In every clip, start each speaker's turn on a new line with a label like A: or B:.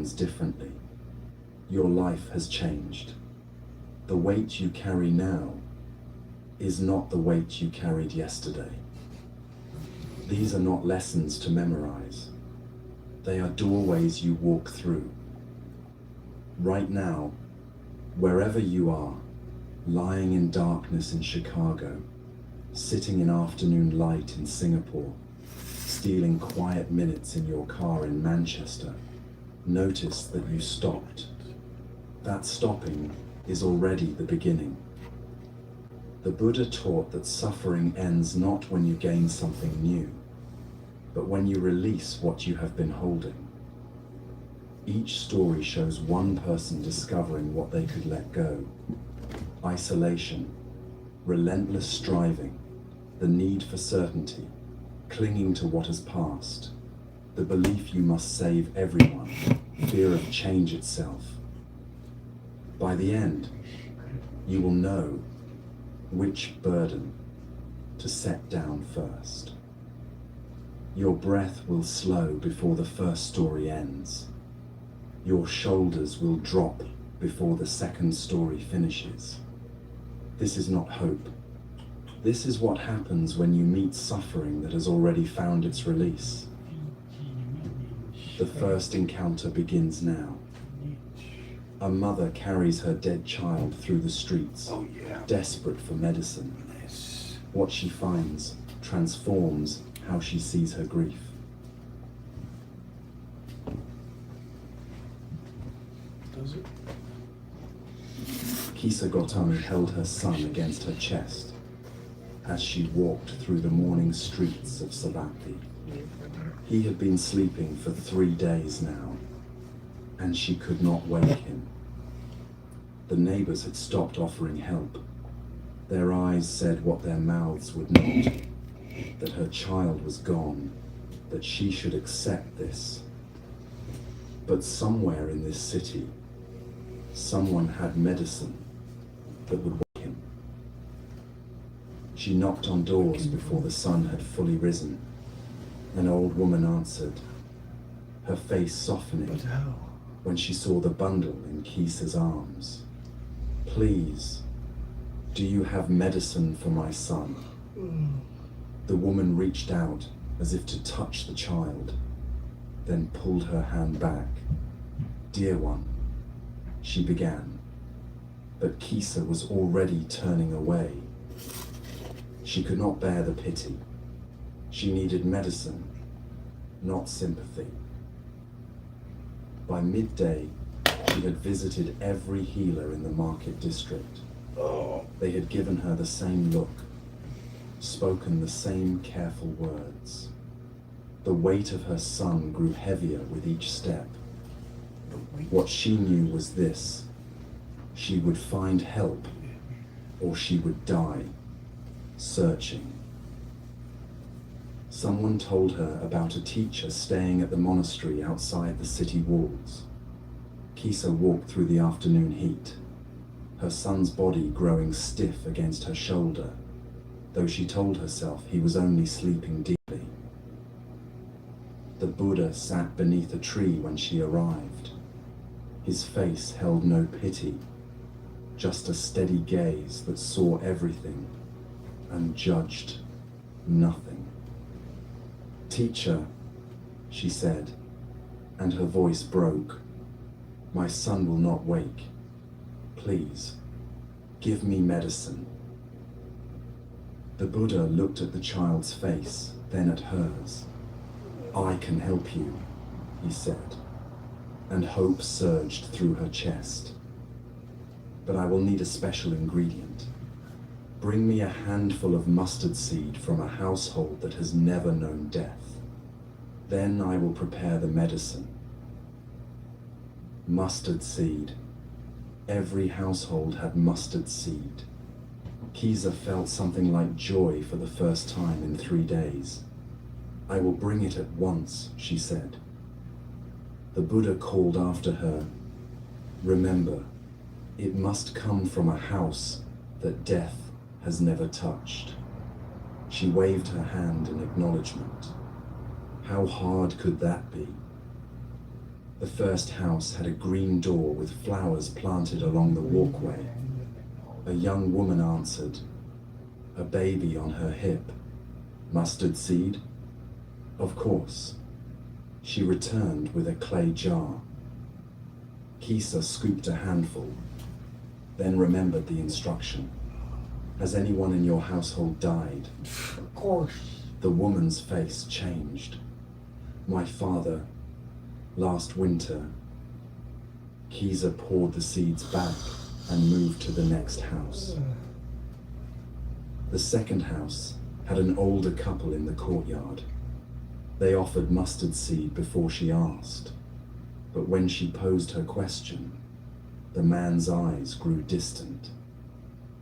A: hands differently. Your life has changed. The weight you carry now is not the weight you carried yesterday. These are not lessons to memorize. They are doorways you walk through. Right now, wherever you are, lying in darkness in Chicago, sitting in afternoon light in Singapore, stealing quiet minutes in your car in Manchester, notice that you stopped. That stopping is already the beginning. The Buddha taught that suffering ends not when you gain something new, but when you release what you have been holding. Each story shows one person discovering what they could let go. Isolation, relentless striving, the need for certainty, clinging to what has passed, the belief you must save everyone, fear of change itself. By the end, you will know which burden to set down first. Your breath will slow before the first story ends. Your shoulders will drop before the second story finishes. This is not hope. This is what happens when you meet suffering that has already found its release. The first encounter begins now. A mother carries her dead child through the streets, desperate for medicine. What she finds transforms how she sees her grief.
B: Does it?
A: Kisa Gotami held her son against her chest as she walked through the morning streets of Savatthi. He had been sleeping for 3 days now, and she could not wake him. The neighbors had stopped offering help. Their eyes said what their mouths would not, that her child was gone, that she should accept this. But somewhere in this city, someone had medicine that would wake him. She knocked on doors before the sun had fully risen. An old woman answered, her face softening when she saw the bundle in Kisa's arms. Please, do you have medicine for my son? The woman reached out as if to touch the child, then pulled her hand back. Dear one, she began, but Kisa was already turning away. She could not bear the pity. She needed medicine, not sympathy. By midday, she had visited every healer in the market district. They had given her the same look, spoken the same careful words. The weight of her son grew heavier with each step. What she knew was this: she would find help, or she would die, searching. Someone told her about a teacher staying at the monastery outside the city walls. Kisa walked through the afternoon heat, her son's body growing stiff against her shoulder, though she told herself he was only sleeping deeply. The Buddha sat beneath a tree when she arrived. His face held no pity, just a steady gaze that saw everything and judged nothing. Teacher, she said, and her voice broke. My son will not wake. Please, give me medicine. The Buddha looked at the child's face, then at hers. I can help you, he said, and hope surged through her chest. But I will need a special ingredient. Bring me a handful of mustard seed from a household that has never known death. Then I will prepare the medicine. Mustard seed. Every household had mustard seed. Kisa felt something like joy for the first time in 3 days. I will bring it at once, she said. The Buddha called after her, remember, it must come from a house that death has never touched. She waved her hand in acknowledgement. How hard could that be? The first house had a green door with flowers planted along the walkway. A young woman answered, a baby on her hip. Mustard seed? Of course. She returned with a clay jar. Kisa scooped a handful, then remembered the instruction. Has anyone in your household died?
B: Of course.
A: The woman's face changed. My father, last winter. Kisa poured the seeds back and moved to the next house. The second house had an older couple in the courtyard. They offered mustard seed before she asked, but when she posed her question, the man's eyes grew distant.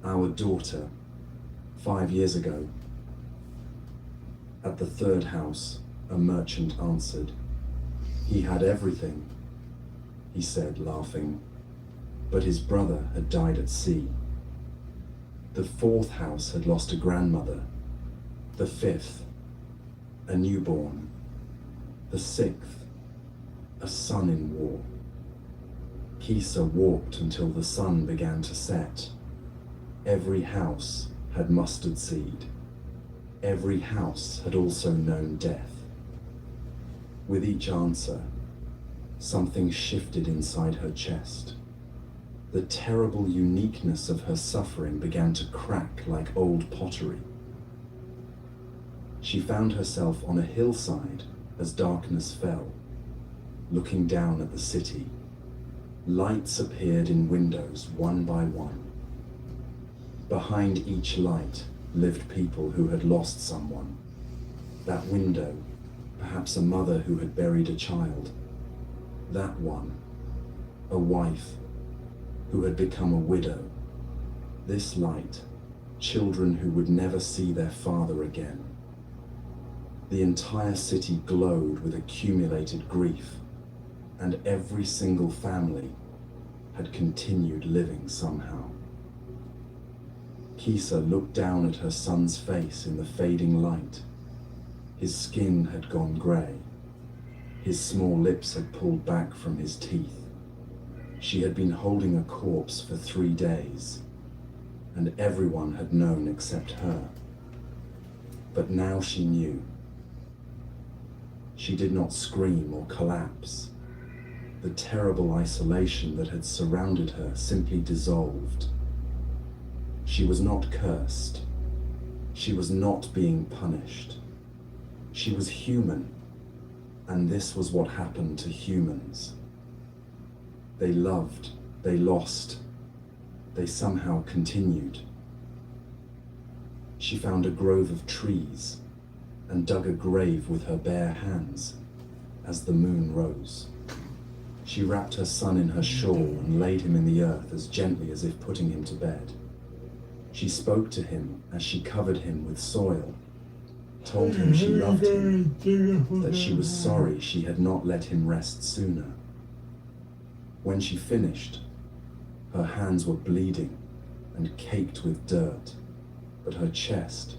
A: Our daughter, 5 years ago. At the third house, a merchant answered. He had everything, he said, laughing, but his brother had died at sea. The fourth house had lost a grandmother. The fifth, a newborn. The sixth, a son in war. Kisa walked until the sun began to set. Every house had mustard seed. Every house had also known death. With each answer, something shifted inside her chest. The terrible uniqueness of her suffering began to crack like old pottery. She found herself on a hillside as darkness fell, looking down at the city. Lights appeared in windows one by one. Behind each light lived people who had lost someone. That window, perhaps a mother who had buried a child. That one, a wife who had become a widow. This light, children who would never see their father again. The entire city glowed with accumulated grief, and every single family had continued living somehow. Kisa looked down at her son's face in the fading light. His skin had gone grey. His small lips had pulled back from his teeth. She had been holding a corpse for 3 days, and everyone had known except her. But now she knew. She did not scream or collapse. The terrible isolation that had surrounded her simply dissolved. She was not cursed. She was not being punished. She was human, and this was what happened to humans. They loved, they lost, they somehow continued. She found a grove of trees and dug a grave with her bare hands as the moon rose. She wrapped her son in her shawl and laid him in the earth as gently as if putting him to bed. She spoke to him as she covered him with soil, told him she loved him, that she was sorry she had not let him rest sooner. When she finished, her hands were bleeding and caked with dirt, but her chest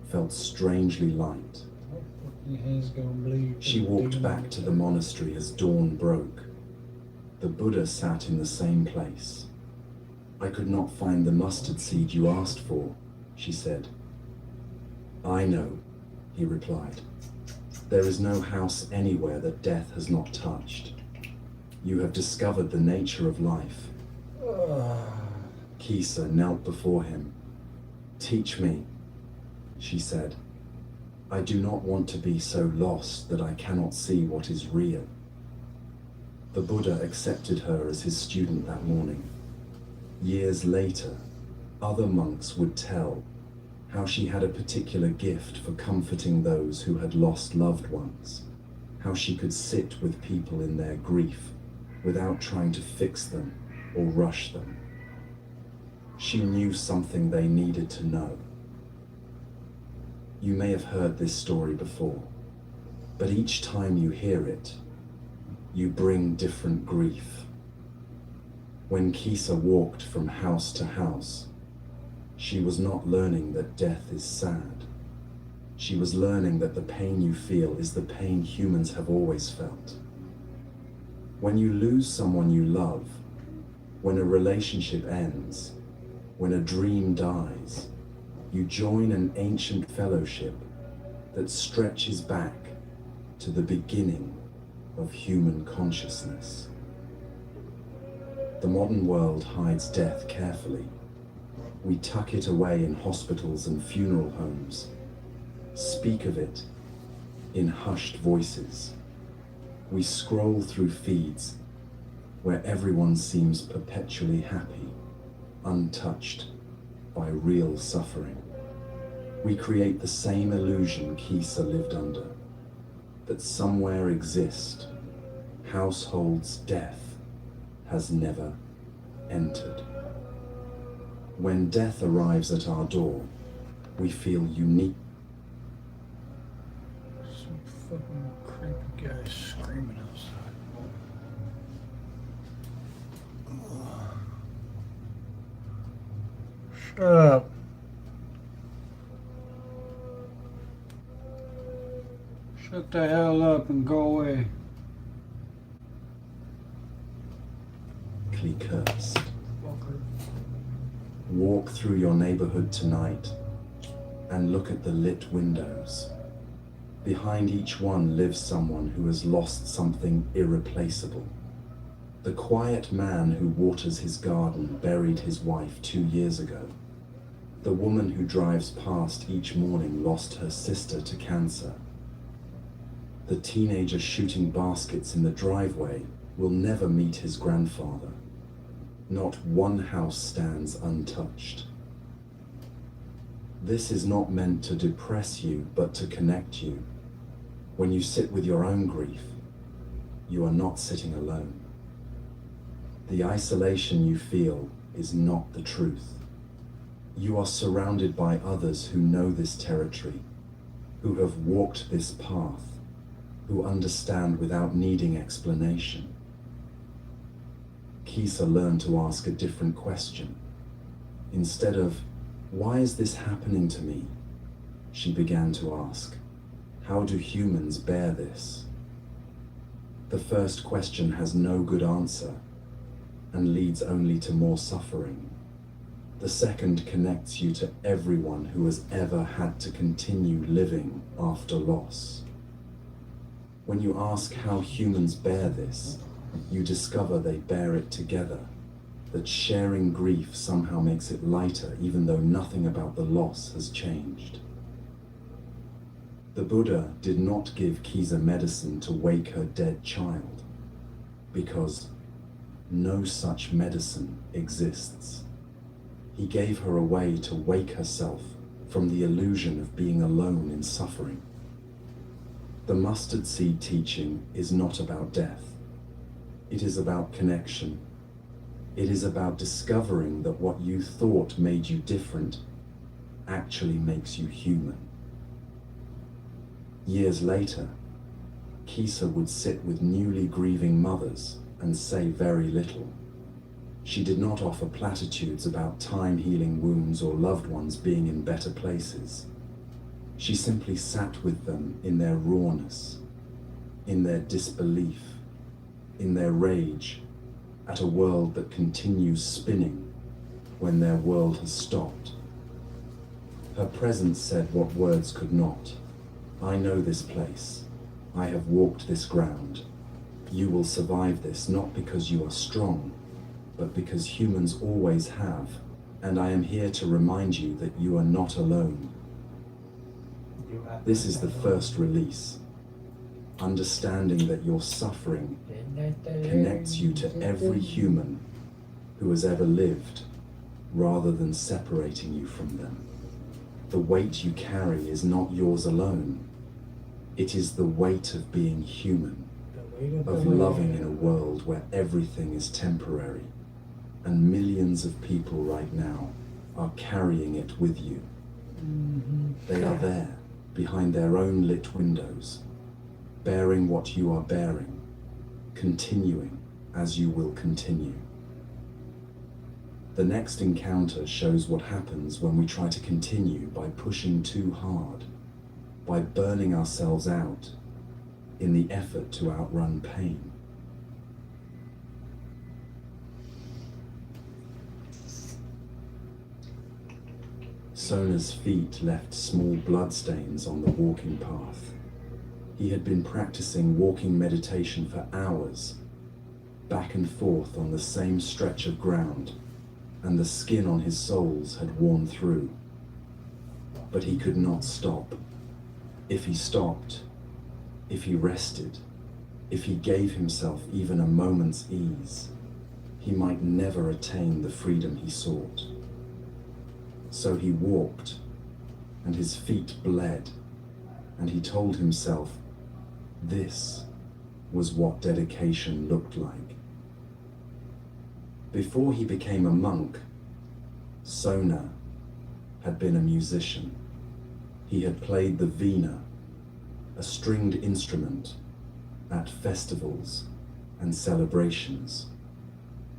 A: felt strangely light. She walked back to the monastery as dawn broke. The Buddha sat in the same place. I could not find the mustard seed you asked for, she said. I know, he replied. There is no house anywhere that death has not touched. You have discovered the nature of life. Kisa knelt before him. Teach me, she said. I do not want to be so lost that I cannot see what is real. The Buddha accepted her as his student that morning. Years later, other monks would tell how she had a particular gift for comforting those who had lost loved ones, how she could sit with people in their grief without trying to fix them or rush them. She knew something they needed to know. You may have heard this story before, but each time you hear it, you bring different grief. When Kisa walked from house to house, she was not learning that death is sad. She was learning that the pain you feel is the pain humans have always felt. When you lose someone you love, when a relationship ends, when a dream dies, you join an ancient fellowship that stretches back to the beginning of human consciousness. The modern world hides death carefully. We tuck it away in hospitals and funeral homes, speak of it in hushed voices. We scroll through feeds where everyone seems perpetually happy, untouched by real suffering. We create the same illusion Kisa lived under, that somewhere exist households death has never entered. When death arrives at our door, we feel unique.
B: Some fucking creepy guy screaming outside. Shut up. Shut the hell up and go away.
A: Cursed. Walk through your neighborhood tonight and look at the lit windows. Behind each one lives someone who has lost something irreplaceable. The quiet man who waters his garden buried his wife 2 years ago. The woman who drives past each morning lost her sister to cancer. The teenager shooting baskets in the driveway will never meet his grandfather. Not one house stands untouched. This is not meant to depress you, but to connect you. When you sit with your own grief, you are not sitting alone. The isolation you feel is not the truth. You are surrounded by others who know this territory, who have walked this path, who understand without needing explanation. Kisa learned to ask a different question. Instead of, "Why is this happening to me?" she began to ask, "How do humans bear this?" The first question has no good answer and leads only to more suffering. The second connects you to everyone who has ever had to continue living after loss. When you ask how humans bear this, you discover they bear it together, that sharing grief somehow makes it lighter even though nothing about the loss has changed. The Buddha did not give Kisa medicine to wake her dead child, because no such medicine exists. He gave her a way to wake herself from the illusion of being alone in suffering. The mustard seed teaching is not about death. It is about connection. It is about discovering that what you thought made you different actually makes you human. Years later, Kisa would sit with newly grieving mothers and say very little. She did not offer platitudes about time healing wounds or loved ones being in better places. She simply sat with them in their rawness, in their disbelief, in their rage at a world that continues spinning when their world has stopped. Her presence said what words could not. "I know this place. I have walked this ground. You will survive this not because you are strong, but because humans always have, and I am here to remind you that you are not alone." This is the first release. Understanding that your suffering connects you to every human who has ever lived, rather than separating you from them. The weight you carry is not yours alone. It is the weight of being human, of loving in a world where everything is temporary, and millions of people right now are carrying it with you. They are there, behind their own lit windows, bearing what you are bearing, continuing as you will continue. The next encounter shows what happens when we try to continue by pushing too hard, by burning ourselves out in the effort to outrun pain. Sona's feet left small bloodstains on the walking path. He had been practicing walking meditation for hours, back and forth on the same stretch of ground, and the skin on his soles had worn through. But he could not stop. If he stopped, if he rested, if he gave himself even a moment's ease, he might never attain the freedom he sought. So he walked, and his feet bled, and he told himself this was what dedication looked like. Before he became a monk, Sona had been a musician. He had played the veena, a stringed instrument, at festivals and celebrations.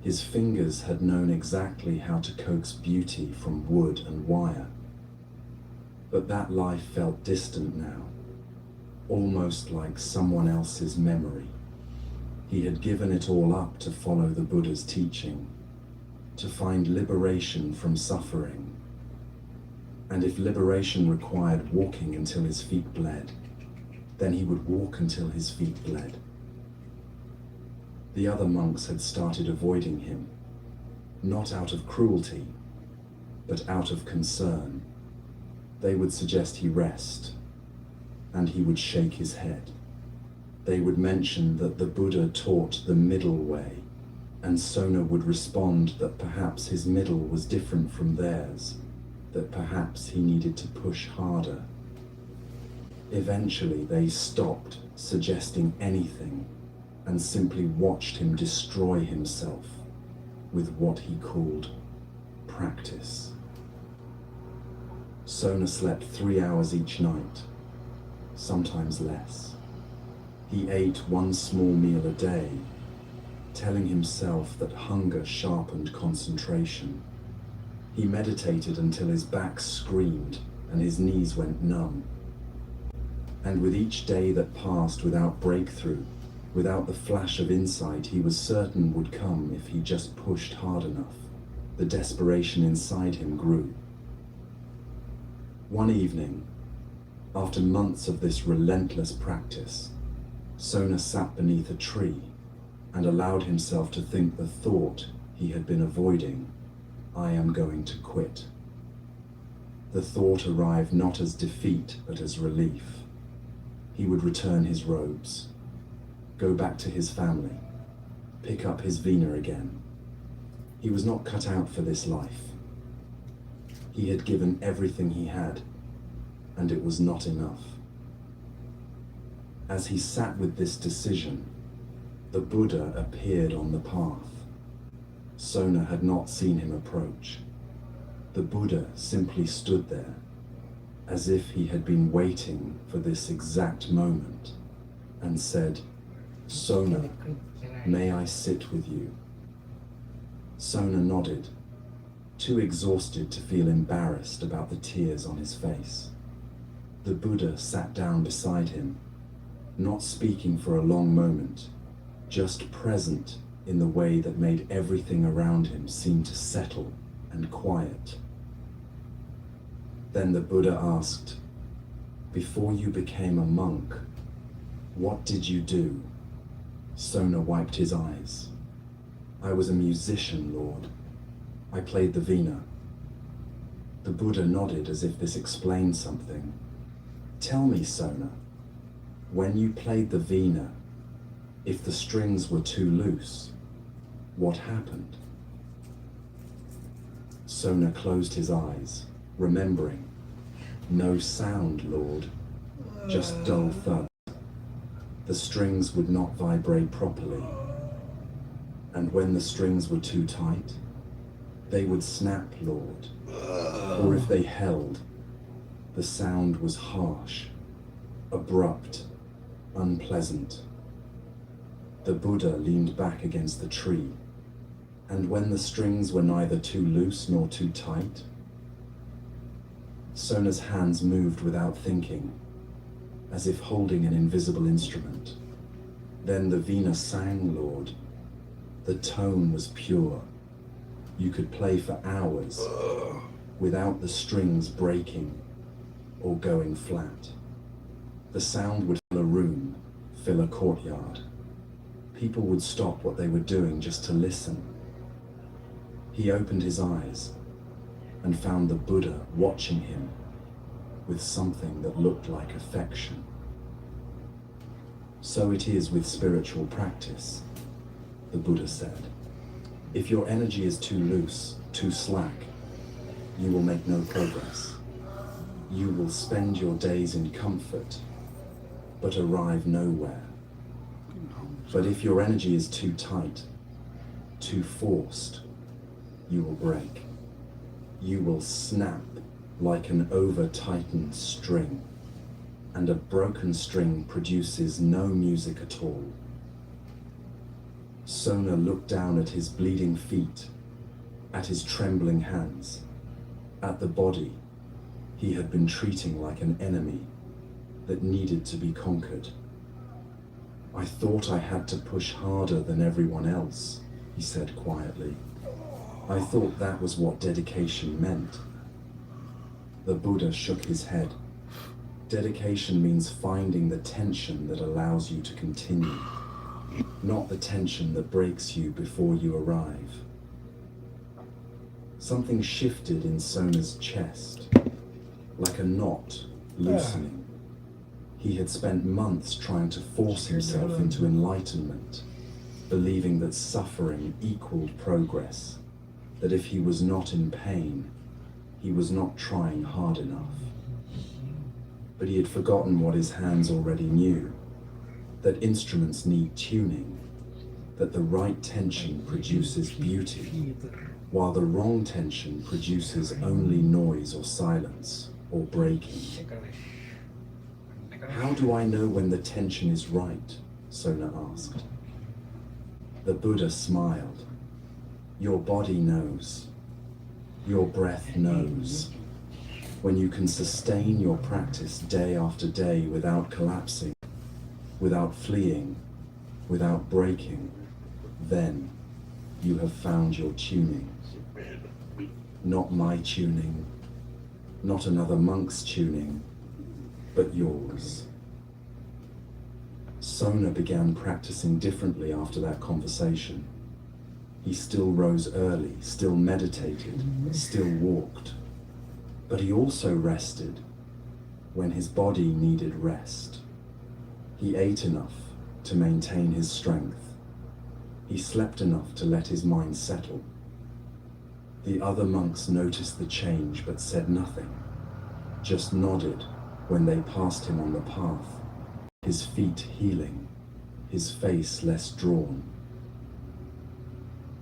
A: His fingers had known exactly how to coax beauty from wood and wire. But that life felt distant now, almost like someone else's memory. He had given it all up to follow the Buddha's teaching, to find liberation from suffering. And if liberation required walking until his feet bled, then he would walk until his feet bled. The other monks had started avoiding him, not out of cruelty, but out of concern. They would suggest he rest, and he would shake his head. They would mention that the Buddha taught the middle way, and Sona would respond that perhaps his middle was different from theirs, that perhaps he needed to push harder. Eventually they stopped suggesting anything and simply watched him destroy himself with what he called practice. Sona slept 3 hours each night, sometimes less. He ate one small meal a day, telling himself that hunger sharpened concentration. He meditated until his back screamed and his knees went numb. And with each day that passed without breakthrough, without the flash of insight he was certain would come if he just pushed hard enough, the desperation inside him grew. One evening, after months of this relentless practice, Sona sat beneath a tree and allowed himself to think the thought he had been avoiding, "I am going to quit." The thought arrived not as defeat, but as relief. He would return his robes, go back to his family, pick up his veena again. He was not cut out for this life. He had given everything he had, and it was not enough. As he sat with this decision, the Buddha appeared on the path. Sona had not seen him approach. The Buddha simply stood there, as if he had been waiting for this exact moment, and said, "Sona, may I sit with you?" Sona nodded, too exhausted to feel embarrassed about the tears on his face. The Buddha sat down beside him, not speaking for a long moment, just present in the way that made everything around him seem to settle and quiet. Then the Buddha asked, "Before you became a monk, what did you do?" Sona wiped his eyes. "I was a musician, Lord. I played the veena." The Buddha nodded as if this explained something. "Tell me, Sona, when you played the veena, if the strings were too loose, what happened?" Sona closed his eyes, remembering. "No sound, Lord, just dull thud. The strings would not vibrate properly. And when the strings were too tight, they would snap, Lord. Or if they held, the sound was harsh, abrupt, unpleasant." The Buddha leaned back against the tree. "And when the strings were neither too loose nor too tight?" Sona's hands moved without thinking, as if holding an invisible instrument. Then the veena sang, Lord. The tone was pure. You could play for hours, without the strings breaking or going flat. The sound would fill a room, fill a courtyard. People would stop what they were doing just to listen. He opened his eyes and found the Buddha watching him with something that looked like affection. So it is with spiritual practice, the Buddha said. If your energy is too loose, too slack, you will make no progress. You will spend your days in comfort, but arrive nowhere. But if your energy is too tight, too forced, you will break. You will snap like an over-tightened string, and a broken string produces no music at all. Sona looked down at his bleeding feet, at his trembling hands, at the body he had been treating like an enemy that needed to be conquered. I thought I had to push harder than everyone else, he said quietly. I thought that was what dedication meant. The Buddha shook his head. Dedication means finding the tension that allows you to continue, not the tension that breaks you before you arrive. Something shifted in Sona's chest, like a knot loosening. He had spent months trying to force himself into enlightenment, believing that suffering equaled progress, that if he was not in pain, he was not trying hard enough. But he had forgotten what his hands already knew, that instruments need tuning, that the right tension produces beauty, while the wrong tension produces only noise or silence or breaking. How do I know when the tension is right? Sona asked. The Buddha smiled. Your body knows. Your breath knows. When you can sustain your practice day after day without collapsing, without fleeing, without breaking, then you have found your tuning. Not my tuning, not another monk's tuning, but yours. Sona began practicing differently after that conversation. He still rose early, still meditated, still walked. But he also rested when his body needed rest. He ate enough to maintain his strength. He slept enough to let his mind settle. The other monks noticed the change but said nothing, just nodded when they passed him on the path, his feet healing, his face less drawn.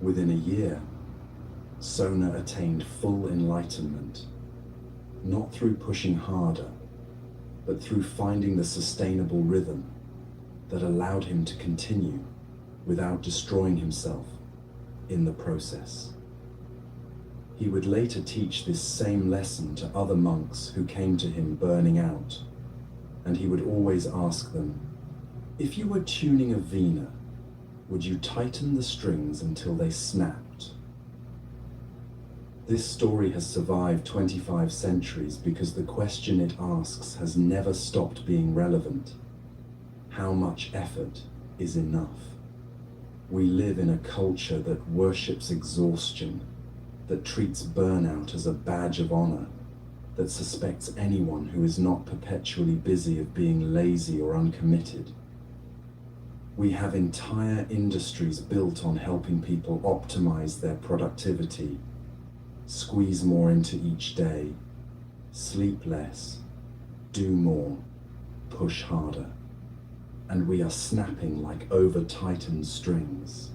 A: Within a year, Sona attained full enlightenment, not through pushing harder, but through finding the sustainable rhythm that allowed him to continue without destroying himself in the process. He would later teach this same lesson to other monks who came to him burning out, and he would always ask them, if you were tuning a vina, would you tighten the strings until they snapped? This story has survived 25 centuries because the question it asks has never stopped being relevant. How much effort is enough? We live in a culture that worships exhaustion, that treats burnout as a badge of honor, that suspects anyone who is not perpetually busy of being lazy or uncommitted. We have entire industries built on helping people optimize their productivity, squeeze more into each day, sleep less, do more, push harder. And we are snapping like over-tightened strings.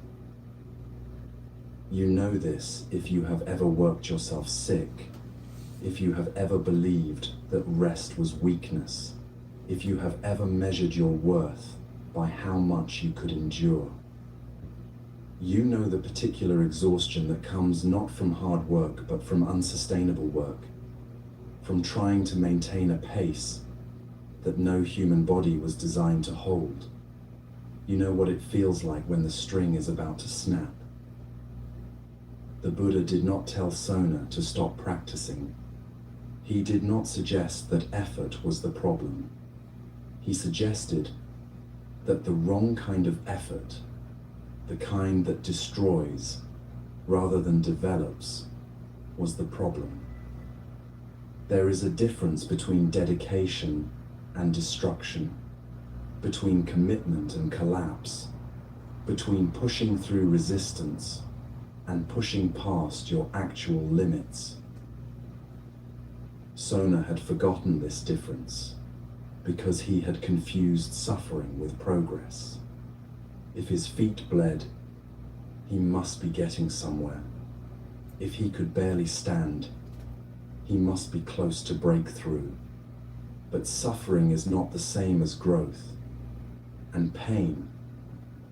A: You know this if you have ever worked yourself sick, if you have ever believed that rest was weakness, if you have ever measured your worth by how much you could endure. You know the particular exhaustion that comes not from hard work, but from unsustainable work, from trying to maintain a pace that no human body was designed to hold. You know what it feels like when the string is about to snap. The Buddha did not tell Sona to stop practicing. He did not suggest that effort was the problem. He suggested that the wrong kind of effort, the kind that destroys rather than develops, was the problem. There is a difference between dedication and destruction, between commitment and collapse, between pushing through resistance and pushing past your actual limits. Sona had forgotten this difference because he had confused suffering with progress. If his feet bled, he must be getting somewhere. If he could barely stand, he must be close to breakthrough. But suffering is not the same as growth, and pain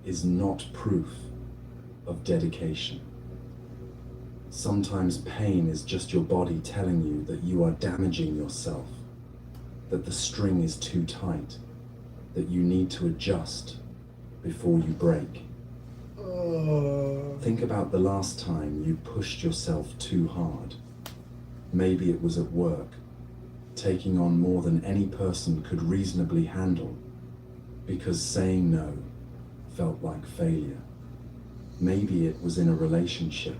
A: is not proof of dedication. Sometimes pain is just your body telling you that you are damaging yourself, that the string is too tight, that you need to adjust before you break. Think about the last time you pushed yourself too hard. Maybe it was at work, taking on more than any person could reasonably handle, because saying no felt like failure. Maybe it was in a relationship,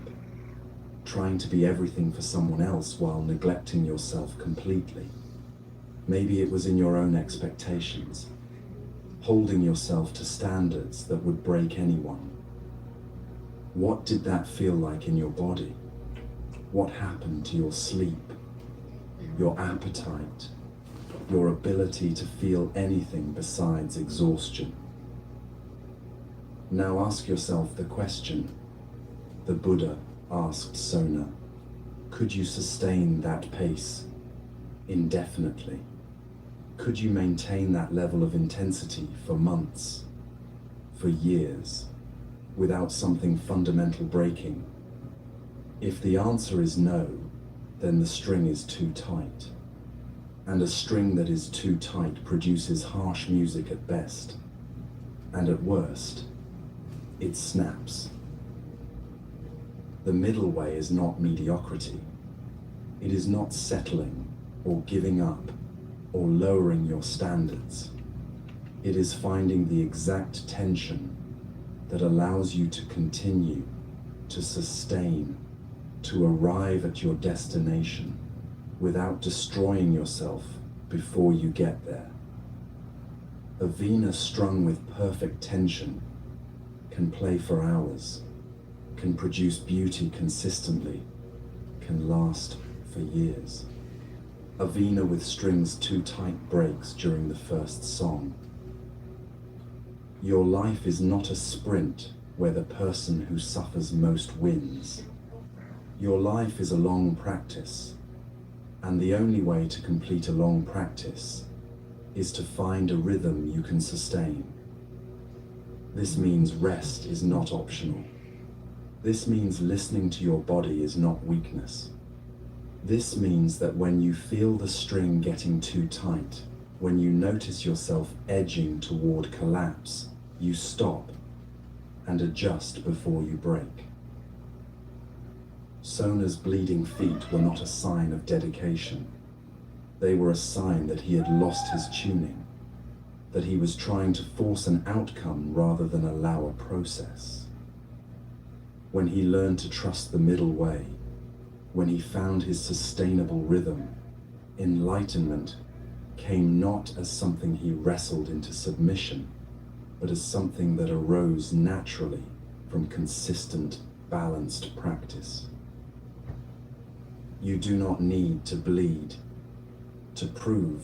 A: trying to be everything for someone else while neglecting yourself completely. Maybe it was in your own expectations, holding yourself to standards that would break anyone. What did that feel like in your body? What happened to your sleep, your appetite, your ability to feel anything besides exhaustion? Now ask yourself the question the Buddha asked Sona. Could you sustain that pace indefinitely? Could you maintain that level of intensity for months, for years, without something fundamental breaking? If the answer is no, then the string is too tight. And a string that is too tight produces harsh music at best, and at worst, it snaps. The middle way is not mediocrity. It is not settling or giving up or lowering your standards. It is finding the exact tension that allows you to continue, to sustain, to arrive at your destination without destroying yourself before you get there. A vina strung with perfect tension can play for hours, can produce beauty consistently, can last for years. A vina with strings too tight breaks during the first song. Your life is not a sprint where the person who suffers most wins. Your life is a long practice, and the only way to complete a long practice is to find a rhythm you can sustain. This means rest is not optional. This means listening to your body is not weakness. This means that when you feel the string getting too tight, when you notice yourself edging toward collapse, you stop and adjust before you break. Sona's bleeding feet were not a sign of dedication. They were a sign that he had lost his tuning, that he was trying to force an outcome rather than allow a process. When he learned to trust the middle way, when he found his sustainable rhythm, enlightenment came not as something he wrestled into submission, but as something that arose naturally from consistent, balanced practice. You do not need to bleed to prove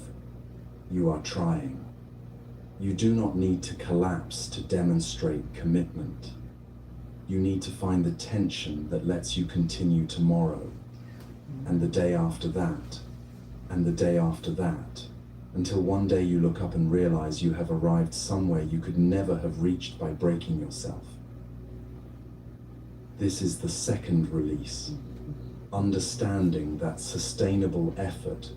A: you are trying. You do not need to collapse to demonstrate commitment. You need to find the tension that lets you continue tomorrow, and the day after that, and the day after that, until one day you look up and realize you have arrived somewhere you could never have reached by breaking yourself. This is the second release, understanding that sustainable effort,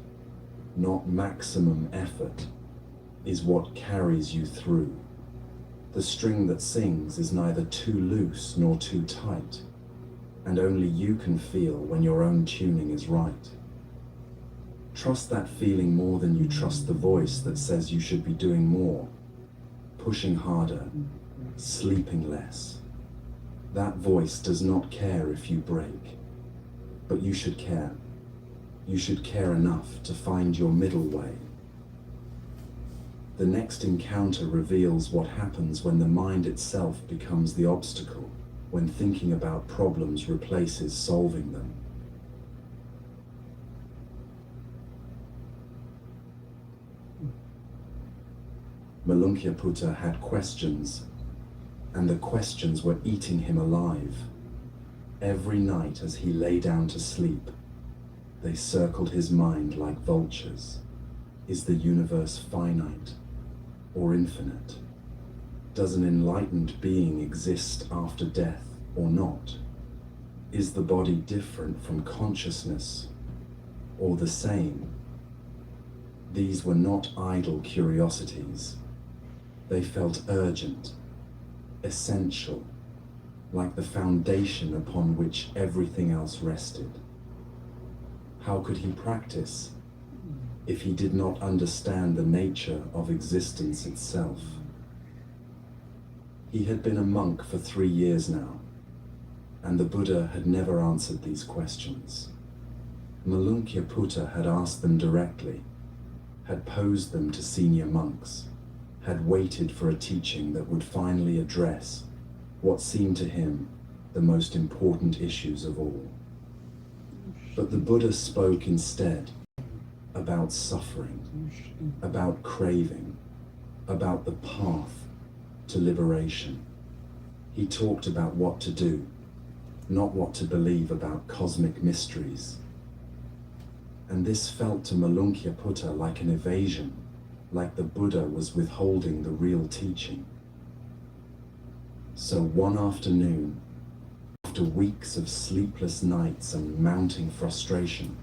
A: not maximum effort, is what carries you through. The string that sings is neither too loose nor too tight. and only you can feel when your own tuning is right. Trust that feeling more than you trust the voice that says you should be doing more, pushing harder, sleeping less. That voice does not care if you break, but you should care. You should care enough to find your middle way. The next encounter reveals what happens when the mind itself becomes the obstacle, when thinking about problems replaces solving them. Malunkyaputta had questions, and the questions were eating him alive. Every night as he lay down to sleep, they circled his mind like vultures. Is the universe finite or infinite? Does an enlightened being exist after death or not? Is the body different from consciousness or the same? These were not idle curiosities. They felt urgent, essential, like the foundation upon which everything else rested. How could he practice if he did not understand the nature of existence itself? He had been a monk for 3 years now, and the Buddha had never answered these questions. Malunkyaputta had asked them directly, had posed them to senior monks, had waited for a teaching that would finally address what seemed to him the most important issues of all. But the Buddha spoke instead about suffering, about craving, about the path to liberation. He talked about what to do, not what to believe about cosmic mysteries. And this felt to Malunkyaputta like an evasion, like the Buddha was withholding the real teaching. So one afternoon, after weeks of sleepless nights and mounting frustration,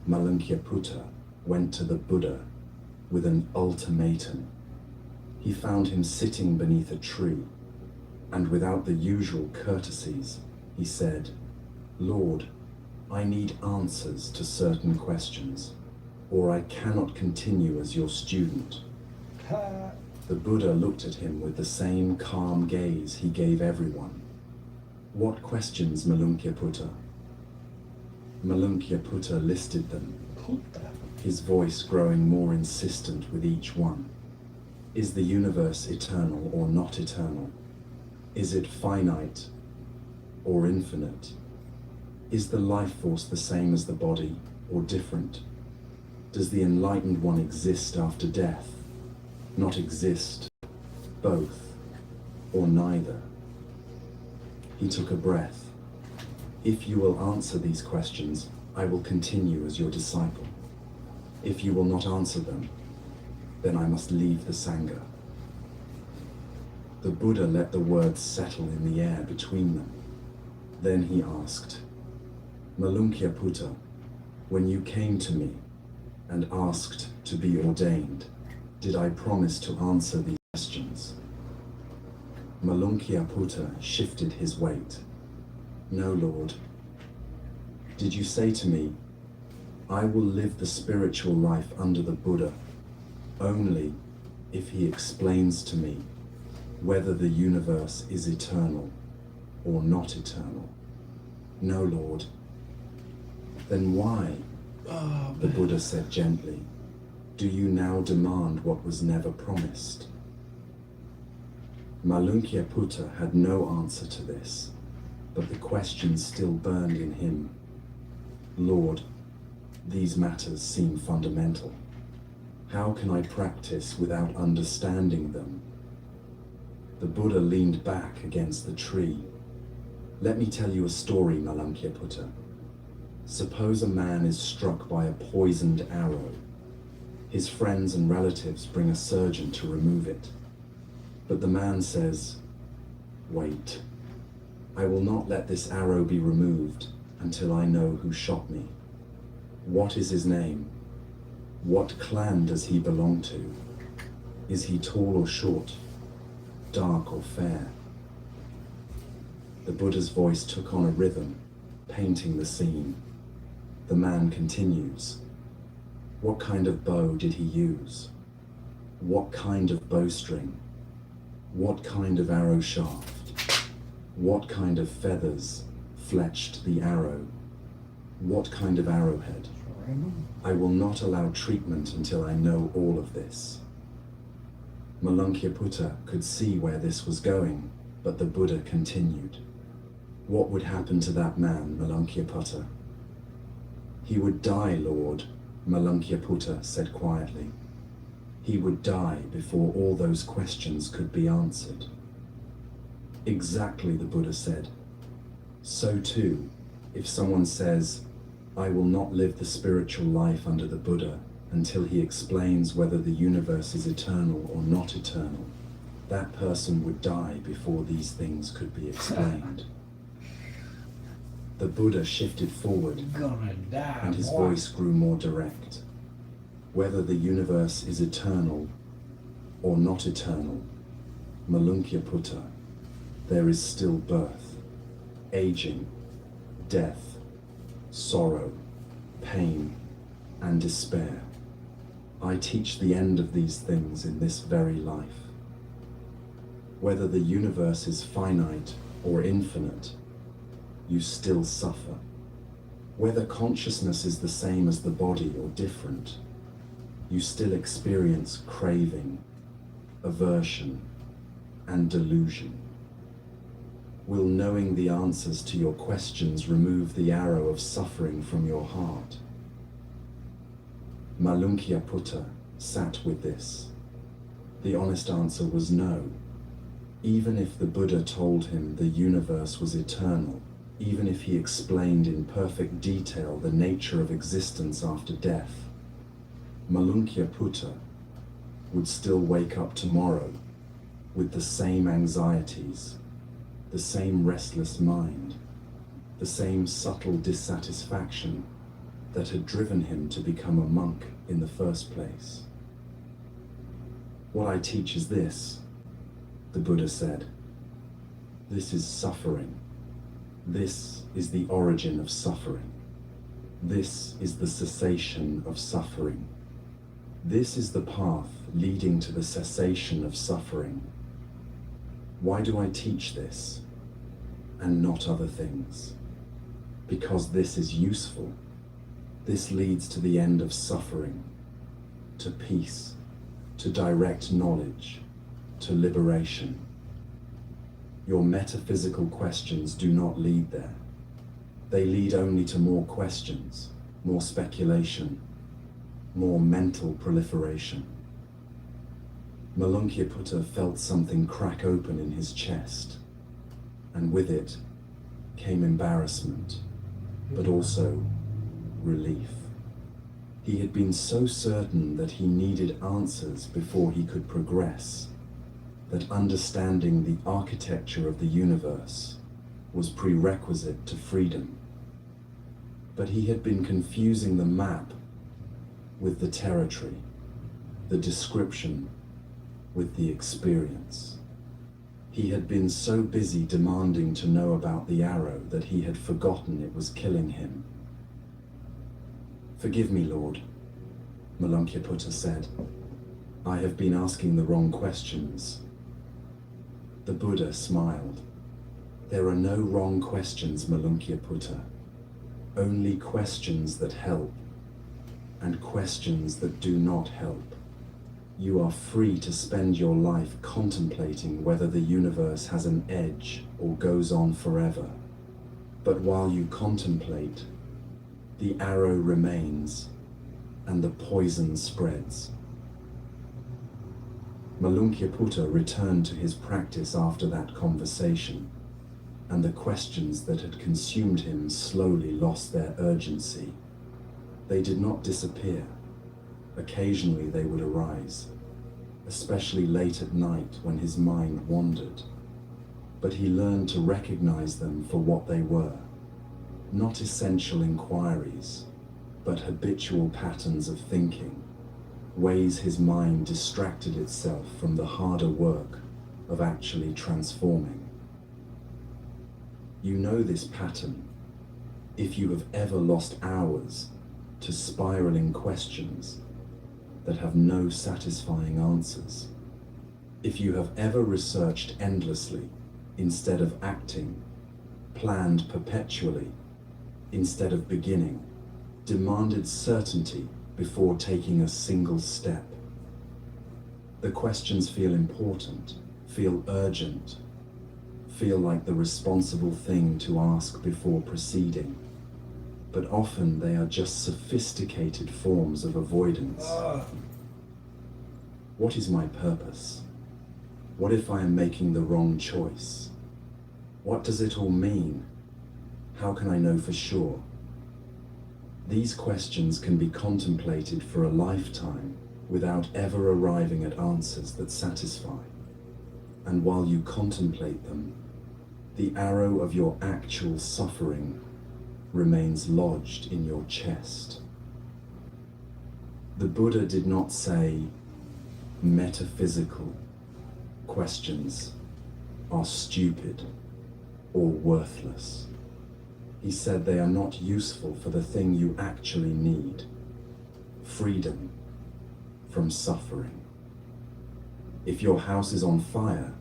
A: Malunkyaputta went to the Buddha with an ultimatum. He found him sitting beneath a tree, and without the usual courtesies, he said, "Lord, I need answers to certain questions, or I cannot continue as your student." The Buddha looked at him with the same calm gaze he gave everyone. "What questions, Malunkyaputta?" Malunkyaputta listed them, his voice growing more insistent with each one. Is the universe eternal or not eternal? Is it finite or infinite? Is the life force the same as the body or different? Does the enlightened one exist after death? Not exist, both, or neither? He took a breath. If you will answer these questions, I will continue as your disciple. If you will not answer them, then I must leave the Sangha. The Buddha let the words settle in the air between them. Then he asked, "Malunkyaputta, when you came to me and asked to be ordained, did I promise to answer these questions?" Malunkyaputta shifted his weight. "No, Lord. Did you say to me, I will live the spiritual life under the Buddha only if he explains to me whether the universe is eternal or not eternal?" "No, Lord." "Then why," the Buddha said gently, "do you now demand what was never promised?" Malunkyaputta had no answer to this, but the question still burned in him. "Lord, these matters seem fundamental. How can I practice without understanding them?" The Buddha leaned back against the tree. "Let me tell you a story, Malunkyaputta. Suppose a man is struck by a poisoned arrow. His friends and relatives bring a surgeon to remove it. But the man says, 'Wait, I will not let this arrow be removed until I know who shot me. What is his name? What clan does he belong to? Is he tall or short? Dark or fair?'" The Buddha's voice took on a rhythm, painting the scene. The man continues. What kind of bow did he use? What kind of bowstring? What kind of arrow shaft? What kind of feathers fletched the arrow? What kind of arrowhead? I will not allow treatment until I know all of this. Malunkyaputta could see where this was going, but the Buddha continued. What would happen to that man, Malunkyaputta? He would die, Lord, Malunkyaputta said quietly. He would die before all those questions could be answered. Exactly, the Buddha said. So too, if someone says, I will not live the spiritual life under the Buddha until he explains whether the universe is eternal or not eternal, that person would die before these things could be explained. The Buddha shifted forward, and his voice grew more direct. Whether the universe is eternal or not eternal, Malunkyaputta, there is still birth, aging, death, sorrow, pain, and despair. I teach the end of these things in this very life. Whether the universe is finite or infinite, you still suffer. Whether consciousness is the same as the body or different, you still experience craving, aversion, and delusion. Will knowing the answers to your questions remove the arrow of suffering from your heart? Malunkyaputta sat with this. The honest answer was no. Even if the Buddha told him the universe was eternal, even if he explained in perfect detail the nature of existence after death, Malunkyaputta would still wake up tomorrow with the same anxieties, the same restless mind, the same subtle dissatisfaction that had driven him to become a monk in the first place. What I teach is this, the Buddha said. This is suffering. This is the origin of suffering. This is the cessation of suffering. This is the path leading to the cessation of suffering. Why do I teach this and not other things? Because this is useful. This leads to the end of suffering, to peace, to direct knowledge, to liberation. Your metaphysical questions do not lead there. They lead only to more questions, more speculation, more mental proliferation. Malunkyaputta felt something crack open in his chest, and with it came embarrassment, but also relief. He had been so certain that he needed answers before he could progress, that understanding the architecture of the universe was prerequisite to freedom. But he had been confusing the map with the territory, the description with the experience. He had been so busy demanding to know about the arrow that he had forgotten it was killing him. Forgive me, Lord, Malunkyaputta said. I have been asking the wrong questions. The Buddha smiled. There are no wrong questions, Malunkyaputta. Only questions that help, and questions that do not help. You are free to spend your life contemplating whether the universe has an edge or goes on forever. But while you contemplate, the arrow remains and the poison spreads. Malunkyaputta returned to his practice after that conversation, and the questions that had consumed him slowly lost their urgency. They did not disappear. Occasionally they would arise, especially late at night when his mind wandered. But he learned to recognize them for what they were, not essential inquiries, but habitual patterns of thinking, ways his mind distracted itself from the harder work of actually transforming. You know this pattern. If you have ever lost hours to spiraling questions that have no satisfying answers, if you have ever researched endlessly instead of acting, planned perpetually instead of beginning, demanded certainty before taking a single step, the questions feel important, feel urgent, feel like the responsible thing to ask before proceeding, but often they are just sophisticated forms of avoidance. What is my purpose? What if I am making the wrong choice? What does it all mean? How can I know for sure? These questions can be contemplated for a lifetime without ever arriving at answers that satisfy. And while you contemplate them, the arrow of your actual suffering remains lodged in your chest. The Buddha did not say metaphysical questions are stupid or worthless. He said they are not useful for the thing you actually need: freedom from suffering. If your house is on fire,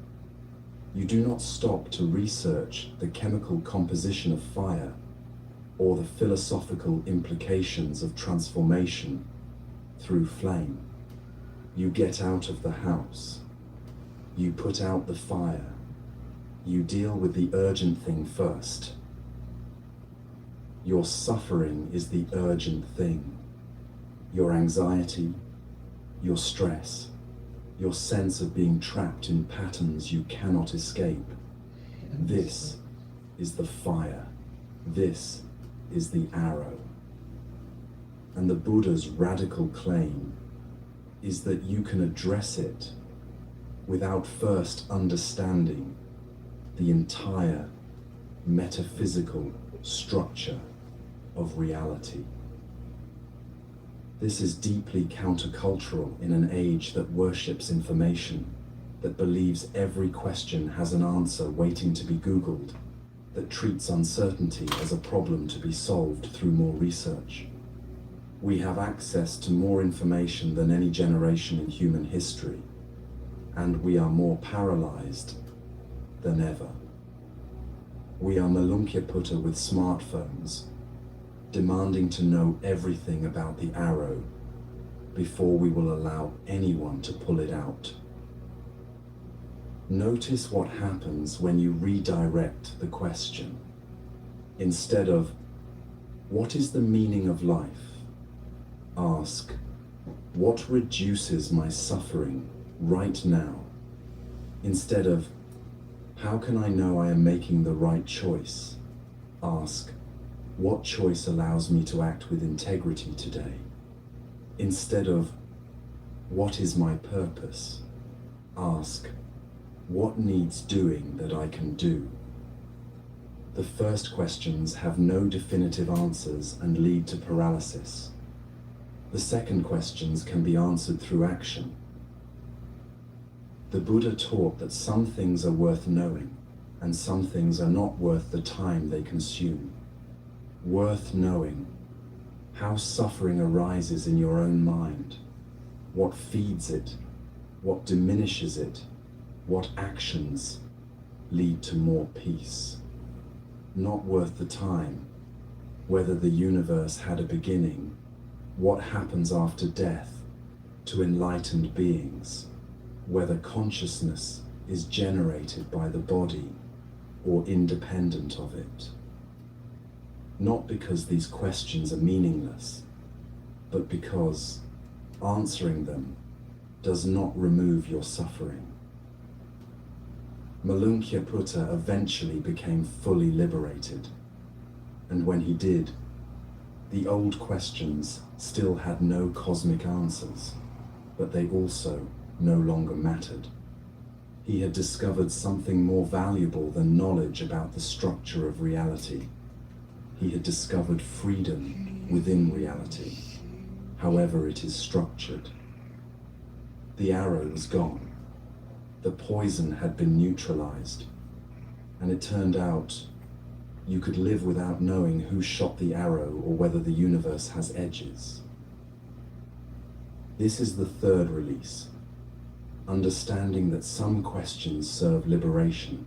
A: you do not stop to research the chemical composition of fire or the philosophical implications of transformation through flame. You get out of the house. You put out the fire. You deal with the urgent thing first. Your suffering is the urgent thing. Your anxiety, your stress, your sense of being trapped in patterns you cannot escape. This is the fire. This is the arrow. And the Buddha's radical claim is that you can address it without first understanding the entire metaphysical structure of reality. This is deeply countercultural in an age that worships information, that believes every question has an answer waiting to be Googled, that treats uncertainty as a problem to be solved through more research. We have access to more information than any generation in human history, and we are more paralyzed than ever. We are Malunkyaputta with smartphones, demanding to know everything about the arrow before we will allow anyone to pull it out. Notice what happens when you redirect the question. Instead of, "What is the meaning of life?" ask, "What reduces my suffering right now?" Instead of, "How can I know I am making the right choice?" ask, "What choice allows me to act with integrity today?" Instead of, "What is my purpose?" ask, "What needs doing that I can do?" The first questions have no definitive answers and lead to paralysis. The second questions can be answered through action. The Buddha taught that some things are worth knowing and some things are not worth the time they consume. Worth knowing: how suffering arises in your own mind, what feeds it, what diminishes it, what actions lead to more peace. Not worth the time: whether the universe had a beginning, what happens after death to enlightened beings, whether consciousness is generated by the body or independent of it. Not because these questions are meaningless, but because answering them does not remove your suffering. Malunkyaputta eventually became fully liberated, and when he did, the old questions still had no cosmic answers, but they also no longer mattered. He had discovered something more valuable than knowledge about the structure of reality. He had discovered freedom within reality, however it is structured. The arrow was gone. The poison had been neutralized, and it turned out You could live without knowing who shot the arrow or whether the universe has edges. This is the third release, understanding that some questions serve liberation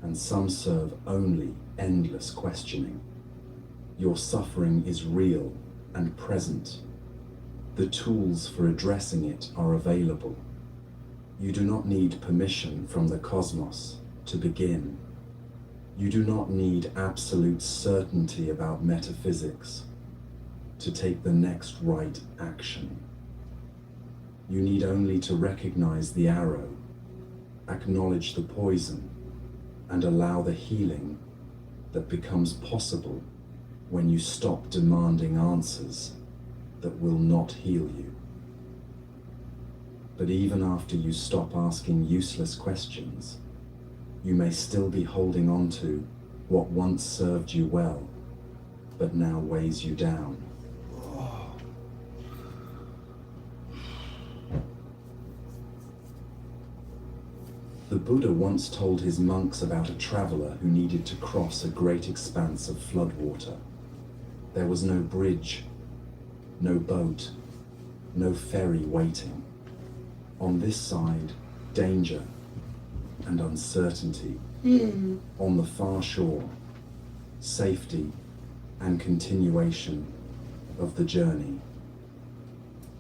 A: and some serve only endless questioning. Your suffering is real and present. The tools for addressing it are available. You do not need permission from the cosmos to begin. You do not need absolute certainty about metaphysics to take the next right action. You need only to recognize the arrow, acknowledge the poison, and allow the healing that becomes possible when you stop demanding answers that will not heal you. But even after you stop asking useless questions, you may still be holding on to what once served you well, but now weighs you down. The Buddha once told his monks about a traveler who needed to cross a great expanse of floodwater. There was no bridge, no boat, no ferry waiting. On this side, danger and uncertainty. On the far shore, safety and continuation of the journey.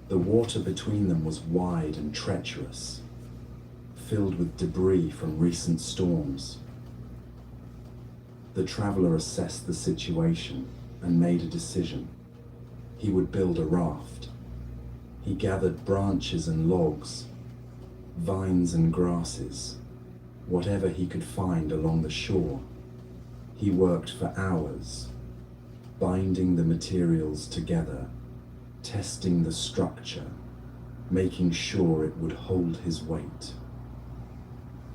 A: The water between them was wide and treacherous, filled with debris from recent storms. The traveler assessed the situation and made a decision. He would build a raft. He gathered branches and logs, vines and grasses, whatever he could find along the shore. He worked for hours, binding the materials together, testing the structure, making sure it would hold his weight.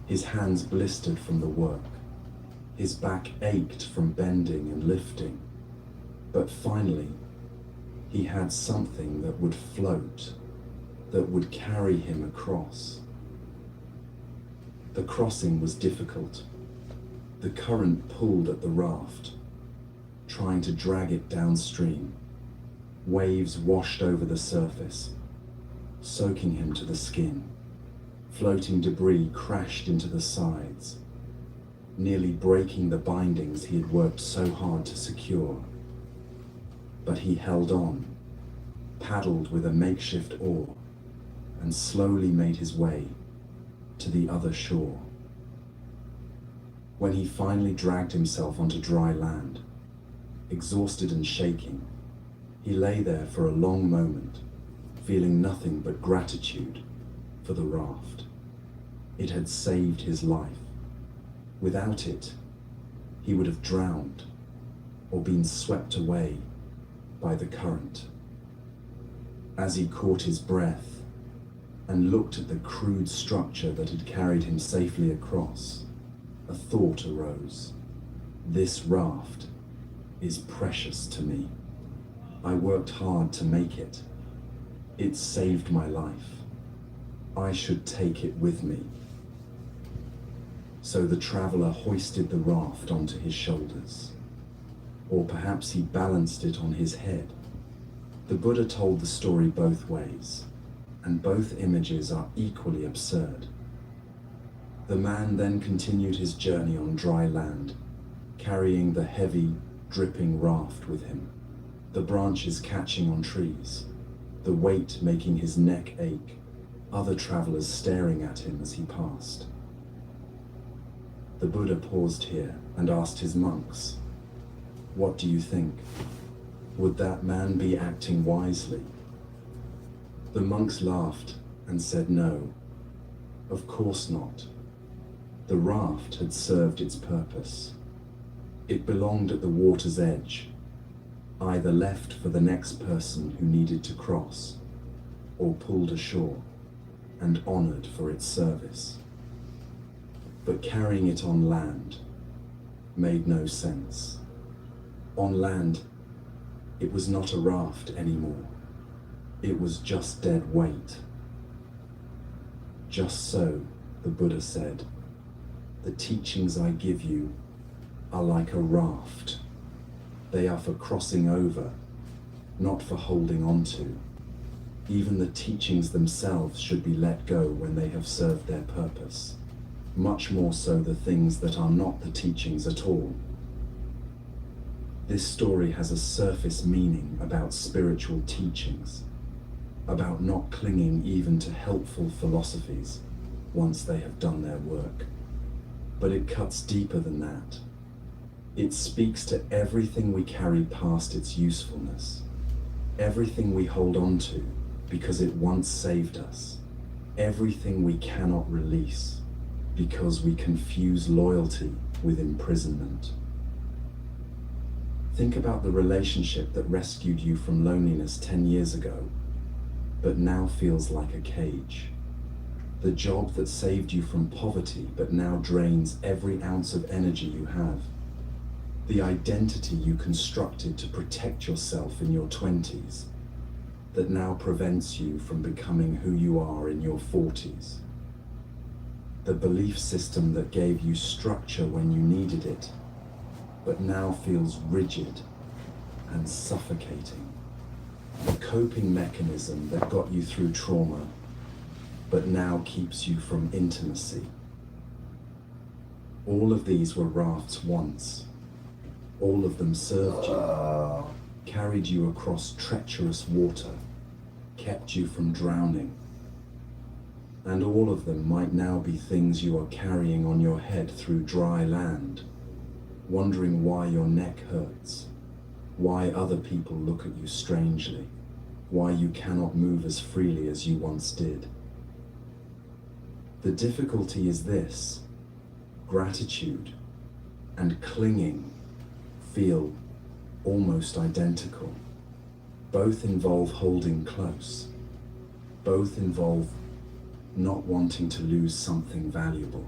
A: His hands blistered from the work. His back ached from bending and lifting. But finally, he had something that would float, that would carry him across. The crossing was difficult. The current pulled at the raft, trying to drag it downstream. Waves washed over the surface, soaking him to the skin. Floating debris crashed into the sides, nearly breaking the bindings he had worked so hard to secure. But he held on, paddled with a makeshift oar, and slowly made his way to the other shore. When he finally dragged himself onto dry land, exhausted and shaking, he lay there for a long moment, feeling nothing but gratitude for the raft. It had saved his life. Without it, he would have drowned or been swept away by the current. As he caught his breath and looked at the crude structure that had carried him safely across, a thought arose. This raft is precious to me. I worked hard to make it. It saved my life. I should take it with me. So the traveler hoisted the raft onto his shoulders. Or perhaps he balanced it on his head. The Buddha told the story both ways, and both images are equally absurd. The man then continued his journey on dry land, carrying the heavy, dripping raft with him, the branches catching on trees, the weight making his neck ache, other travelers staring at him as he passed. The Buddha paused here and asked his monks, "What do you think? Would that man be acting wisely?" The monks laughed and said no, of course not. The raft had served its purpose. It belonged at the water's edge, either left for the next person who needed to cross, or pulled ashore and honored for its service. But carrying it on land made no sense. On land, it was not a raft anymore. It was just dead weight. Just so, the Buddha said, the teachings I give you are like a raft. They are for crossing over, not for holding on to. Even the teachings themselves should be let go when they have served their purpose. Much more so the things that are not the teachings at all. This story has a surface meaning about spiritual teachings, about not clinging even to helpful philosophies once they have done their work. But it cuts deeper than that. It speaks to everything we carry past its usefulness, everything we hold on to because it once saved us, everything we cannot release because we confuse loyalty with imprisonment. Think about the relationship that rescued you from loneliness 10 years ago, but now feels like a cage. The job that saved you from poverty, but now drains every ounce of energy you have. The identity you constructed to protect yourself in your 20s, that now prevents you from becoming who you are in your 40s. The belief system that gave you structure when you needed it, but now feels rigid and suffocating. The coping mechanism that got you through trauma, but now keeps you from intimacy. All of these were rafts once. All of them served you, carried you across treacherous water, kept you from drowning. And all of them might now be things you are carrying on your head through dry land, wondering why your neck hurts, why other people look at you strangely, why you cannot move as freely as you once did. The difficulty is this: gratitude and clinging feel almost identical. Both involve holding close. Both involve not wanting to lose something valuable.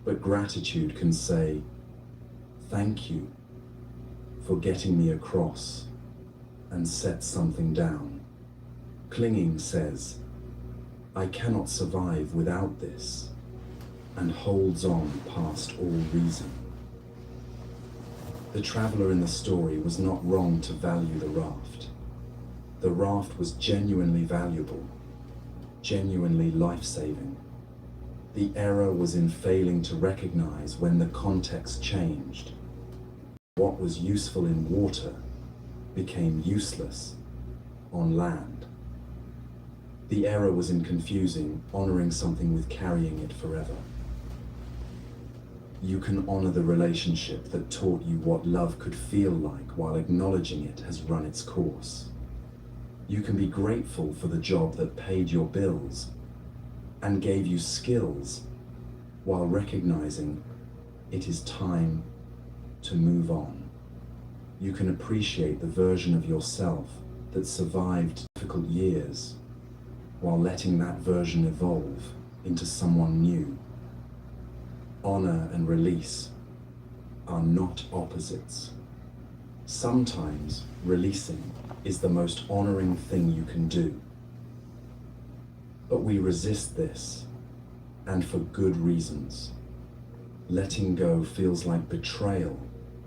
A: But gratitude can say, "Thank you for getting me across," and set something down. Clinging says, "I cannot survive without this," and holds on past all reason. The traveler in the story was not wrong to value the raft. The raft was genuinely valuable, genuinely life-saving. The error was in failing to recognize when the context changed. What was useful in water became useless on land. The error was in confusing honoring something with carrying it forever. You can honor the relationship that taught you what love could feel like while acknowledging it has run its course. You can be grateful for the job that paid your bills and gave you skills while recognizing it is time to move on. You can appreciate the version of yourself that survived difficult years while letting that version evolve into someone new. Honor and release are not opposites. Sometimes releasing is the most honoring thing you can do. But we resist this, and for good reasons. Letting go feels like betrayal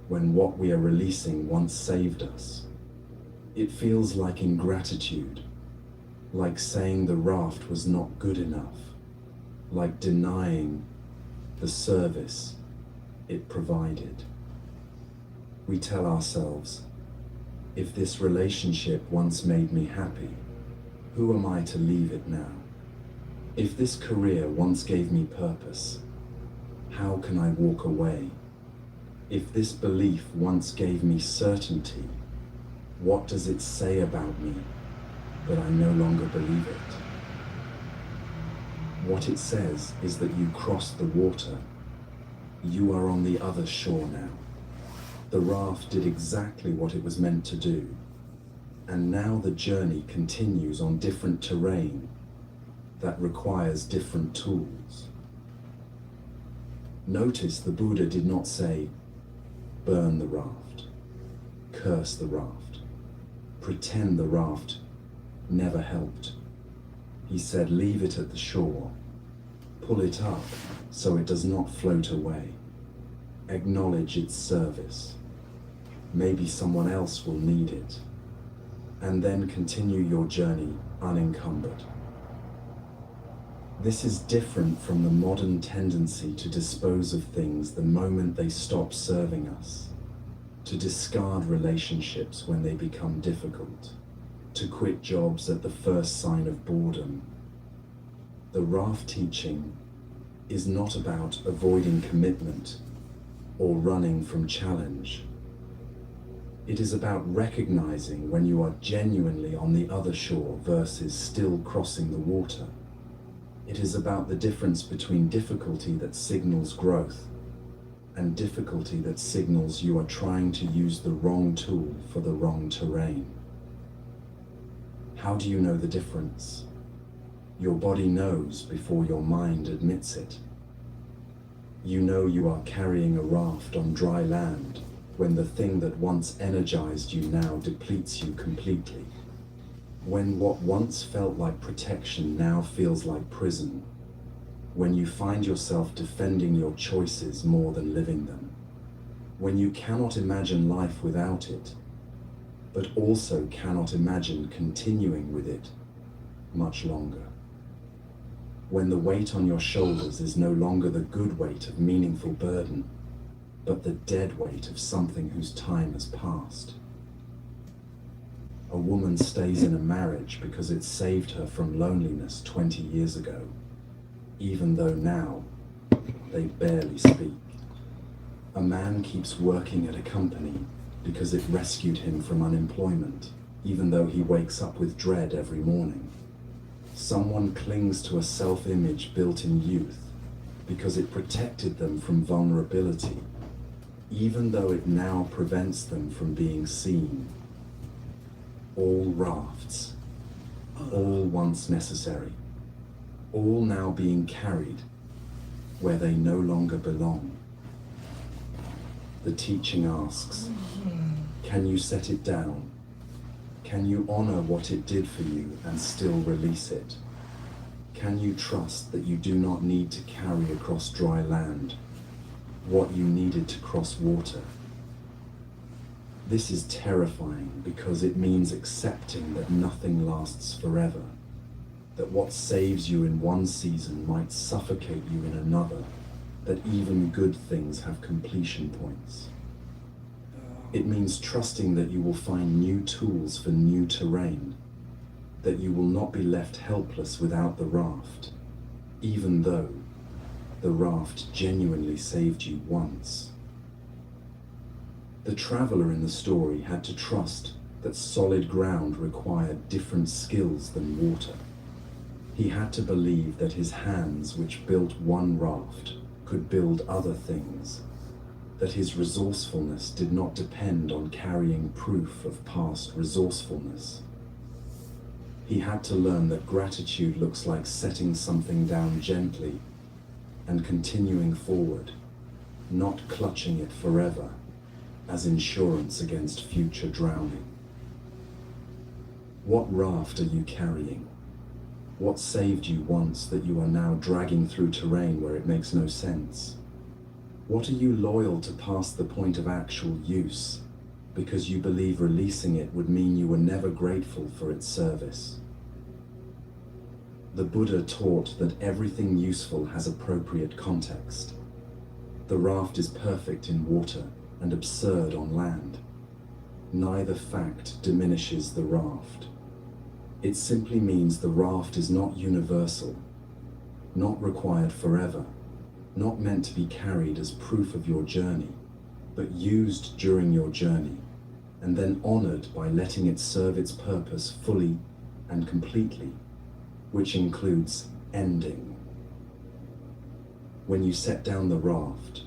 A: when what we are releasing once saved us. It feels like ingratitude, like saying the raft was not good enough, like denying the service it provided. We tell ourselves, if this relationship once made me happy, who am I to leave it now? If this career once gave me purpose, how can I walk away? If this belief once gave me certainty, what does it say about me that I no longer believe it? What it says is that you crossed the water. You are on the other shore now. The raft did exactly what it was meant to do, and now the journey continues on different terrain that requires different tools. Notice the Buddha did not say, burn the raft, curse the raft, pretend the raft never helped. He said, leave it at the shore, pull it up so it does not float away. Acknowledge its service. Maybe someone else will need it. And then continue your journey unencumbered. This is different from the modern tendency to dispose of things the moment they stop serving us, to discard relationships when they become difficult, to quit jobs at the first sign of boredom. The Raft teaching is not about avoiding commitment or running from challenge. It is about recognizing when you are genuinely on the other shore versus still crossing the water. It is about the difference between difficulty that signals growth and difficulty that signals you are trying to use the wrong tool for the wrong terrain. How do you know the difference? Your body knows before your mind admits it. You know you are carrying a raft on dry land when the thing that once energized you now depletes you completely. When what once felt like protection now feels like prison. When you find yourself defending your choices more than living them. When you cannot imagine life without it, but also cannot imagine continuing with it much longer. When the weight on your shoulders is no longer the good weight of meaningful burden, but the dead weight of something whose time has passed. A woman stays in a marriage because it saved her from loneliness 20 years ago, even though now they barely speak. A man keeps working at a company because it rescued him from unemployment, even though he wakes up with dread every morning. Someone clings to a self-image built in youth because it protected them from vulnerability, even though it now prevents them from being seen. All rafts, all once necessary, all now being carried where they no longer belong. The teaching asks, can you set it down? Can you honor what it did for you and still release it? Can you trust that you do not need to carry across dry land what you needed to cross water? This is terrifying because it means accepting that nothing lasts forever, that what saves you in one season might suffocate you in another, that even good things have completion points. It means trusting that you will find new tools for new terrain, that you will not be left helpless without the raft, even though the raft genuinely saved you once. The traveler in the story had to trust that solid ground required different skills than water. He had to believe that his hands, which built one raft, could build other things, that his resourcefulness did not depend on carrying proof of past resourcefulness. He had to learn that gratitude looks like setting something down gently and continuing forward, not clutching it forever as insurance against future drowning. What raft are you carrying? What saved you once that you are now dragging through terrain where it makes no sense? What are you loyal to past the point of actual use because you believe releasing it would mean you were never grateful for its service? The Buddha taught that everything useful has appropriate context. The raft is perfect in water and absurd on land. Neither fact diminishes the raft. It simply means the raft is not universal, not required forever, not meant to be carried as proof of your journey, but used during your journey, and then honored by letting it serve its purpose fully and completely, which includes ending. When you set down the raft,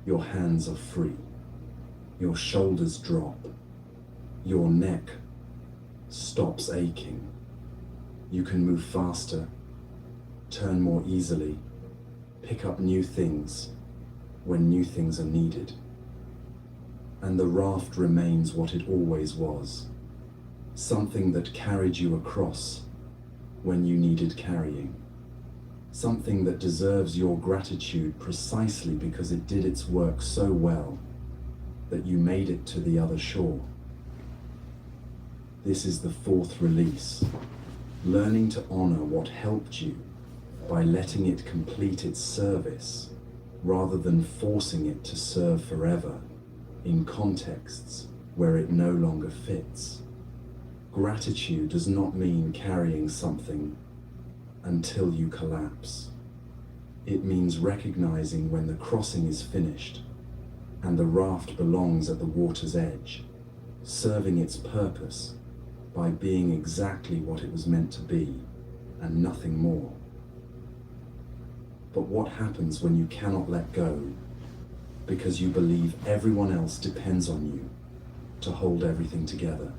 A: your hands are free, your shoulders drop, your neck stops aching. You can move faster, turn more easily, pick up new things when new things are needed. And the raft remains what it always was, something that carried you across when you needed carrying, something that deserves your gratitude precisely because it did its work so well that you made it to the other shore. This is the fourth release, learning to honor what helped you by letting it complete its service rather than forcing it to serve forever in contexts where it no longer fits. Gratitude does not mean carrying something until you collapse. It means recognizing when the crossing is finished and the raft belongs at the water's edge, serving its purpose by being exactly what it was meant to be and nothing more. But what happens when you cannot let go because you believe everyone else depends on you to hold everything together?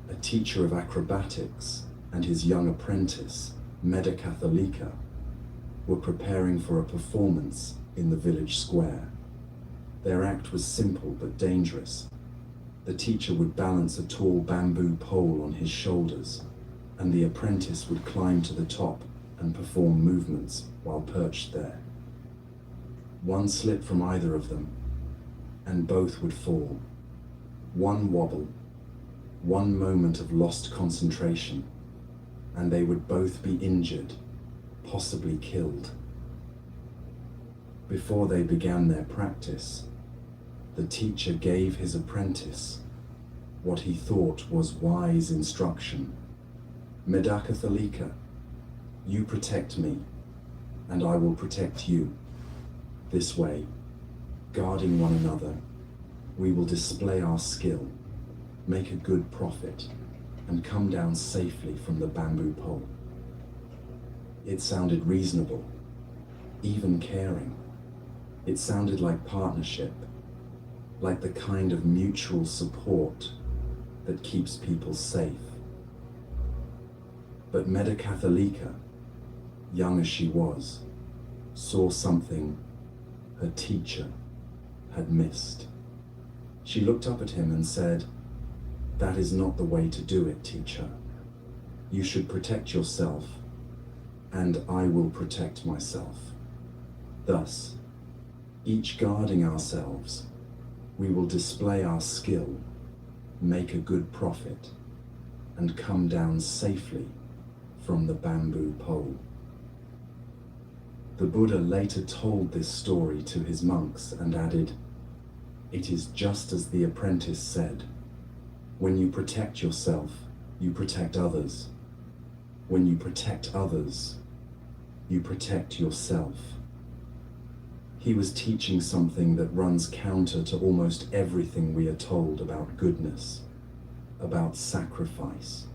A: A teacher of acrobatics and his young apprentice, Medakathalika, were preparing for a performance in the village square. Their act was simple but dangerous. The teacher would balance a tall bamboo pole on his shoulders, and the apprentice would climb to the top and perform movements while perched there. One slip from either of them, and both would fall. One wobble, one moment of lost concentration, and they would both be injured, possibly killed. Before they began their practice, the teacher gave his apprentice what he thought was wise instruction. Medakathalika, you protect me, and I will protect you. This way, guarding one another, we will display our skill, make a good profit, and come down safely from the bamboo pole. It sounded reasonable, even caring. It sounded like partnership, like the kind of mutual support that keeps people safe. But Medakathalika, young as she was, saw something her teacher had missed. She looked up at him and said, "That is not the way to do it, teacher. You should protect yourself, and I will protect myself. Thus, each guarding ourselves, we will display our skill, make a good profit, and come down safely from the bamboo pole." The Buddha later told this story to his monks and added, "It is just as the apprentice said. When you protect yourself, you protect others. When you protect others, you protect yourself." He was teaching something that runs counter to almost everything we are told about goodness, about sacrifice,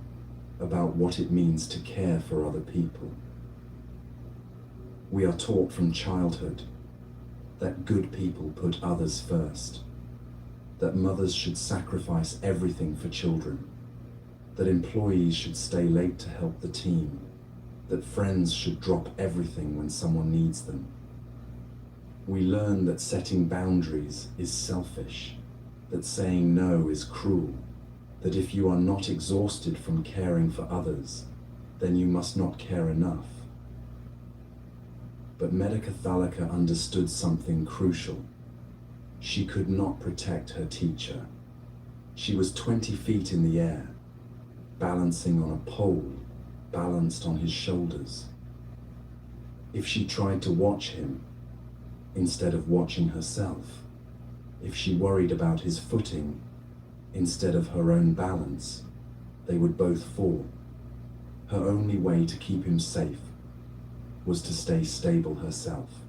A: about what it means to care for other people. We are taught from childhood that good people put others first, that mothers should sacrifice everything for children, that employees should stay late to help the team, that friends should drop everything when someone needs them. We learn that setting boundaries is selfish, that saying no is cruel, that if you are not exhausted from caring for others, then you must not care enough. But Medakathalika understood something crucial. She could not protect her teacher. She was 20 feet in the air, balancing on a pole balanced on his shoulders. If she tried to watch him, instead of watching herself, if she worried about his footing instead of her own balance, they would both fall. Her only way to keep him safe was to stay stable herself.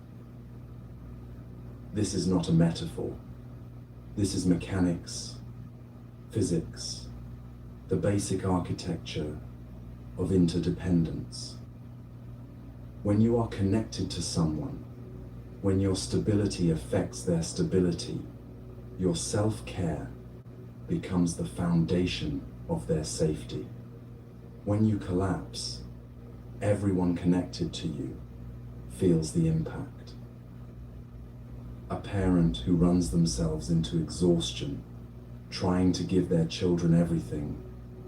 A: This is not a metaphor. This is mechanics, physics, the basic architecture of interdependence. When you are connected to someone, when your stability affects their stability, your self-care becomes the foundation of their safety. When you collapse, everyone connected to you feels the impact. A parent who runs themselves into exhaustion trying to give their children everything,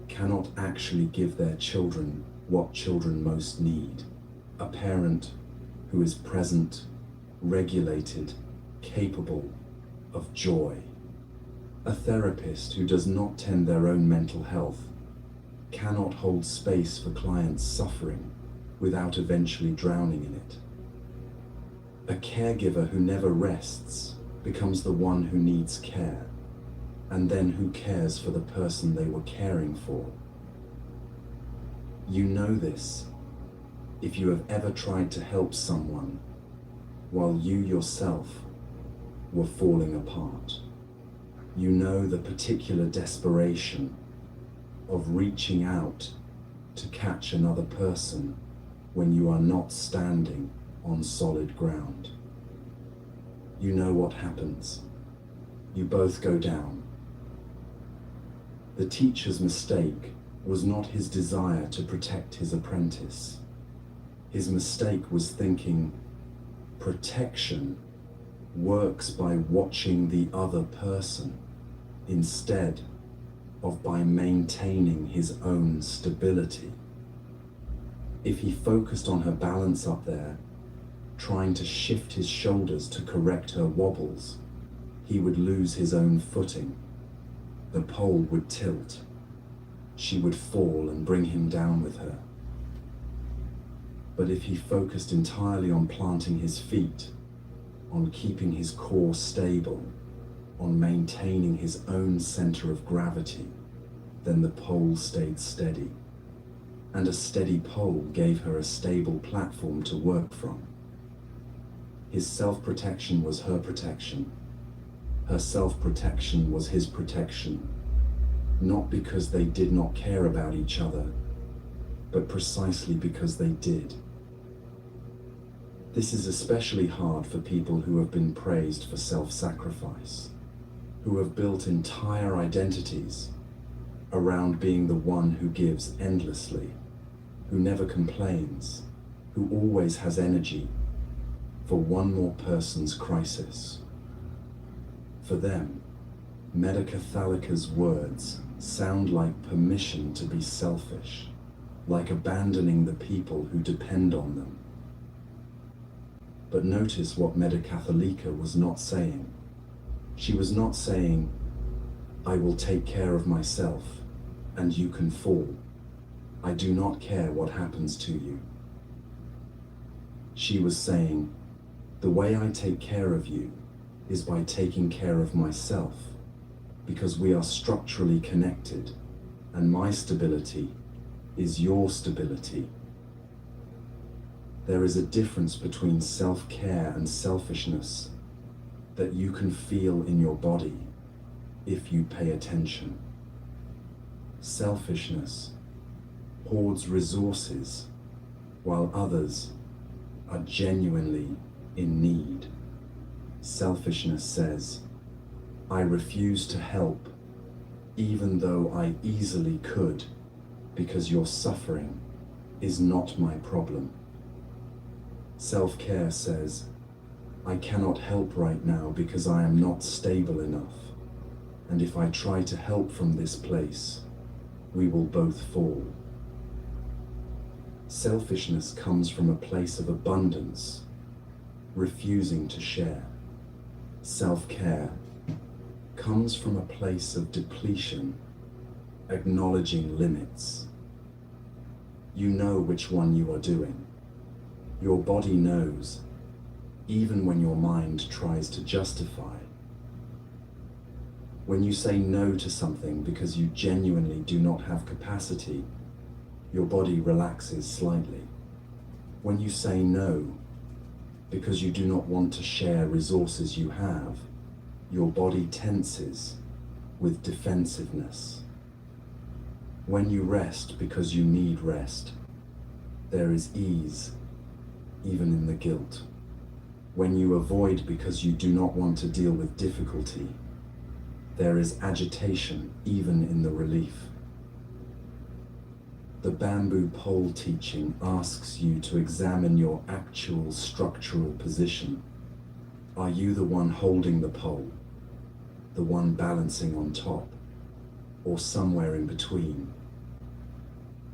A: cannot actually give their children what children most need. A parent who is present, regulated, capable of joy. A therapist who does not tend their own mental health cannot hold space for clients suffering without eventually drowning in it. A caregiver who never rests becomes the one who needs care, and then who cares for the person they were caring for. You know this if you have ever tried to help someone while you yourself were falling apart. You know the particular desperation of reaching out to catch another person when you are not standing on solid ground. You know what happens. You both go down. The teacher's mistake was not his desire to protect his apprentice. His mistake was thinking protection works by watching the other person instead of by maintaining his own stability. If he focused on her balance up there, trying to shift his shoulders to correct her wobbles, he would lose his own footing. The pole would tilt. She would fall and bring him down with her. But if he focused entirely on planting his feet, on keeping his core stable, on maintaining his own center of gravity, then the pole stayed steady. And a steady pole gave her a stable platform to work from. His self-protection was her protection. Her self-protection was his protection, not because they did not care about each other, but precisely because they did. This is especially hard for people who have been praised for self-sacrifice, who have built entire identities around being the one who gives endlessly, who never complains, who always has energy for one more person's crisis. For them, Medicathalika's words sound like permission to be selfish, like abandoning the people who depend on them. But notice what Medicathalika was not saying. She was not saying, I will take care of myself and you can fall. I do not care what happens to you. She was saying, the way I take care of you is by taking care of myself, because we are structurally connected, and my stability is your stability. There is a difference between self-care and selfishness that you can feel in your body if you pay attention. Selfishness hoards resources while others are genuinely in need. Selfishness says, I refuse to help even though I easily could, because your suffering is not my problem. Self-care says, I cannot help right now because I am not stable enough, and if I try to help from this place, we will both fall. Selfishness comes from a place of abundance, refusing to share. Self-care comes from a place of depletion, acknowledging limits. You know which one you are doing. Your body knows, even when your mind tries to justify. When you say no to something because you genuinely do not have capacity, your body relaxes slightly. When you say no because you do not want to share resources you have, your body tenses with defensiveness. When you rest because you need rest, there is ease, even in the guilt. When you avoid because you do not want to deal with difficulty, there is agitation, even in the relief. The bamboo pole teaching asks you to examine your actual structural position. Are you the one holding the pole, the one balancing on top, or somewhere in between?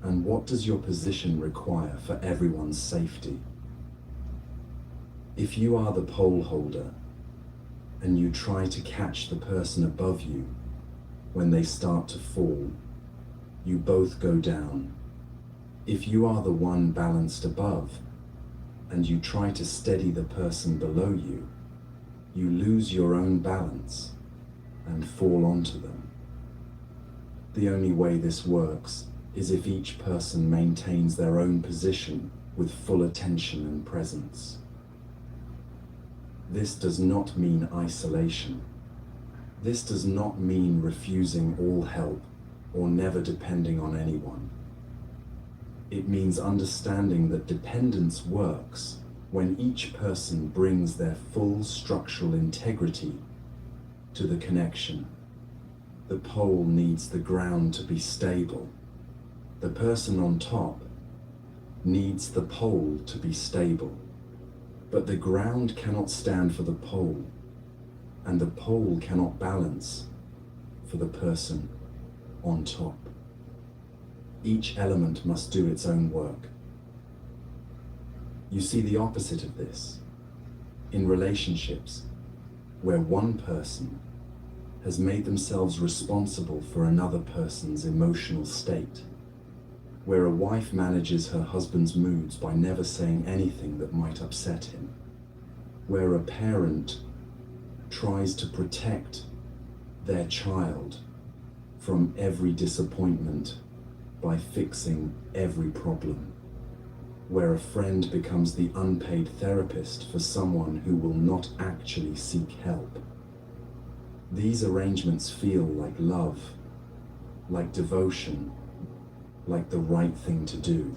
A: And what does your position require for everyone's safety? If you are the pole holder and you try to catch the person above you when they start to fall, you both go down. If you are the one balanced above and you try to steady the person below you, you lose your own balance and fall onto them. The only way this works is if each person maintains their own position with full attention and presence. This does not mean isolation. This does not mean refusing all help or never depending on anyone. It means understanding that dependence works when each person brings their full structural integrity to the connection. The pole needs the ground to be stable. The person on top needs the pole to be stable. But the ground cannot stand for the pole, and the pole cannot balance for the person on top. Each element must do its own work. You see the opposite of this in relationships where one person has made themselves responsible for another person's emotional state, where a wife manages her husband's moods by never saying anything that might upset him, where a parent tries to protect their child from every disappointment by fixing every problem, where a friend becomes the unpaid therapist for someone who will not actually seek help. These arrangements feel like love, like devotion, like the right thing to do,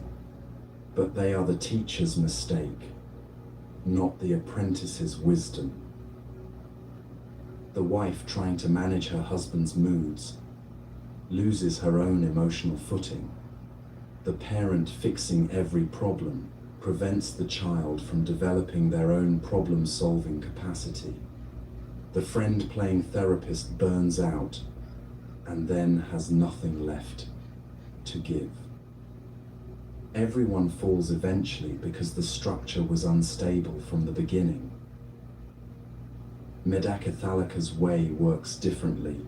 A: but they are the teacher's mistake, not the apprentice's wisdom. The wife trying to manage her husband's moods loses her own emotional footing. The parent fixing every problem prevents the child from developing their own problem-solving capacity. The friend playing therapist burns out and then has nothing left to give. Everyone falls eventually because the structure was unstable from the beginning. Medakathalika's way works differently.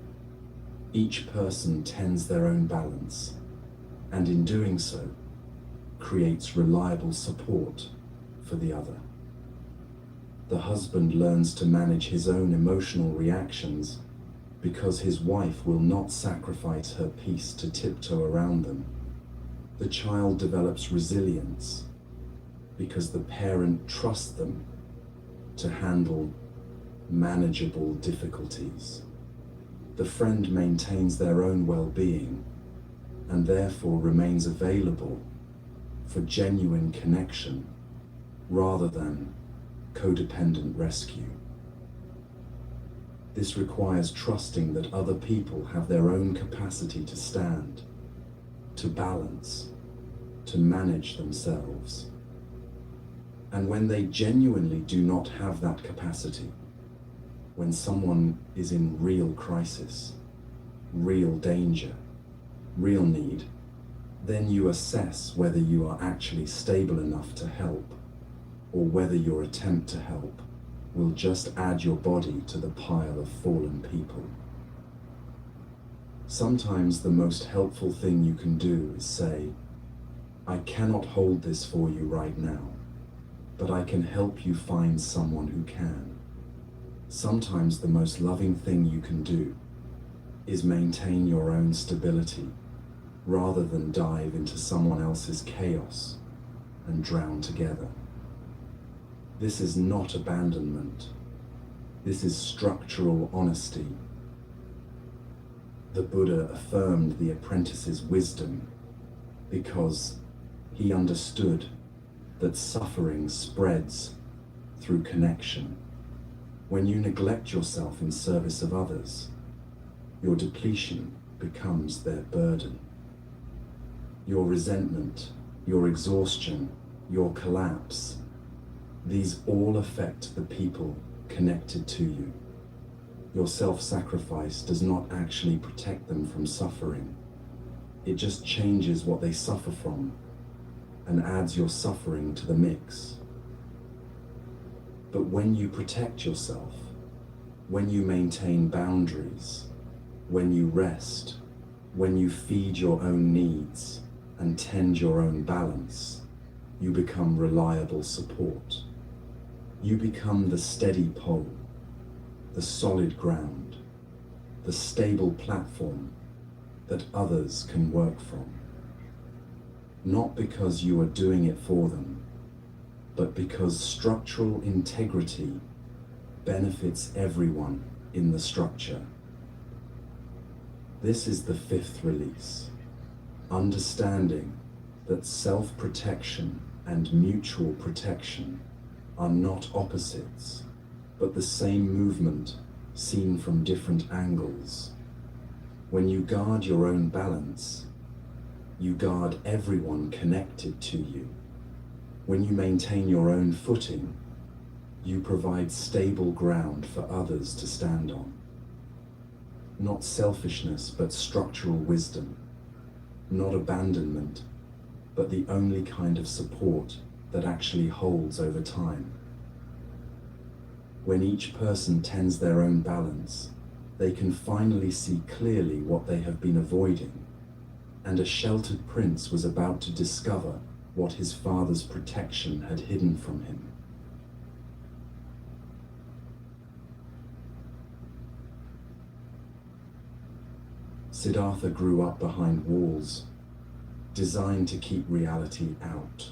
A: Each person tends their own balance, and in doing so, creates reliable support for the other. The husband learns to manage his own emotional reactions because his wife will not sacrifice her peace to tiptoe around them. The child develops resilience because the parent trusts them to handle manageable difficulties. The friend maintains their own well-being and therefore remains available for genuine connection rather than codependent rescue. This requires trusting that other people have their own capacity to stand, to balance, to manage themselves. And when they genuinely do not have that capacity, when someone is in real crisis, real danger, real need, then you assess whether you are actually stable enough to help, or whether your attempt to help will just add your body to the pile of fallen people. Sometimes the most helpful thing you can do is say, I cannot hold this for you right now, but I can help you find someone who can. Sometimes the most loving thing you can do is maintain your own stability rather than dive into someone else's chaos and drown together. This is not abandonment. This is structural honesty. The Buddha affirmed the apprentice's wisdom because he understood that suffering spreads through connection. When you neglect yourself in service of others, your depletion becomes their burden. Your resentment, your exhaustion, your collapse, these all affect the people connected to you. Your self-sacrifice does not actually protect them from suffering. It just changes what they suffer from and adds your suffering to the mix. But when you protect yourself, when you maintain boundaries, when you rest, when you feed your own needs and tend your own balance, you become reliable support. You become the steady pole, the solid ground, the stable platform that others can work from. Not because you are doing it for them, but because structural integrity benefits everyone in the structure. This is the fifth release, understanding that self-protection and mutual protection are not opposites, but the same movement seen from different angles. When you guard your own balance, you guard everyone connected to you. When you maintain your own footing, you provide stable ground for others to stand on. Not selfishness, but structural wisdom. Not abandonment, but the only kind of support that actually holds over time. When each person tends their own balance, they can finally see clearly what they have been avoiding, and a sheltered prince was about to discover what his father's protection had hidden from him. Siddhartha grew up behind walls, designed to keep reality out.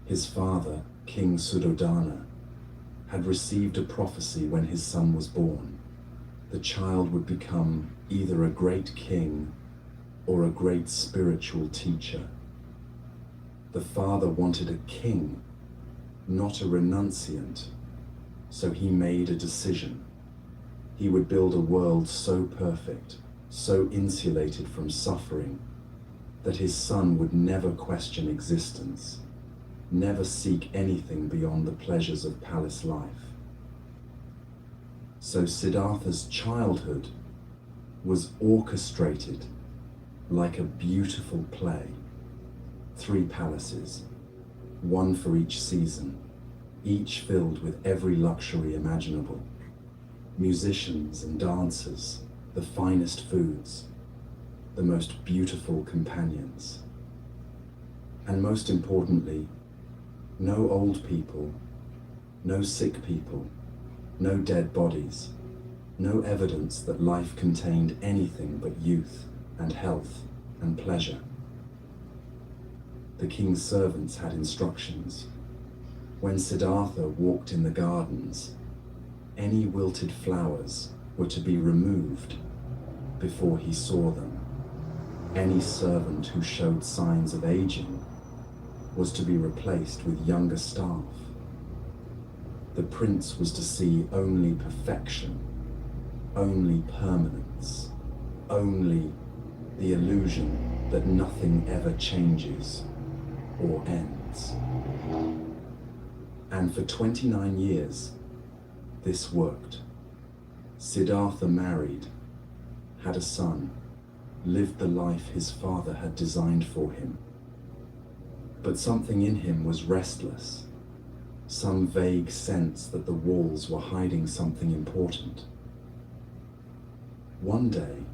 A: His father, King Suddhodana, had received a prophecy when his son was born. The child would become either a great king or a great spiritual teacher. The father wanted a king, not a renunciant, so he made a decision. He would build a world so perfect, so insulated from suffering, that his son would never question existence, never seek anything beyond the pleasures of palace life. So Siddhartha's childhood was orchestrated like a beautiful play. 3 palaces, one for each season, each filled with every luxury imaginable. Musicians and dancers, the finest foods, the most beautiful companions. And most importantly, no old people, no sick people, no dead bodies, no evidence that life contained anything but youth and health and pleasure. The king's servants had instructions. When Siddhartha walked in the gardens, any wilted flowers were to be removed before he saw them. Any servant who showed signs of aging was to be replaced with younger staff. The prince was to see only perfection, only permanence, only the illusion that nothing ever changes or ends. And for 29 years, this worked. Siddhartha married, had a son, lived the life his father had designed for him. But something in him was restless, some vague sense that the walls were hiding something important. One day,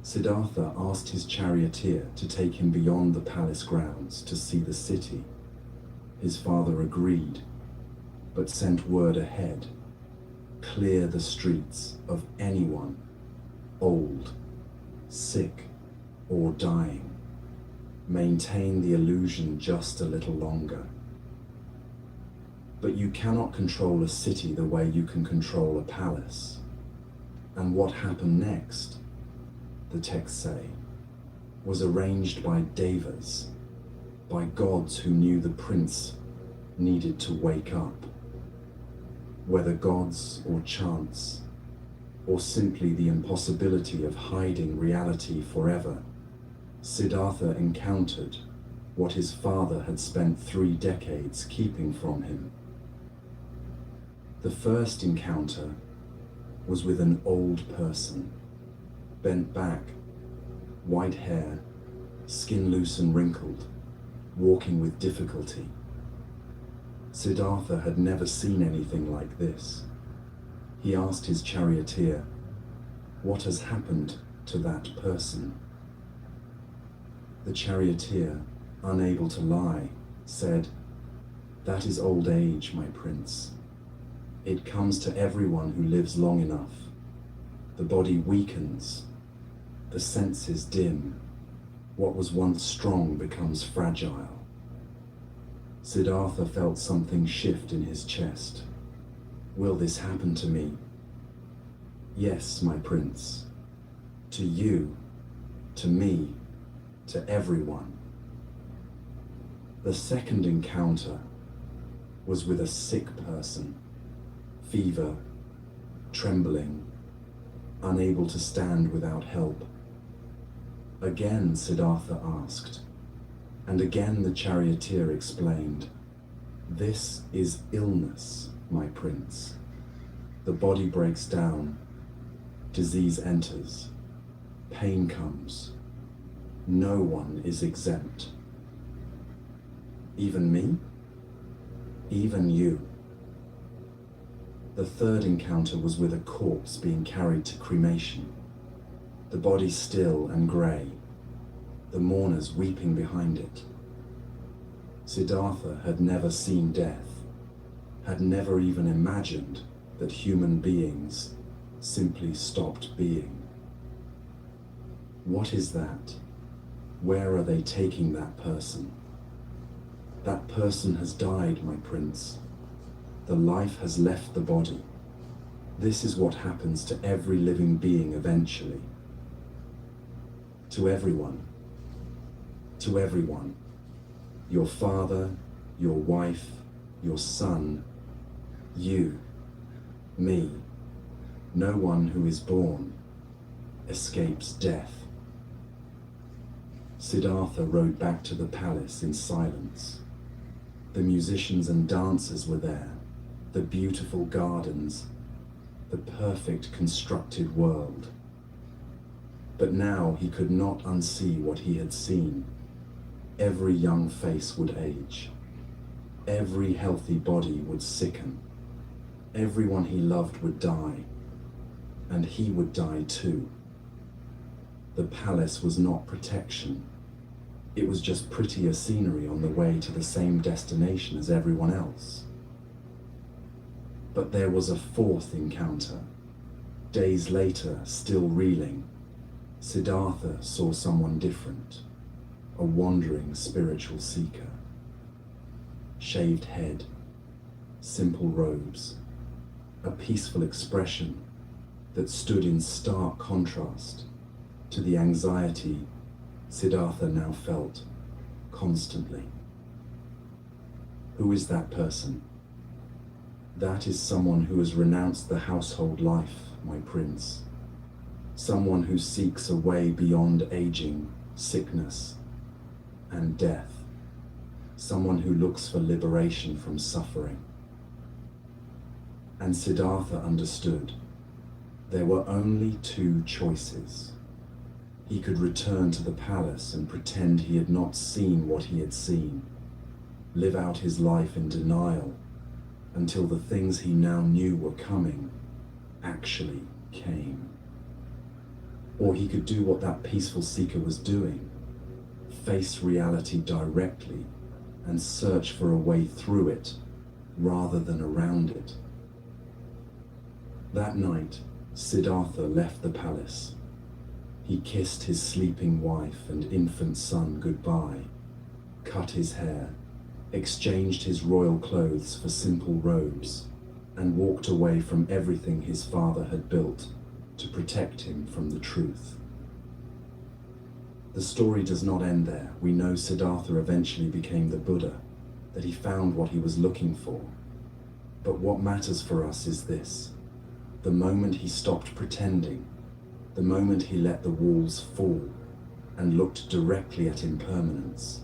A: Siddhartha asked his charioteer to take him beyond the palace grounds to see the city. His father agreed, but sent word ahead: clear the streets of anyone, old, sick, or dying. Maintain the illusion just a little longer. But you cannot control a city the way you can control a palace. And what happened next, the texts say, was arranged by devas, by gods who knew the prince needed to wake up. Whether gods or chance, or simply the impossibility of hiding reality forever, Siddhartha encountered what his father had spent 3 decades keeping from him. The first encounter was with an old person, bent back, white hair, skin loose and wrinkled, walking with difficulty. Siddhartha had never seen anything like this. He asked his charioteer, "What has happened to that person?" The charioteer, unable to lie, said, "That is old age, my prince. It comes to everyone who lives long enough. The body weakens, the senses dim. What was once strong becomes fragile." Siddhartha felt something shift in his chest. "Will this happen to me?" "Yes, my prince. To you, to me, to everyone." The second encounter was with a sick person, fever, trembling, unable to stand without help. Again Siddhartha asked, and again the charioteer explained, "This is illness, my prince. The body breaks down, disease enters, pain comes. No one is exempt." "Even me?" "Even you." The third encounter was with a corpse being carried to cremation, the body still and grey, the mourners weeping behind it. Siddhartha had never seen death, had never even imagined that human beings simply stopped being. What is that? Where are they taking that person? That person has died, my prince. The life has left the body. This is what happens to every living being eventually. To everyone. To everyone. Your father, your wife, your son, you, me. No one who is born escapes death. Siddhartha rode back to the palace in silence. The musicians and dancers were there, the beautiful gardens, the perfect constructed world. But now he could not unsee what he had seen. Every young face would age. Every healthy body would sicken. Everyone he loved would die. And he would die too. The palace was not protection. It was just prettier scenery on the way to the same destination as everyone else. But there was a fourth encounter. Days later, still reeling, Siddhartha saw someone different, a wandering spiritual seeker. Shaved head, simple robes, a peaceful expression that stood in stark contrast to the anxiety Siddhartha now felt constantly. Who is that person? That is someone who has renounced the household life, my prince. Someone who seeks a way beyond aging, sickness, and death. Someone who looks for liberation from suffering. And Siddhartha understood. There were only two choices. He could return to the palace and pretend he had not seen what he had seen, live out his life in denial until the things he now knew were coming actually came. Or he could do what that peaceful seeker was doing, face reality directly and search for a way through it rather than around it. That night, Siddhartha left the palace. He kissed his sleeping wife and infant son goodbye, cut his hair, exchanged his royal clothes for simple robes, and walked away from everything his father had built to protect him from the truth. The story does not end there. We know Siddhartha eventually became the Buddha, that he found what he was looking for. But what matters for us is this: the moment he stopped pretending, the moment he let the walls fall and looked directly at impermanence,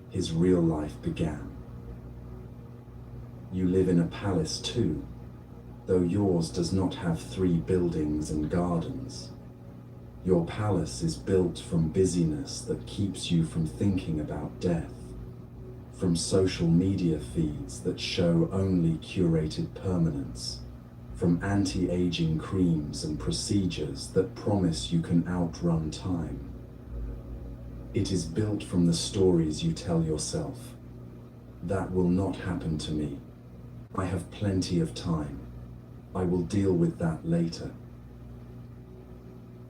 A: his real life began. You live in a palace too. though yours does not have 3 buildings and gardens. Your palace is built from busyness that keeps you from thinking about death, from social media feeds that show only curated permanence, from anti-aging creams and procedures that promise you can outrun time. It is built from the stories you tell yourself. That will not happen to me. I have plenty of time. I will deal with that later.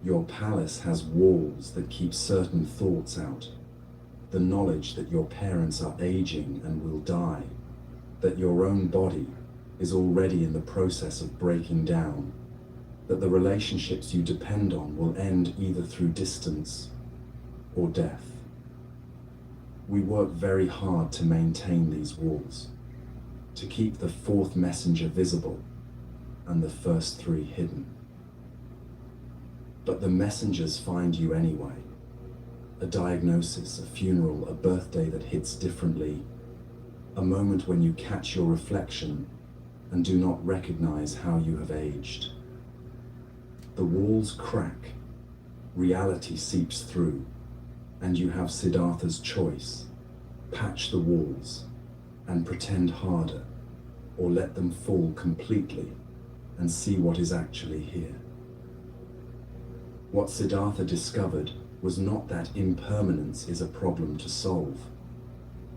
A: Your palace has walls that keep certain thoughts out. The knowledge that your parents are aging and will die, that your own body is already in the process of breaking down, that the relationships you depend on will end either through distance or death. We work very hard to maintain these walls, to keep the 4th messenger visible and the first 3 hidden. But the messengers find you anyway. A diagnosis, a funeral, a birthday that hits differently, a moment when you catch your reflection and do not recognize how you have aged. The walls crack, reality seeps through, and you have Siddhartha's choice: patch the walls and pretend harder, or let them fall completely and see what is actually here. What Siddhartha discovered was not that impermanence is a problem to solve.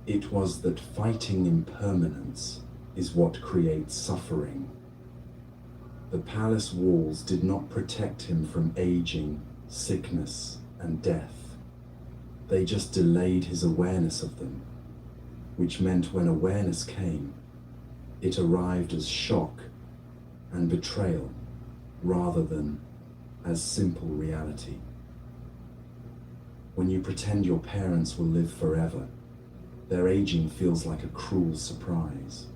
A: It was that fighting impermanence is what creates suffering. The palace walls did not protect him from aging, sickness, and death. They just delayed his awareness of them, which meant when awareness came, it arrived as shock and betrayal rather than as simple reality. When you pretend your parents will live forever, their aging feels like a cruel surprise.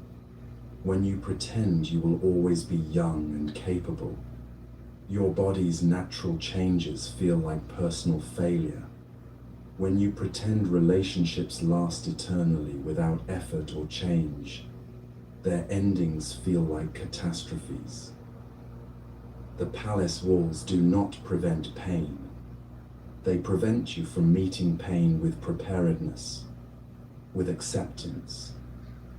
A: When you pretend you will always be young and capable, your body's natural changes feel like personal failure. When you pretend relationships last eternally without effort or change, their endings feel like catastrophes. The palace walls do not prevent pain. They prevent you from meeting pain with preparedness, with acceptance,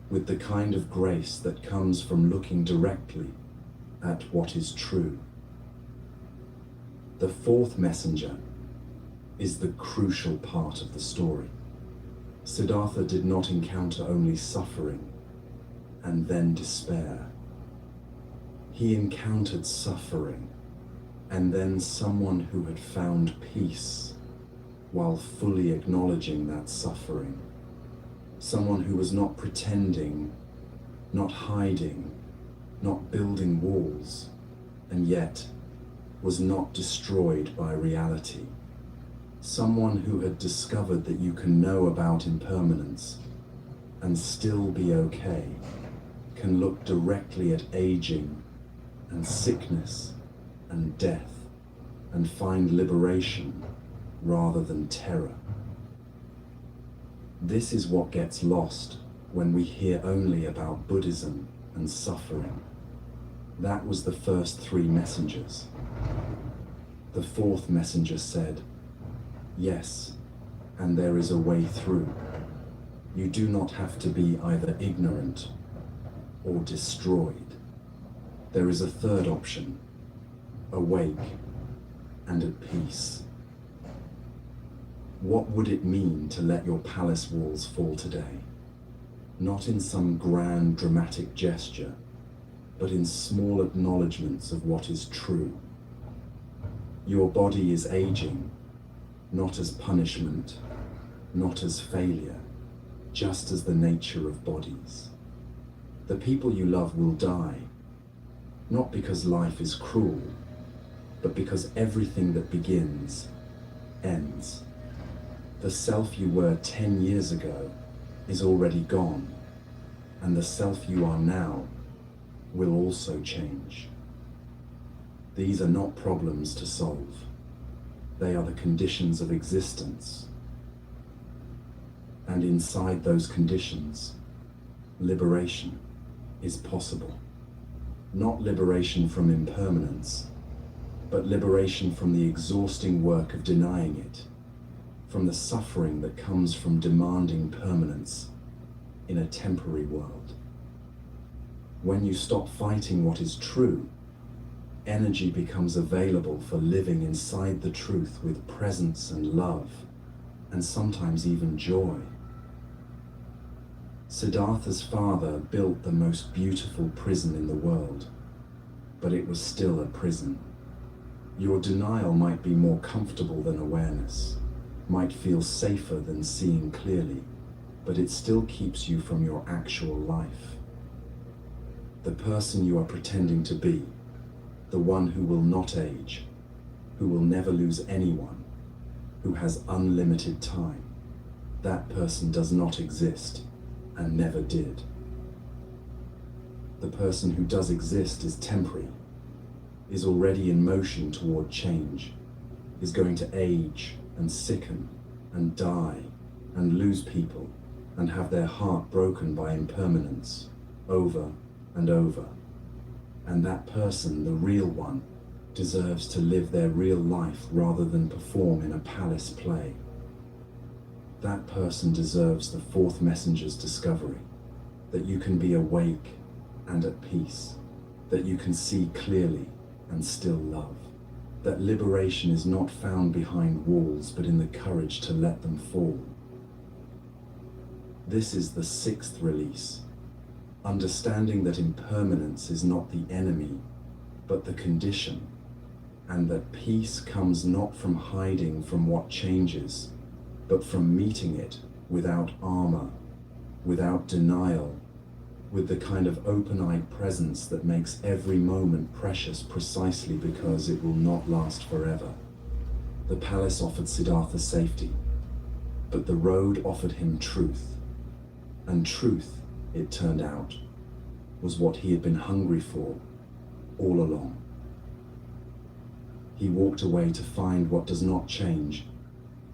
A: with the kind of grace that comes from looking directly at what is true. The 4th messenger is the crucial part of the story. Siddhartha did not encounter only suffering and then despair. He encountered suffering and then someone who had found peace while fully acknowledging that suffering. Someone who was not pretending, not hiding, not building walls, and yet was not destroyed by reality. Someone who had discovered that you can know about impermanence and still be okay, can look directly at aging and sickness and death and find liberation rather than terror. This is what gets lost when we hear only about Buddhism and suffering. That was the first 3 messengers. The 4th messenger said, "Yes, and there is a way through. You do not have to be either ignorant or destroyed. There is a 3rd option, awake and at peace." What would it mean to let your palace walls fall today? Not in some grand dramatic gesture, but in small acknowledgements of what is true. Your body is aging, not as punishment, not as failure, just as the nature of bodies. The people you love will die, not because life is cruel, but because everything that begins ends. The self you were 10 years ago is already gone, and the self you are now will also change. These are not problems to solve. They are the conditions of existence. And inside those conditions, liberation is possible. Not liberation from impermanence, but liberation from the exhausting work of denying it, from the suffering that comes from demanding permanence in a temporary world. When you stop fighting what is true, energy becomes available for living inside the truth with presence and love, and sometimes even joy. Siddhartha's father built the most beautiful prison in the world, but it was still a prison. Your denial might be more comfortable than awareness, might feel safer than seeing clearly, but it still keeps you from your actual life. The person you are pretending to be, the one who will not age, who will never lose anyone, who has unlimited time, that person does not exist and never did. The person who does exist is temporary, is already in motion toward change, is going to age and sicken and die and lose people and have their heart broken by impermanence over and over. And that person, the real one, deserves to live their real life rather than perform in a palace play. That person deserves the fourth messenger's discovery, that you can be awake and at peace, that you can see clearly and still love, that liberation is not found behind walls but in the courage to let them fall. This is the sixth release, understanding that impermanence is not the enemy, but the condition, and that peace comes not from hiding from what changes, but from meeting it without armor, without denial, with the kind of open-eyed presence that makes every moment precious precisely because it will not last forever. The palace offered Siddhartha safety, but the road offered him truth, and truth, it turned out, was what he had been hungry for all along. He walked away to find what does not change,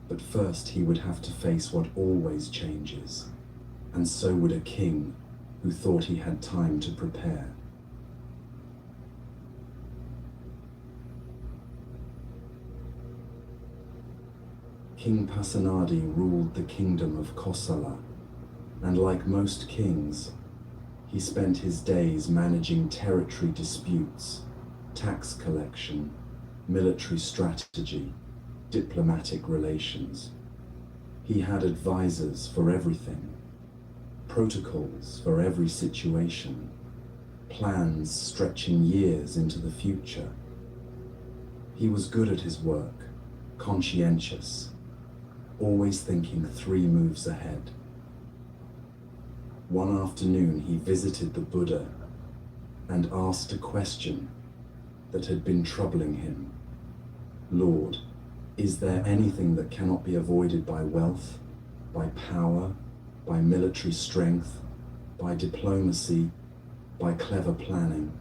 A: but first he would have to face what always changes, and so would a king who thought he had time to prepare. King Pasenadi ruled the kingdom of Kosala, and like most kings, he spent his days managing territory disputes, tax collection, military strategy, diplomatic relations. He had advisors for everything, protocols for every situation, plans stretching years into the future. He was good at his work, conscientious, always thinking 3 moves ahead. One afternoon he visited the Buddha and asked a question that had been troubling him. Lord, is there anything that cannot be avoided by wealth, by power, by military strength, by diplomacy, by clever planning?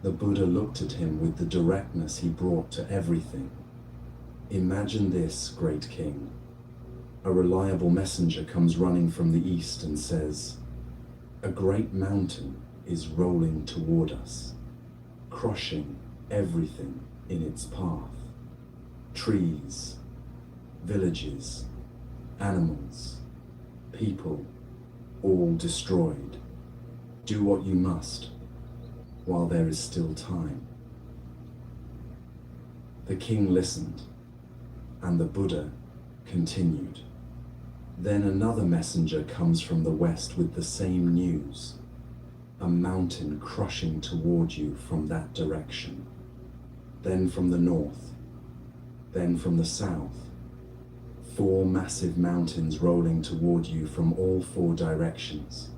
A: The Buddha looked at him with the directness he brought to everything. Imagine this, great king. A reliable messenger comes running from the east and says, "A great mountain is rolling toward us, crushing everything in its path. Trees, villages, animals, people, all destroyed. Do what you must while there is still time." The king listened, and the Buddha continued. Then another messenger comes from the west with the same news. A mountain crushing toward you from that direction. Then from the north. Then from the south. 4 massive mountains rolling toward you from all 4 directions,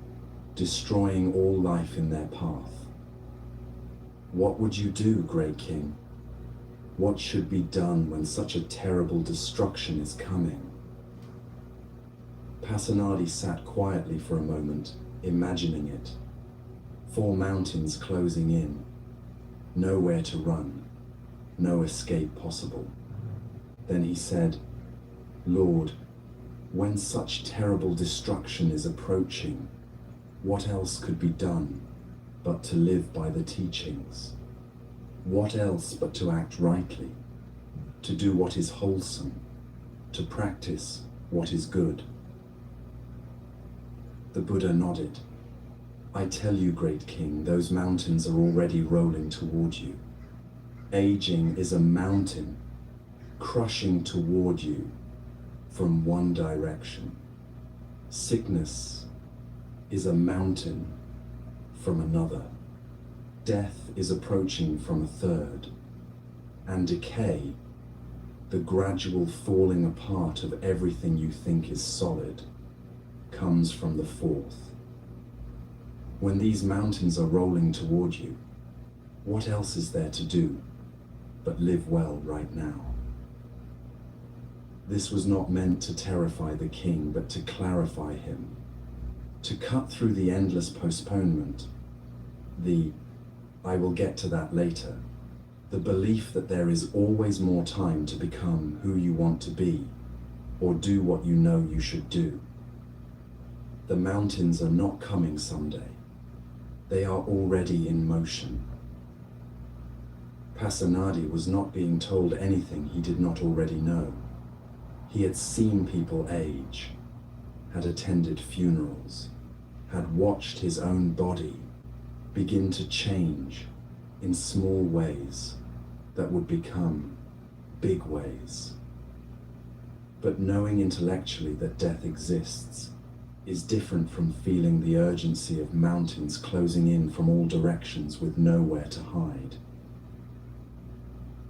A: destroying all life in their path. What would you do, great king? What should be done when such a terrible destruction is coming? Pasenadi sat quietly for a moment, imagining it. 4 mountains closing in, nowhere to run, no escape possible. Then he said, "Lord, when such terrible destruction is approaching, what else could be done?" but to live by the teachings. What else but to act rightly, to do what is wholesome, to practice what is good? The Buddha nodded. I tell you, great king, those mountains are already rolling toward you. Aging is a mountain crushing toward you from one direction. Sickness is a mountain from another. Death is approaching from a third. And decay, the gradual falling apart of everything you think is solid, comes from the fourth. When these mountains are rolling toward you, what else is there to do but live well right now? This was not meant to terrify the king, but to clarify him, to cut through the endless postponement, the I will get to that later, the belief that there is always more time to become who you want to be, or do what you know you should do. The mountains are not coming someday. They are already in motion. Pasenadi was not being told anything he did not already know. He had seen people age, had attended funerals, had watched his own body begin to change in small ways that would become big ways. But knowing intellectually that death exists is different from feeling the urgency of mountains closing in from all directions with nowhere to hide.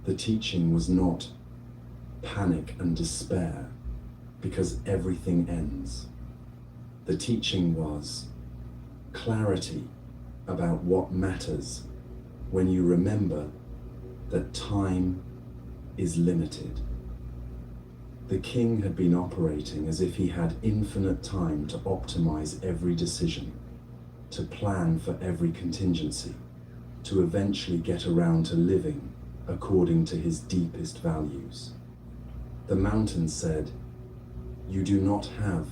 A: The teaching was not panic and despair because everything ends. The teaching was clarity about what matters when you remember that time is limited. The king had been operating as if he had infinite time to optimize every decision, to plan for every contingency, to eventually get around to living according to his deepest values. The mountain said, "You do not have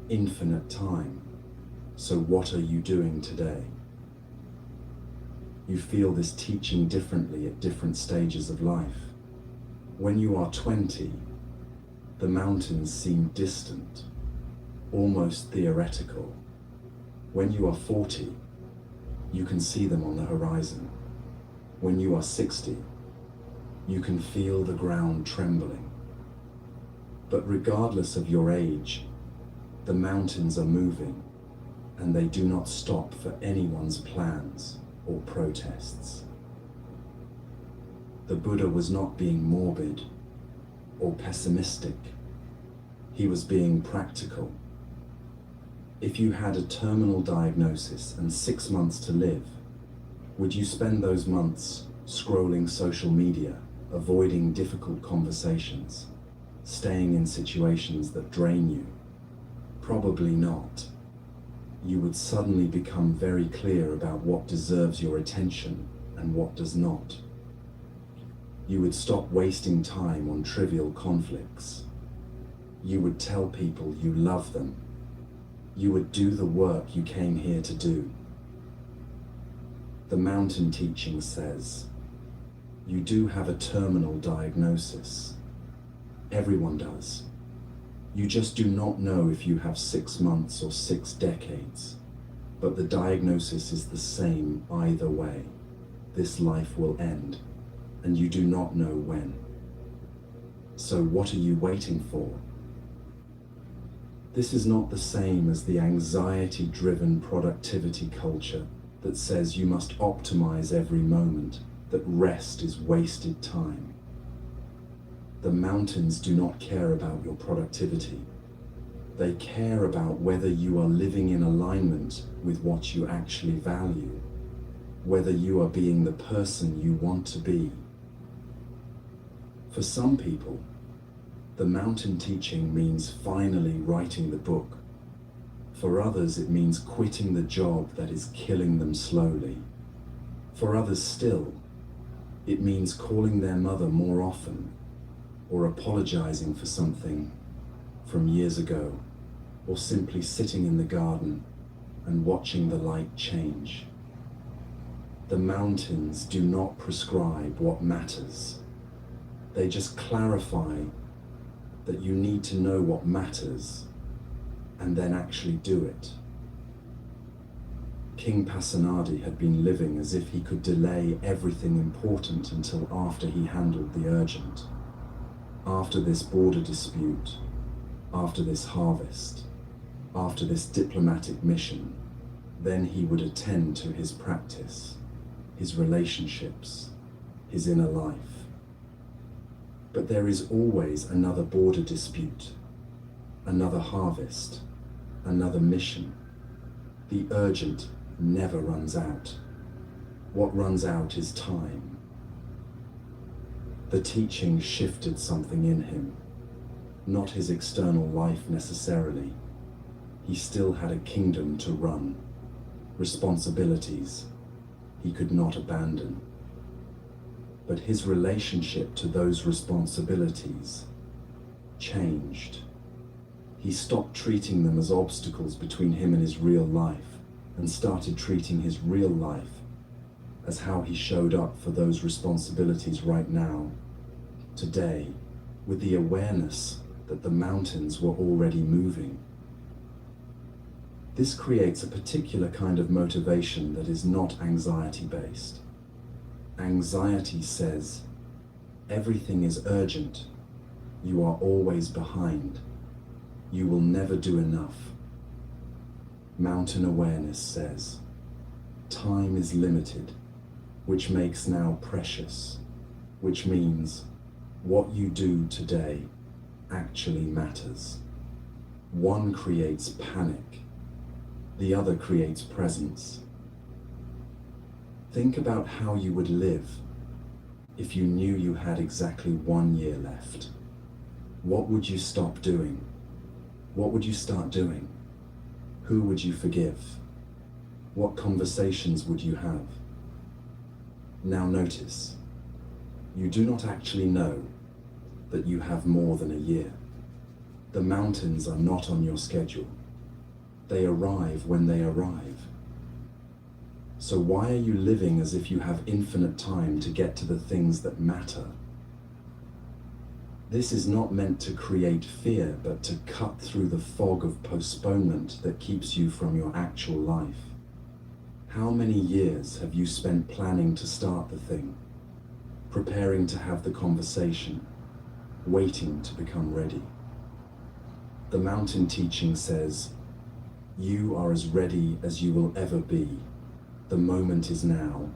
A: infinite time, so what are you doing today?" You feel this teaching differently at different stages of life. When you are 20, the mountains seem distant, almost theoretical. When you are 40, you can see them on the horizon. When you are 60, you can feel the ground trembling. But regardless of your age, the mountains are moving, and they do not stop for anyone's plans or protests. The Buddha was not being morbid or pessimistic. He was being practical. If you had a terminal diagnosis and 6 months to live, would you spend those months scrolling social media, avoiding difficult conversations, staying in situations that drain you? Probably not. You would suddenly become very clear about what deserves your attention and what does not. You would stop wasting time on trivial conflicts. You would tell people you love them. You would do the work you came here to do. The mountain teaching says, you do have a terminal diagnosis. Everyone does. You just do not know if you have 6 months or 6 decades, but the diagnosis is the same either way. This life will end, and you do not know when. So what are you waiting for? This is not the same as the anxiety-driven productivity culture that says you must optimize every moment, that rest is wasted time. The mountains do not care about your productivity. They care about whether you are living in alignment with what you actually value, whether you are being the person you want to be. For some people, the mountain teaching means finally writing the book. For others, it means quitting the job that is killing them slowly. For others still, it means calling their mother more often, or apologizing for something from years ago, or simply sitting in the garden and watching the light change. The mountains do not prescribe what matters. They just clarify that you need to know what matters and then actually do it. King Pasenadi had been living as if he could delay everything important until after he handled the urgent. After this border dispute, after this harvest, after this diplomatic mission, then he would attend to his practice, his relationships, his inner life. But there is always another border dispute, another harvest, another mission. The urgent never runs out. What runs out is time. The teaching shifted something in him, not his external life necessarily. He still had a kingdom to run, responsibilities he could not abandon. But his relationship to those responsibilities changed. He stopped treating them as obstacles between him and his real life and started treating his real life as how he showed up for those responsibilities right now, today, with the awareness that the mountains were already moving. This creates a particular kind of motivation that is not anxiety-based. Anxiety says, everything is urgent, you are always behind, you will never do enough. Mountain awareness says, time is limited, which makes now precious, which means what you do today actually matters. One creates panic, the other creates presence. Think about how you would live if you knew you had exactly 1 year left. What would you stop doing? What would you start doing? Who would you forgive? What conversations would you have? Now notice, you do not actually know that you have more than a year. The mountains are not on your schedule. They arrive when they arrive. So why are you living as if you have infinite time to get to the things that matter? This is not meant to create fear, but to cut through the fog of postponement that keeps you from your actual life. How many years have you spent planning to start the thing, preparing to have the conversation, waiting to become ready? The mountain teaching says, you are as ready as you will ever be. The moment is now,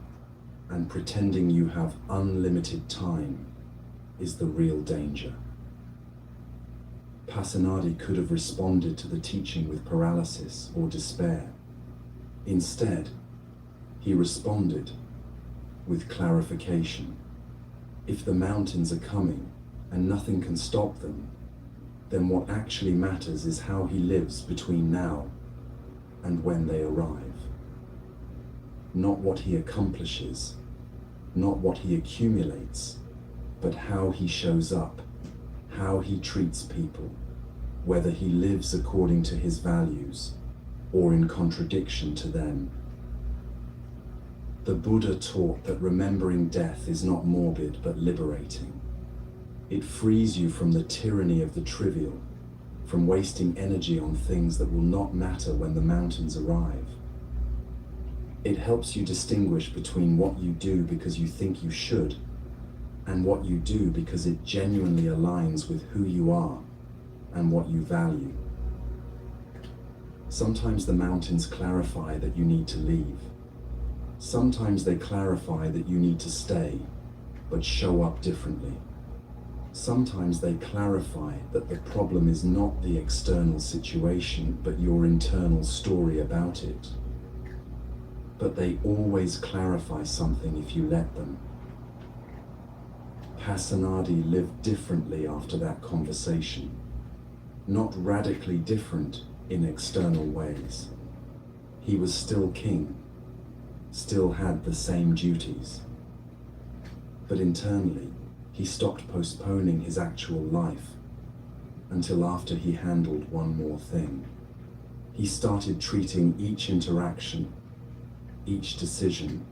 A: and pretending you have unlimited time is the real danger. Pasenadi could have responded to the teaching with paralysis or despair. Instead, he responded with clarification. If the mountains are coming and nothing can stop them, then what actually matters is how he lives between now and when they arrive. Not what he accomplishes, not what he accumulates, but how he shows up, how he treats people, whether he lives according to his values or in contradiction to them. The Buddha taught that remembering death is not morbid but liberating. It frees you from the tyranny of the trivial, from wasting energy on things that will not matter when the mountains arrive. It helps you distinguish between what you do because you think you should and what you do because it genuinely aligns with who you are and what you value. Sometimes the mountains clarify that you need to leave. Sometimes they clarify that you need to stay, but show up differently. Sometimes they clarify that the problem is not the external situation, but your internal story about it. But they always clarify something if you let them. Pasenadi lived differently after that conversation. Not radically different in external ways. He was still king, still had the same duties. But internally, he stopped postponing his actual life until after he handled one more thing. He started treating each interaction, each decision,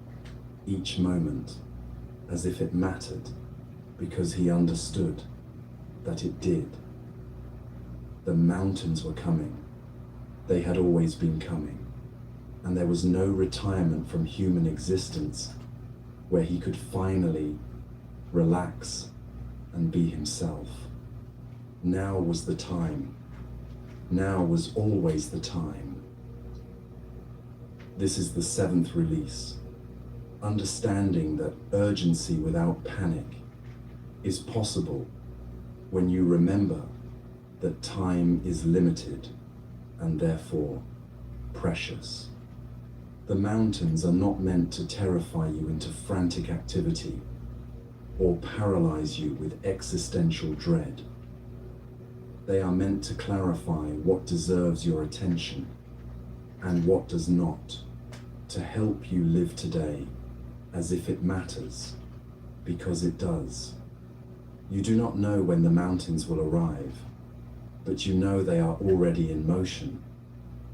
A: each moment as if it mattered, because he understood that it did. The mountains were coming. They had always been coming, and there was no retirement from human existence where he could finally relax and be himself. Now was the time. Now was always the time. This is the 7th release. Understanding that urgency without panic is possible when you remember that time is limited and therefore precious. The mountains are not meant to terrify you into frantic activity or paralyze you with existential dread. They are meant to clarify what deserves your attention and what does not, to help you live today as if it matters, because it does. You do not know when the mountains will arrive, but you know they are already in motion,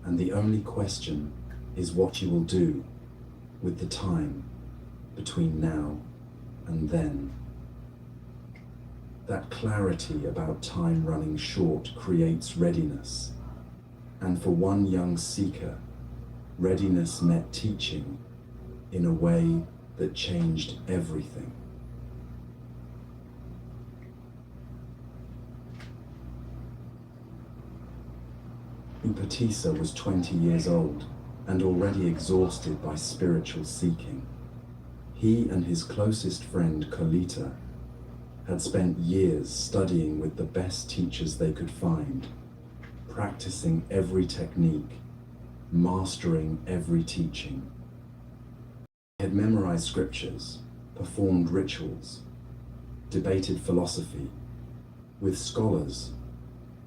A: and the only question is what you will do with the time between now and then. That clarity about time running short creates readiness, and for one young seeker, readiness met teaching in a way that changed everything. Upatissa was 20 years old and already exhausted by spiritual seeking. He and his closest friend Kolita had spent years studying with the best teachers they could find, practicing every technique, mastering every teaching. They had memorized scriptures, performed rituals, debated philosophy with scholars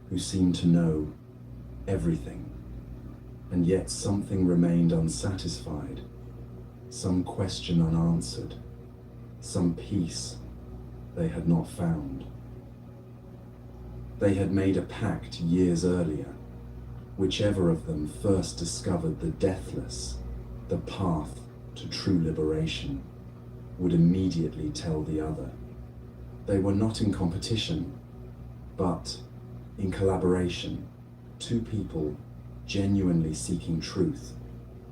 A: who seemed to know everything, and yet something remained unsatisfied, some question unanswered, some peace they had not found. They had made a pact years earlier. Whichever of them first discovered the deathless, the path to true liberation, would immediately tell the other. They were not in competition, but in collaboration. Two people genuinely seeking truth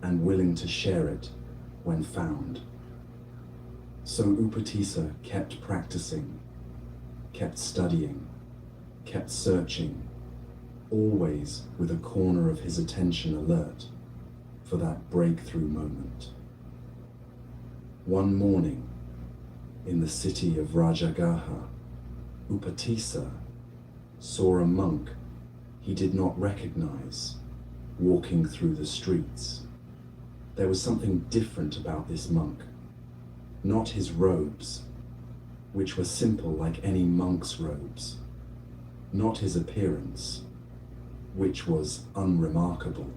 A: and willing to share it when found. So Upatissa kept practicing, kept studying, kept searching, always with a corner of his attention alert for that breakthrough moment. One morning, in the city of Rajagaha, Upatissa saw a monk he did not recognize walking through the streets. There was something different about this monk. Not his robes, which were simple like any monk's robes. Not his appearance, which was unremarkable.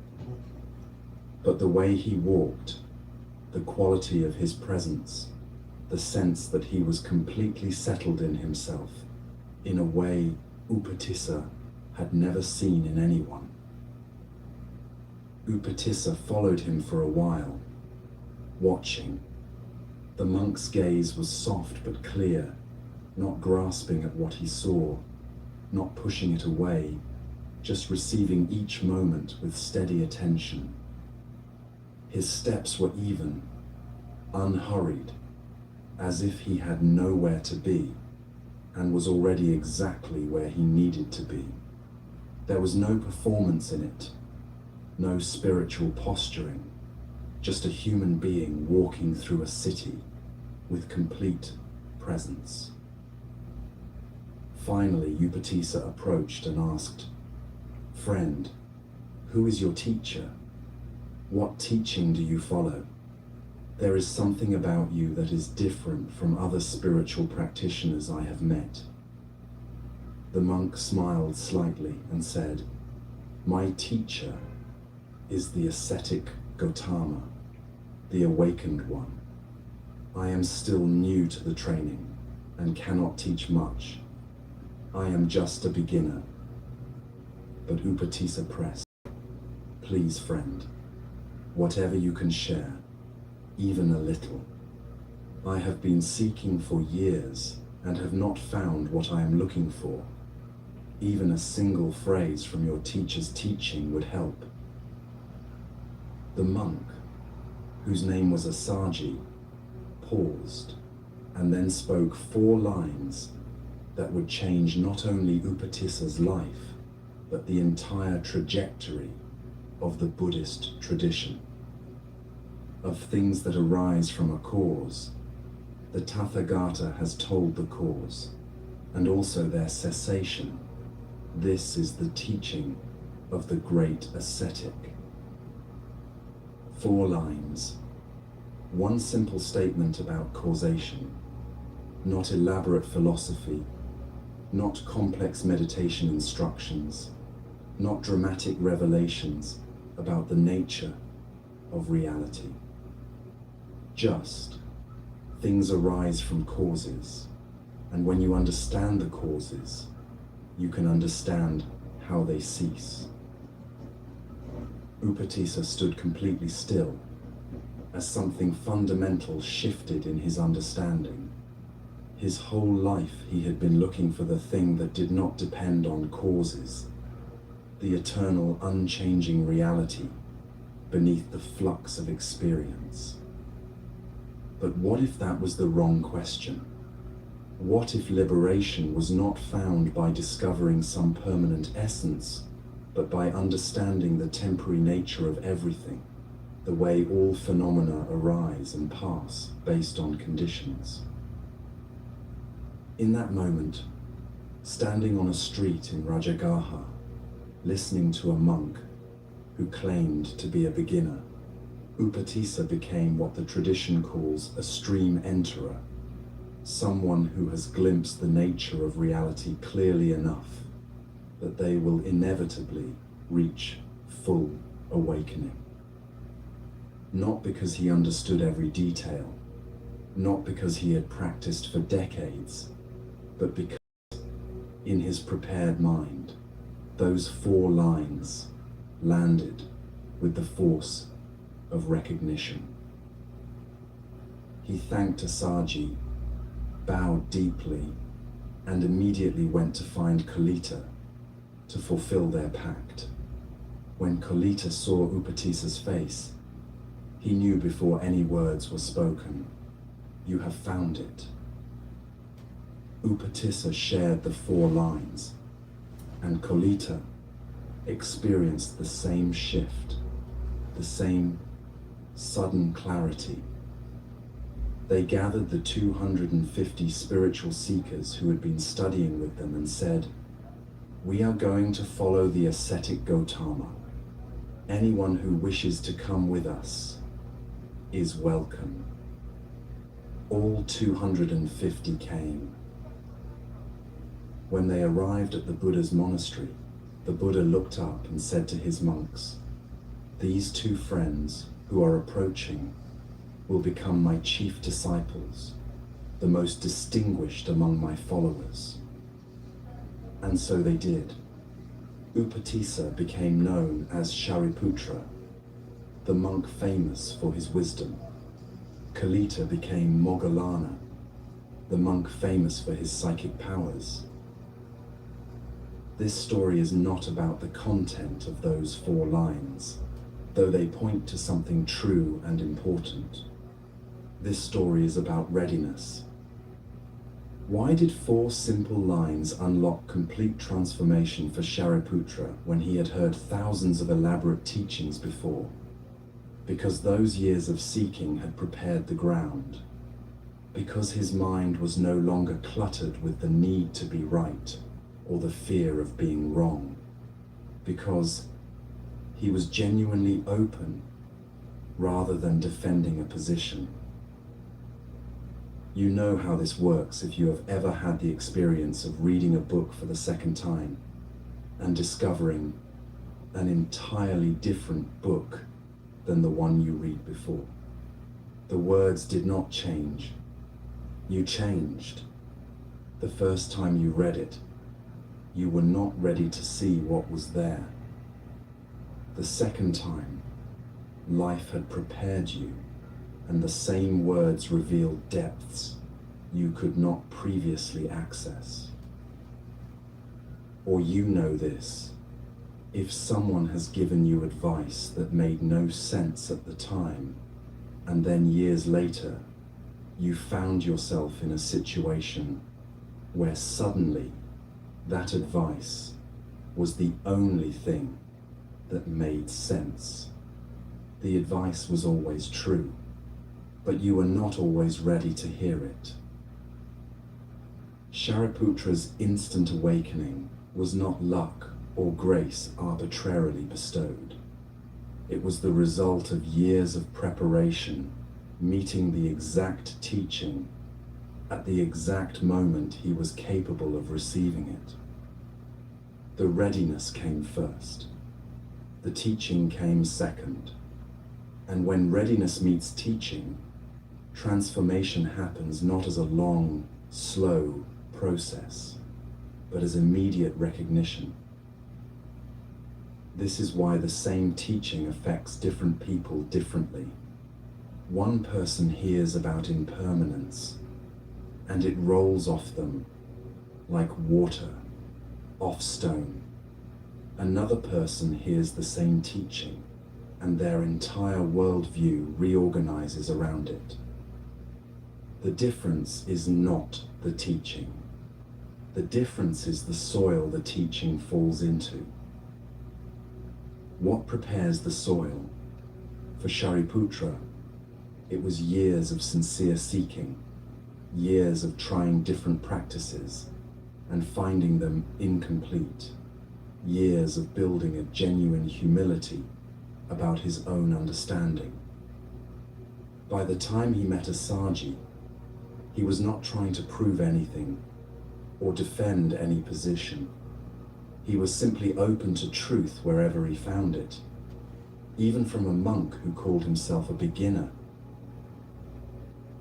A: But the way he walked, the quality of his presence, the sense that he was completely settled in himself, in a way Upatissa had never seen in anyone. Upatissa followed him for a while, watching. The monk's gaze was soft but clear, not grasping at what he saw, not pushing it away, just receiving each moment with steady attention. His steps were even, unhurried, as if he had nowhere to be and was already exactly where he needed to be. There was no performance in it, no spiritual posturing, just a human being walking through a city with complete presence. Finally, Upatissa approached and asked, "Friend, who is your teacher? What teaching do you follow? There is something about you that is different from other spiritual practitioners I have met." The monk smiled slightly and said, "My teacher is the ascetic Gautama, the awakened one. I am still new to the training and cannot teach much. I am just a beginner." But Upatissa pressed, "Please, friend, whatever you can share, even a little, I have been seeking for years and have not found what I am looking for. Even a single phrase from your teacher's teaching would help. The monk, whose name was Asaji, paused and then spoke 4 lines that would change not only Upatissa's life, but the entire trajectory of the Buddhist tradition. Of things that arise from a cause, the Tathagata has told the cause, and also their cessation. This is the teaching of the great ascetic. 4 lines, one simple statement about causation, not elaborate philosophy, not complex meditation instructions, not dramatic revelations about the nature of reality. Just, things arise from causes, and when you understand the causes, you can understand how they cease. Upatissa stood completely still, as something fundamental shifted in his understanding. His whole life he had been looking for the thing that did not depend on causes, the eternal, unchanging reality beneath the flux of experience. But what if that was the wrong question? What if liberation was not found by discovering some permanent essence, but by understanding the temporary nature of everything, the way all phenomena arise and pass based on conditions? In that moment, standing on a street in Rajagaha, listening to a monk who claimed to be a beginner, Upatissa became what the tradition calls a stream enterer, someone who has glimpsed the nature of reality clearly enough that they will inevitably reach full awakening. Not because he understood every detail, not because he had practiced for decades, but because in his prepared mind, those 4 lines landed with the force of recognition. He thanked Asaji, bowed deeply, and immediately went to find Kolita to fulfill their pact. When Kolita saw Upatissa's face, he knew before any words were spoken, "You have found it." Upatissa shared the 4 lines, and Kolita experienced the same shift, the same sudden clarity. They gathered the 250 spiritual seekers who had been studying with them and said, "We are going to follow the ascetic Gautama. Anyone who wishes to come with us is welcome." All 250 came. When they arrived at the Buddha's monastery, the Buddha looked up and said to his monks, "These 2 friends who are approaching will become my chief disciples, the most distinguished among my followers." And so they did. Upatissa became known as Shariputra, the monk famous for his wisdom. Kolita became Moggallana, the monk famous for his psychic powers. This story is not about the content of those 4 lines, though they point to something true and important. This story is about readiness. Why did 4 simple lines unlock complete transformation for Shariputra when he had heard thousands of elaborate teachings before? Because those years of seeking had prepared the ground. Because his mind was no longer cluttered with the need to be right or the fear of being wrong. Because he was genuinely open rather than defending a position. You know how this works if you have ever had the experience of reading a book for the second time and discovering an entirely different book than the one you read before. The words did not change. You changed. The first time you read it, you were not ready to see what was there. The second time, life had prepared you, and the same words reveal depths you could not previously access. Or you know this: if someone has given you advice that made no sense at the time, and then years later, you found yourself in a situation where suddenly that advice was the only thing that made sense. The advice was always true, but you were not always ready to hear it. Shariputra's instant awakening was not luck or grace arbitrarily bestowed. It was the result of years of preparation, meeting the exact teaching at the exact moment he was capable of receiving it. The readiness came first. The teaching came second. And when readiness meets teaching, transformation happens not as a long, slow process, but as immediate recognition. This is why the same teaching affects different people differently. One person hears about impermanence, and it rolls off them like water off stone. Another person hears the same teaching, and their entire worldview reorganizes around it. The difference is not the teaching. The difference is the soil the teaching falls into. What prepares the soil? For Shariputra, it was years of sincere seeking, years of trying different practices and finding them incomplete, years of building a genuine humility about his own understanding. By the time he met Asaji, he was not trying to prove anything or defend any position. He was simply open to truth wherever he found it, even from a monk who called himself a beginner.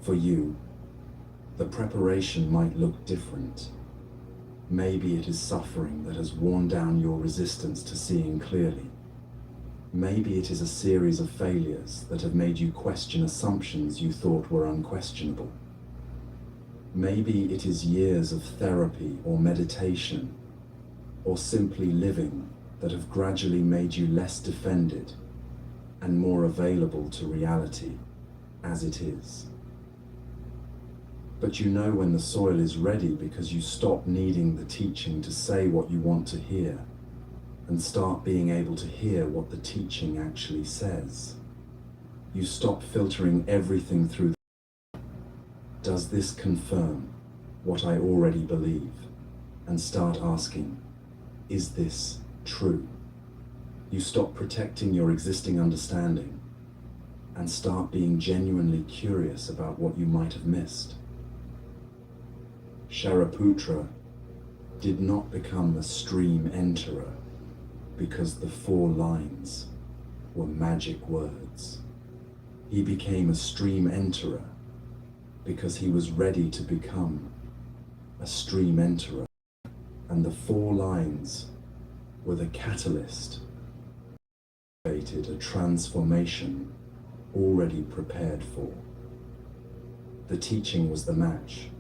A: For you, the preparation might look different. Maybe it is suffering that has worn down your resistance to seeing clearly. Maybe it is a series of failures that have made you question assumptions you thought were unquestionable. Maybe it is years of therapy or meditation, or simply living, that have gradually made you less defended and more available to reality as it is. But you know when the soil is ready because you stop needing the teaching to say what you want to hear and start being able to hear what the teaching actually says. You stop filtering everything through "Does this confirm what I already believe?" and start asking, "Is this true?" You stop protecting your existing understanding and start being genuinely curious about what you might have missed. Shariputra did not become a stream enterer because the 4 lines were magic words. He became a stream enterer because he was ready to become a stream enterer, and the 4 lines were the catalyst that created a transformation already prepared for. The teaching was the match.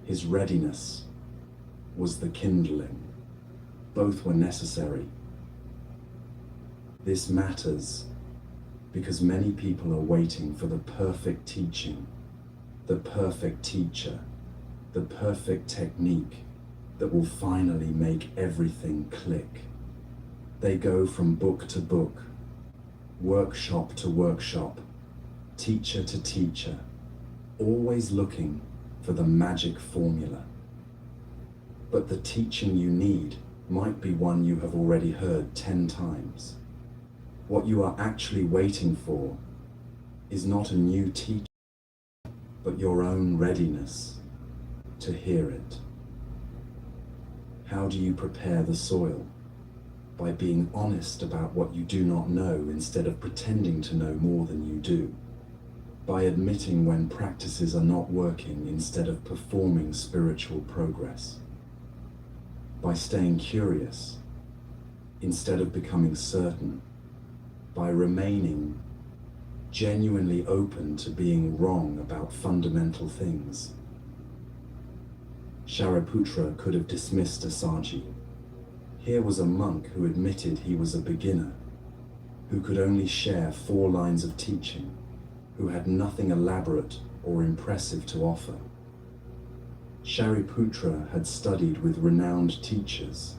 A: His readiness was the kindling. Both were necessary. This matters because many people are waiting for the perfect teaching, the perfect teacher, the perfect technique that will finally make everything click. They go from book to book, workshop to workshop, teacher to teacher, always looking for the magic formula. But the teaching you need might be one you have already heard 10 times. What you are actually waiting for is not a new teaching, but your own readiness to hear it. How do you prepare the soil? By being honest about what you do not know instead of pretending to know more than you do. By admitting when practices are not working instead of performing spiritual progress. By staying curious instead of becoming certain. By remaining genuinely open to being wrong about fundamental things. Shariputra could have dismissed Asaji. Here was a monk who admitted he was a beginner, who could only share 4 lines of teaching, who had nothing elaborate or impressive to offer. Shariputra had studied with renowned teachers,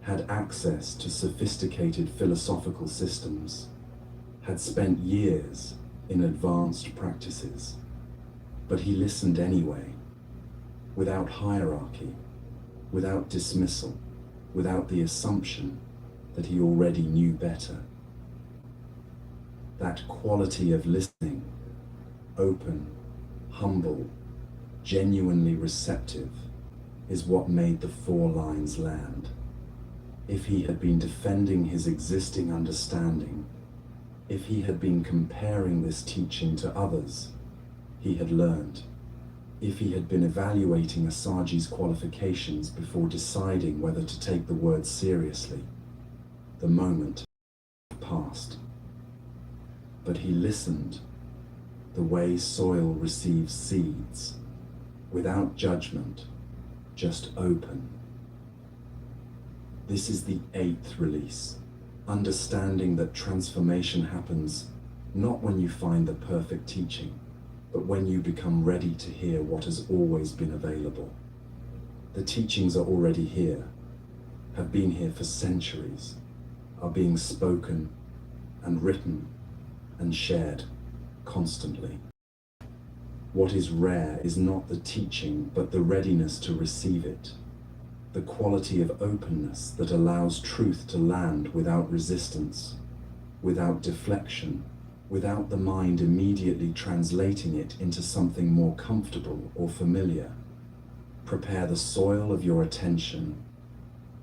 A: had access to sophisticated philosophical systems, had spent years in advanced practices, but he listened anyway, without hierarchy, without dismissal, without the assumption that he already knew better. That quality of listening, open, humble, genuinely receptive, is what made the 4 lines land. If he had been defending his existing understanding, if he had been comparing this teaching to others he had learned, if he had been evaluating Asaji's qualifications before deciding whether to take the word seriously, the moment passed. But he listened the way soil receives seeds, without judgment, just open. This is the 8th release, understanding that transformation happens not when you find the perfect teaching, but when you become ready to hear what has always been available. The teachings are already here, have been here for centuries, are being spoken and written and shared constantly. What is rare is not the teaching, but the readiness to receive it, the quality of openness that allows truth to land without resistance, without deflection, without the mind immediately translating it into something more comfortable or familiar. Prepare the soil of your attention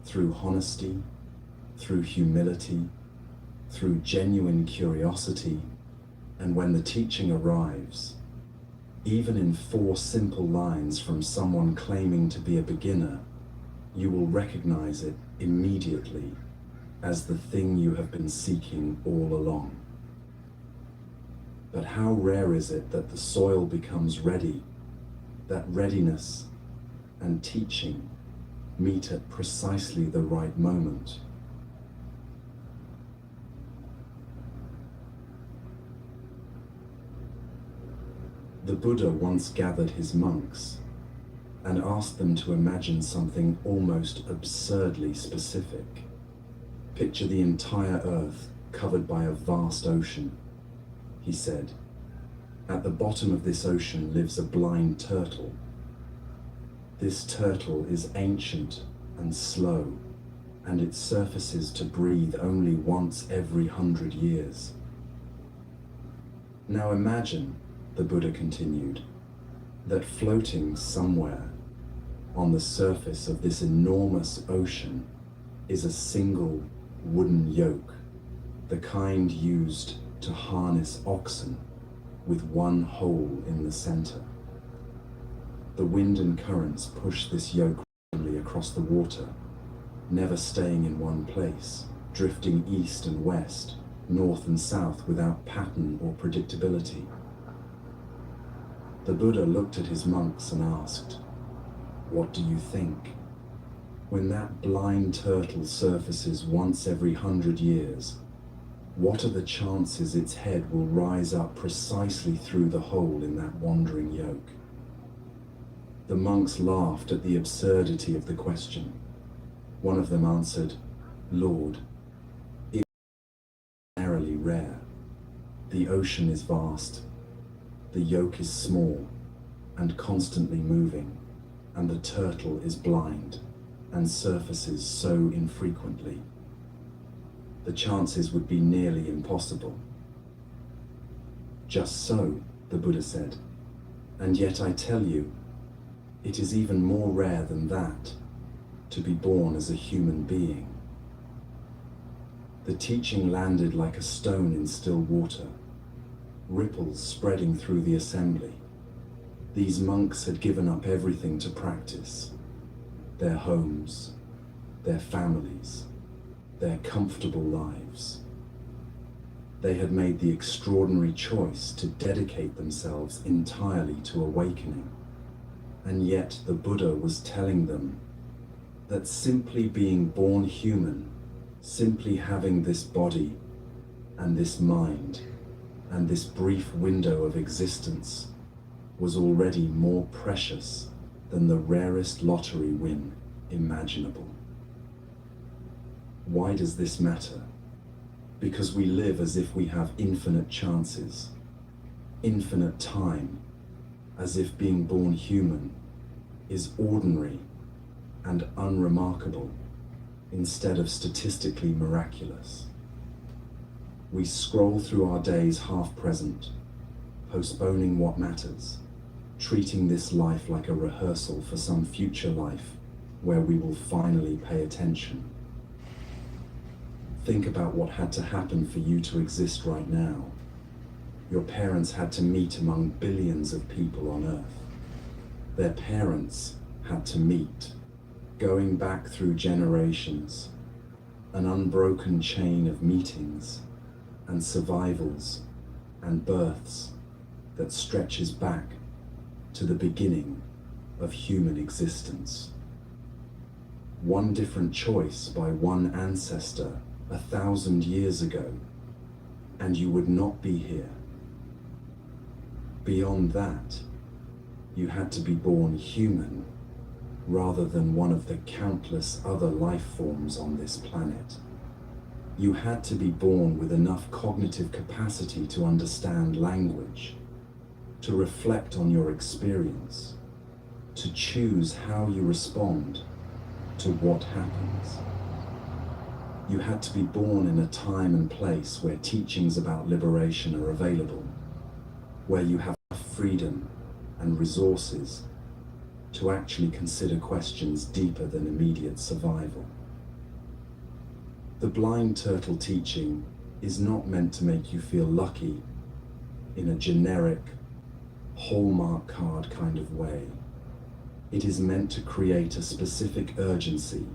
A: through honesty, through humility, through genuine curiosity, and when the teaching arrives, even in 4 simple lines from someone claiming to be a beginner, you will recognize it immediately as the thing you have been seeking all along. But how rare is it that the soil becomes ready, that readiness and teaching meet at precisely the right moment. The Buddha once gathered his monks and asked them to imagine something almost absurdly specific. Picture the entire earth covered by a vast ocean, he said. At the bottom of this ocean lives a blind turtle. This turtle is ancient and slow, and it surfaces to breathe only once every 100 years. Now imagine, the Buddha continued, that floating somewhere on the surface of this enormous ocean is a single wooden yoke, the kind used to harness oxen, with one hole in the center. The wind and currents push this yoke rapidly across the water, never staying in one place, drifting east and west, north and south without pattern or predictability. The Buddha looked at his monks and asked, "What do you think? When that blind turtle surfaces once every 100 years, what are the chances its head will rise up precisely through the hole in that wandering yoke?" The monks laughed at the absurdity of the question. One of them answered, "Lord, it is extraordinarily rare. The ocean is vast, the yoke is small and constantly moving, and the turtle is blind and surfaces so infrequently. The chances would be nearly impossible." "Just so," the Buddha said, "and yet I tell you, it is even more rare than that, to be born as a human being." The teaching landed like a stone in still water, ripples spreading through the assembly. These monks had given up everything to practice: their homes, their families, their comfortable lives. They had made the extraordinary choice to dedicate themselves entirely to awakening. And yet the Buddha was telling them that simply being born human, simply having this body and this mind and this brief window of existence was already more precious than the rarest lottery win imaginable. Why does this matter? Because we live as if we have infinite chances, infinite time, as if being born human is ordinary and unremarkable instead of statistically miraculous. We scroll through our days half present, postponing what matters, treating this life like a rehearsal for some future life where we will finally pay attention. Think about what had to happen for you to exist right now. Your parents had to meet among billions of people on Earth. Their parents had to meet, going back through generations, an unbroken chain of meetings and survivals and births that stretches back to the beginning of human existence. One different choice by one ancestor 1,000 years ago, and you would not be here. Beyond that, you had to be born human rather than one of the countless other life forms on this planet. You had to be born with enough cognitive capacity to understand language, to reflect on your experience, to choose how you respond to what happens. You had to be born in a time and place where teachings about liberation are available, where you have freedom and resources to actually consider questions deeper than immediate survival. The blind turtle teaching is not meant to make you feel lucky in a generic, Hallmark card kind of way. It is meant to create a specific urgency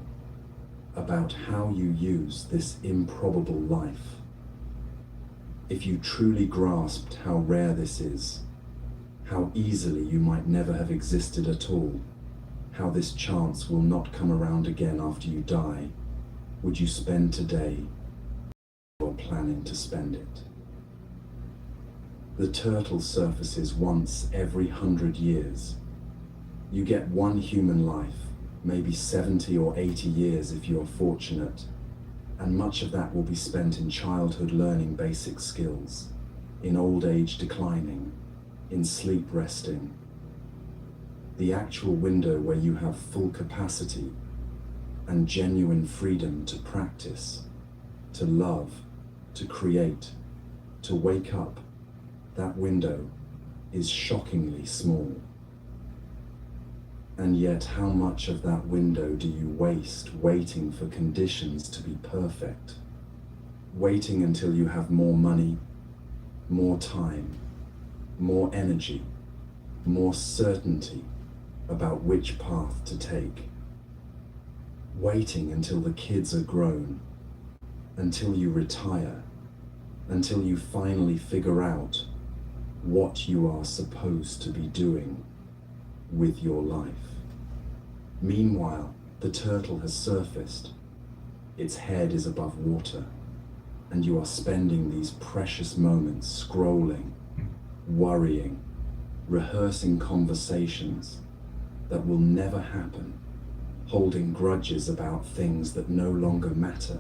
A: about how you use this improbable life. If you truly grasped how rare this is, how easily you might never have existed at all, how this chance will not come around again after you die, would you spend today or planning to spend it? The turtle surfaces once every 100 years. You get one human life, maybe 70 or 80 years if you're fortunate, and much of that will be spent in childhood learning basic skills, in old age declining, in sleep resting. The actual window where you have full capacity and genuine freedom to practice, to love, to create, to wake up, that window is shockingly small. And yet, how much of that window do you waste waiting for conditions to be perfect? Waiting until you have more money, more time, more energy, more certainty about which path to take. Waiting until the kids are grown, until you retire, until you finally figure out what you are supposed to be doing with your life. Meanwhile, the turtle has surfaced. Its head is above water, and you are spending these precious moments scrolling, worrying, rehearsing conversations that will never happen, holding grudges about things that no longer matter.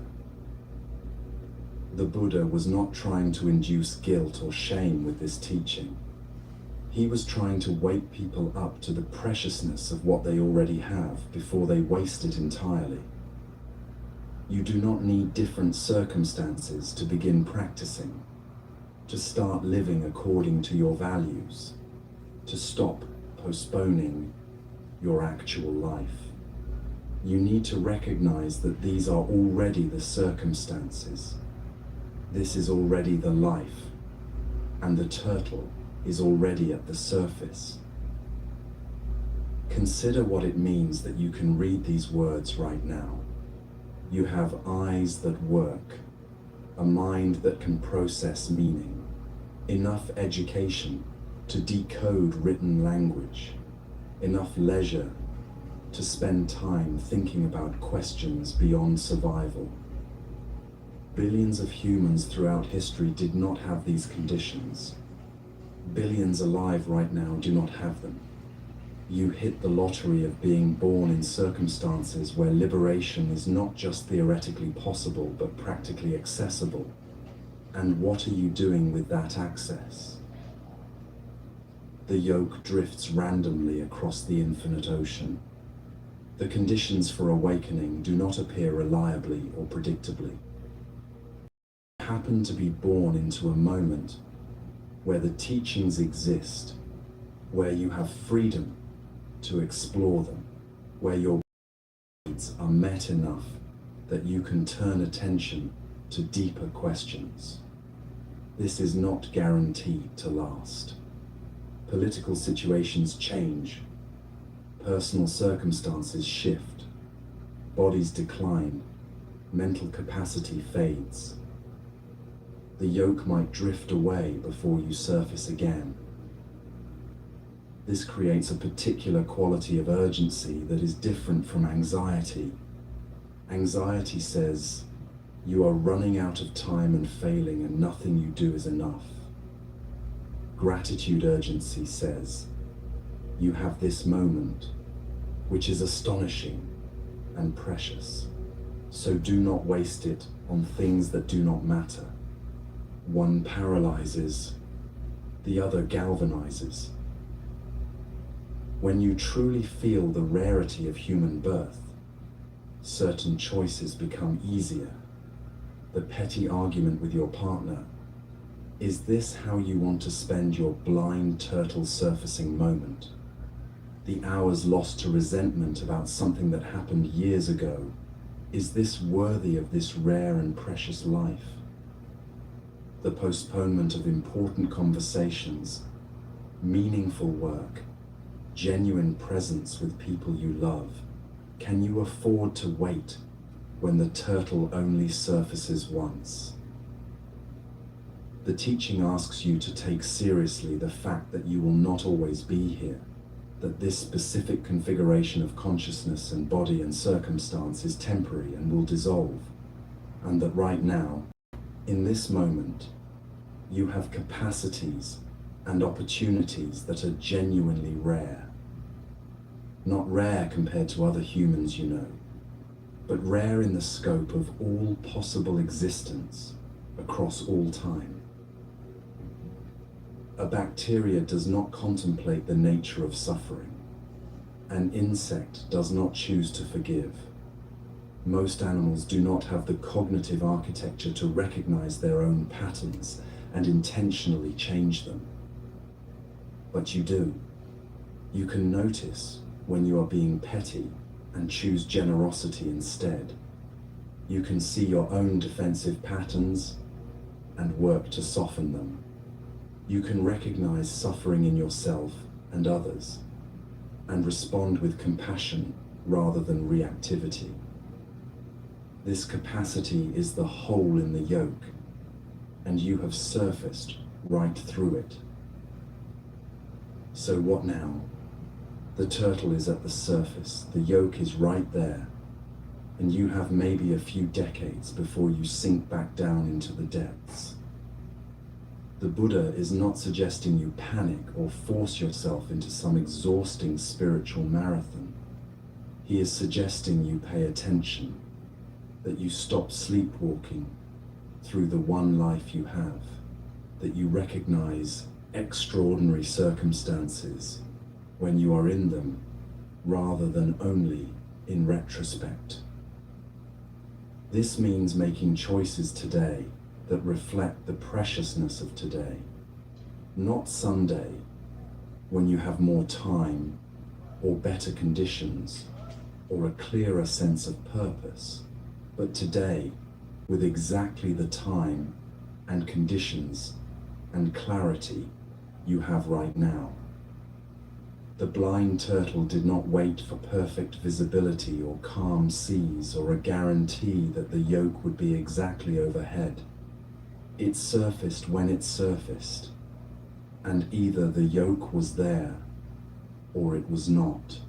A: The Buddha was not trying to induce guilt or shame with this teaching. He was trying to wake people up to the preciousness of what they already have before they waste it entirely. You do not need different circumstances to begin practicing, to start living according to your values, to stop postponing your actual life. You need to recognize that these are already the circumstances. This is already the life, and the turtle is already at the surface. Consider what it means that you can read these words right now. You have eyes that work. a mind that can process meaning, enough education to decode written language, enough leisure to spend time thinking about questions beyond survival. Billions of humans throughout history did not have these conditions. Billions alive right now do not have them. You hit the lottery of being born in circumstances where liberation is not just theoretically possible, but practically accessible. And what are you doing with that access? The yoke drifts randomly across the infinite ocean. The conditions for awakening do not appear reliably or predictably. You happen to be born into a moment where the teachings exist, where you have freedom to explore them, where your needs are met enough that you can turn attention to deeper questions. This is not guaranteed to last. Political situations change, personal circumstances shift, bodies decline, mental capacity fades. The yoke might drift away before you surface again. This creates a particular quality of urgency that is different from anxiety. Anxiety says, you are running out of time and failing, and nothing you do is enough. Gratitude urgency says, you have this moment, which is astonishing and precious, so do not waste it on things that do not matter. One paralyzes, the other galvanizes. When you truly feel the rarity of human birth, certain choices become easier. The petty argument with your partner, is this how you want to spend your blind turtle surfacing moment? The hours lost to resentment about something that happened years ago, is this worthy of this rare and precious life? The postponement of important conversations, meaningful work, genuine presence with people you love. Can you afford to wait when the turtle only surfaces once? The teaching asks you to take seriously the fact that you will not always be here, that this specific configuration of consciousness and body and circumstance is temporary and will dissolve, and that right now, in this moment, you have capacities and opportunities that are genuinely rare. Not rare compared to other humans you know, but rare in the scope of all possible existence across all time. A bacteria does not contemplate the nature of suffering. An insect does not choose to forgive. Most animals do not have the cognitive architecture to recognize their own patterns and intentionally change them. But you do. You can notice when you are being petty and choose generosity instead. You can see your own defensive patterns and work to soften them. You can recognize suffering in yourself and others and respond with compassion rather than reactivity. This capacity is the hole in the yoke, and you have surfaced right through it. So what now? The turtle is at the surface, the yoke is right there, and you have maybe a few decades before you sink back down into the depths. The Buddha is not suggesting you panic or force yourself into some exhausting spiritual marathon. He is suggesting you pay attention, that you stop sleepwalking through the one life you have, that you recognize extraordinary circumstances when you are in them, rather than only in retrospect. This means making choices today that reflect the preciousness of today, not someday, when you have more time, or better conditions, or a clearer sense of purpose, but today, with exactly the time and conditions and clarity you have right now. The blind turtle did not wait for perfect visibility or calm seas or a guarantee that the yoke would be exactly overhead. It surfaced when it surfaced, and either the yoke was there or it was not.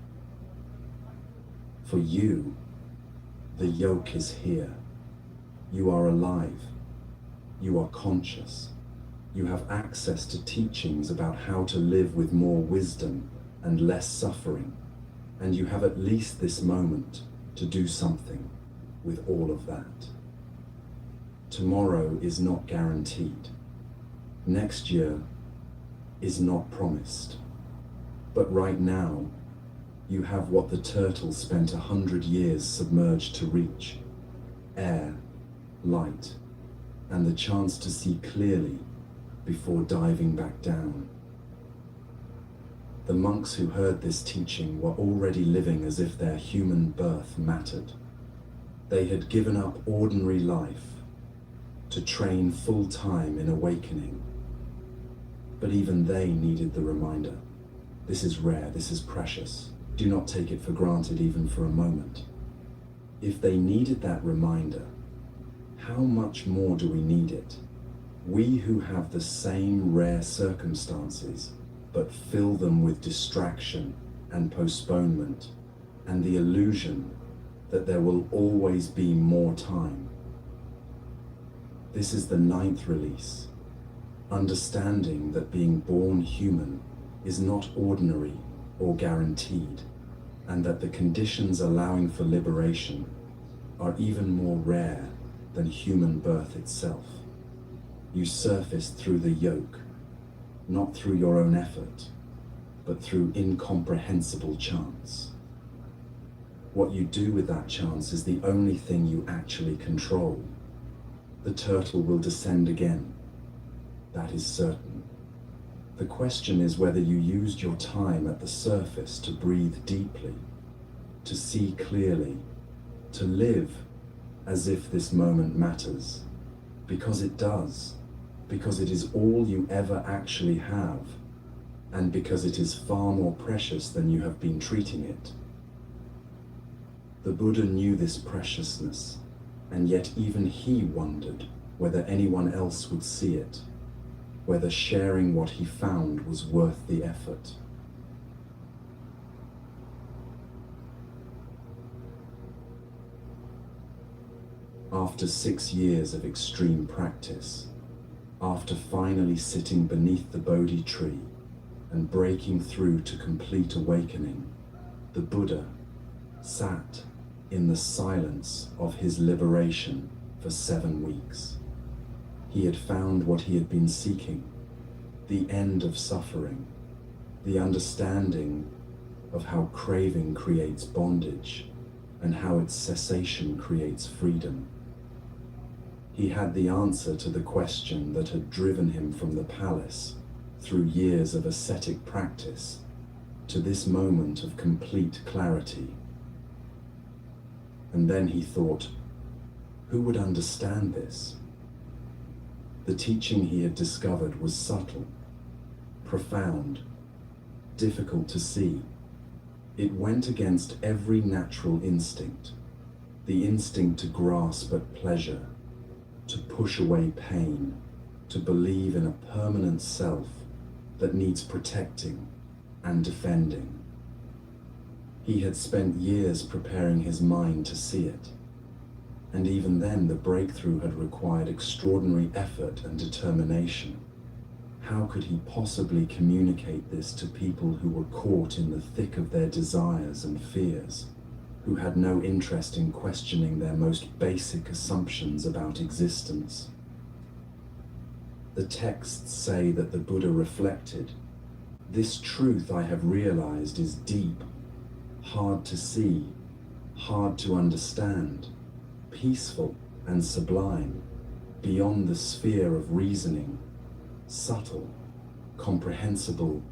A: For you, the yoke is here. You are alive. You are conscious. You have access to teachings about how to live with more wisdom and less suffering, and you have at least this moment to do something with all of that. Tomorrow is not guaranteed. Next year is not promised. But right now, you have what the turtle spent 100 years submerged to reach: air, light, and the chance to see clearly before diving back down. The monks who heard this teaching were already living as if their human birth mattered. They had given up ordinary life to train full-time in awakening. But even they needed the reminder. This is rare, this is precious. Do not take it for granted even for a moment. If they needed that reminder, how much more do we need it? We who have the same rare circumstances, but fill them with distraction and postponement and the illusion that there will always be more time. This is the 9th release, understanding that being born human is not ordinary or guaranteed, and that the conditions allowing for liberation are even more rare than human birth itself. You surfaced through the yoke, not through your own effort, but through incomprehensible chance. What you do with that chance is the only thing you actually control. The turtle will descend again. That is certain. The question is whether you used your time at the surface to breathe deeply, to see clearly, to live as if this moment matters, because it does, because it is all you ever actually have, and because it is far more precious than you have been treating it. The Buddha knew this preciousness, and yet even he wondered whether anyone else would see it, whether sharing what he found was worth the effort. After 6 years of extreme practice, after finally sitting beneath the Bodhi tree and breaking through to complete awakening, the Buddha sat in the silence of his liberation for 7 weeks. He had found what he had been seeking, the end of suffering, the understanding of how craving creates bondage and how its cessation creates freedom. He had the answer to the question that had driven him from the palace through years of ascetic practice to this moment of complete clarity. And then he thought, who would understand this? The teaching he had discovered was subtle, profound, difficult to see. It went against every natural instinct, the instinct to grasp at pleasure, to push away pain, to believe in a permanent self that needs protecting and defending. He had spent years preparing his mind to see it, and even then the breakthrough had required extraordinary effort and determination. How could he possibly communicate this to people who were caught in the thick of their desires and fears, who had no interest in questioning their most basic assumptions about existence? The texts say that the Buddha reflected, "This truth I have realized is deep, hard to see, hard to understand, peaceful and sublime, beyond the sphere of reasoning, subtle, comprehensible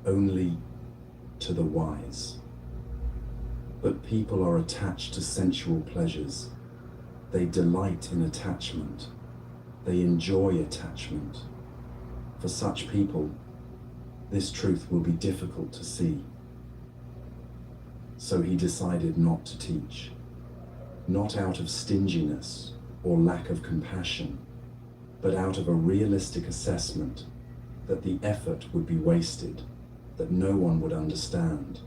A: only to the wise." But people are attached to sensual pleasures. They delight in attachment. They enjoy attachment. For such people, this truth will be difficult to see. So he decided not to teach, not out of stinginess or lack of compassion, but out of a realistic assessment that the effort would be wasted, that no one would understand,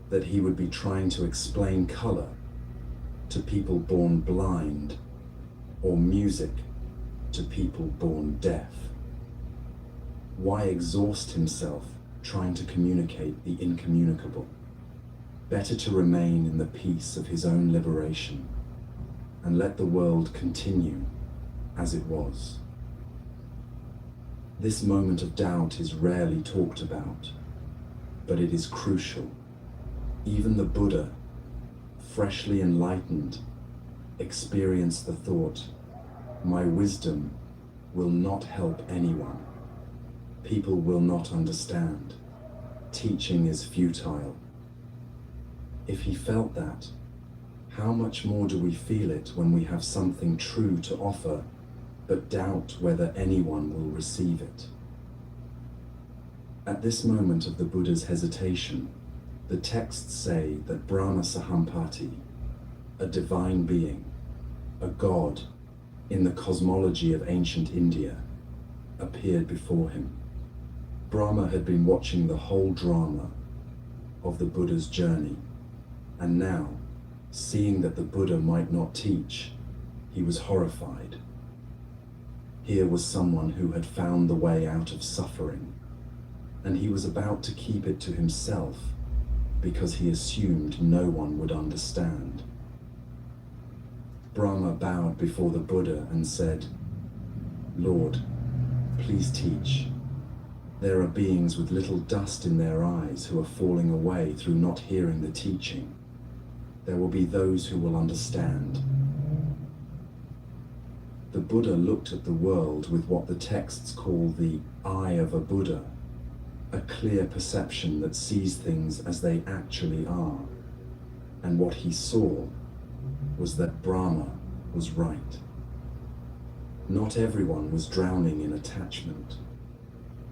A: that he would be trying to explain color to people born blind, or music to people born deaf. Why exhaust himself trying to communicate the incommunicable? Better to remain in the peace of his own liberation and let the world continue as it was. This moment of doubt is rarely talked about, but it is crucial. Even the Buddha, freshly enlightened, experienced the thought, "My wisdom will not help anyone. People will not understand. Teaching is futile." If he felt that, how much more do we feel it when we have something true to offer, but doubt whether anyone will receive it? At this moment of the Buddha's hesitation, the texts say that Brahma Sahampati, a divine being, a god in the cosmology of ancient India, appeared before him. Brahma had been watching the whole drama of the Buddha's journey, and now, seeing that the Buddha might not teach, he was horrified. Here was someone who had found the way out of suffering, and he was about to keep it to himself because he assumed no one would understand. Brahma bowed before the Buddha and said, "Lord, please teach. There are beings with little dust in their eyes who are falling away through not hearing the teaching. There will be those who will understand." The Buddha looked at the world with what the texts call the eye of a Buddha, a clear perception that sees things as they actually are. And what he saw was that Brahma was right. Not everyone was drowning in attachment.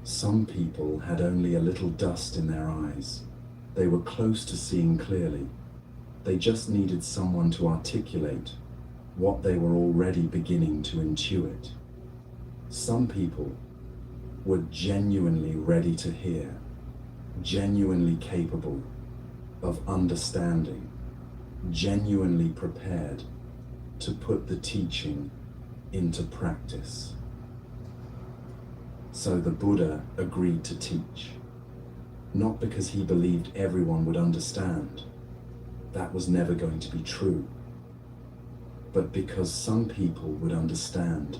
A: Some people had only a little dust in their eyes. They were close to seeing clearly. They just needed someone to articulate what they were already beginning to intuit. Some people were genuinely ready to hear, genuinely capable of understanding, genuinely prepared to put the teaching into practice. So the Buddha agreed to teach, not because he believed everyone would understand. That was never going to be true. But because some people would understand,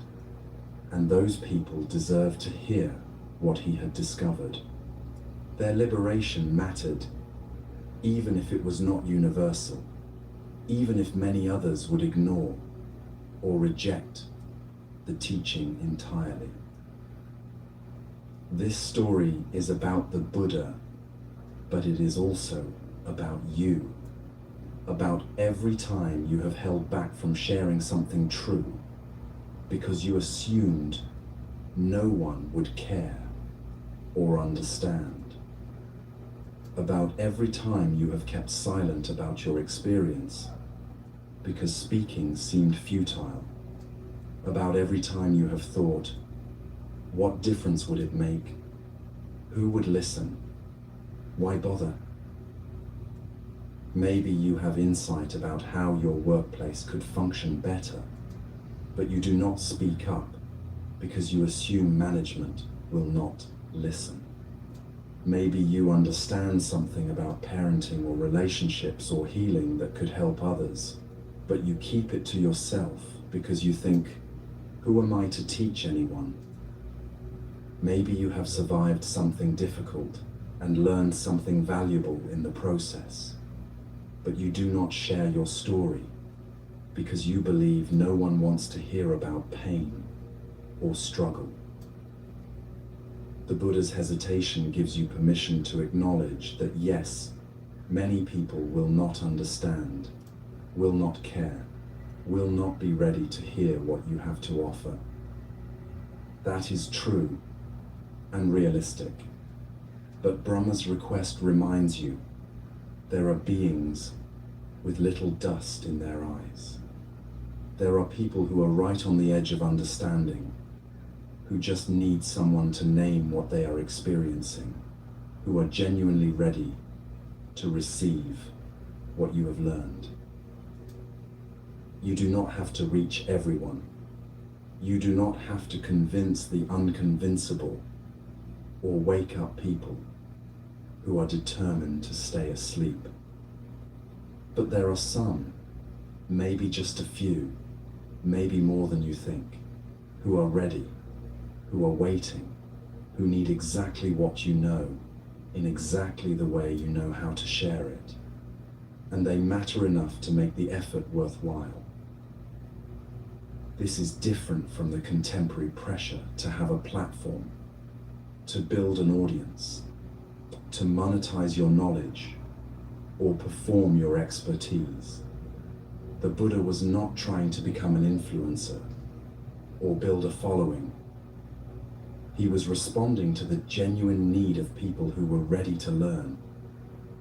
A: and those people deserved to hear what he had discovered. Their liberation mattered, even if it was not universal, even if many others would ignore or reject the teaching entirely. This story is about the Buddha, but it is also about you, about every time you have held back from sharing something true because you assumed no one would care or understand, about every time you have kept silent about your experience because speaking seemed futile, about every time you have thought, what difference would it make? Who would listen? Why bother? Maybe you have insight about how your workplace could function better, but you do not speak up because you assume management will not listen. Maybe you understand something about parenting or relationships or healing that could help others, but you keep it to yourself because you think, who am I to teach anyone? Maybe you have survived something difficult and learned something valuable in the process, but you do not share your story because you believe no one wants to hear about pain or struggle. The Buddha's hesitation gives you permission to acknowledge that yes, many people will not understand, will not care, will not be ready to hear what you have to offer. That is true and realistic. But Brahma's request reminds you there are beings with little dust in their eyes. There are people who are right on the edge of understanding, who just need someone to name what they are experiencing, who are genuinely ready to receive what you have learned. You do not have to reach everyone. You do not have to convince the unconvincible or wake up people who are determined to stay asleep. But there are some, maybe just a few, maybe more than you think, who are ready, who are waiting, who need exactly what you know, in exactly the way you know how to share it. And they matter enough to make the effort worthwhile. This is different from the contemporary pressure to have a platform, to build an audience, to monetize your knowledge, or perform your expertise. The Buddha was not trying to become an influencer or build a following. He was responding to the genuine need of people who were ready to learn,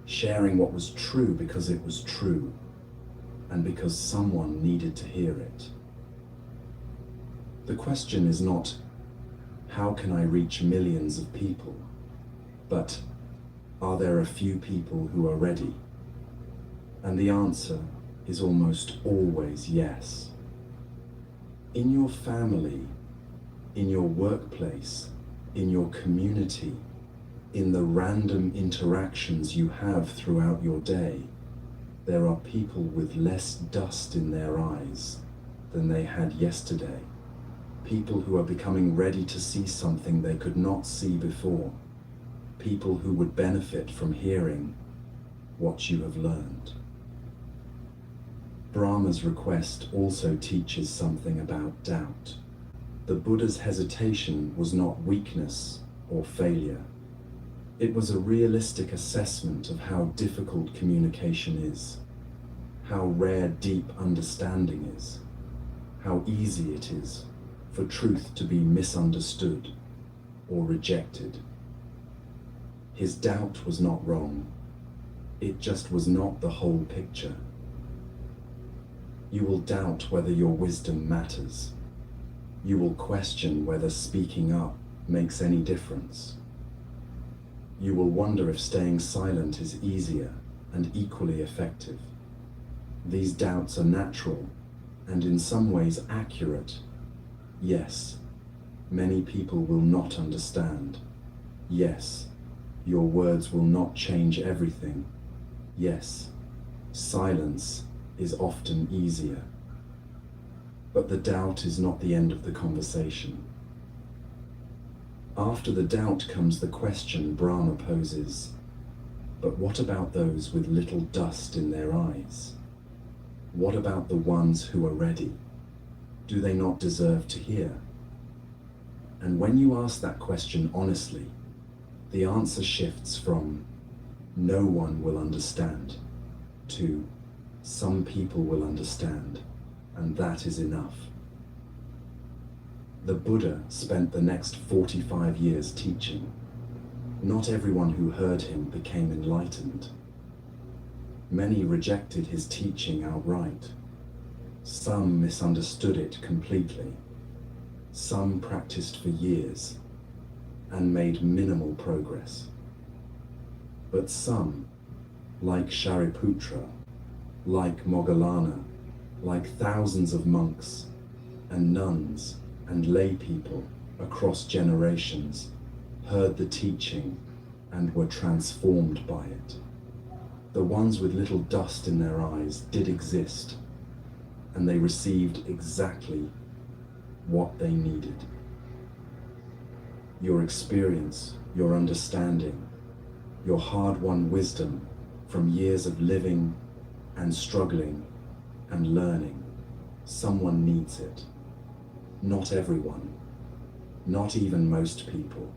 A: sharing what was true because it was true, and because someone needed to hear it. The question is not, how can I reach millions of people? But, are there a few people who are ready? And the answer is almost always yes. In your family, in your workplace, in your community, in the random interactions you have throughout your day, there are people with less dust in their eyes than they had yesterday. People who are becoming ready to see something they could not see before. People who would benefit from hearing what you have learned. Brahma's request also teaches something about doubt. The Buddha's hesitation was not weakness or failure. It was a realistic assessment of how difficult communication is, how rare deep understanding is, how easy it is for truth to be misunderstood or rejected. His doubt was not wrong. It just was not the whole picture. You will doubt whether your wisdom matters. You will question whether speaking up makes any difference. You will wonder if staying silent is easier and equally effective. These doubts are natural and in some ways accurate. Yes, many people will not understand. Yes, your words will not change everything. Yes, silence is often easier. But the doubt is not the end of the conversation. After the doubt comes the question Brahma poses, but what about those with little dust in their eyes? What about the ones who are ready? Do they not deserve to hear? And when you ask that question honestly, the answer shifts from no one will understand to some people will understand, and that is enough. The Buddha spent the next 45 years teaching. Not everyone who heard him became enlightened. Many rejected his teaching outright. Some misunderstood it completely. Some practiced for years and made minimal progress. But some, like Shariputra, like Moggallana, like thousands of monks and nuns and lay people across generations, heard the teaching and were transformed by it. The ones with little dust in their eyes did exist, and they received exactly what they needed. Your experience, your understanding, your hard-won wisdom from years of living and struggling and learning, someone needs it. Not everyone, not even most people,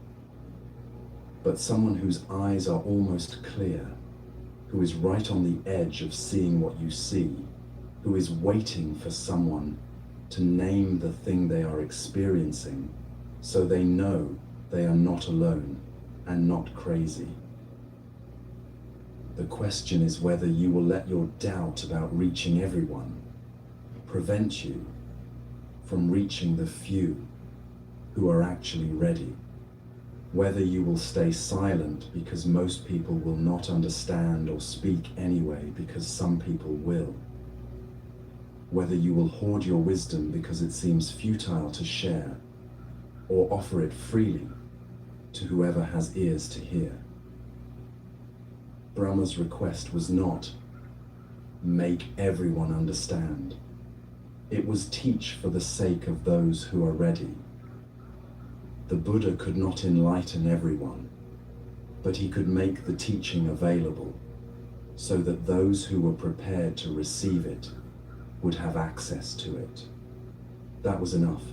A: but someone whose eyes are almost clear, who is right on the edge of seeing what you see, who is waiting for someone to name the thing they are experiencing so they know they are not alone and not crazy. The question is whether you will let your doubt about reaching everyone prevent you from reaching the few who are actually ready. Whether you will stay silent because most people will not understand or speak anyway because some people will. Whether you will hoard your wisdom because it seems futile to share, or offer it freely to whoever has ears to hear. Brahma's request was not, make everyone understand. It was teach for the sake of those who are ready. The Buddha could not enlighten everyone, but he could make the teaching available so that those who were prepared to receive it would have access to it. That was enough.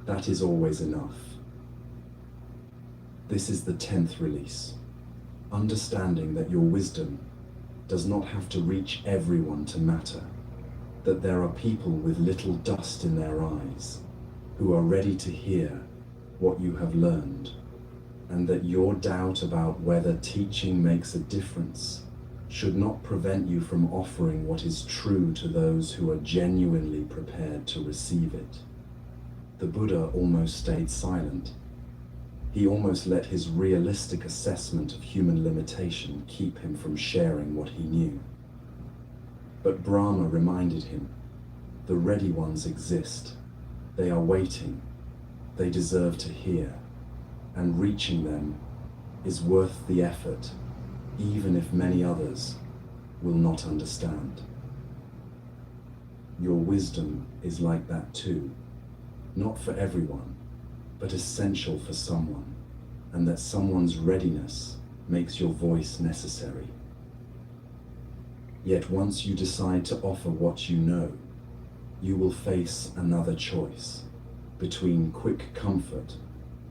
A: That is always enough. This is the 10th release. Understanding that your wisdom does not have to reach everyone to matter, that there are people with little dust in their eyes who are ready to hear what you have learned, and that your doubt about whether teaching makes a difference should not prevent you from offering what is true to those who are genuinely prepared to receive it. The Buddha almost stayed silent. He almost let his realistic assessment of human limitation keep him from sharing what he knew. But Brahma reminded him, the ready ones exist. They are waiting. They deserve to hear, and reaching them is worth the effort, even if many others will not understand. Your wisdom is like that too, not for everyone, but essential for someone, and that someone's readiness makes your voice necessary. Yet once you decide to offer what you know, you will face another choice between quick comfort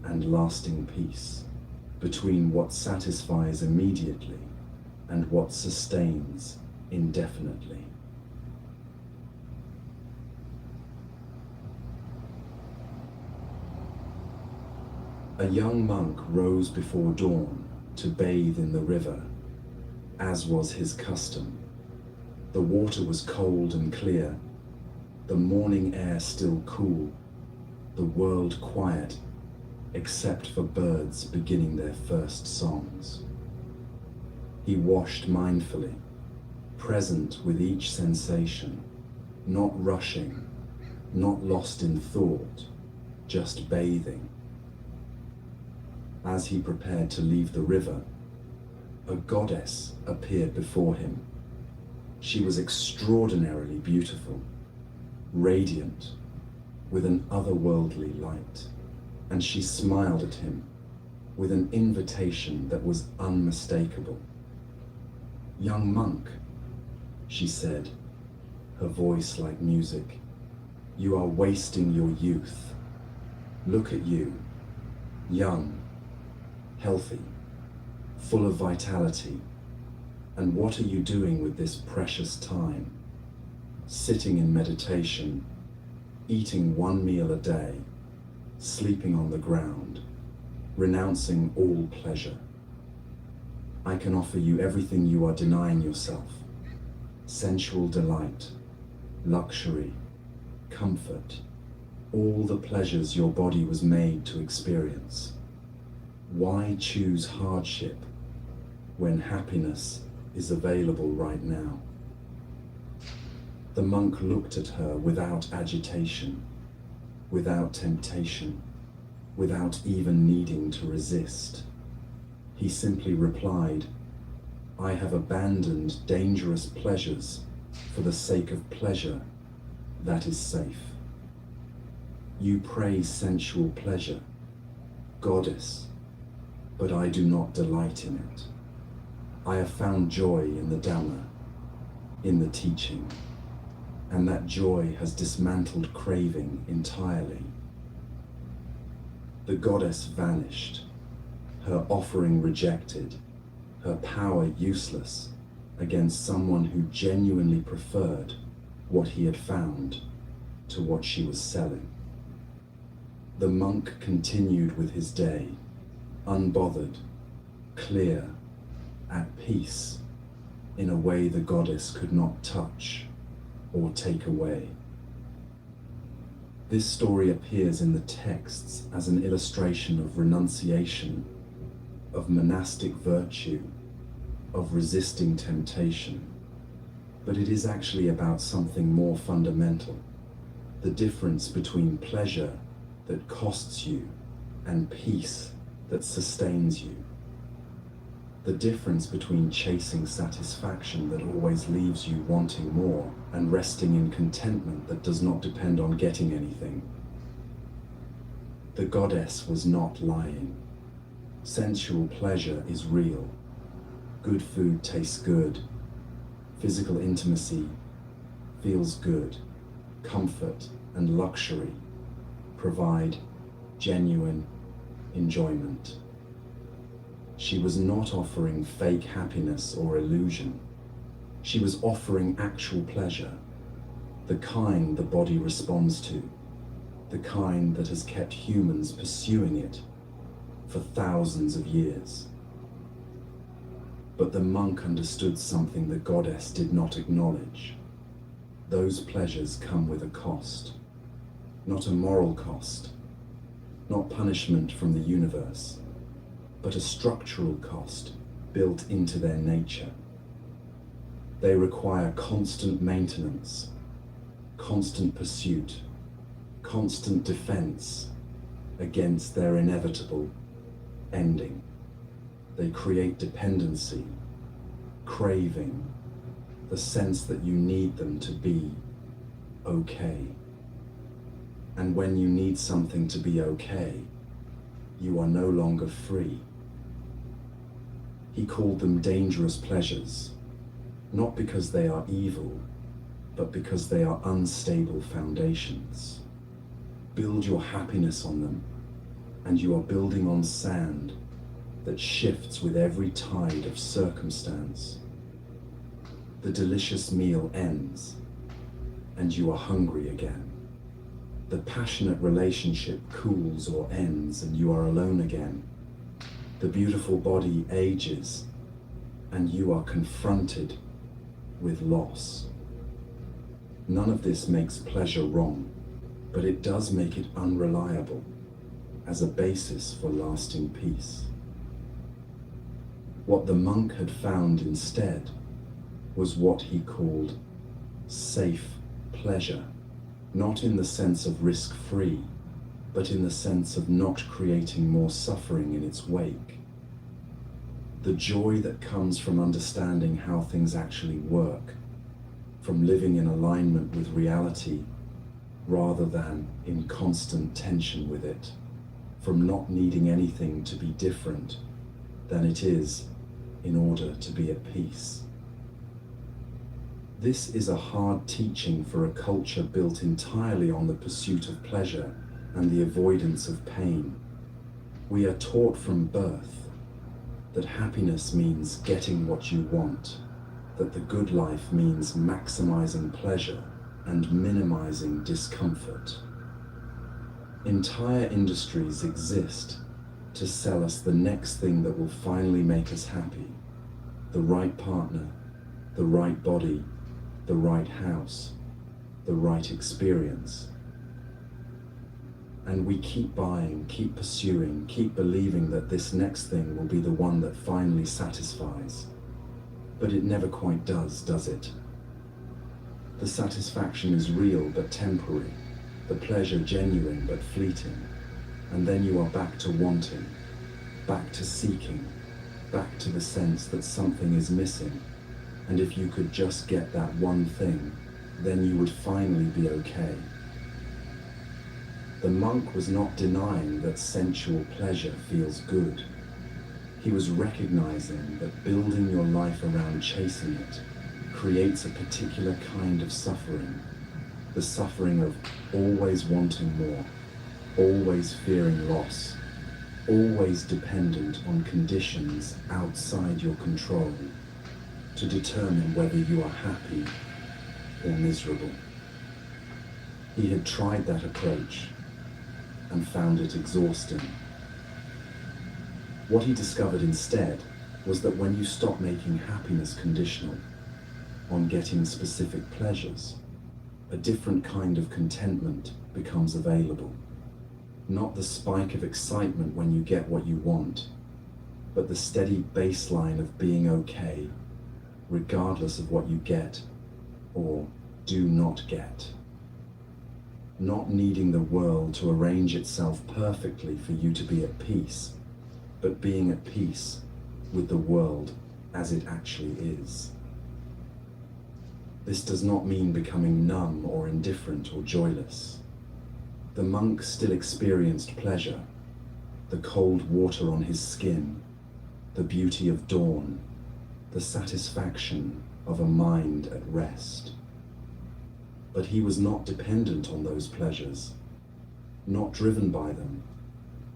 A: and lasting peace, between what satisfies immediately and what sustains indefinitely. A young monk rose before dawn to bathe in the river, as was his custom. The water was cold and clear, the morning air still cool, the world quiet, except for birds beginning their first songs. He washed mindfully, present with each sensation, not rushing, not lost in thought, just bathing. As he prepared to leave the river, a goddess appeared before him. She was extraordinarily beautiful, radiant, with an otherworldly light, and she smiled at him with an invitation that was unmistakable. "Young monk," she said, her voice like music, "you are wasting your youth. Look at you, young, healthy, full of vitality, and what are you doing with this precious time? Sitting in meditation, eating one meal a day, sleeping on the ground, renouncing all pleasure. I can offer you everything you are denying yourself: sensual delight, luxury, comfort, all the pleasures your body was made to experience. Why choose hardship when happiness is available right now?" The monk looked at her without agitation, without temptation, without even needing to resist. He simply replied, "I have abandoned dangerous pleasures for the sake of pleasure that is safe. You praise sensual pleasure, goddess, but I do not delight in it. I have found joy in the Dhamma, in the teaching, and that joy has dismantled craving entirely." The goddess vanished, her offering rejected, her power useless against someone who genuinely preferred what he had found to what she was selling. The monk continued with his day, unbothered, clear, at peace, in a way the goddess could not touch or take away. This story appears in the texts as an illustration of renunciation, of monastic virtue, of resisting temptation. But it is actually about something more fundamental, the difference between pleasure that costs you and peace that sustains you. The difference between chasing satisfaction that always leaves you wanting more and resting in contentment that does not depend on getting anything. The goddess was not lying. Sensual pleasure is real. Good food tastes good. Physical intimacy feels good. Comfort and luxury provide genuine enjoyment. She was not offering fake happiness or illusion. She was offering actual pleasure, the kind the body responds to, the kind that has kept humans pursuing it for thousands of years. But the monk understood something the goddess did not acknowledge. Those pleasures come with a cost, not a moral cost, not punishment from the universe, but a structural cost built into their nature. They require constant maintenance, constant pursuit, constant defense against their inevitable ending. They create dependency, craving, the sense that you need them to be okay. And when you need something to be okay, you are no longer free. He called them dangerous pleasures, not because they are evil, but because they are unstable foundations. Build your happiness on them, and you are building on sand that shifts with every tide of circumstance. The delicious meal ends, and you are hungry again. The passionate relationship cools or ends, and you are alone again. The beautiful body ages, and you are confronted with loss. None of this makes pleasure wrong, but it does make it unreliable as a basis for lasting peace. What the monk had found instead was what he called safe pleasure, not in the sense of risk-free, but in the sense of not creating more suffering in its wake. The joy that comes from understanding how things actually work, from living in alignment with reality rather than in constant tension with it, from not needing anything to be different than it is in order to be at peace. This is a hard teaching for a culture built entirely on the pursuit of pleasure and the avoidance of pain. We are taught from birth that happiness means getting what you want, that the good life means maximizing pleasure and minimizing discomfort. Entire industries exist to sell us the next thing that will finally make us happy. The right partner, the right body, the right house, the right experience. And we keep buying, keep pursuing, keep believing that this next thing will be the one that finally satisfies. But it never quite does it? The satisfaction is real but temporary, the pleasure genuine but fleeting, and then you are back to wanting, back to seeking, back to the sense that something is missing, and if you could just get that one thing, then you would finally be okay. The monk was not denying that sensual pleasure feels good. He was recognizing that building your life around chasing it creates a particular kind of suffering, the suffering of always wanting more, always fearing loss, always dependent on conditions outside your control to determine whether you are happy or miserable. He had tried that approach and found it exhausting. What he discovered instead was that when you stop making happiness conditional on getting specific pleasures, a different kind of contentment becomes available. Not the spike of excitement when you get what you want, but the steady baseline of being okay, regardless of what you get or do not get. Not needing the world to arrange itself perfectly for you to be at peace, but being at peace with the world as it actually is. This does not mean becoming numb or indifferent or joyless. The monk still experienced pleasure, the cold water on his skin, the beauty of dawn, the satisfaction of a mind at rest. But he was not dependent on those pleasures, not driven by them,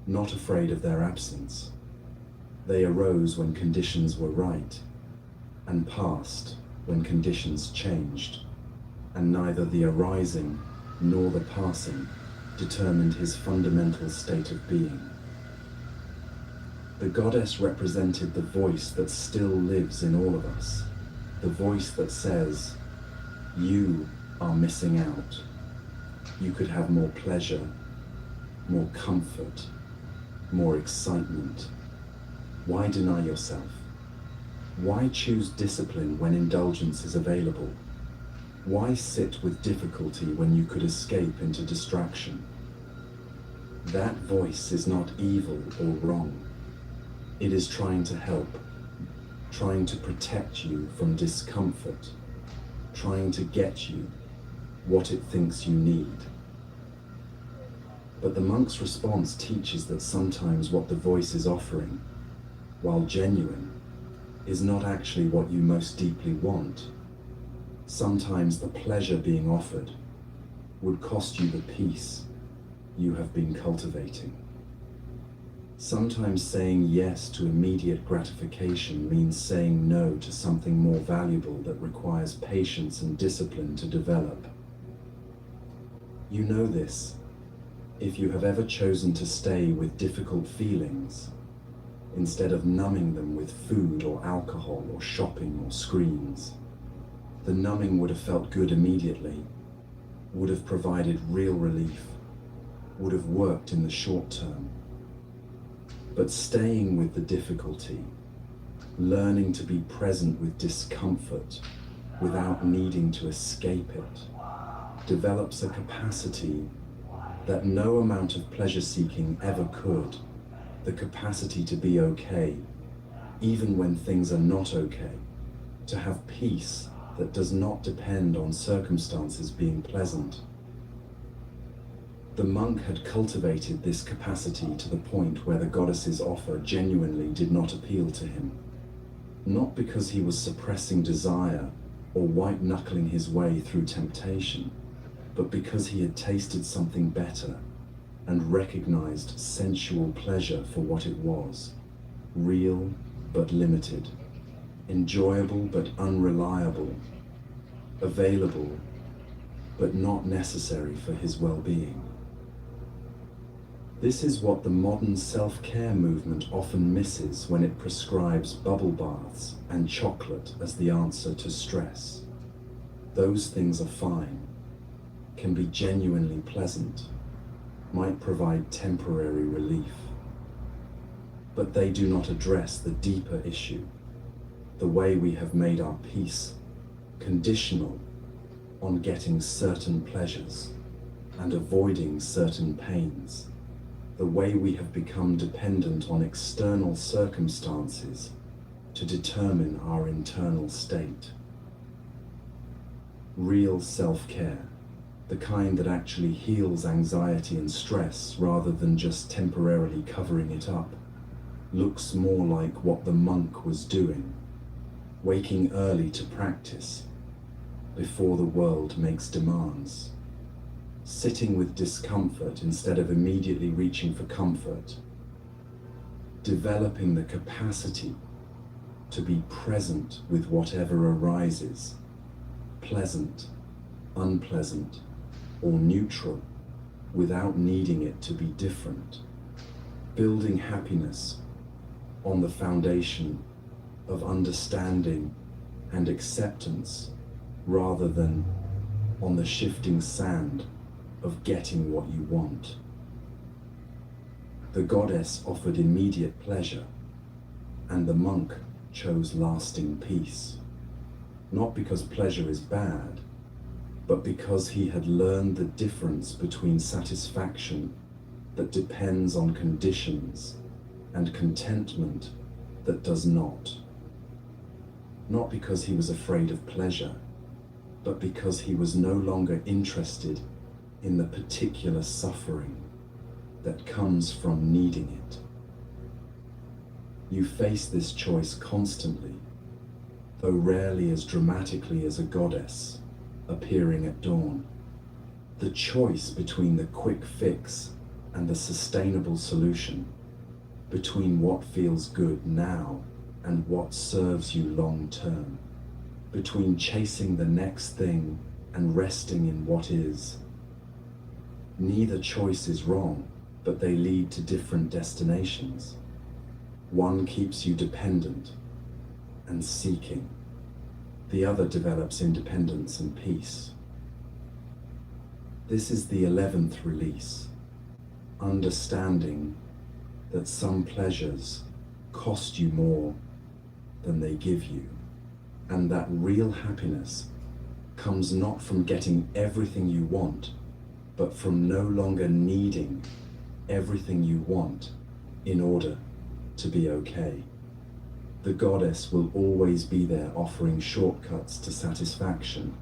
A: not afraid of their absence. They arose when conditions were right, and passed when conditions changed, and neither the arising nor the passing determined his fundamental state of being. The goddess represented the voice that still lives in all of us, the voice that says, "You are missing out. You could have more pleasure, more comfort, more excitement. Why deny yourself? Why choose discipline when indulgence is available? Why sit with difficulty when you could escape into distraction?" That voice is not evil or wrong. It is trying to help, trying to protect you from discomfort, trying to get you what it thinks you need. But the monk's response teaches that sometimes what the voice is offering, while genuine, is not actually what you most deeply want. Sometimes the pleasure being offered would cost you the peace you have been cultivating. Sometimes saying yes to immediate gratification means saying no to something more valuable that requires patience and discipline to develop. You know this if you have ever chosen to stay with difficult feelings instead of numbing them with food or alcohol or shopping or screens. The numbing would have felt good immediately, would have provided real relief, would have worked in the short term. But staying with the difficulty, learning to be present with discomfort without needing to escape it, develops a capacity that no amount of pleasure-seeking ever could, the capacity to be okay, even when things are not okay, to have peace that does not depend on circumstances being pleasant. The monk had cultivated this capacity to the point where the goddess's offer genuinely did not appeal to him, not because he was suppressing desire or white-knuckling his way through temptation, but because he had tasted something better and recognized sensual pleasure for what it was, real but limited, enjoyable but unreliable, available but not necessary for his well-being. This is what the modern self-care movement often misses when it prescribes bubble baths and chocolate as the answer to stress. Those things are fine, can be genuinely pleasant, might provide temporary relief, but they do not address the deeper issue, the way we have made our peace conditional on getting certain pleasures and avoiding certain pains, the way we have become dependent on external circumstances to determine our internal state. Real self-care, the kind that actually heals anxiety and stress rather than just temporarily covering it up, looks more like what the monk was doing, waking early to practice before the world makes demands, sitting with discomfort instead of immediately reaching for comfort, developing the capacity to be present with whatever arises, pleasant, unpleasant, or neutral, without needing it to be different, building happiness on the foundation of understanding and acceptance rather than on the shifting sand of getting what you want. The goddess offered immediate pleasure, and the monk chose lasting peace, not because pleasure is bad, but because he had learned the difference between satisfaction that depends on conditions and contentment that does not. Not because he was afraid of pleasure, but because he was no longer interested in the particular suffering that comes from needing it. You face this choice constantly, though rarely as dramatically as a goddess appearing at dawn. The choice between the quick fix and the sustainable solution, between what feels good now and what serves you long term, between chasing the next thing and resting in what is. Neither choice is wrong, but they lead to different destinations. One keeps you dependent and seeking. The other develops independence and peace. This is the 11th release, understanding that some pleasures cost you more than they give you, and that real happiness comes not from getting everything you want, but from no longer needing everything you want in order to be okay. The goddess will always be there offering shortcuts to satisfaction,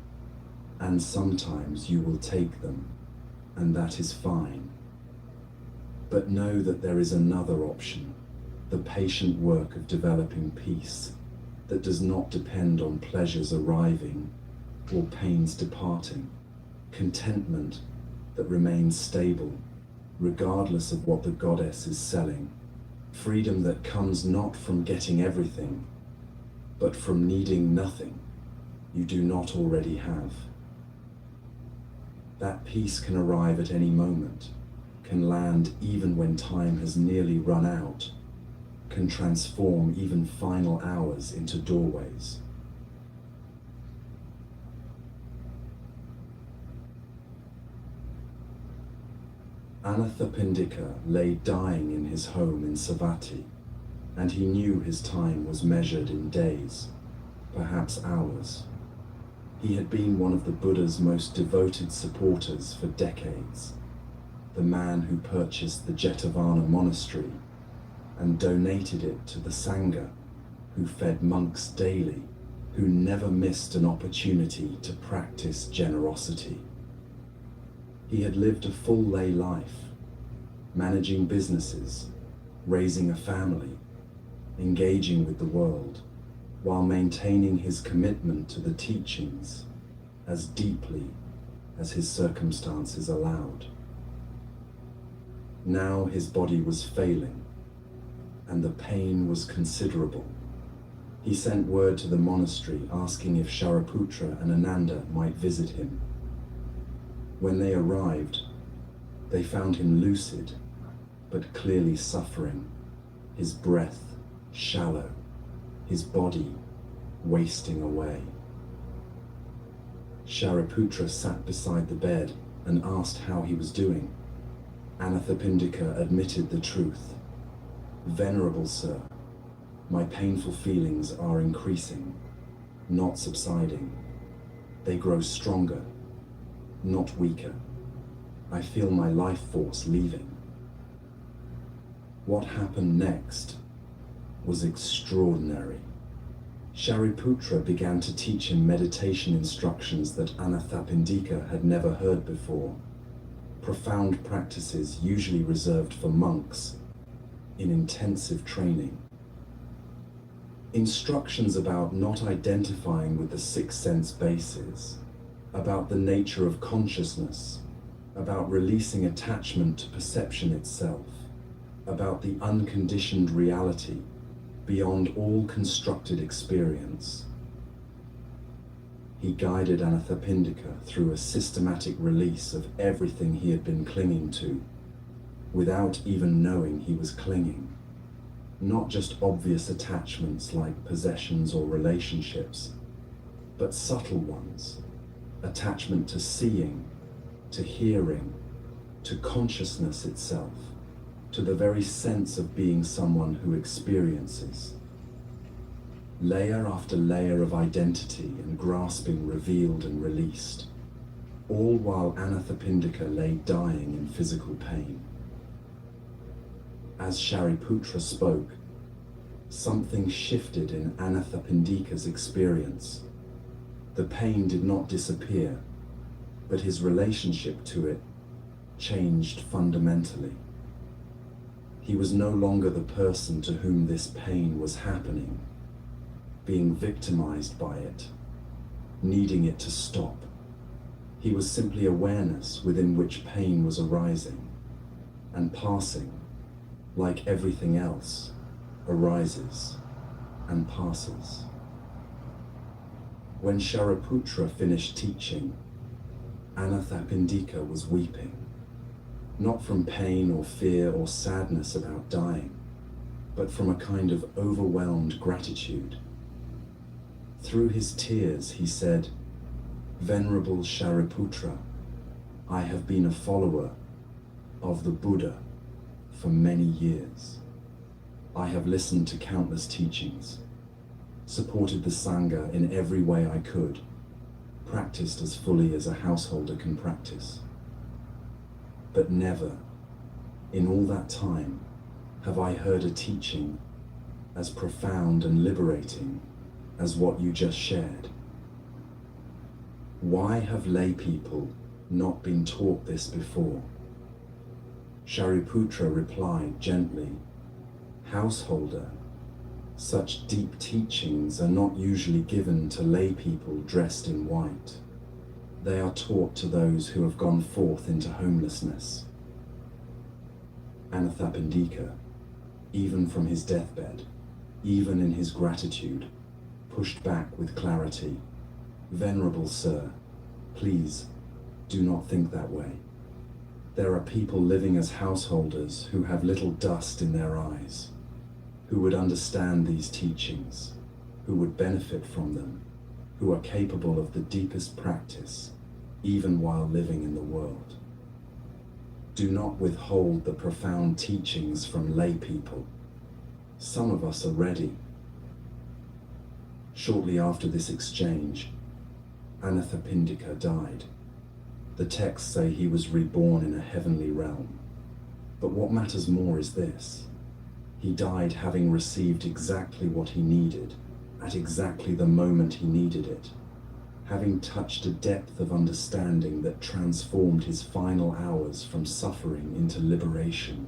A: and sometimes you will take them, and that is fine. But know that there is another option, the patient work of developing peace that does not depend on pleasures arriving or pains departing, contentment that remains stable regardless of what the goddess is selling, freedom that comes not from getting everything, but from needing nothing you do not already have. That peace can arrive at any moment, can land even when time has nearly run out, can transform even final hours into doorways. Anathapindika lay dying in his home in Savatthi, and he knew his time was measured in days, perhaps hours. He had been one of the Buddha's most devoted supporters for decades, the man who purchased the Jetavana monastery and donated it to the Sangha, who fed monks daily, who never missed an opportunity to practice generosity. He had lived a full lay life, managing businesses, raising a family, engaging with the world, while maintaining his commitment to the teachings as deeply as his circumstances allowed. Now his body was failing, and the pain was considerable. He sent word to the monastery asking if Shariputra and Ananda might visit him. When they arrived, they found him lucid, but clearly suffering, his breath shallow, his body wasting away. Shariputra sat beside the bed and asked how he was doing. Anathapindika admitted the truth. "Venerable sir, my painful feelings are increasing, not subsiding. They grow stronger, not weaker. I feel my life force leaving." What happened next was extraordinary. Shariputra began to teach him meditation instructions that Anathapindika had never heard before, profound practices usually reserved for monks in intensive training. Instructions about not identifying with the six sense bases, about the nature of consciousness, about releasing attachment to perception itself, about the unconditioned reality beyond all constructed experience. He guided Anathapindika through a systematic release of everything he had been clinging to, without even knowing he was clinging. Not just obvious attachments like possessions or relationships, but subtle ones, attachment to seeing, to hearing, to consciousness itself, to the very sense of being someone who experiences. Layer after layer of identity and grasping revealed and released, all while Anathapindika lay dying in physical pain. As Shariputra spoke, something shifted in Anathapindika's experience. The pain did not disappear, but his relationship to it changed fundamentally. He was no longer the person to whom this pain was happening, being victimized by it, needing it to stop. He was simply awareness within which pain was arising and passing, like everything else, arises and passes. When Shariputra finished teaching, Anathapindika was weeping, not from pain or fear or sadness about dying, but from a kind of overwhelmed gratitude. Through his tears, he said, "Venerable Shariputra, I have been a follower of the Buddha for many years. I have listened to countless teachings, supported the Sangha in every way I could, practiced as fully as a householder can practice. But never, in all that time, have I heard a teaching as profound and liberating as what you just shared. Why have lay people not been taught this before?" Shariputra replied gently, "Householder, such deep teachings are not usually given to lay people dressed in white. They are taught to those who have gone forth into homelessness." Anathapindika, even from his deathbed, even in his gratitude, pushed back with clarity, "Venerable sir, please do not think that way. There are people living as householders who have little dust in their eyes, who would understand these teachings, who would benefit from them, who are capable of the deepest practice, even while living in the world. Do not withhold the profound teachings from lay people. Some of us are ready." Shortly after this exchange, Anathapindika died. The texts say he was reborn in a heavenly realm. But what matters more is this: he died having received exactly what he needed, at exactly the moment he needed it, having touched a depth of understanding that transformed his final hours from suffering into liberation.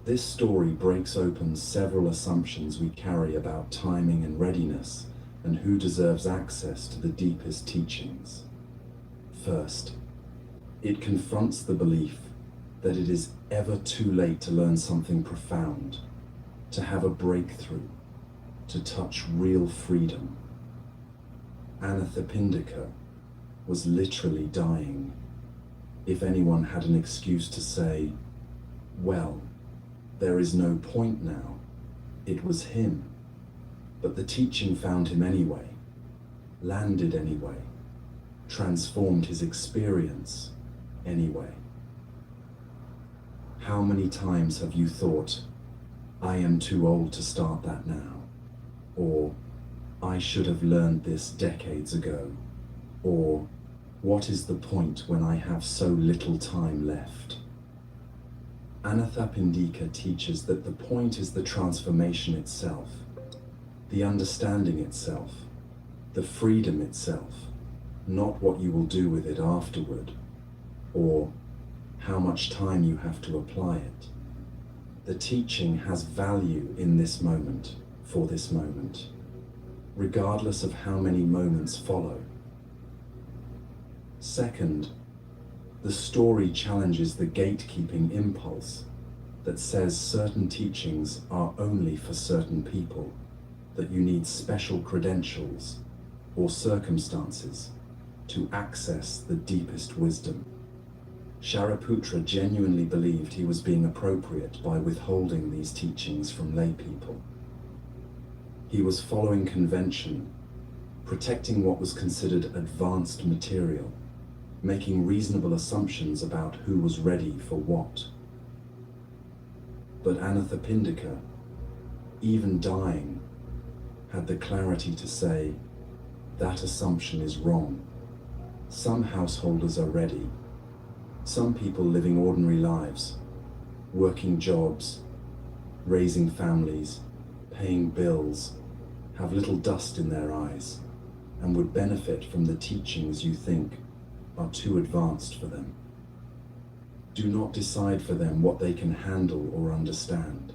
A: This story breaks open several assumptions we carry about timing and readiness, and who deserves access to the deepest teachings. First, it confronts the belief that it is ever too late to learn something profound, to have a breakthrough, to touch real freedom. Anathapindika was literally dying. If anyone had an excuse to say, "Well, there is no point now," it was him. But the teaching found him anyway, landed anyway, transformed his experience anyway. How many times have you thought, "I am too old to start that now," or "I should have learned this decades ago," or "What is the point when I have so little time left?" Anathapindika teaches that the point is the transformation itself, the understanding itself, the freedom itself, not what you will do with it afterward, or how much time you have to apply it. The teaching has value in this moment, for this moment, regardless of how many moments follow. Second, the story challenges the gatekeeping impulse that says certain teachings are only for certain people, that you need special credentials or circumstances to access the deepest wisdom. Shariputra genuinely believed he was being appropriate by withholding these teachings from lay people. He was following convention, protecting what was considered advanced material, making reasonable assumptions about who was ready for what. But Anathapindika, even dying, had the clarity to say, that assumption is wrong. Some householders are ready. Some people living ordinary lives, working jobs, raising families, paying bills, have little dust in their eyes and would benefit from the teachings you think are too advanced for them. Do not decide for them what they can handle or understand.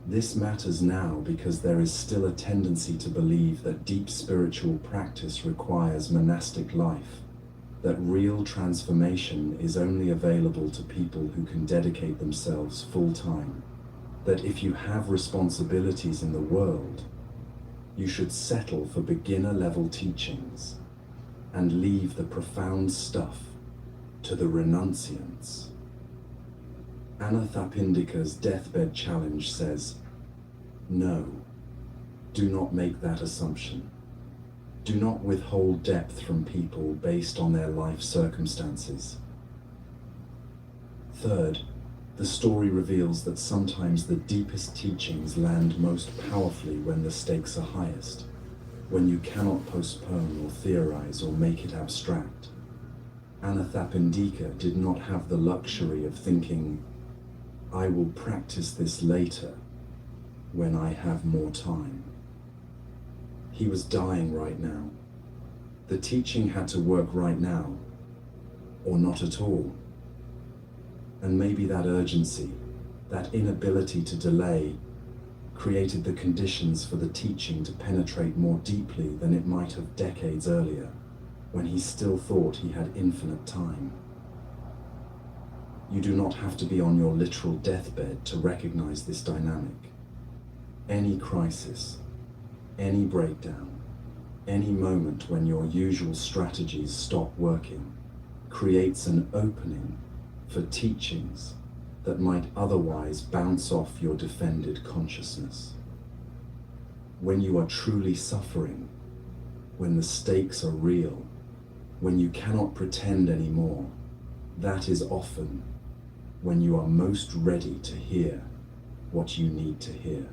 A: This matters now because there is still a tendency to believe that deep spiritual practice requires monastic life, that real transformation is only available to people who can dedicate themselves full-time, that if you have responsibilities in the world, you should settle for beginner-level teachings and leave the profound stuff to the renunciants. Anathapindika's deathbed challenge says, no, do not make that assumption. Do not withhold depth from people based on their life circumstances. Third, the story reveals that sometimes the deepest teachings land most powerfully when the stakes are highest, when you cannot postpone or theorize or make it abstract. Anathapindika did not have the luxury of thinking, I will practice this later, when I have more time. He was dying right now. The teaching had to work right now, or not at all. And maybe that urgency, that inability to delay, created the conditions for the teaching to penetrate more deeply than it might have decades earlier, when he still thought he had infinite time. You do not have to be on your literal deathbed to recognize this dynamic. Any crisis, any breakdown, any moment when your usual strategies stop working, creates an opening for teachings that might otherwise bounce off your defended consciousness. When you are truly suffering, when the stakes are real, when you cannot pretend anymore, that is often when you are most ready to hear what you need to hear.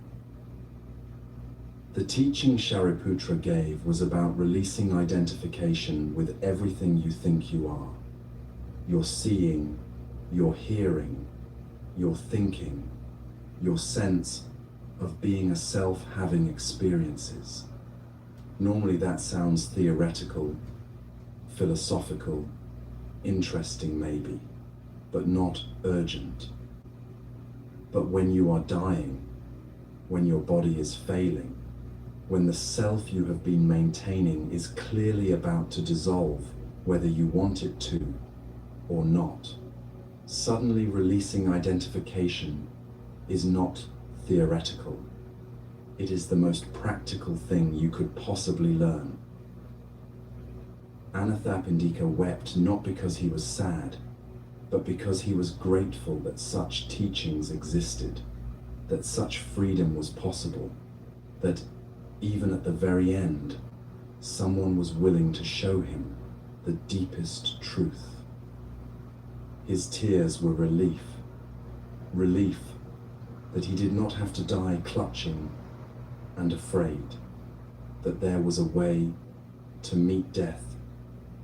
A: The teaching Shariputra gave was about releasing identification with everything you think you are. Your seeing, your hearing, your thinking, your sense of being a self having experiences. Normally that sounds theoretical, philosophical, interesting maybe, but not urgent. But when you are dying, when your body is failing, when the self you have been maintaining is clearly about to dissolve, whether you want it to or not, suddenly releasing identification is not theoretical. It is the most practical thing you could possibly learn. Anathapindika wept not because he was sad, but because he was grateful that such teachings existed, that such freedom was possible, that even at the very end, someone was willing to show him the deepest truth. His tears were relief that he did not have to die clutching and afraid, that there was a way to meet death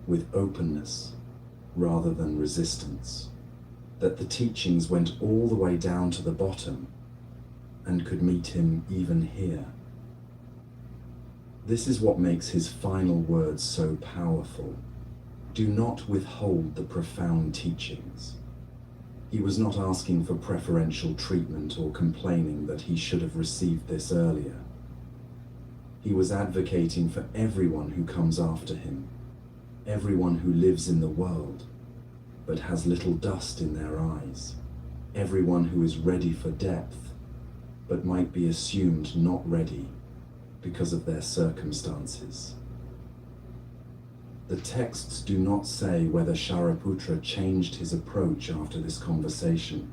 A: with openness rather than resistance, that the teachings went all the way down to the bottom and could meet him even here. This is what makes his final words so powerful. Do not withhold the profound teachings. He was not asking for preferential treatment or complaining that he should have received this earlier. He was advocating for everyone who comes after him, everyone who lives in the world, but has little dust in their eyes, everyone who is ready for depth, but might be assumed not ready because of their circumstances. The texts do not say whether Shariputra changed his approach after this conversation,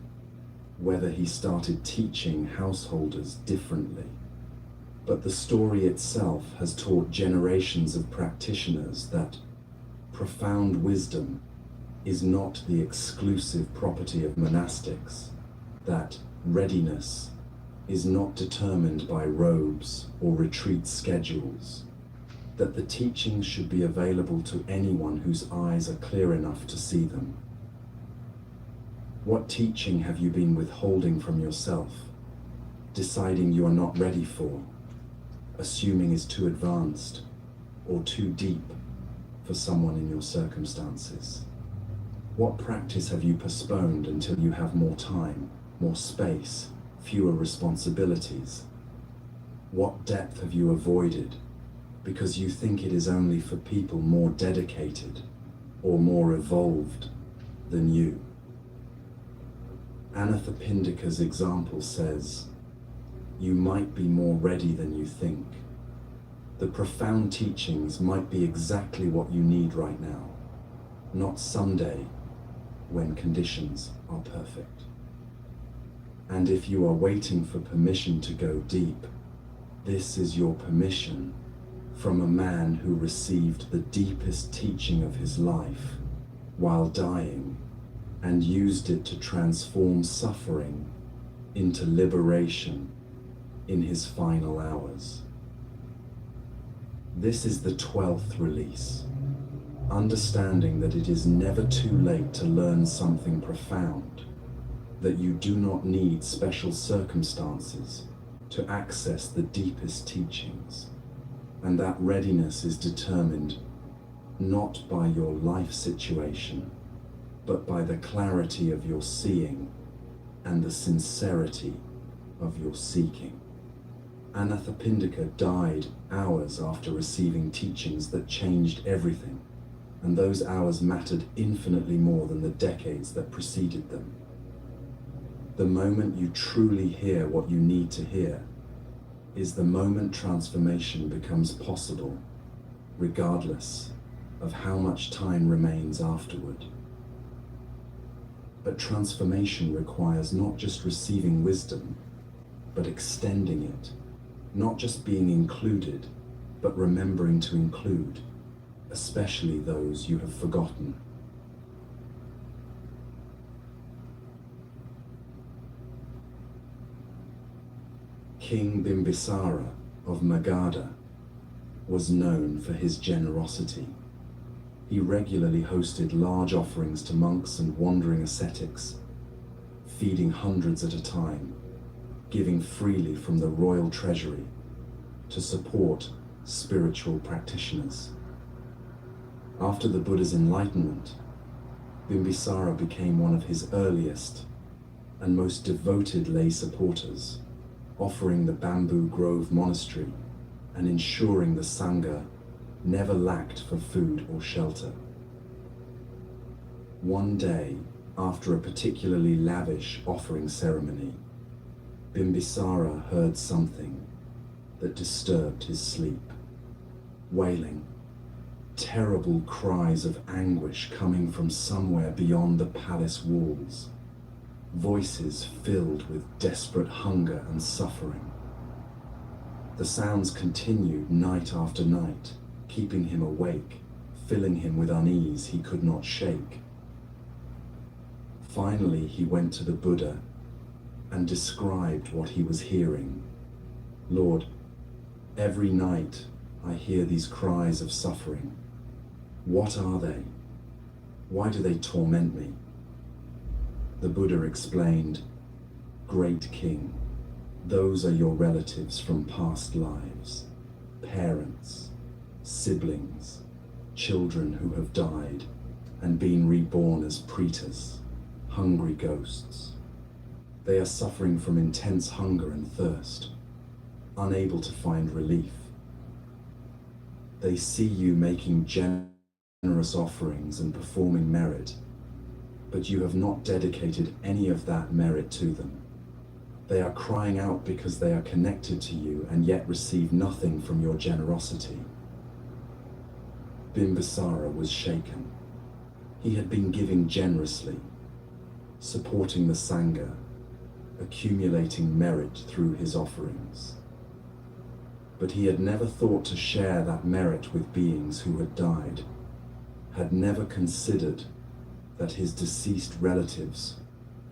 A: whether he started teaching householders differently. But the story itself has taught generations of practitioners that profound wisdom is not the exclusive property of monastics, that readiness is not determined by robes or retreat schedules, that the teachings should be available to anyone whose eyes are clear enough to see them. What teaching have you been withholding from yourself, deciding you are not ready for, assuming is too advanced or too deep for someone in your circumstances? What practice have you postponed until you have more time, more space, fewer responsibilities? What depth have you avoided because you think it is only for people more dedicated or more evolved than you? Anathapindika's example says, you might be more ready than you think. The profound teachings might be exactly what you need right now, not someday when conditions are perfect. And if you are waiting for permission to go deep, this is your permission from a man who received the deepest teaching of his life while dying and used it to transform suffering into liberation in his final hours. This is the 12th release, understanding that it is never too late to learn something profound, that you do not need special circumstances to access the deepest teachings, and that readiness is determined not by your life situation, but by the clarity of your seeing and the sincerity of your seeking. Anathapindika died hours after receiving teachings that changed everything, and those hours mattered infinitely more than the decades that preceded them. The moment you truly hear what you need to hear is the moment transformation becomes possible, regardless of how much time remains afterward. But transformation requires not just receiving wisdom, but extending it, not just being included, but remembering to include, especially those you have forgotten. King Bimbisara of Magadha was known for his generosity. He regularly hosted large offerings to monks and wandering ascetics, feeding hundreds at a time, giving freely from the royal treasury to support spiritual practitioners. After the Buddha's enlightenment, Bimbisara became one of his earliest and most devoted lay supporters, offering the Bamboo Grove Monastery and ensuring the Sangha never lacked for food or shelter. One day, after a particularly lavish offering ceremony, Bimbisara heard something that disturbed his sleep. Wailing, terrible cries of anguish coming from somewhere beyond the palace walls. Voices filled with desperate hunger and suffering. The sounds continued night after night, keeping him awake, filling him with unease he could not shake. Finally, he went to the Buddha and described what he was hearing. Lord, every night I hear these cries of suffering. What are they? Why do they torment me? The Buddha explained, Great King, those are your relatives from past lives, parents, siblings, children who have died and been reborn as pretas, hungry ghosts. They are suffering from intense hunger and thirst, unable to find relief. They see you making generous offerings and performing merit, but you have not dedicated any of that merit to them. They are crying out because they are connected to you and yet receive nothing from your generosity. Bimbisara was shaken. He had been giving generously, supporting the Sangha, accumulating merit through his offerings. But he had never thought to share that merit with beings who had died, had never considered that his deceased relatives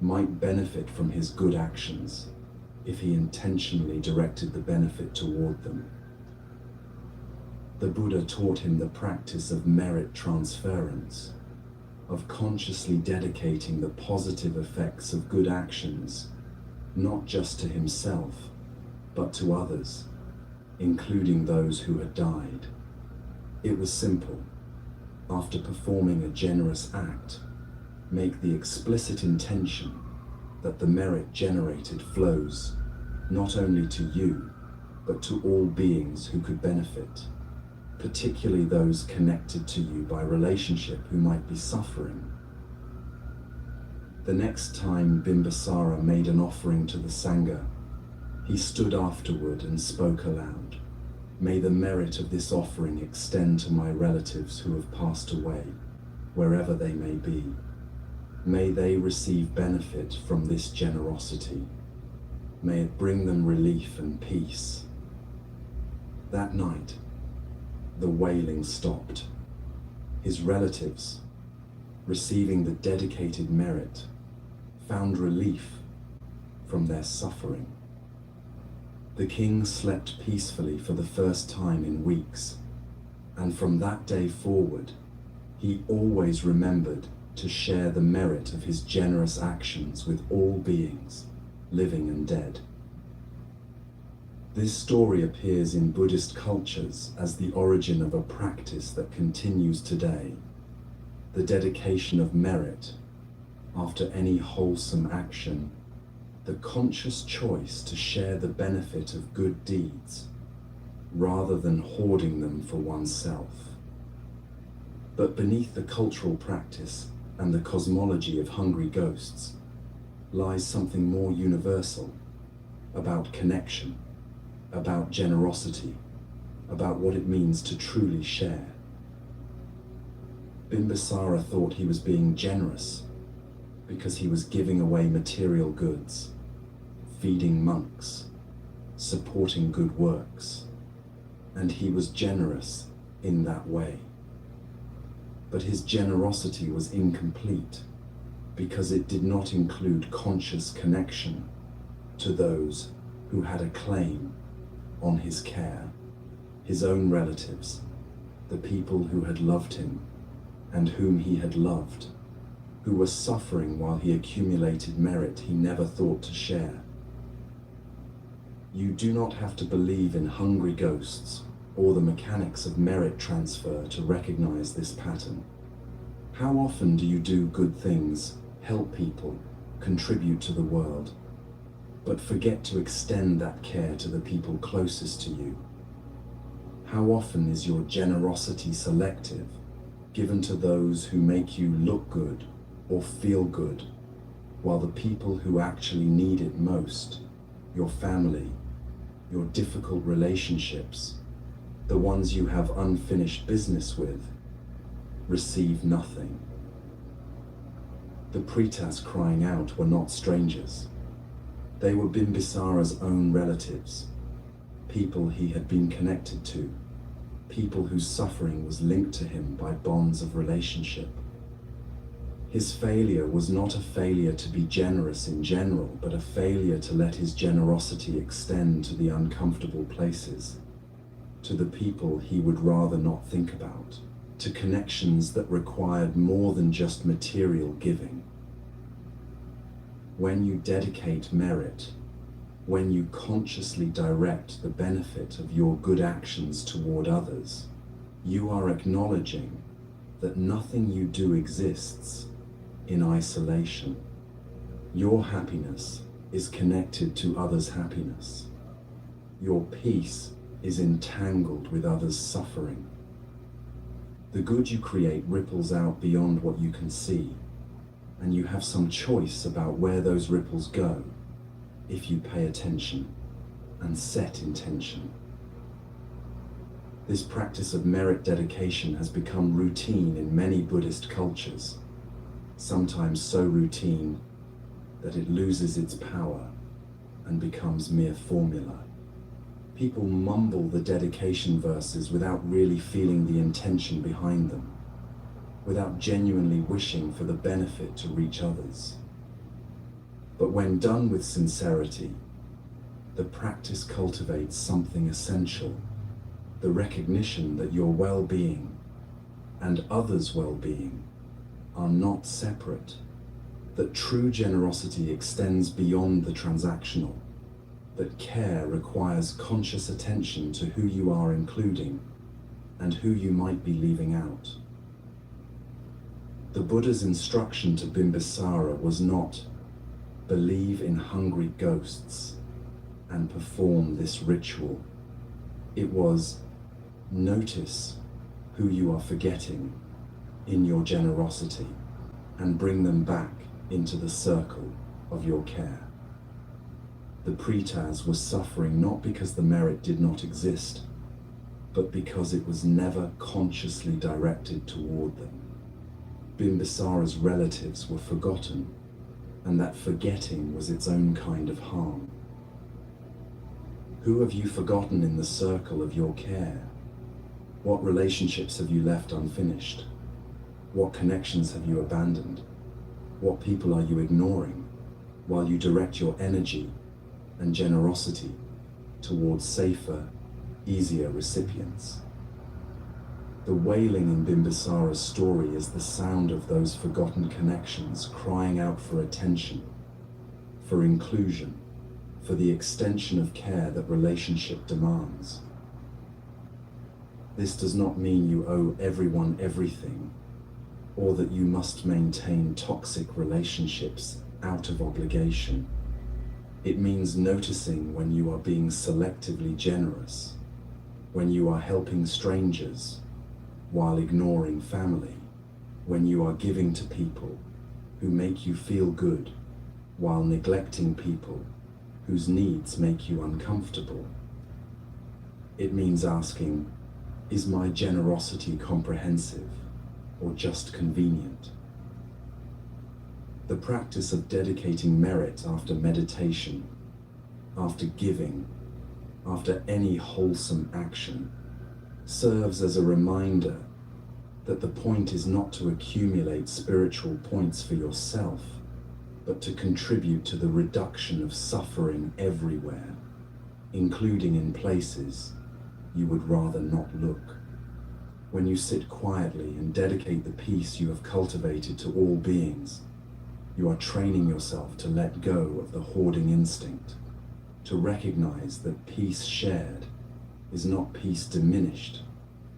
A: might benefit from his good actions if he intentionally directed the benefit toward them. The Buddha taught him the practice of merit transference, of consciously dedicating the positive effects of good actions, not just to himself, but to others, including those who had died. It was simple. After performing a generous act, make the explicit intention that the merit generated flows not only to you, but to all beings who could benefit, particularly those connected to you by relationship who might be suffering. The next time Bimbisara made an offering to the Sangha, he stood afterward and spoke aloud. May the merit of this offering extend to my relatives who have passed away, wherever they may be. May they receive benefit from this generosity. May it bring them relief and peace. That night, the wailing stopped. His relatives, receiving the dedicated merit, found relief from their suffering. The king slept peacefully for the first time in weeks, and from that day forward, he always remembered to share the merit of his generous actions with all beings, living and dead. This story appears in Buddhist cultures as the origin of a practice that continues today, the dedication of merit after any wholesome action, the conscious choice to share the benefit of good deeds, rather than hoarding them for oneself. But beneath the cultural practice and the cosmology of hungry ghosts lies something more universal, about connection, about generosity, about what it means to truly share. Bimbisara thought he was being generous because he was giving away material goods, feeding monks, supporting good works, and he was generous in that way. But his generosity was incomplete because it did not include conscious connection to those who had a claim on his care, his own relatives, the people who had loved him and whom he had loved, who were suffering while he accumulated merit he never thought to share. You do not have to believe in hungry ghosts or the mechanics of merit transfer to recognize this pattern. How often do you do good things, help people, contribute to the world, but forget to extend that care to the people closest to you? How often is your generosity selective, given to those who make you look good or feel good, while the people who actually need it most, your family, your difficult relationships, the ones you have unfinished business with, receive nothing? The Pretas crying out were not strangers. They were Bimbisara's own relatives, people he had been connected to, people whose suffering was linked to him by bonds of relationship. His failure was not a failure to be generous in general, but a failure to let his generosity extend to the uncomfortable places, to the people he would rather not think about, to connections that required more than just material giving. When you dedicate merit, when you consciously direct the benefit of your good actions toward others, you are acknowledging that nothing you do exists in isolation. Your happiness is connected to others' happiness. Your peace is entangled with others' suffering. The good you create ripples out beyond what you can see, and you have some choice about where those ripples go if you pay attention and set intention. This practice of merit dedication has become routine in many Buddhist cultures, sometimes so routine that it loses its power and becomes mere formula. People mumble the dedication verses without really feeling the intention behind them, without genuinely wishing for the benefit to reach others. But when done with sincerity, the practice cultivates something essential, the recognition that your well-being and others' well-being are not separate, that true generosity extends beyond the transactional, that care requires conscious attention to who you are including and who you might be leaving out. The Buddha's instruction to Bimbisara was not believe in hungry ghosts and perform this ritual. It was notice who you are forgetting in your generosity and bring them back into the circle of your care. The Pretas was suffering not because the merit did not exist, but because it was never consciously directed toward them. Bimbisara's relatives were forgotten, and that forgetting was its own kind of harm. Who have you forgotten in the circle of your care? What relationships have you left unfinished? What connections have you abandoned? What people are you ignoring while you direct your energy and generosity towards safer, easier recipients? The wailing in Bimbisara's story is the sound of those forgotten connections crying out for attention, for inclusion, for the extension of care that relationship demands. This does not mean you owe everyone everything, or that you must maintain toxic relationships out of obligation. It means noticing when you are being selectively generous, when you are helping strangers while ignoring family, when you are giving to people who make you feel good while neglecting people whose needs make you uncomfortable. It means asking, is my generosity comprehensive or just convenient? The practice of dedicating merit after meditation, after giving, after any wholesome action, serves as a reminder that the point is not to accumulate spiritual points for yourself, but to contribute to the reduction of suffering everywhere, including in places you would rather not look. When you sit quietly and dedicate the peace you have cultivated to all beings, you are training yourself to let go of the hoarding instinct, to recognize that peace shared is not peace diminished,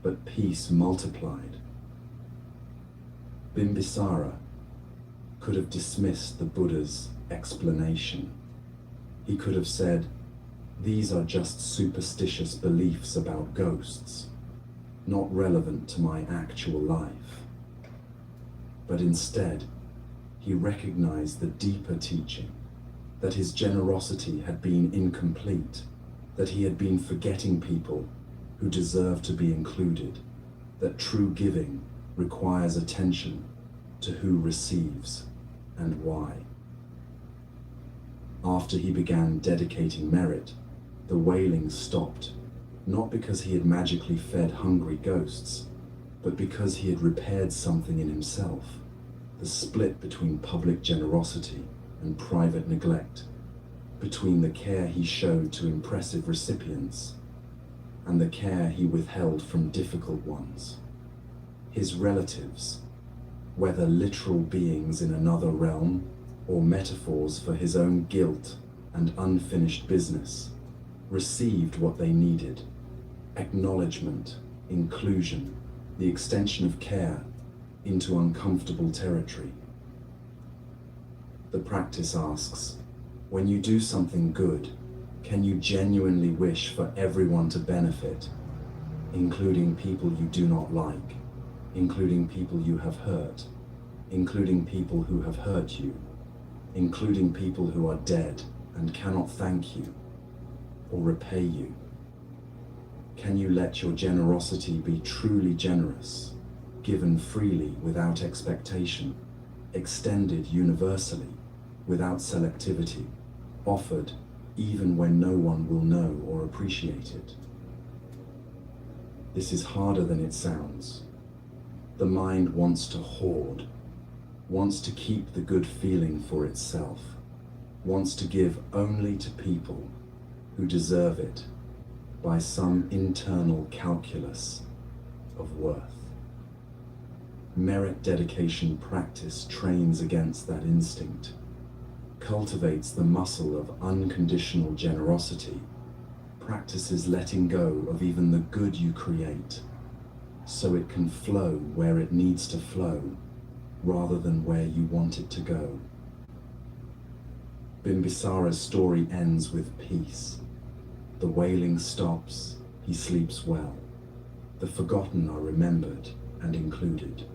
A: but peace multiplied. Bimbisara could have dismissed the Buddha's explanation. He could have said, these are just superstitious beliefs about ghosts, not relevant to my actual life. But instead, he recognized the deeper teaching, that his generosity had been incomplete, that he had been forgetting people who deserve to be included, that true giving requires attention to who receives and why. After he began dedicating merit, the wailing stopped, not because he had magically fed hungry ghosts, but because he had repaired something in himself, the split between public generosity and private neglect, between the care he showed to impressive recipients and the care he withheld from difficult ones. His relatives, whether literal beings in another realm or metaphors for his own guilt and unfinished business, received what they needed: acknowledgement, inclusion, the extension of care into uncomfortable territory. The practice asks, when you do something good, can you genuinely wish for everyone to benefit, including people you do not like, including people you have hurt, including people who have hurt you, including people who are dead and cannot thank you or repay you? Can you let your generosity be truly generous, given freely without expectation, extended universally without selectivity, offered even when no one will know or appreciate it. This is harder than it sounds. The mind wants to hoard, wants to keep the good feeling for itself, wants to give only to people who deserve it by some internal calculus of worth. Merit dedication practice trains against that instinct, cultivates the muscle of unconditional generosity, practices letting go of even the good you create, so it can flow where it needs to flow, rather than where you want it to go. Bimbisara's story ends with peace. The wailing stops, he sleeps well. The forgotten are remembered and included.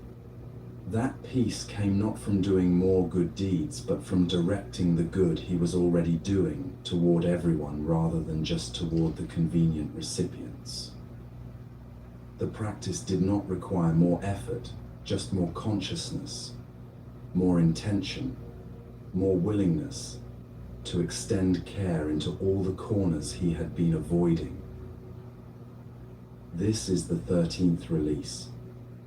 A: That peace came not from doing more good deeds, but from directing the good he was already doing toward everyone rather than just toward the convenient recipients. The practice did not require more effort, just more consciousness, more intention, more willingness to extend care into all the corners he had been avoiding. This is the 13th release.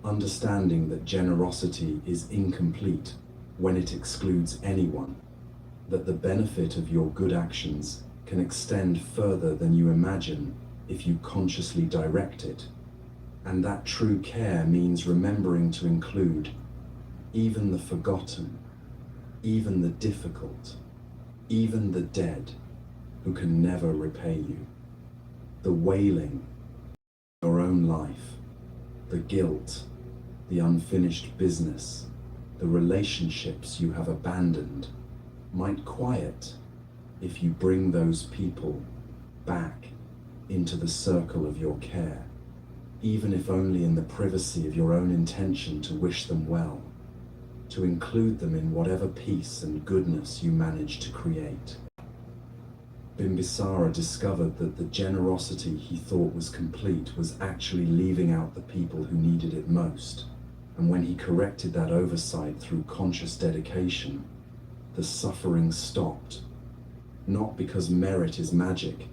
A: Understanding that generosity is incomplete when it excludes anyone, that the benefit of your good actions can extend further than you imagine if you consciously direct it, and that true care means remembering to include even the forgotten, even the difficult, even the dead who can never repay you. The wailing in your own life, the guilt, the unfinished business, the relationships you have abandoned might quiet if you bring those people back into the circle of your care, even if only in the privacy of your own intention to wish them well, to include them in whatever peace and goodness you manage to create. Bimbisara discovered that the generosity he thought was complete was actually leaving out the people who needed it most. And when he corrected that oversight through conscious dedication, the suffering stopped, not because merit is magic,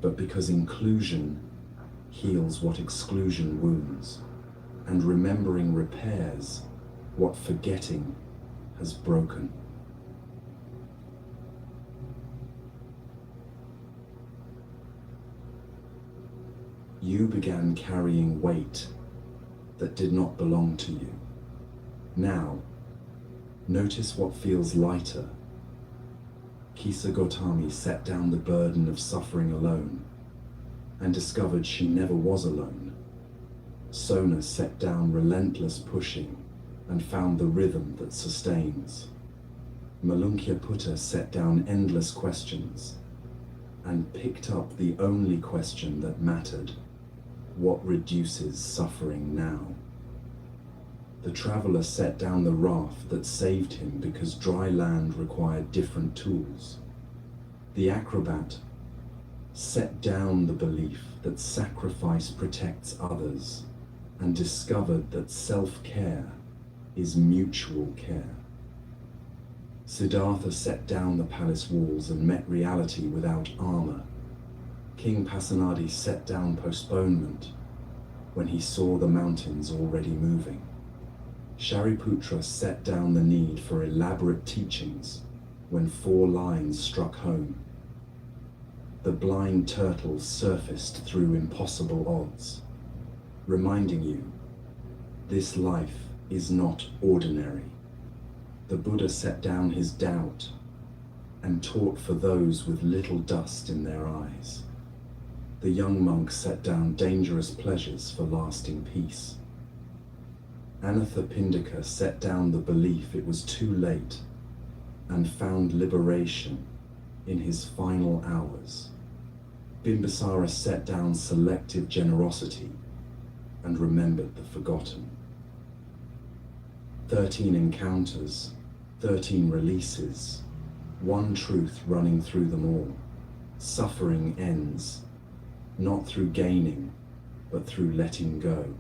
A: but because inclusion heals what exclusion wounds, and remembering repairs what forgetting has broken. You began carrying weight that did not belong to you. Now, notice what feels lighter. Kisa Gotami set down the burden of suffering alone and discovered she never was alone. Sona set down relentless pushing and found the rhythm that sustains. Malunkya Putta set down endless questions and picked up the only question that mattered: what reduces suffering now? The traveler set down the raft that saved him because dry land required different tools. The acrobat set down the belief that sacrifice protects others and discovered that self-care is mutual care. Siddhartha set down the palace walls and met reality without armor. King Pasenadi set down postponement when he saw the mountains already moving. Shariputra set down the need for elaborate teachings when 4 lines struck home. The blind turtle surfaced through impossible odds, reminding you, this life is not ordinary. The Buddha set down his doubt and taught for those with little dust in their eyes. The young monk set down dangerous pleasures for lasting peace. Anatha Pindika set down the belief it was too late and found liberation in his final hours. Bimbisara set down selective generosity and remembered the forgotten. 13 encounters, 13 releases, one truth running through them all. Suffering ends, not through gaining, but through letting go.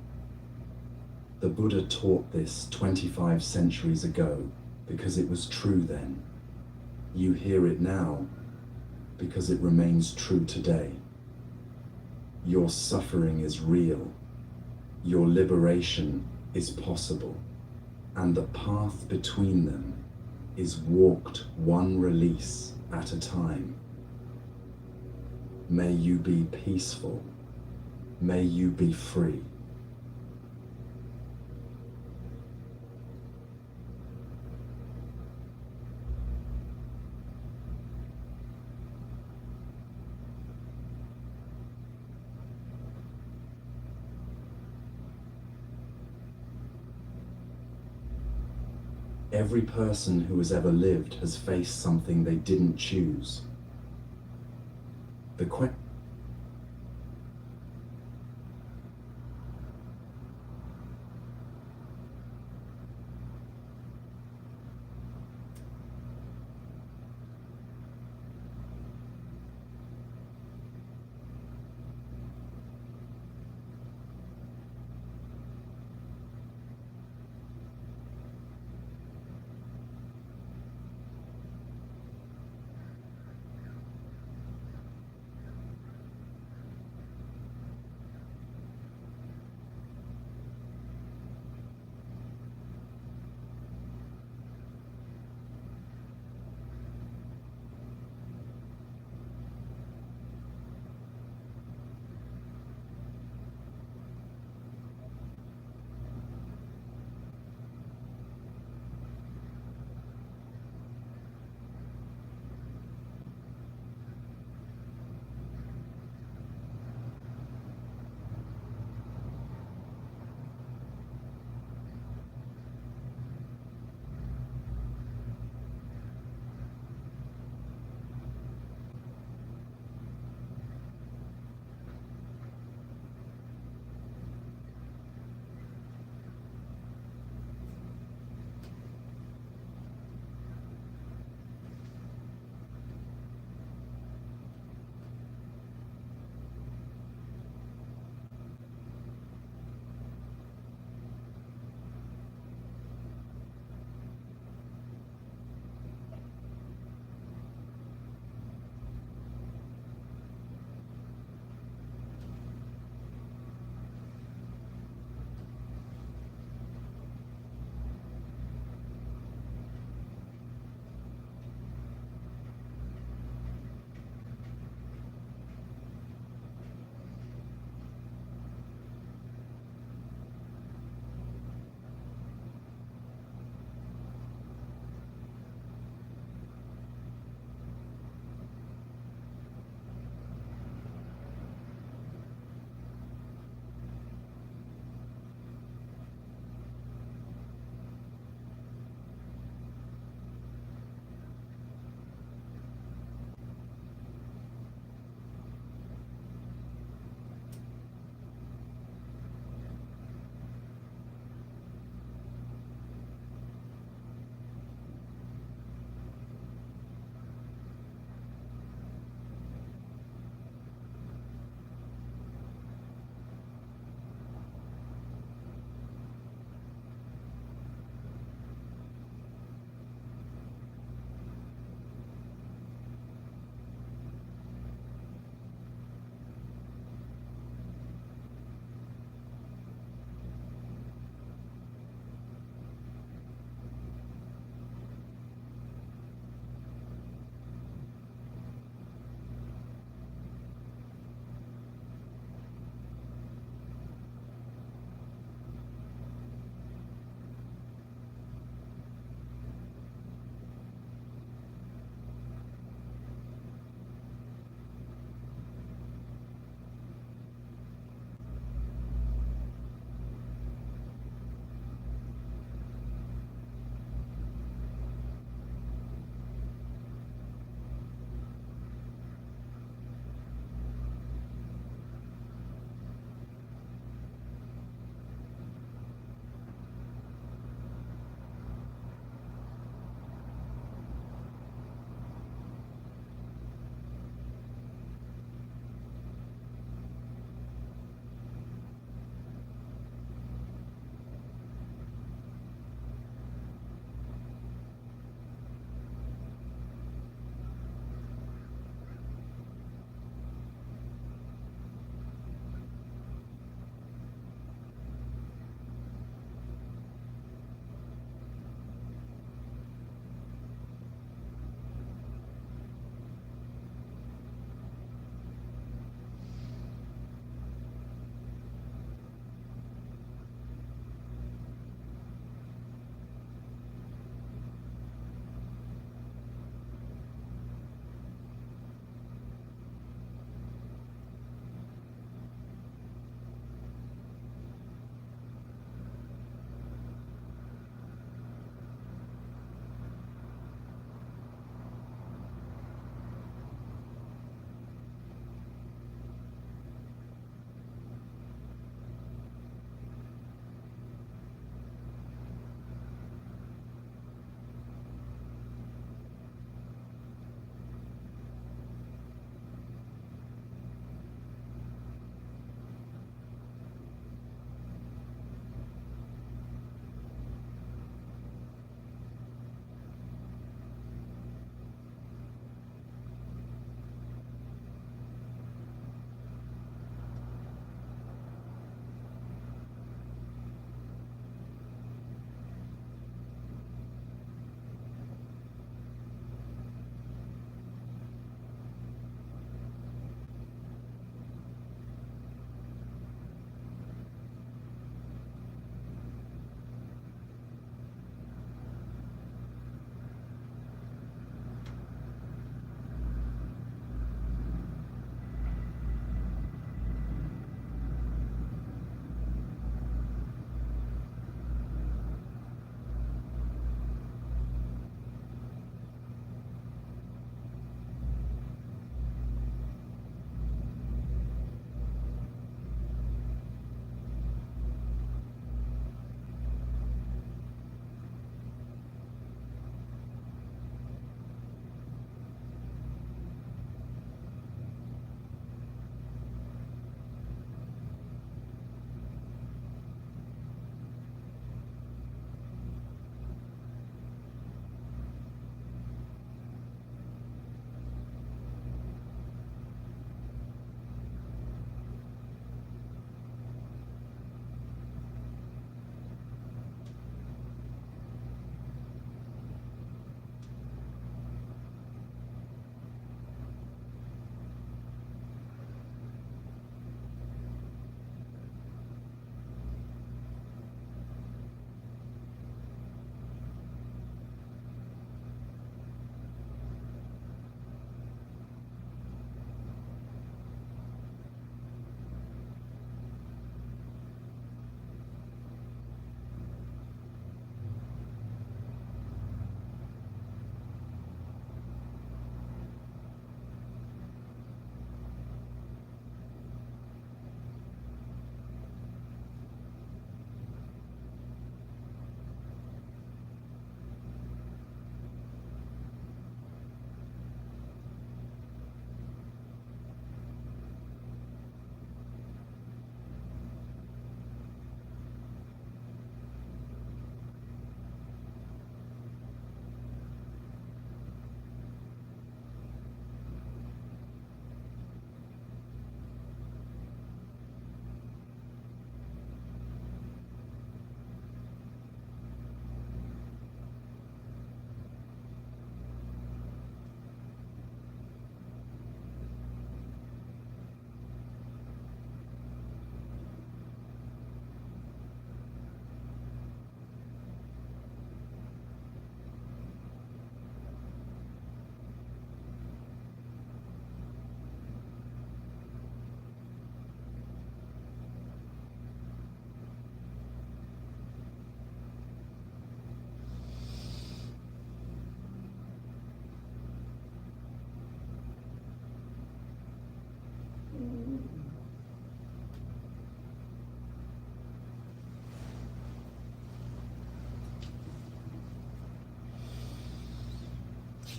A: The Buddha taught this 25 centuries ago because it was true then. You hear it now because it remains true today. Your suffering is real, your liberation is possible, and the path between them is walked one release at a time. May you be peaceful. May you be free. Every person who has ever lived has faced something they didn't choose. The question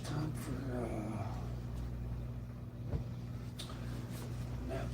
B: Time for nap.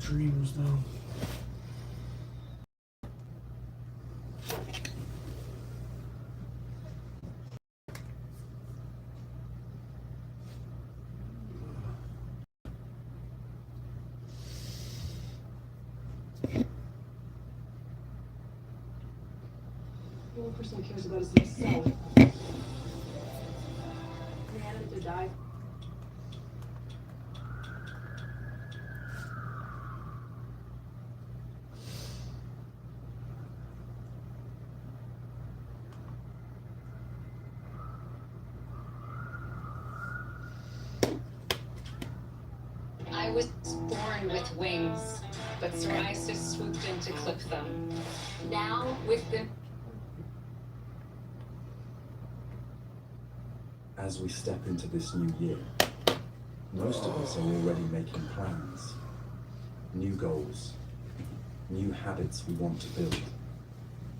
B: dreams, though.
C: The only person who cares about is himself. Man to die.
D: I was born with wings, but psoriasis swooped in to clip them. Now, with the
A: As we step into this new year, most of us are already making plans, new goals, new habits we want to build.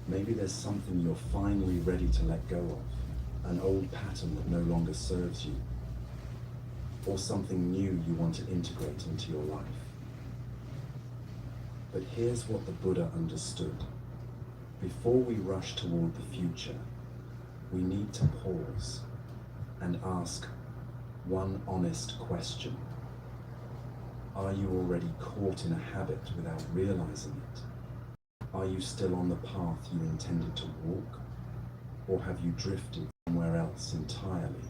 A: Maybe there's something you're finally ready to let go of, an old pattern that no longer serves you, or something new you want to integrate into your life. But here's what the Buddha understood. Before we rush toward the future, we need to pause and ask one honest question. Are you already caught in a habit without realizing it? Are you still on the path you intended to walk? Or have you drifted somewhere else entirely?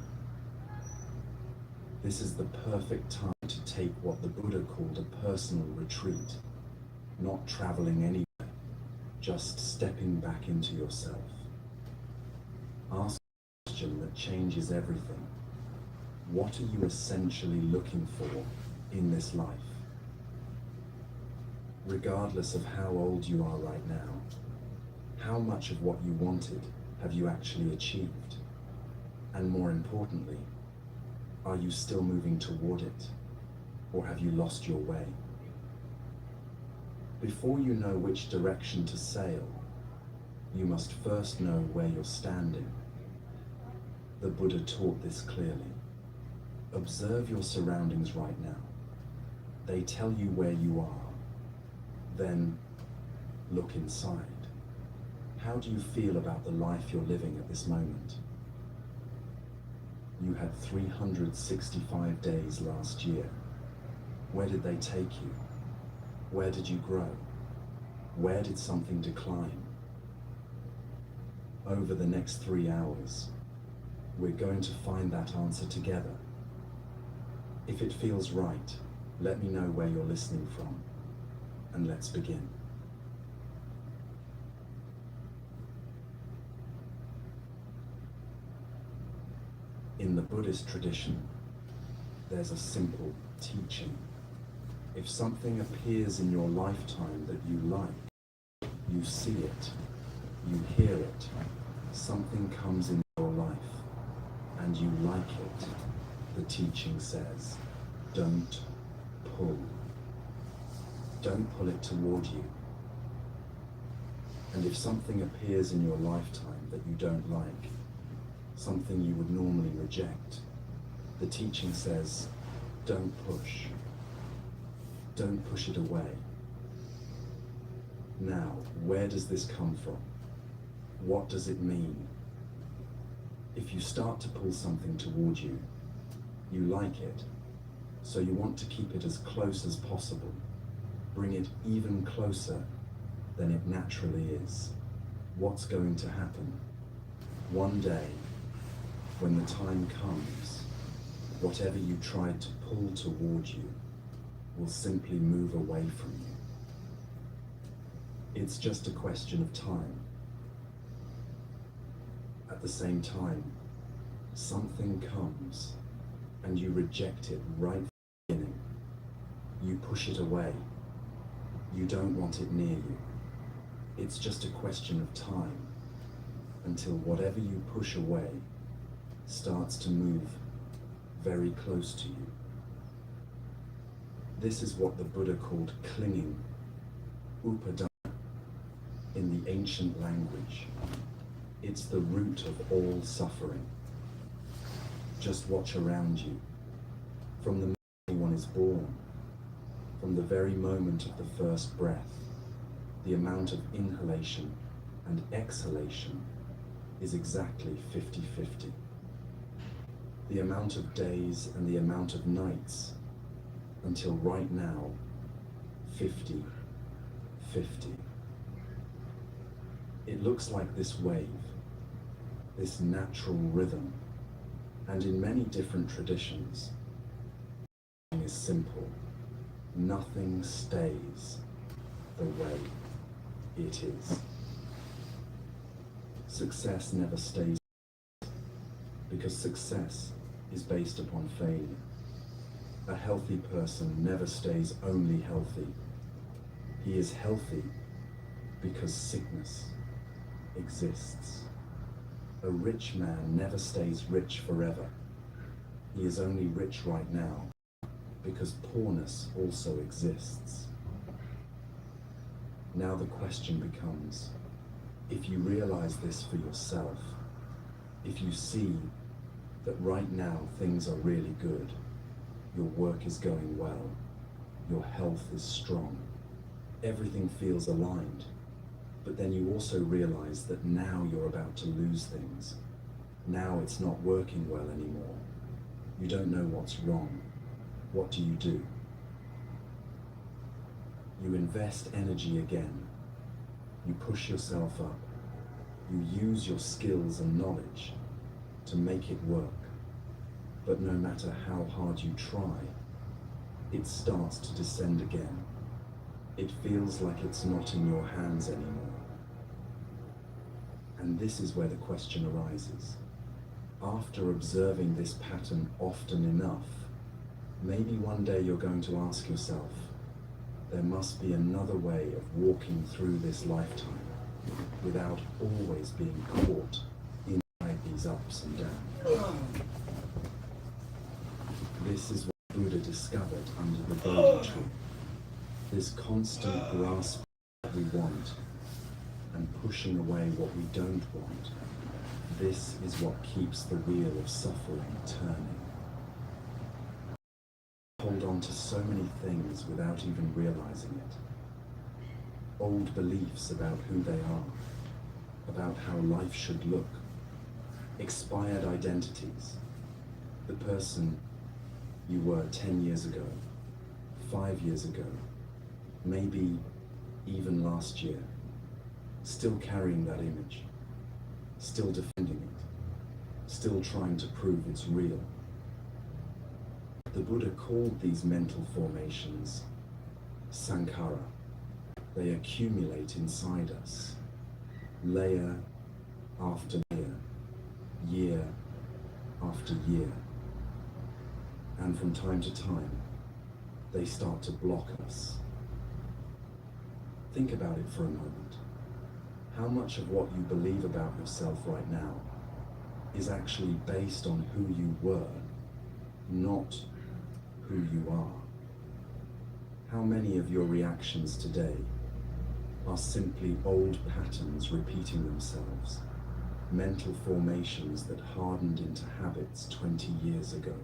A: This is the perfect time to take what the Buddha called a personal retreat, not traveling anywhere, just stepping back into yourself. Ask a question that changes everything. What are you essentially looking for in this life? Regardless of how old you are right now, how much of what you wanted have you actually achieved? And more importantly, are you still moving toward it, or have you lost your way? Before you know which direction to sail, you must first know where you're standing. The Buddha taught this clearly. Observe your surroundings right now. They tell you where you are. Then look inside. How do you feel about the life you're living at this moment? You had 365 days last year. Where did they take you? Where did you grow? Where did something decline? Over the next 3 hours, we're going to find that answer together. If it feels right, let me know where you're listening from, and let's begin. In the Buddhist tradition, there's a simple teaching. If something appears in your lifetime that you like, you see it, you hear it, something comes in your life, and you like it, the teaching says, don't pull. Don't pull it toward you. And if something appears in your lifetime that you don't like, something you would normally reject, the teaching says, don't push. Don't push it away. Now, where does this come from? What does it mean? If you start to pull something toward you, you like it, so you want to keep it as close as possible. Bring it even closer than it naturally is. What's going to happen? One day, when the time comes, whatever you tried to pull toward you will simply move away from you. It's just a question of time. At the same time, something comes and you reject it right from the beginning. You push it away. You don't want it near you. It's just a question of time until whatever you push away starts to move very close to you. This is what the Buddha called clinging, upadana, in the ancient language. It's the root of all suffering. Just watch around you. From the moment one is born, From the very moment of the first breath, the amount of inhalation and exhalation is exactly 50-50. The amount of days and the amount of nights, until right now, 50-50. It looks like this wave, this natural rhythm, and in many different traditions, is simple. Nothing stays the way it is. Success never stays, because success is based upon failure. A healthy person never stays only healthy. He is healthy because sickness exists. A rich man never stays rich forever. He is only rich right now because poorness also exists. Now the question becomes, if you realize this for yourself, if you see that right now things are really good, your work is going well, your health is strong, everything feels aligned, but then you also realize that now you're about to lose things. Now it's not working well anymore. You don't know what's wrong. What do? You invest energy again. You push yourself up. You use your skills and knowledge to make it work. But no matter how hard you try, it starts to descend again. It feels like it's not in your hands anymore. And this is where the question arises. After observing this pattern often enough, maybe one day you're going to ask yourself, there must be another way of walking through this lifetime without always being caught inside these ups and downs. This is what Buddha discovered under the Bodhi tree. This constant grasping what we want and pushing away what we don't want. This is what keeps the wheel of suffering turning. Hold on to so many things without even realizing it. Old beliefs about who they are, about how life should look, expired identities, the person you were 10 years ago, 5 years ago, maybe even last year, still carrying that image, still defending it, still trying to prove it's real. The Buddha called these mental formations sankhara. They accumulate inside us, layer after layer, year after year. And from time to time, they start to block us. Think about it for a moment. How much of what you believe about yourself right now is actually based on who you were, not who you are? How many of your reactions today are simply old patterns repeating themselves, mental formations that hardened into habits 20 years ago?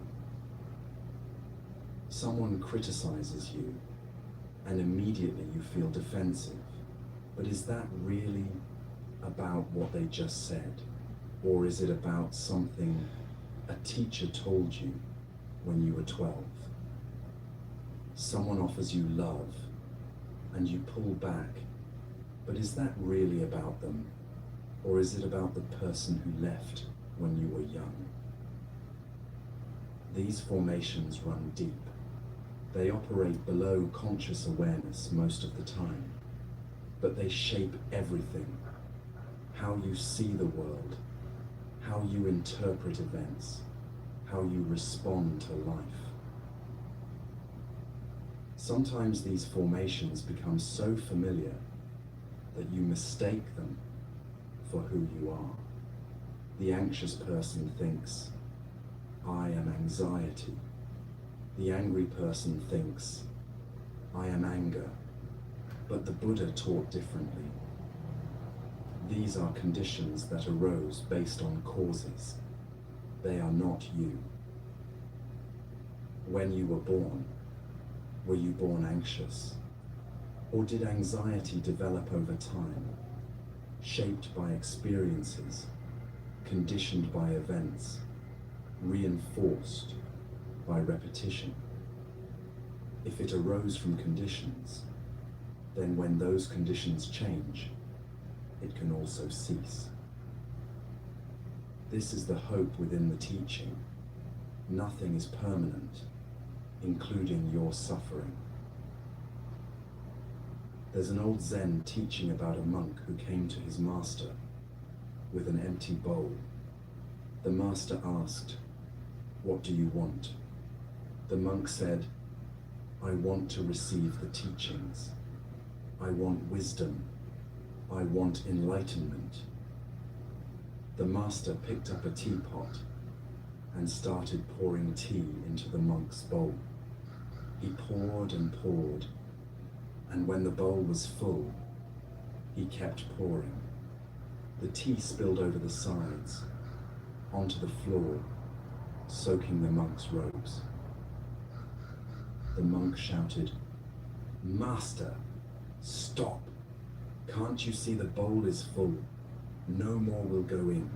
A: Someone criticizes you, and immediately you feel defensive. But is that really about what they just said? Or is it about something a teacher told you when you were 12? Someone offers you love, and you pull back. But is that really about them? Or is it about the person who left when you were young? These formations run deep. They operate below conscious awareness most of the time, but they shape everything. How you see the world, how you interpret events, how you respond to life. Sometimes these formations become so familiar that you mistake them for who you are. The anxious person thinks, I am anxiety. The angry person thinks, I am anger. But the Buddha taught differently. These are conditions that arose based on causes. They are not you. When you were born, Were you born anxious? Or did anxiety develop over time, shaped by experiences, conditioned by events, reinforced by repetition? If it arose from conditions, then when those conditions change, it can also cease. This is the hope within the teaching. Nothing is permanent, including your suffering. There's an old Zen teaching about a monk who came to his master with an empty bowl. The master asked, "What do you want?" The monk said, "I want to receive the teachings. I want wisdom. I want enlightenment." The master picked up a teapot and started pouring tea into the monk's bowl. He poured and poured, and when the bowl was full, he kept pouring. The tea spilled over the sides, onto the floor, soaking the monk's robes. The monk shouted, "Master, stop! Can't you see the bowl is full? No more will go in."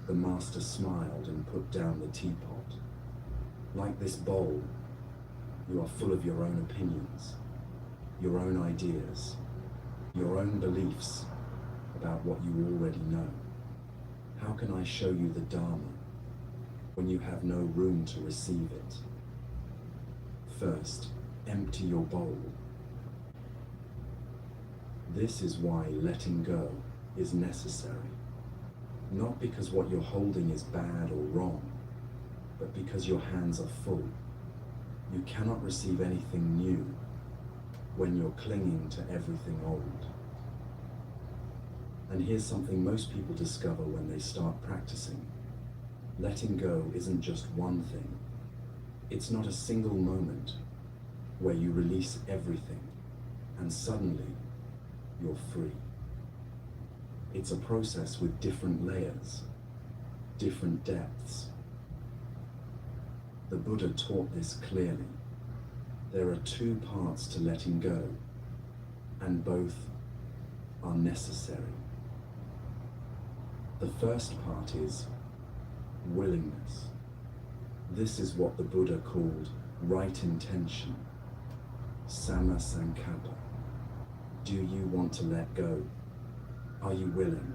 A: The master smiled and put down the teapot. Like this bowl, you are full of your own opinions, your own ideas, your own beliefs about what you already know. How can I show you the Dharma when you have no room to receive it? First, empty your bowl. This is why letting go is necessary. Not because what you're holding is bad or wrong, but because your hands are full. You cannot receive anything new when you're clinging to everything old. And here's something most people discover when they start practicing. Letting go isn't just one thing. It's not a single moment where you release everything and suddenly you're free. It's a process with different layers, different depths. The Buddha taught this clearly. There are two parts to letting go, and both are necessary. The first part is willingness. This is what the Buddha called right intention, samma sankappa. Do you want to let go? Are you willing?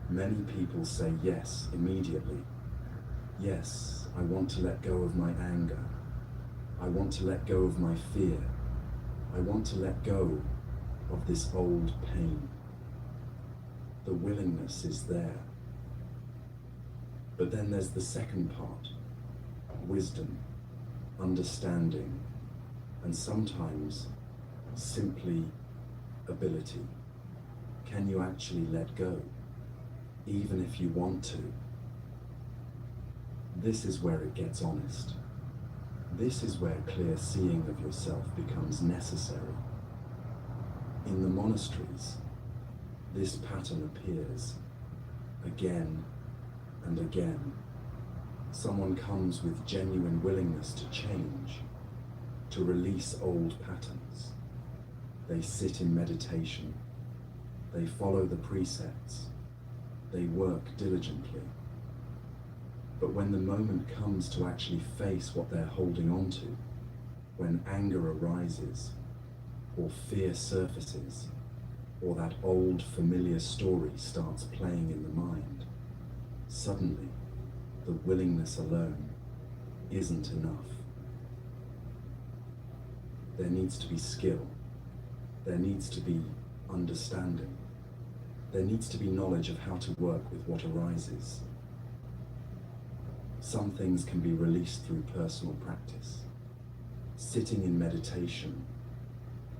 A: Many people say yes immediately. Yes, I want to let go of my anger. I want to let go of my fear. I want to let go of this old pain. The willingness is there. But then there's the second part, wisdom, understanding, and sometimes simply ability. Can you actually let go, even if you want to? This is where it gets honest. This is where clear seeing of yourself becomes necessary. In the monasteries, this pattern appears again and again. Someone comes with genuine willingness to change, to release old patterns. They sit in meditation. They follow the precepts. They work diligently. But when the moment comes to actually face what they're holding on to, when anger arises, or fear surfaces, or that old familiar story starts playing in the mind, suddenly the willingness alone isn't enough. There needs to be skill. There needs to be understanding. There needs to be knowledge of how to work with what arises. Some things can be released through personal practice. Sitting in meditation,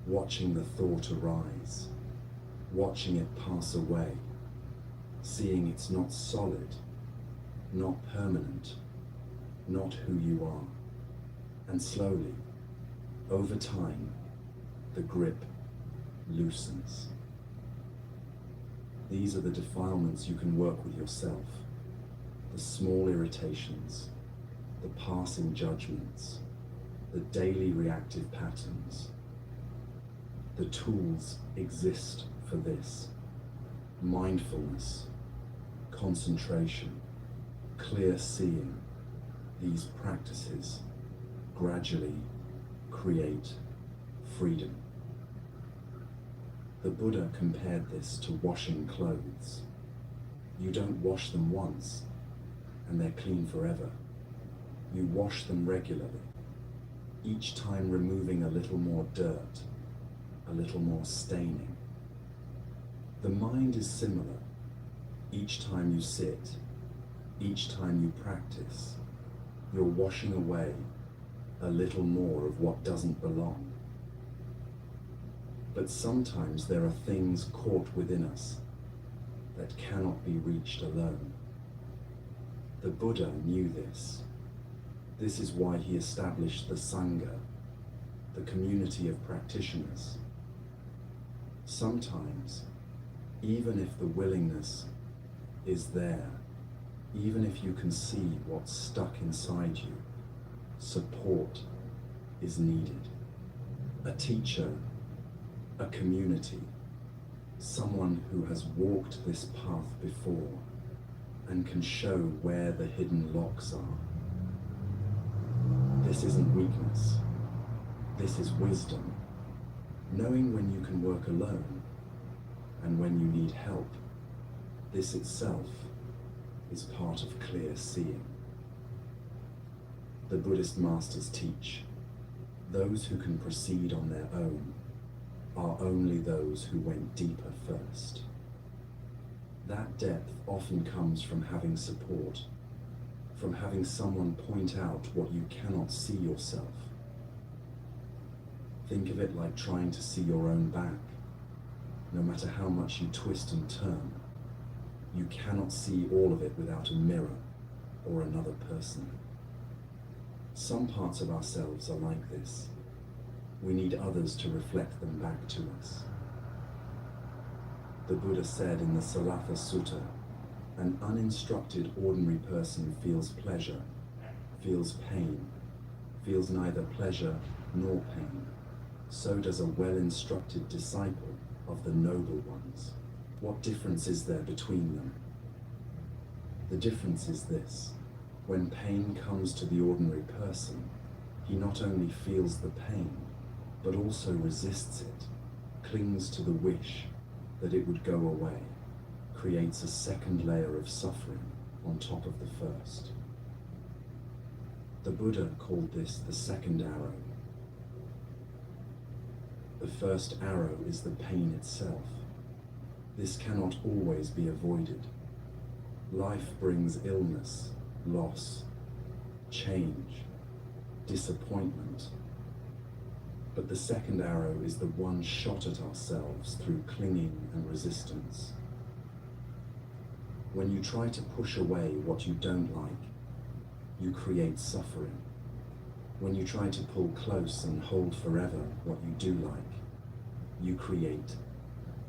A: watching the thought arise, watching it pass away, seeing it's not solid, not permanent, not who you are. And slowly, over time, the grip loosens. These are the defilements you can work with yourself, the small irritations, the passing judgments, the daily reactive patterns. The tools exist for this: mindfulness, concentration, clear seeing. These practices gradually create freedom. The Buddha compared this to washing clothes. You don't wash them once and they're clean forever. You wash them regularly, each time removing a little more dirt, a little more staining. The mind is similar. Each time you sit, each time you practice, you're washing away a little more of what doesn't belong. But sometimes there are things caught within us that cannot be reached alone. The Buddha knew this. This is why he established the Sangha, the community of practitioners. Sometimes, even if the willingness is there, even if you can see what's stuck inside you, support is needed. A teacher, a community, someone who has walked this path before and can show where the hidden locks are. This isn't weakness. This is wisdom. Knowing when you can work alone and when you need help. This itself is part of clear seeing. The Buddhist masters teach, those who can proceed on their own are only those who went deeper first. That depth often comes from having support, from having someone point out what you cannot see yourself. Think of it like trying to see your own back. No matter how much you twist and turn, you cannot see all of it without a mirror or another person. Some parts of ourselves are like this. We need others to reflect them back to us. The Buddha said in the Salatha Sutta, an uninstructed ordinary person feels pleasure, feels pain, feels neither pleasure nor pain. So does a well-instructed disciple of the noble ones. What difference is there between them? The difference is this: when pain comes to the ordinary person, he not only feels the pain, but also resists it, clings to the wish that it would go away, creates a second layer of suffering on top of the first. The Buddha called this the second arrow. The first arrow is the pain itself. This cannot always be avoided. Life brings illness, loss, change, disappointment. But the second arrow is the one shot at ourselves through clinging and resistance. When you try to push away what you don't like, you create suffering. When you try to pull close and hold forever what you do like, you create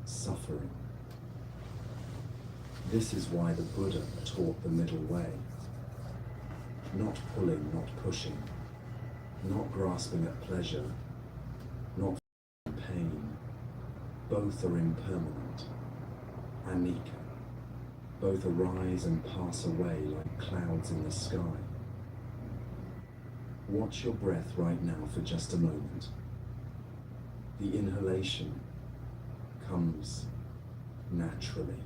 A: suffering. This is why the Buddha taught the middle way. Not pulling, not pushing, not grasping at pleasure, not pain. Both are impermanent. Anicca. Both arise and pass away like clouds in the sky. Watch your breath right now for just a moment. The inhalation comes naturally.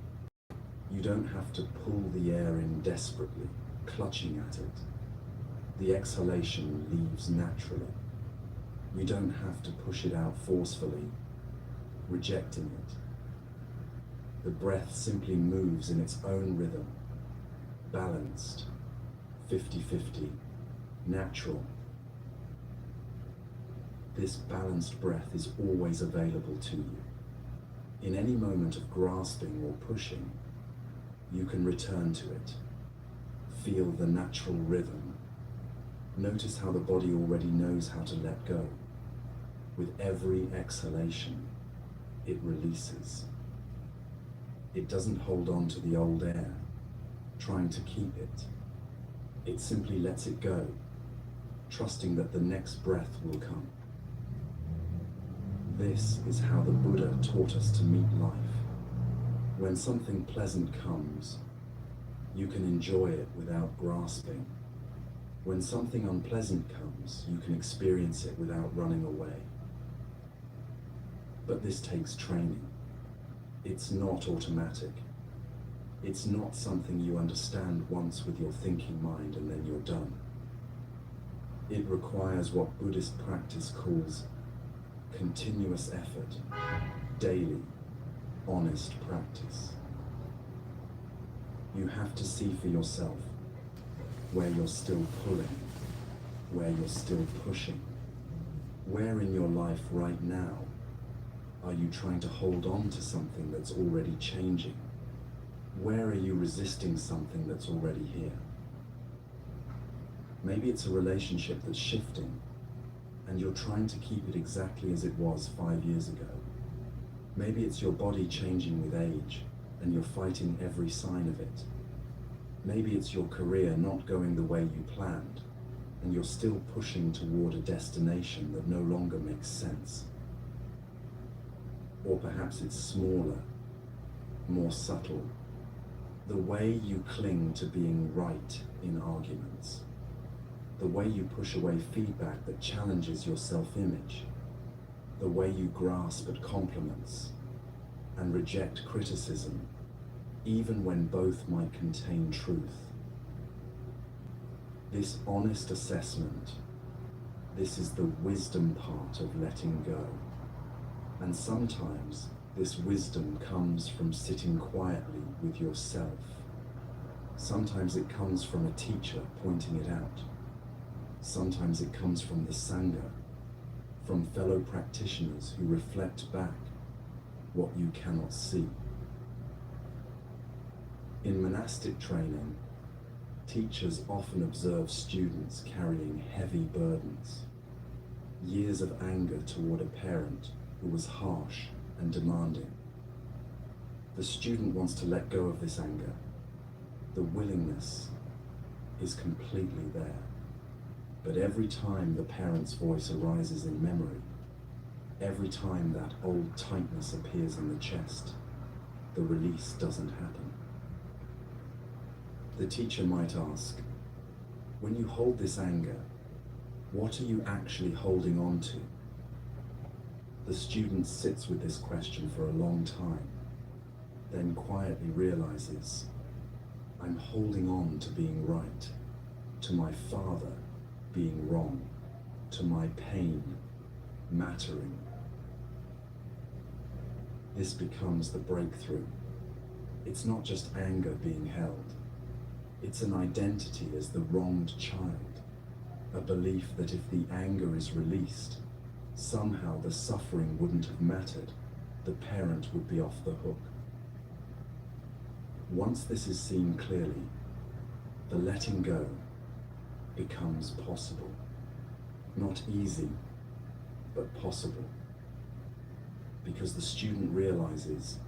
A: You don't have to pull the air in desperately, clutching at it. The exhalation leaves naturally. You don't have to push it out forcefully, rejecting it. The breath simply moves in its own rhythm, balanced, 50-50, natural. This balanced breath is always available to you. In any moment of grasping or pushing, you can return to it. Feel the natural rhythm. Notice how the body already knows how to let go. With every exhalation, it releases. It doesn't hold on to the old air, trying to keep it. It simply lets it go, trusting that the next breath will come. This is how the Buddha taught us to meet life. When something pleasant comes, you can enjoy it without grasping. When something unpleasant comes, you can experience it without running away. But this takes training. It's not automatic. It's not something you understand once with your thinking mind and then you're done. It requires what Buddhist practice calls continuous effort, daily, honest practice. You have to see for yourself where you're still pulling, where you're still pushing. Where in your life right now are you trying to hold on to something that's already changing? Where are you resisting something that's already here? Maybe it's a relationship that's shifting and you're trying to keep it exactly as it was 5 years ago. Maybe it's your body changing with age and you're fighting every sign of it. Maybe it's your career not going the way you planned and you're still pushing toward a destination that no longer makes sense. Or perhaps it's smaller, more subtle. The way you cling to being right in arguments. The way you push away feedback that challenges your self-image. The way you grasp at compliments and reject criticism, even when both might contain truth. This honest assessment, this is the wisdom part of letting go. And sometimes this wisdom comes from sitting quietly with yourself. Sometimes it comes from a teacher pointing it out. Sometimes it comes from the Sangha, from fellow practitioners who reflect back what you cannot see. In monastic training, teachers often observe students carrying heavy burdens, years of anger toward a parent who was harsh and demanding. The student wants to let go of this anger. The willingness is completely there. But every time the parent's voice arises in memory, every time that old tightness appears in the chest, the release doesn't happen. The teacher might ask, when you hold this anger, what are you actually holding on to? The student sits with this question for a long time, then quietly realizes, I'm holding on to being right, to my father being wrong, to my pain mattering. This becomes the breakthrough. It's not just anger being held. It's an identity as the wronged child, a belief that if the anger is released, somehow the suffering wouldn't have mattered, the parent would be off the hook. Once this is seen clearly, the letting go becomes possible. Not easy, but possible. Because the student realizes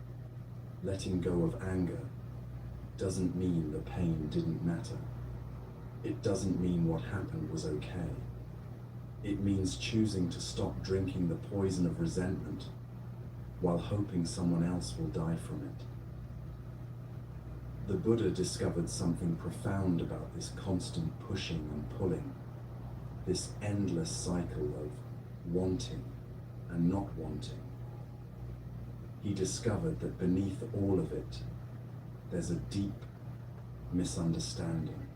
A: letting go of anger doesn't mean the pain didn't matter. It doesn't mean what happened was okay. It means choosing to stop drinking the poison of resentment while hoping someone else will die from it. The Buddha discovered something profound about this constant pushing and pulling, this endless cycle of wanting and not wanting. He discovered that beneath all of it, there's a deep misunderstanding.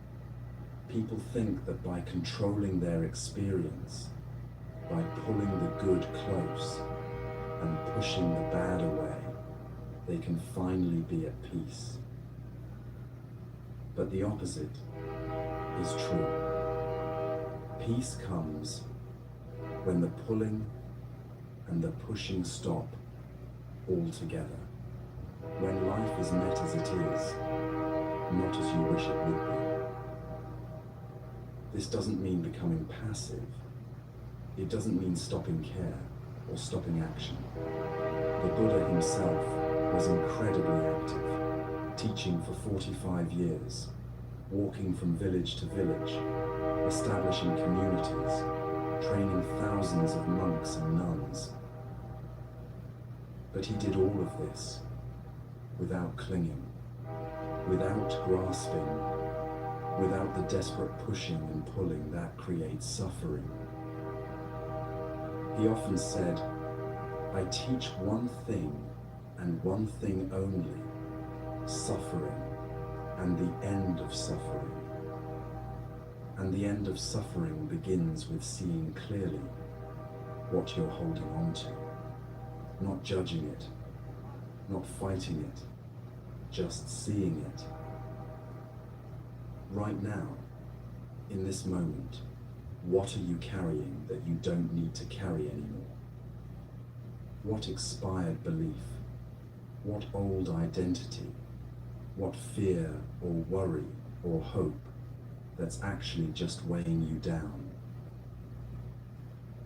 A: People think that by controlling their experience, by pulling the good close and pushing the bad away, they can finally be at peace. But the opposite is true. Peace comes when the pulling and the pushing stop altogether. When life is met as it is, not as you wish it would be. This doesn't mean becoming passive. It doesn't mean stopping care or stopping action. The Buddha himself was incredibly active, teaching for 45 years, walking from village to village, establishing communities, training thousands of monks and nuns. But he did all of this without clinging, without grasping, without the desperate pushing and pulling that creates suffering. He often said, "I teach one thing and one thing only, suffering and the end of suffering. And the end of suffering begins with seeing clearly what you're holding on to, not judging it, not fighting it, just seeing it. Right now, in this moment, what are you carrying that you don't need to carry anymore? What expired belief? What old identity? What fear or worry or hope that's actually just weighing you down?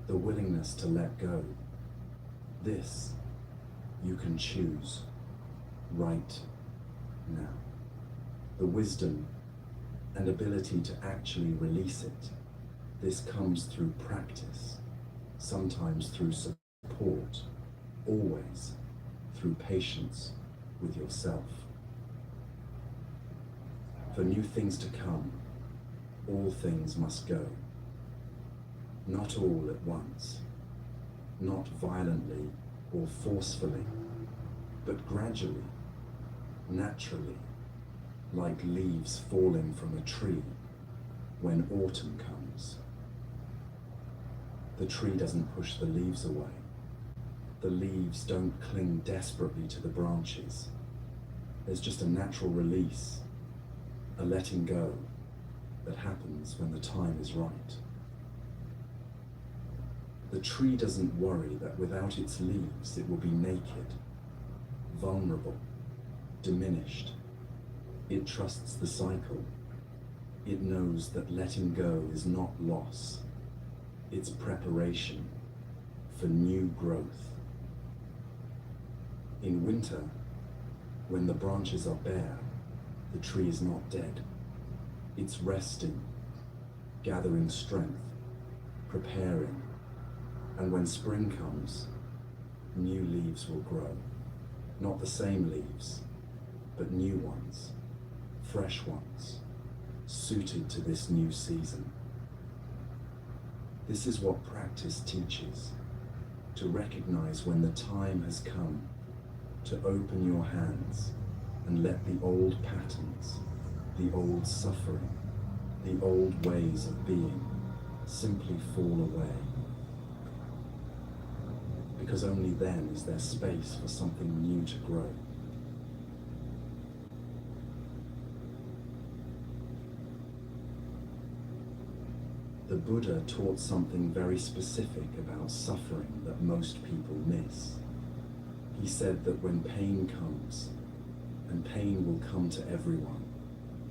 A: The willingness to let go. This you can choose right now. The wisdom and ability to actually release it. This comes through practice, sometimes through support, always through patience with yourself. For new things to come, all things must go. Not all at once, not violently or forcefully, but gradually, naturally, like leaves falling from a tree when autumn comes. The tree doesn't push the leaves away. The leaves don't cling desperately to the branches. There's just a natural release, a letting go that happens when the time is right. The tree doesn't worry that without its leaves it will be naked, vulnerable, diminished. It trusts the cycle. It knows that letting go is not loss. It's preparation for new growth. In winter, when the branches are bare, the tree is not dead. It's resting, gathering strength, preparing, and when spring comes, new leaves will grow. Not the same leaves, but new ones, fresh ones, suited to this new season. This is what practice teaches, to recognize when the time has come to open your hands and let the old patterns, the old suffering, the old ways of being simply fall away. Because only then is there space for something new to grow. The Buddha taught something very specific about suffering that most people miss. He said that when pain comes, and pain will come to everyone,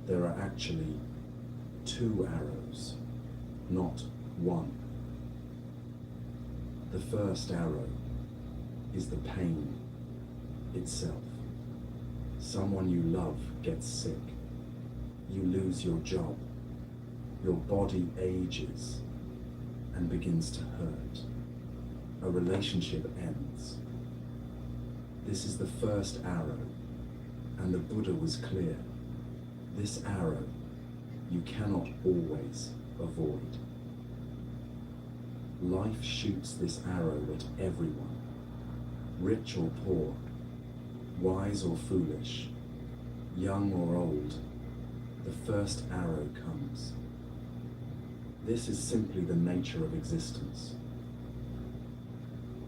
A: there are actually 2 arrows, not 1. The first arrow is the pain itself. Someone you love gets sick. You lose your job. Your body ages and begins to hurt. A relationship ends. This is the first arrow, and the Buddha was clear. This arrow you cannot always avoid. Life shoots this arrow at everyone, rich or poor, wise or foolish, young or old. The first arrow comes. This is simply the nature of existence.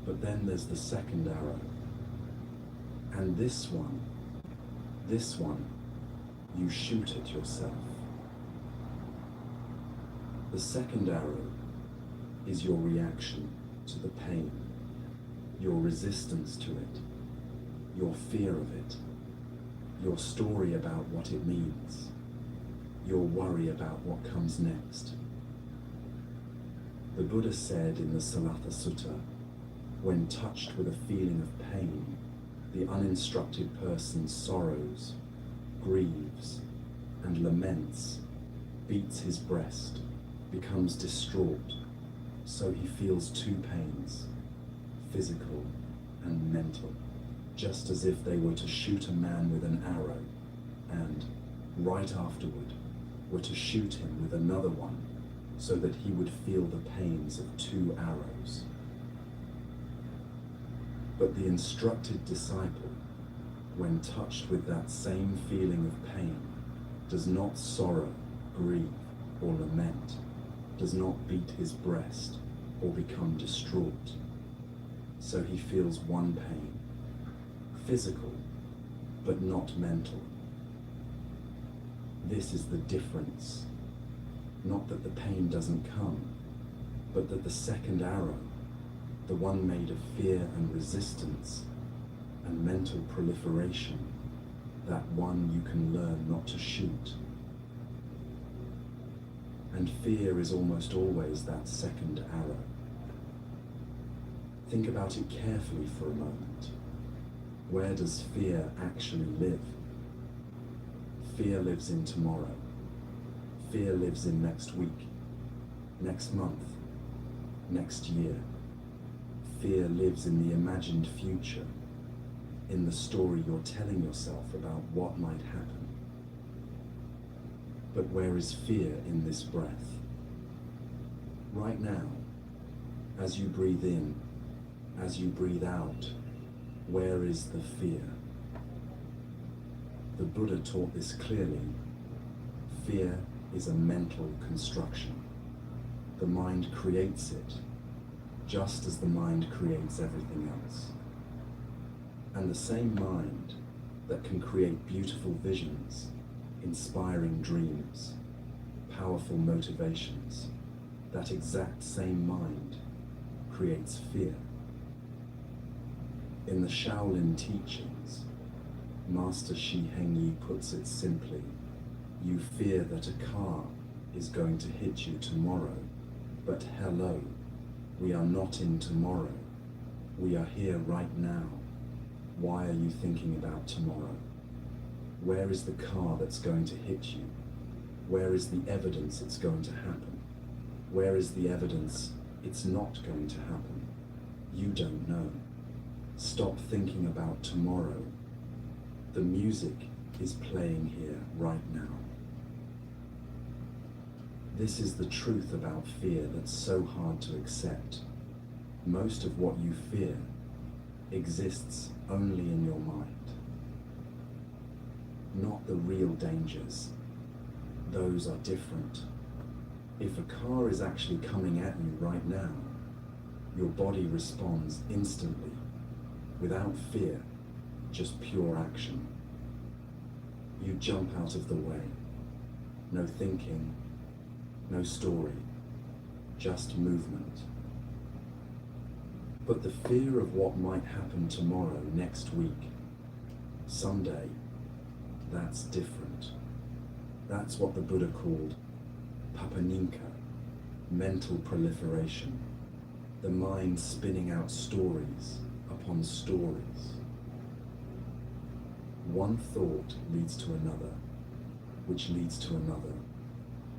A: But then there's the second arrow. And this one, you shoot at yourself. The second arrow is your reaction to the pain, your resistance to it, your fear of it, your story about what it means, your worry about what comes next. The Buddha said in the Salatha Sutta, when touched with a feeling of pain, the uninstructed person sorrows, grieves, and laments, beats his breast, becomes distraught, so he feels two pains, physical and mental, just as if they were to shoot a man with an arrow and, right afterward, were to shoot him with another one so that he would feel the pains of two arrows. But the instructed disciple, when touched with that same feeling of pain, does not sorrow, grieve, or lament, does not beat his breast or become distraught. So he feels one pain, physical, but not mental. This is the difference. Not that the pain doesn't come, but that the second arrow, the one made of fear and resistance and mental proliferation, that one you can learn not to shoot. And fear is almost always that second arrow. Think about it carefully for a moment. Where does fear actually live? Fear lives in tomorrow. Fear lives in next week, next month, next year. Fear lives in the imagined future, in the story you're telling yourself about what might happen. But where is fear in this breath? Right now, as you breathe in, as you breathe out, where is the fear? The Buddha taught this clearly. Fear is a mental construction. The mind creates it, just as the mind creates everything else. And the same mind that can create beautiful visions, inspiring dreams, powerful motivations, that exact same mind creates fear. In the Shaolin teachings, Master Shi Hengyi puts it simply: you fear that a car is going to hit you tomorrow, but hello, we are not in tomorrow. We are here right now. Why are you thinking about tomorrow? Where is the car that's going to hit you? Where is the evidence it's going to happen? Where is the evidence it's not going to happen? You don't know. Stop thinking about tomorrow. The music is playing here right now. This is the truth about fear that's so hard to accept. Most of what you fear exists only in your mind. Not the real dangers. Those are different. If a car is actually coming at you right now, your body responds instantly, without fear, just pure action. You jump out of the way. No thinking, no story, just movement. But the fear of what might happen tomorrow, next week, someday, that's different. That's what the Buddha called papaninka, mental proliferation, the mind spinning out stories upon stories. One thought leads to another, which leads to another,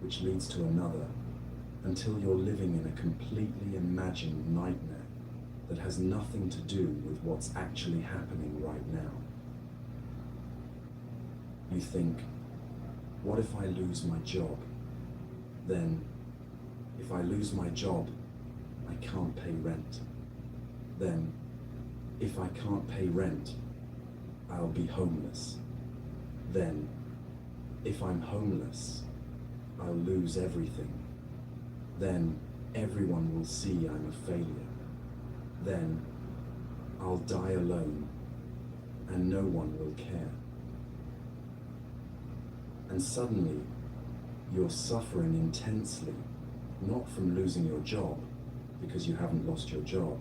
A: which leads to another, until you're living in a completely imagined nightmare that has nothing to do with what's actually happening right now. You think, what if I lose my job? Then, if I lose my job, I can't pay rent. Then, if I can't pay rent, I'll be homeless. Then, if I'm homeless, I'll lose everything. Then, everyone will see I'm a failure. Then, I'll die alone, and no one will care. And suddenly, you're suffering intensely, not from losing your job, because you haven't lost your job,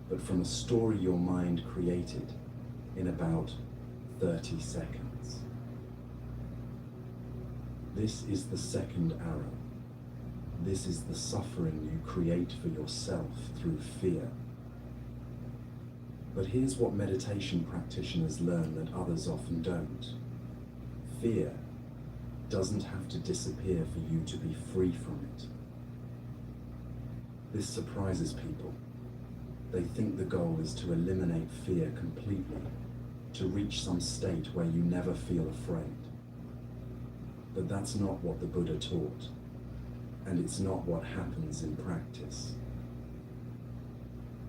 A: but from a story your mind created in about 30 seconds. This is the second arrow. This is the suffering you create for yourself through fear. But here's what meditation practitioners learn that others often don't. Fear doesn't have to disappear for you to be free from it. This surprises people. They think the goal is to eliminate fear completely, to reach some state where you never feel afraid. But that's not what the Buddha taught, and it's not what happens in practice.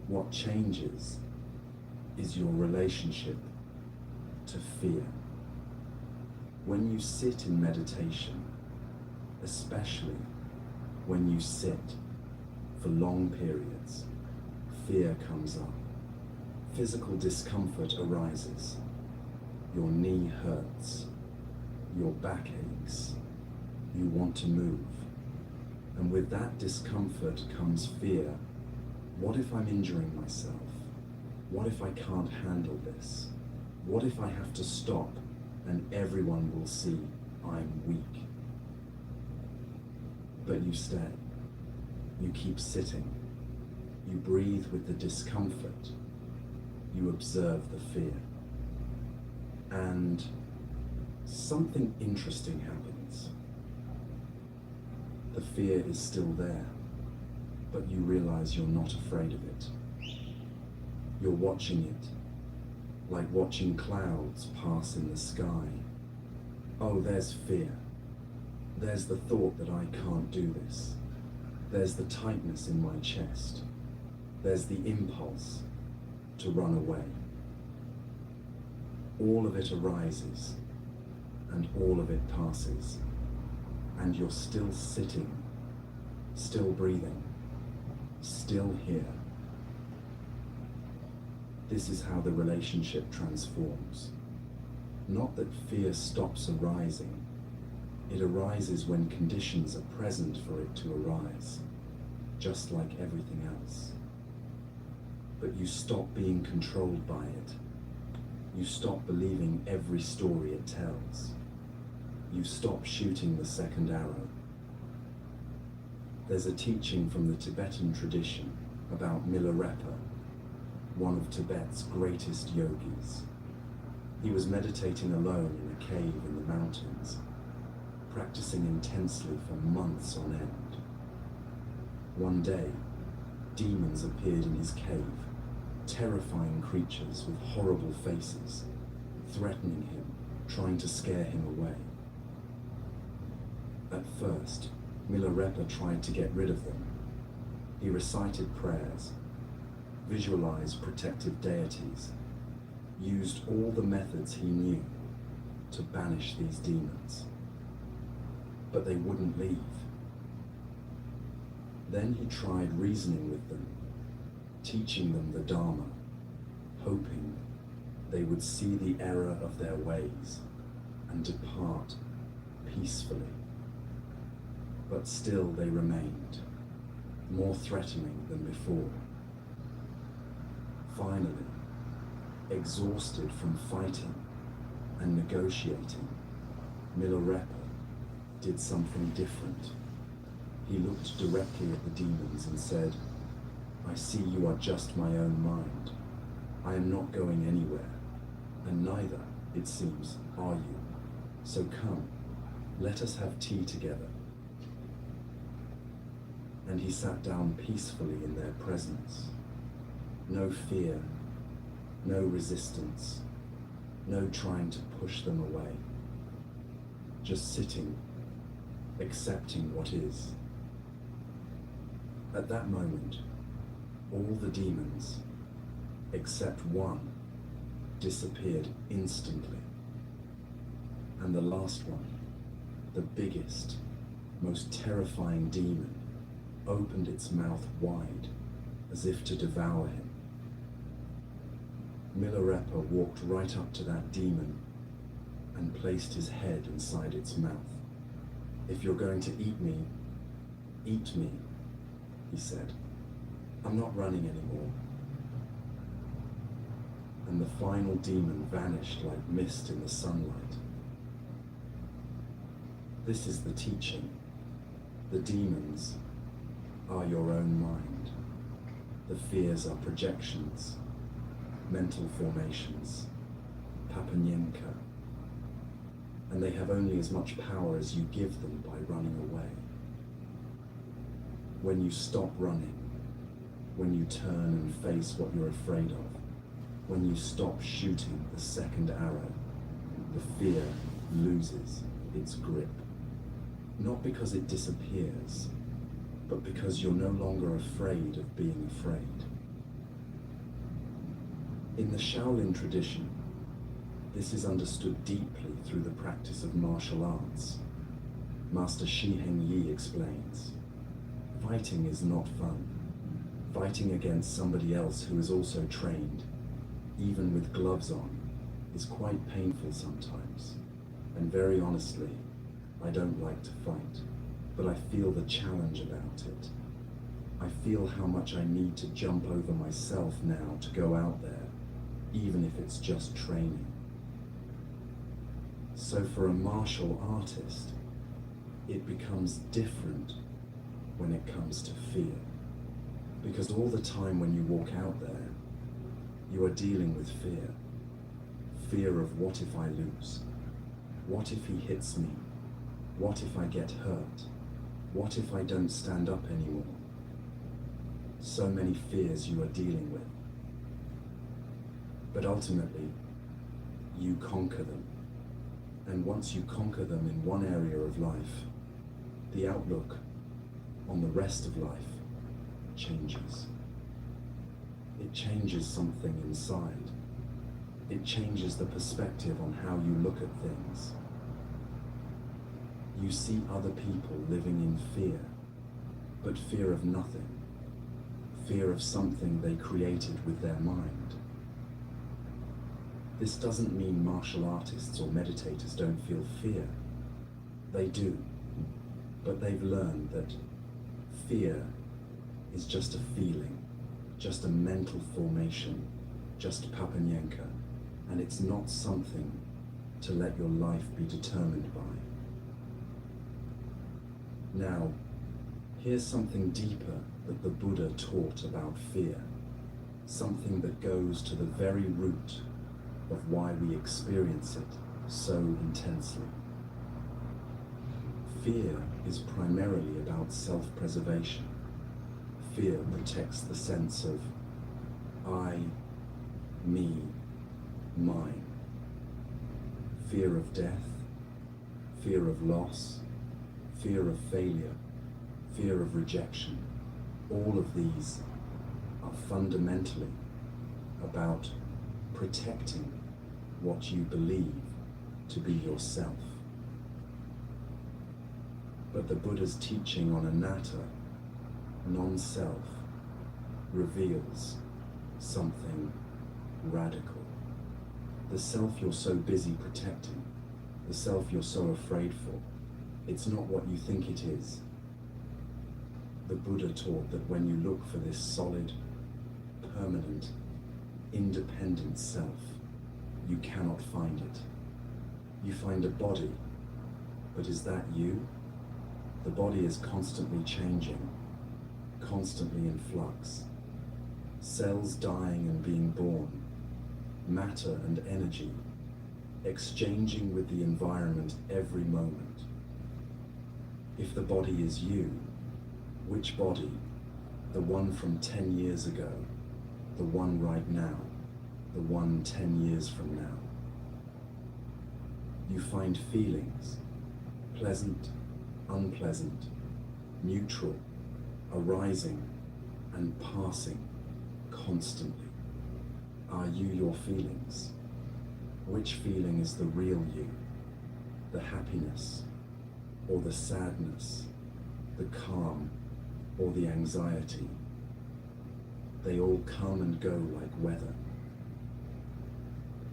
A: What changes is your relationship to fear. When you sit in meditation, especially when you sit for long periods, fear comes up. Physical discomfort arises. Your knee hurts. Your back aches. You want to move. And with that discomfort comes fear. What if I'm injuring myself? What if I can't handle this? What if I have to stop and everyone will see I'm weak? But you stay. You keep sitting. You breathe with the discomfort. You observe the fear. And something interesting happens. The fear is still there, but you realize you're not afraid of it. You're watching it, like watching clouds pass in the sky. Oh, there's fear. There's the thought that I can't do this. There's the tightness in my chest. There's the impulse to run away. All of it arises, and all of it passes, and you're still sitting, still breathing, still here. This is how the relationship transforms. Not that fear stops arising. It arises when conditions are present for it to arise, just like everything else. But you stop being controlled by it. You stop believing every story it tells. You stop shooting the second arrow. There's a teaching from the Tibetan tradition about Milarepa, one of Tibet's greatest yogis. He was meditating alone in a cave in the mountains, practicing intensely for months on end. One day, demons appeared in his cave, terrifying creatures with horrible faces, threatening him, trying to scare him away. At first, Milarepa tried to get rid of them. He recited prayers, visualized protective deities, used all the methods he knew to banish these demons. But they wouldn't leave. Then he tried reasoning with them, teaching them the Dharma, hoping they would see the error of their ways and depart peacefully. But still they remained, more threatening than before. Finally, exhausted from fighting and negotiating, Milarepa did something different. He looked directly at the demons and said, "I see you are just my own mind. I am not going anywhere, and neither, it seems, are you. So come, let us have tea together." And he sat down peacefully in their presence. No fear, no resistance, no trying to push them away. Just sitting, accepting what is. At that moment, all the demons, except one, disappeared instantly. And the last one, the biggest, most terrifying demon, opened its mouth wide, as if to devour him. Milarepa walked right up to that demon and placed his head inside its mouth. "If you're going to eat me, he said. "I'm not running anymore." And the final demon vanished like mist in the sunlight. This is the teaching. The demons are your own mind. The fears are projections, mental formations, papanyenka. and they have only as much power as you give them by running away. When you stop running, when you turn and face what you're afraid of, when you stop shooting the second arrow, the fear loses its grip. Not because it disappears, but because you're no longer afraid of being afraid. In the Shaolin tradition, this is understood deeply through the practice of martial arts. Master Shi Heng Yi explains, fighting is not fun. Fighting against somebody else who is also trained, even with gloves on, is quite painful sometimes. And very honestly, I don't like to fight, but I feel the challenge about it. I feel how much I need to jump over myself now to go out there, even if it's just training. So for a martial artist, it becomes different when it comes to fear. Because all the time when you walk out there, you are dealing with fear. Fear of what if I lose? What if he hits me? What if I get hurt? What if I don't stand up anymore? So many fears you are dealing with. But ultimately, you conquer them. And once you conquer them in one area of life, the outlook on the rest of life changes. It changes something inside. It changes the perspective on how you look at things. You see other people living in fear, but fear of nothing. Fear of something they created with their mind. This doesn't mean martial artists or meditators don't feel fear. They do, but they've learned that fear is just a feeling, just a mental formation, just papanyenka, and it's not something to let your life be determined by. Now, here's something deeper that the Buddha taught about fear, something that goes to the very root of why we experience it so intensely. Fear is primarily about self-preservation. Fear protects the sense of I, me, mine. Fear of death, fear of loss, fear of failure, fear of rejection. All of these are fundamentally about protecting what you believe to be yourself. But the Buddha's teaching on anatta, non-self, reveals something radical. The self you're so busy protecting, the self you're so afraid for, it's not what you think it is. The Buddha taught that when you look for this solid, permanent, independent self, you cannot find it. You find a body, but is that you? The body is constantly changing, constantly in flux. Cells dying and being born, matter and energy, exchanging with the environment every moment. If the body is you, which body? The one from 10 years ago, the one right now, the one 10 years from now. You find feelings, pleasant, unpleasant, neutral, arising and passing constantly. Are you your feelings? Which feeling is the real you? The happiness or the sadness, the calm or the anxiety? They all come and go like weather.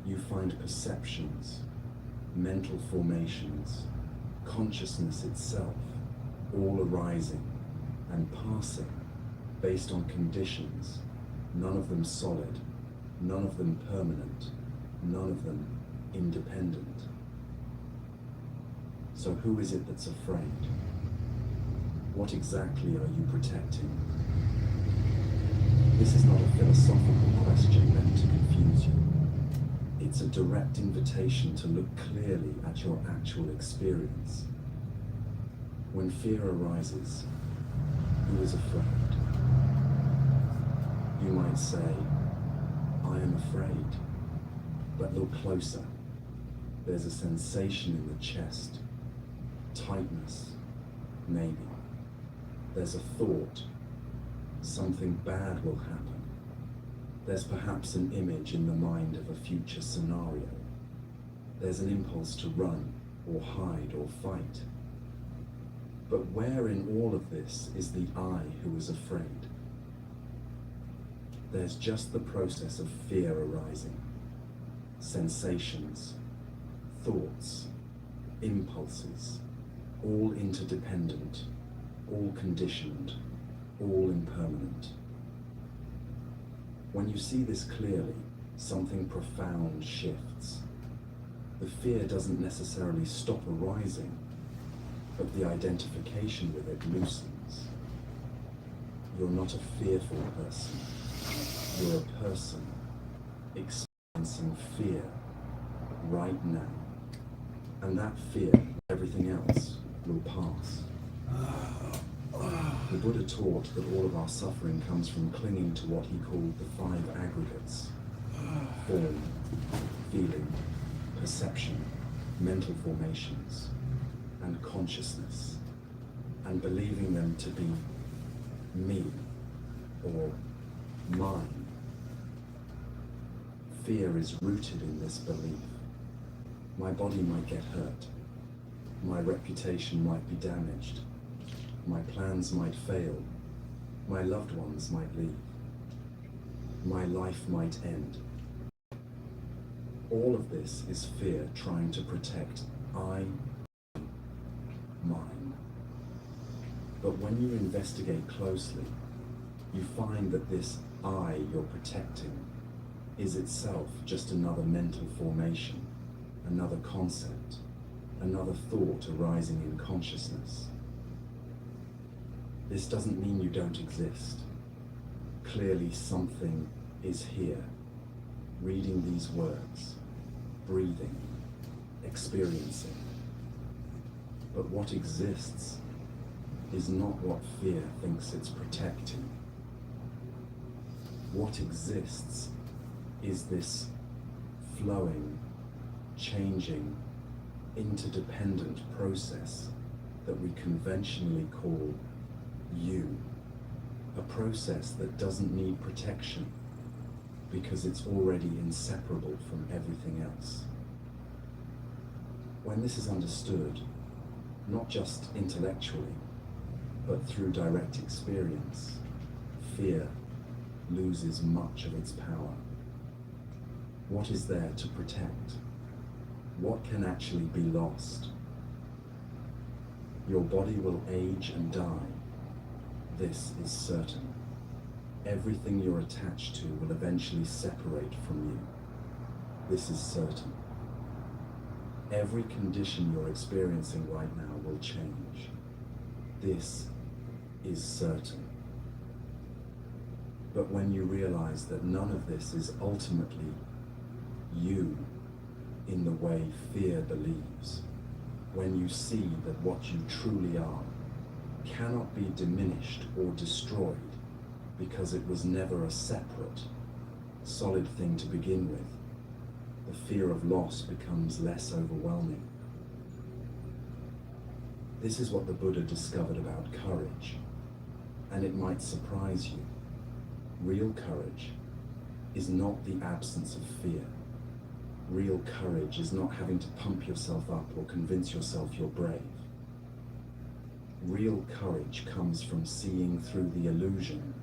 A: You find perceptions, mental formations, consciousness itself, all arising and passing based on conditions, none of them solid, none of them permanent, none of them independent. So who is it that's afraid? What exactly are you protecting? This is not a philosophical question meant to confuse you. It's a direct invitation to look clearly at your actual experience. When fear arises, who is afraid? You might say, I am afraid. But look closer. There's a sensation in the chest. Tightness, maybe. There's a thought. Something bad will happen. There's perhaps an image in the mind of a future scenario. There's an impulse to run, or hide, or fight. But where in all of this is the I who is afraid? There's just the process of fear arising. Sensations, thoughts, impulses, all interdependent, all conditioned, all impermanent. When you see this clearly, something profound shifts. The fear doesn't necessarily stop arising, but the identification with it loosens. You're not a fearful person. You're a person experiencing fear right now. And that fear, everything else, will pass. The Buddha taught that all of our suffering comes from clinging to what he called the 5 aggregates: form, feeling, perception, mental formations, and consciousness, and believing them to be me or mine. Fear is rooted in this belief. My body might get hurt. My reputation might be damaged. My plans might fail. My loved ones might leave. My life might end. All of this is fear trying to protect mine. But when you investigate closely, you find that this I you're protecting is itself just another mental formation, another concept, another thought arising in consciousness. This doesn't mean you don't exist. Clearly something is here, reading these words, breathing, experiencing. But what exists is not what fear thinks it's protecting. What exists is this flowing, changing, interdependent process that we conventionally call you. A process that doesn't need protection because it's already inseparable from everything else. When this is understood, not just intellectually, but through direct experience, fear loses much of its power. What is there to protect? What can actually be lost? Your body will age and die. This is certain. Everything you're attached to will eventually separate from you. This is certain. Every condition you're experiencing right now will change. This is certain. But when you realize that none of this is ultimately you in the way fear believes, when you see that what you truly are cannot be diminished or destroyed because it was never a separate, solid thing to begin with, the fear of loss becomes less overwhelming. This is what the Buddha discovered about courage, and it might surprise you. Real courage is not the absence of fear. Real courage is not having to pump yourself up or convince yourself you're brave. Real courage comes from seeing through the illusion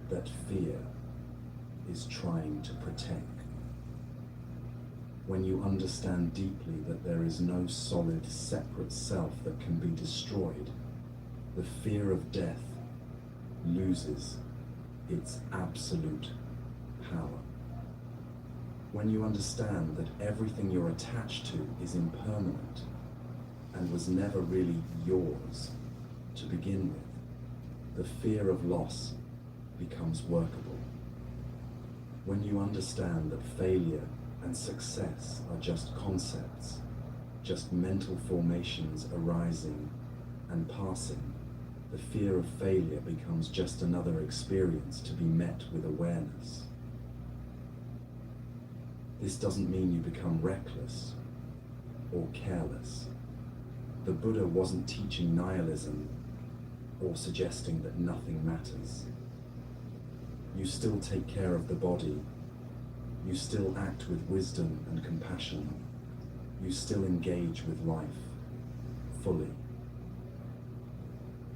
A: that fear is trying to protect. When you understand deeply that there is no solid, separate self that can be destroyed, the fear of death loses its absolute power. When you understand that everything you're attached to is impermanent and was never really yours to begin with, the fear of loss becomes workable. When you understand that failure and success are just concepts, just mental formations arising and passing, the fear of failure becomes just another experience to be met with awareness. This doesn't mean you become reckless or careless. The Buddha wasn't teaching nihilism or suggesting that nothing matters. You still take care of the body, you still act with wisdom and compassion, you still engage with life fully.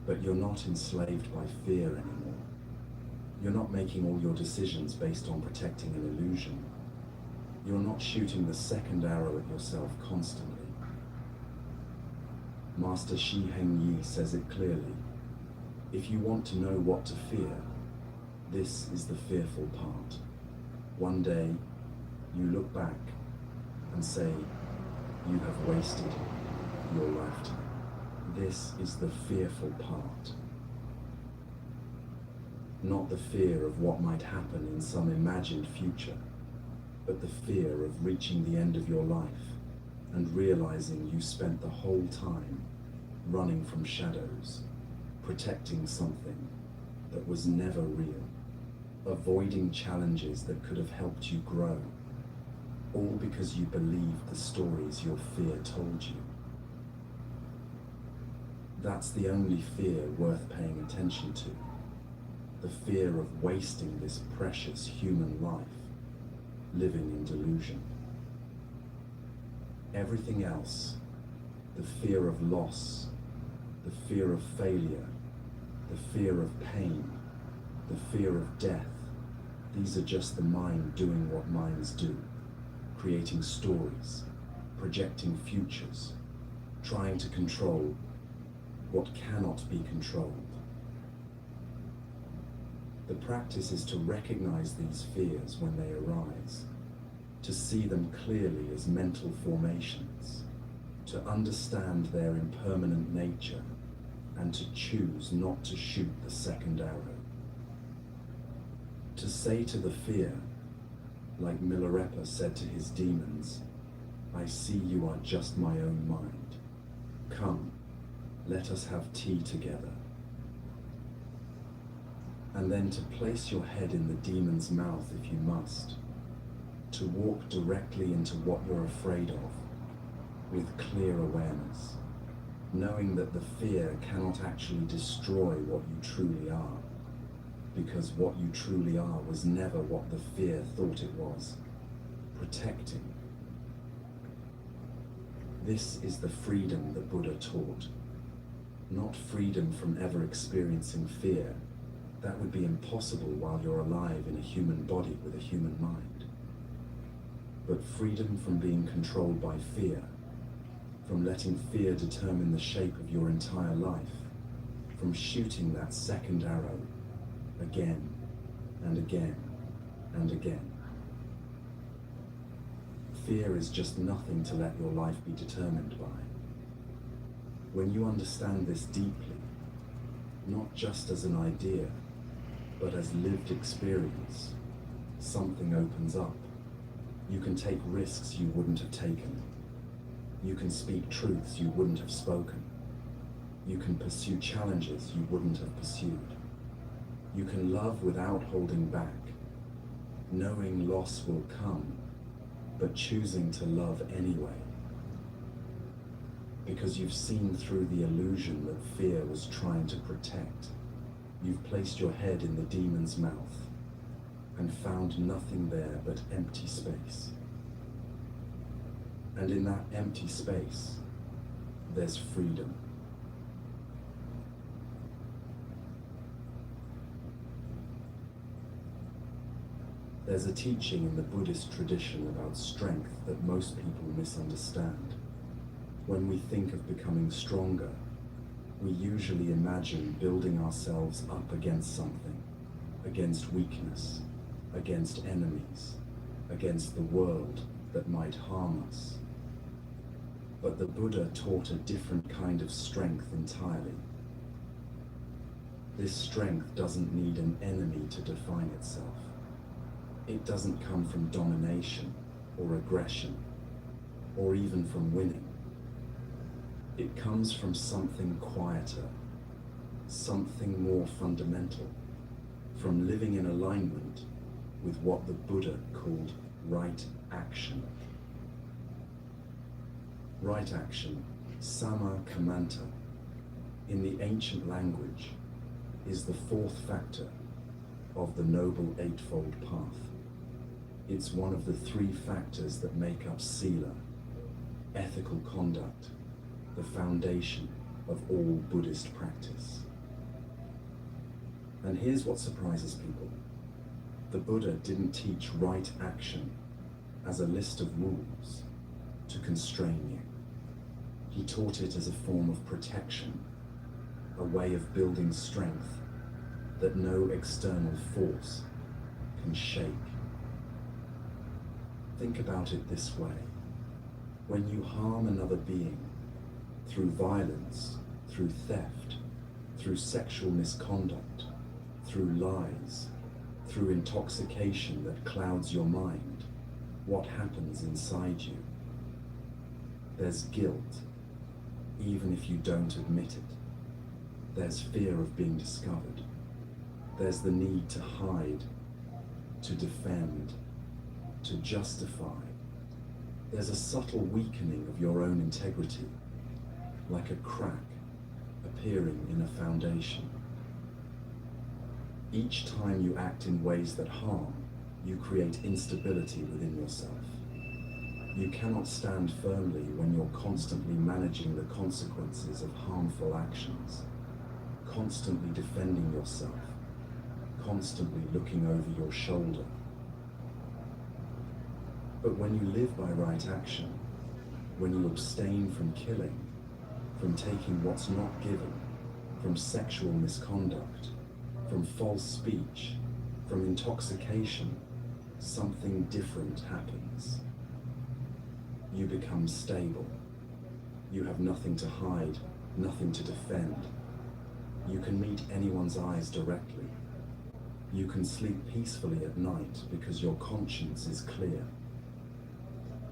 A: But you're not enslaved by fear anymore. You're not making all your decisions based on protecting an illusion. You're not shooting the second arrow at yourself constantly. Master Shi Heng Yi says it clearly. If you want to know what to fear, this is the fearful part. One day, you look back and say, you have wasted your lifetime. This is the fearful part. Not the fear of what might happen in some imagined future, but the fear of reaching the end of your life and realizing you spent the whole time running from shadows, protecting something that was never real, avoiding challenges that could have helped you grow, all because you believed the stories your fear told you. That's the only fear worth paying attention to, the fear of wasting this precious human life, living in delusion. Everything else, the fear of loss, the fear of failure, the fear of pain, the fear of death, these are just the mind doing what minds do, creating stories, projecting futures, trying to control what cannot be controlled. The practice is to recognize these fears when they arise, to see them clearly as mental formations, to understand their impermanent nature, and to choose not to shoot the second arrow. To say to the fear, like Milarepa said to his demons, I see you are just my own mind. Come, let us have tea together. And then to place your head in the demon's mouth if you must, to walk directly into what you're afraid of, with clear awareness, knowing that the fear cannot actually destroy what you truly are, because what you truly are was never what the fear thought it was, protecting. This is the freedom the Buddha taught. Not freedom from ever experiencing fear. That would be impossible while you're alive in a human body with a human mind. But freedom from being controlled by fear, from letting fear determine the shape of your entire life, from shooting that second arrow again and again and again. Fear is just nothing to let your life be determined by. When you understand this deeply, not just as an idea, but as lived experience, something opens up. You can take risks you wouldn't have taken. You can speak truths you wouldn't have spoken. You can pursue challenges you wouldn't have pursued. You can love without holding back, knowing loss will come, but choosing to love anyway. Because you've seen through the illusion that fear was trying to protect. You've placed your head in the demon's mouth and found nothing there but empty space. And in that empty space, there's freedom. There's a teaching in the Buddhist tradition about strength that most people misunderstand. When we think of becoming stronger, we usually imagine building ourselves up against something, against weakness, against enemies, against the world that might harm us. But the Buddha taught a different kind of strength entirely. This strength doesn't need an enemy to define itself. It doesn't come from domination, or aggression, or even from winning. It comes from something quieter, something more fundamental, from living in alignment with what the Buddha called right action. Right action, sama kamanta, in the ancient language, is the fourth factor of the Noble Eightfold Path. It's one of the three factors that make up sila, ethical conduct, the foundation of all Buddhist practice. And here's what surprises people. The Buddha didn't teach right action as a list of rules to constrain you. He taught it as a form of protection, a way of building strength that no external force can shake. Think about it this way. When you harm another being through violence, through theft, through sexual misconduct, through lies, through intoxication that clouds your mind, what happens inside you? There's guilt, even if you don't admit it. There's fear of being discovered. There's the need to hide, to defend, to justify. There's a subtle weakening of your own integrity, like a crack appearing in a foundation. Each time you act in ways that harm, you create instability within yourself. You cannot stand firmly when you're constantly managing the consequences of harmful actions, constantly defending yourself, constantly looking over your shoulder. But when you live by right action, when you abstain from killing, from taking what's not given, from sexual misconduct, from false speech, from intoxication, something different happens. You become stable. You have nothing to hide, nothing to defend. You can meet anyone's eyes directly. You can sleep peacefully at night because your conscience is clear.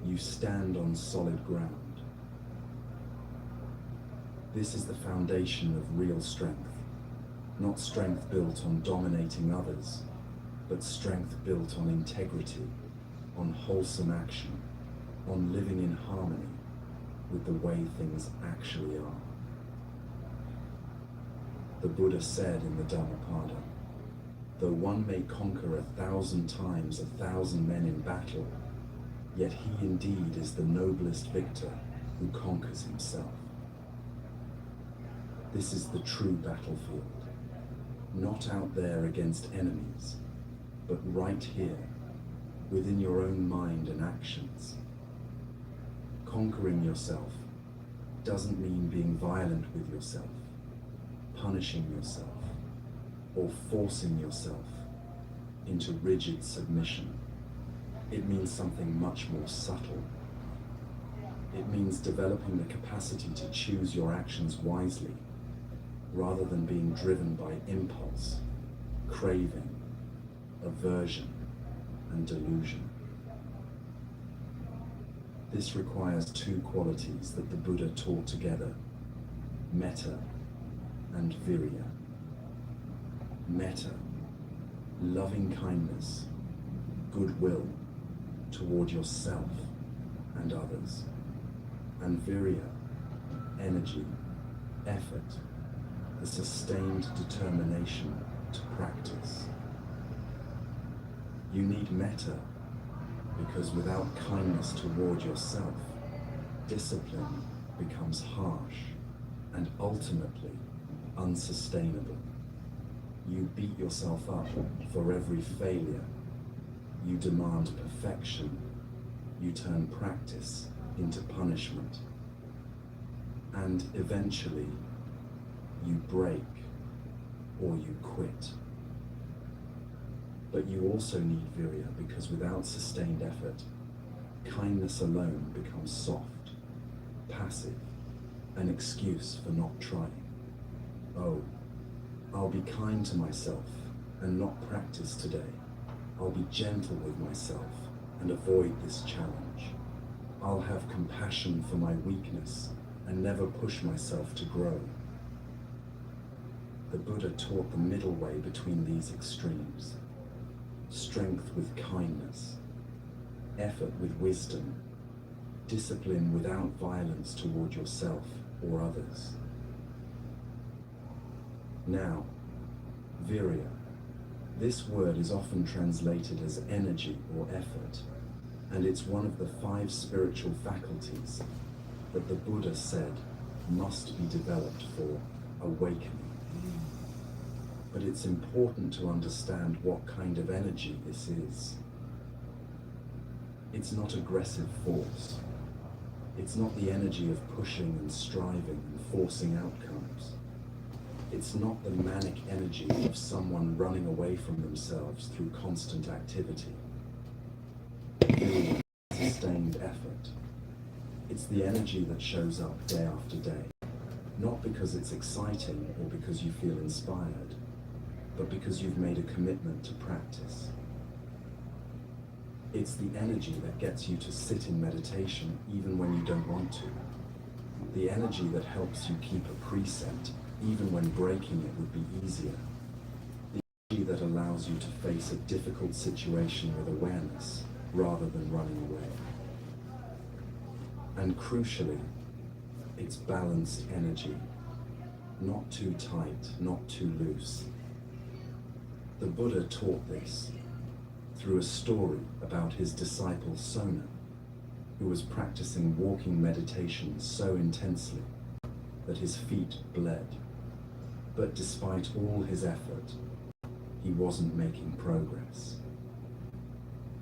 A: You stand on solid ground. This is the foundation of real strength. Not strength built on dominating others, but strength built on integrity, on wholesome action, on living in harmony with the way things actually are. The Buddha said in the Dhammapada, though one may conquer 1,000 times 1,000 men in battle, yet he indeed is the noblest victor who conquers himself. This is the true battlefield. Not out there against enemies, but right here, within your own mind and actions. Conquering yourself doesn't mean being violent with yourself, punishing yourself, or forcing yourself into rigid submission. It means something much more subtle. It means developing the capacity to choose your actions wisely, rather than being driven by impulse, craving, aversion, and delusion. This requires two qualities that the Buddha taught together, metta and virya. Metta, loving kindness, goodwill toward yourself and others. And virya, energy, effort, the sustained determination to practice. You need metta because without kindness toward yourself, discipline becomes harsh and ultimately unsustainable. You beat yourself up for every failure. You demand perfection. You turn practice into punishment. And eventually, you break or you quit. But you also need virya because without sustained effort, kindness alone becomes soft, passive, an excuse for not trying. Oh, I'll be kind to myself and not practice today. I'll be gentle with myself and avoid this challenge. I'll have compassion for my weakness and never push myself to grow. The Buddha taught the middle way between these extremes: strength with kindness, effort with wisdom, discipline without violence toward yourself or others. Now, virya. This word is often translated as energy or effort, and it's one of the 5 spiritual faculties that the Buddha said must be developed for awakening. But it's important to understand what kind of energy this is. It's not aggressive force. It's not the energy of pushing and striving and forcing outcomes. It's not the manic energy of someone running away from themselves through constant activity. It's sustained effort. It's the energy that shows up day after day, not because it's exciting or because you feel inspired, but because you've made a commitment to practice. It's the energy that gets you to sit in meditation even when you don't want to. The energy that helps you keep a precept even when breaking it would be easier. The energy that allows you to face a difficult situation with awareness rather than running away. And crucially, it's balanced energy, not too tight, not too loose. The Buddha taught this through a story about his disciple Sona, who was practicing walking meditation so intensely that his feet bled. But despite all his effort, he wasn't making progress.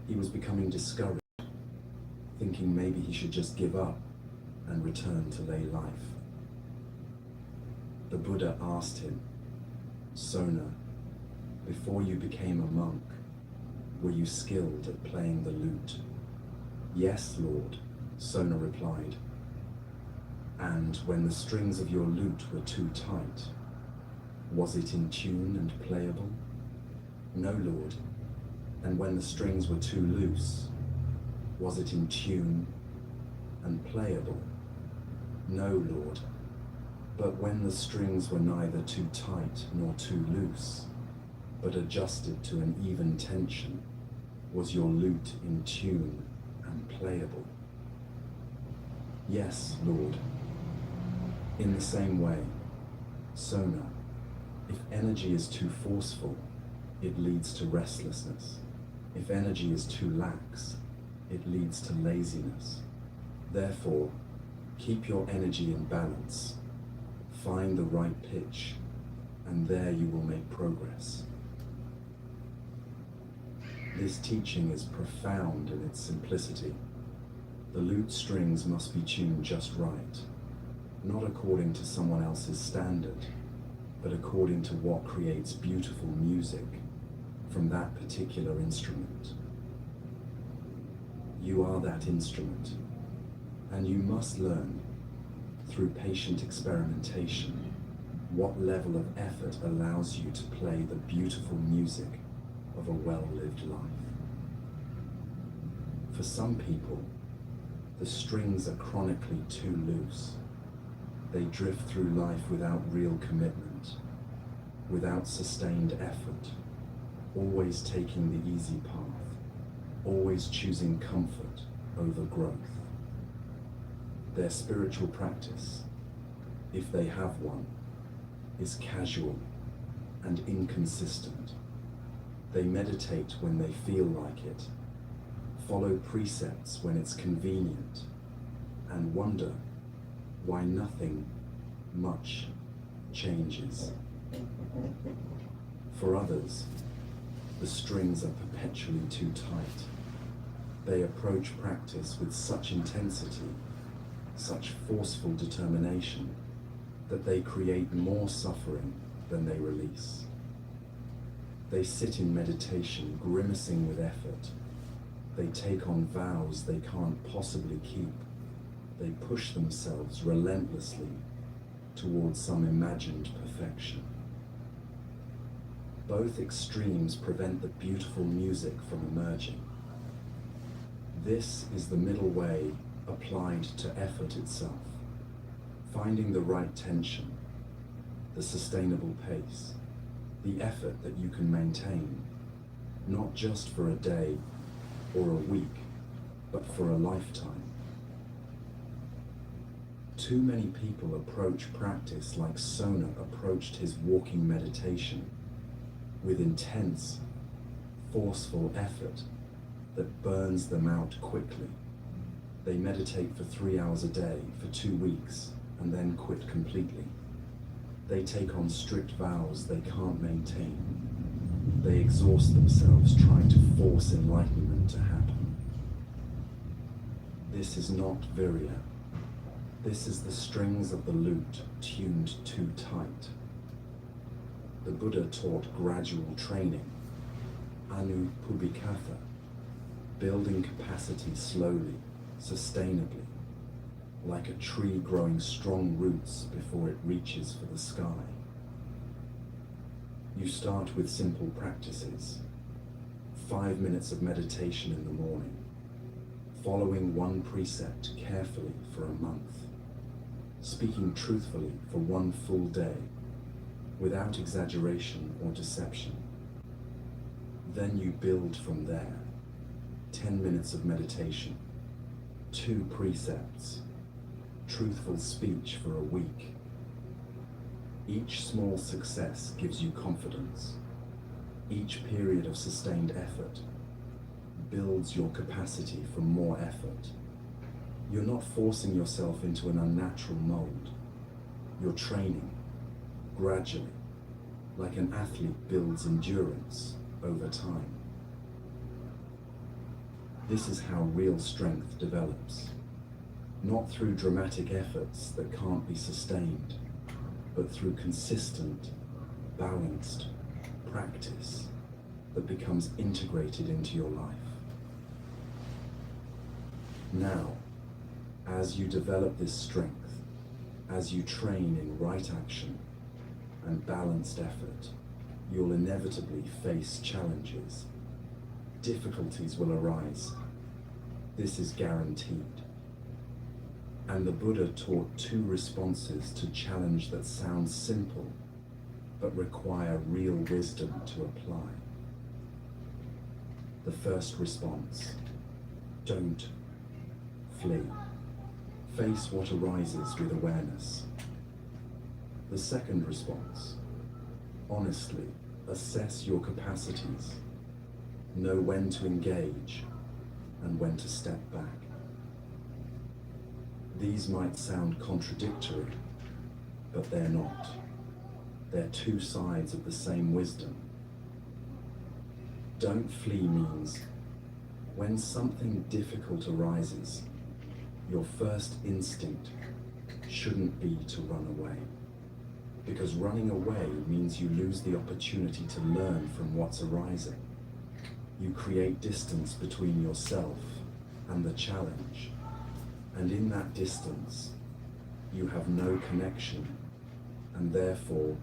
A: He was becoming discouraged, thinking maybe he should just give up and return to lay life. The Buddha asked him, "Sona, before you became a monk, were you skilled at playing the lute?" "Yes, Lord," Sona replied. "And when the strings of your lute were too tight, was it in tune and playable?" "No, Lord." "And when the strings were too loose, was it in tune and playable?" "No, Lord." "But when the strings were neither too tight nor too loose, but adjusted to an even tension, was your lute in tune and playable?" "Yes, Lord." In the same way, Sona, if energy is too forceful, it leads to restlessness. If energy is too lax, it leads to laziness. Therefore, keep your energy in balance, find the right pitch, and there you will make progress. This teaching is profound in its simplicity. The lute strings must be tuned just right, not according to someone else's standard, but according to what creates beautiful music from that particular instrument. You are that instrument, and you must learn, through patient experimentation, what level of effort allows you to play the beautiful music of a well-lived life. For some people, the strings are chronically too loose. They drift through life without real commitment, without sustained effort, always taking the easy path, always choosing comfort over growth. Their spiritual practice, if they have one, is casual and inconsistent. They meditate when they feel like it, follow precepts when it's convenient, and wonder why nothing much changes. For others, the strings are perpetually too tight. They approach practice with such intensity, such forceful determination, that they create more suffering than they release. They sit in meditation, grimacing with effort. They take on vows they can't possibly keep. They push themselves relentlessly towards some imagined perfection. Both extremes prevent the beautiful music from emerging. This is the middle way applied to effort itself, finding the right tension, the sustainable pace, the effort that you can maintain, not just for a day or a week, but for a lifetime. Too many people approach practice like Sona approached his walking meditation, with intense, forceful effort that burns them out quickly. They meditate for 3 hours a day for 2 weeks and then quit completely. They take on strict vows they can't maintain. They exhaust themselves trying to force enlightenment to happen. This is not virya. This is the strings of the lute tuned too tight. The Buddha taught gradual training, anupubikatha, building capacity slowly, sustainably, like a tree growing strong roots before it reaches for the sky. You start with simple practices, 5 minutes of meditation in the morning, following one precept carefully for a month, speaking truthfully for 1 full day, without exaggeration or deception. Then you build from there, 10 minutes of meditation, 2 precepts, truthful speech for a week. Each small success gives you confidence. Each period of sustained effort builds your capacity for more effort. You're not forcing yourself into an unnatural mold. You're training, gradually, like an athlete builds endurance over time. This is how real strength develops, not through dramatic efforts that can't be sustained, but through consistent, balanced practice that becomes integrated into your life. Now, as you develop this strength, as you train in right action and balanced effort, you'll inevitably face challenges. Difficulties will arise. This is guaranteed. And the Buddha taught 2 responses to challenge that sound simple, but require real wisdom to apply. The first response: don't flee. Face what arises with awareness. The second response: honestly assess your capacities. Know when to engage and when to step back. These might sound contradictory, but they're not. They're 2 sides of the same wisdom. Don't flee means when something difficult arises, your first instinct shouldn't be to run away. Because running away means you lose the opportunity to learn from what's arising. You create distance between yourself and the challenge. And in that distance, you have no connection and therefore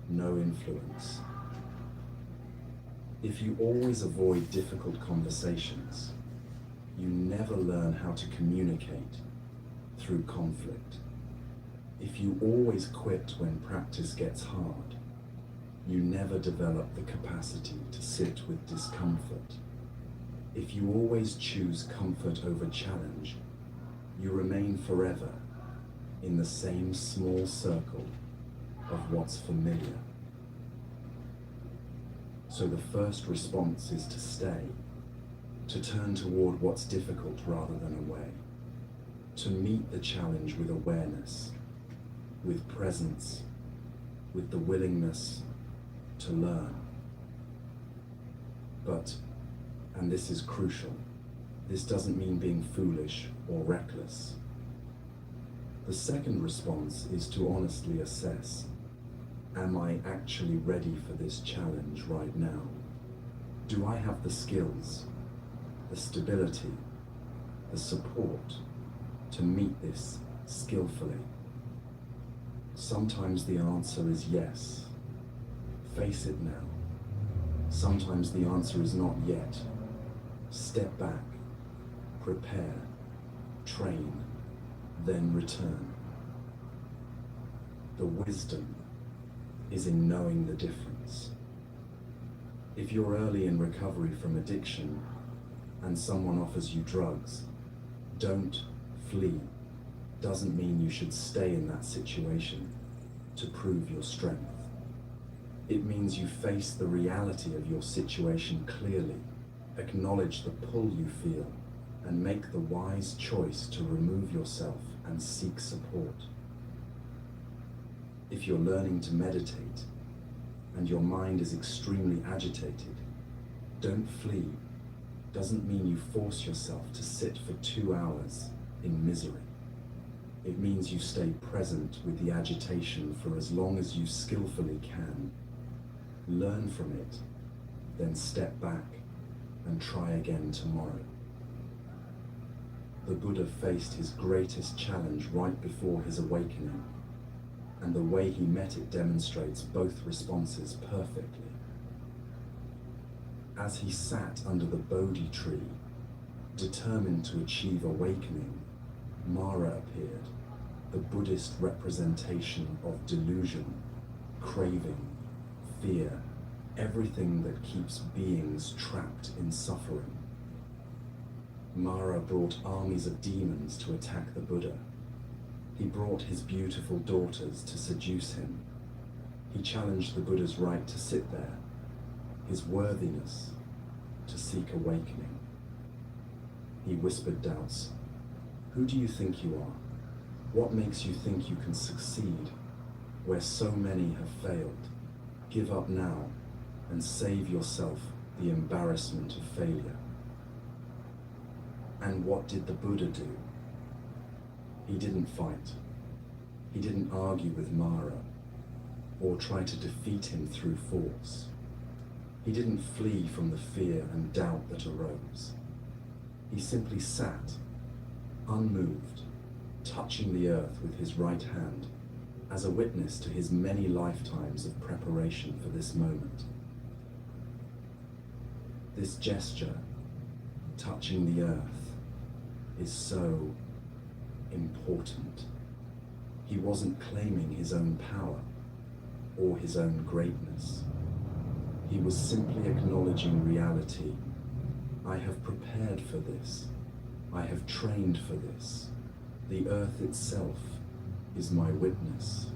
A: no influence. If you always avoid difficult conversations, you never learn how to communicate through conflict. If you always quit when practice gets hard, you never develop the capacity to sit with discomfort. If you always choose comfort over challenge, you remain forever in the same small circle of what's familiar. So the first response is to stay, to turn toward what's difficult rather than away, to meet the challenge with awareness, with presence, with the willingness to learn. But, and this is crucial, this doesn't mean being foolish or reckless. The second response is to honestly assess, am I actually ready for this challenge right now? Do I have the skills, the stability, the support to meet this skillfully? Sometimes the answer is yes. Face it now. Sometimes the answer is not yet. Step back. prepare, train, then return. The wisdom is in knowing the difference. If you're early in recovery from addiction and someone offers you drugs, don't flee. Doesn't mean you should stay in that situation to prove your strength. It means you face the reality of your situation clearly, acknowledge the pull you feel, and make the wise choice to remove yourself and seek support. If you're learning to meditate and your mind is extremely agitated, don't flee. Doesn't mean you force yourself to sit for 2 hours in misery. It means you stay present with the agitation for as long as you skillfully can. Learn from it, then step back and try again tomorrow. The Buddha faced his greatest challenge right before his awakening, and the way he met it demonstrates both responses perfectly. As he sat under the Bodhi tree, determined to achieve awakening, Mara appeared, the Buddhist representation of delusion, craving, fear, everything that keeps beings trapped in suffering. Mara brought armies of demons to attack the Buddha. He brought his beautiful daughters to seduce him. He challenged the Buddha's right to sit there, his worthiness to seek awakening. He whispered doubts. Who do you think you are? What makes you think you can succeed where so many have failed? Give up now and save yourself the embarrassment of failure. And what did the Buddha do? He didn't fight. He didn't argue with Mara or try to defeat him through force. He didn't flee from the fear and doubt that arose. He simply sat, unmoved, touching the earth with his right hand as a witness to his many lifetimes of preparation for this moment. This gesture, touching the earth, is so important. He wasn't claiming his own power or his own greatness. He was simply acknowledging reality. I have prepared for this. I have trained for this. The earth itself is my witness.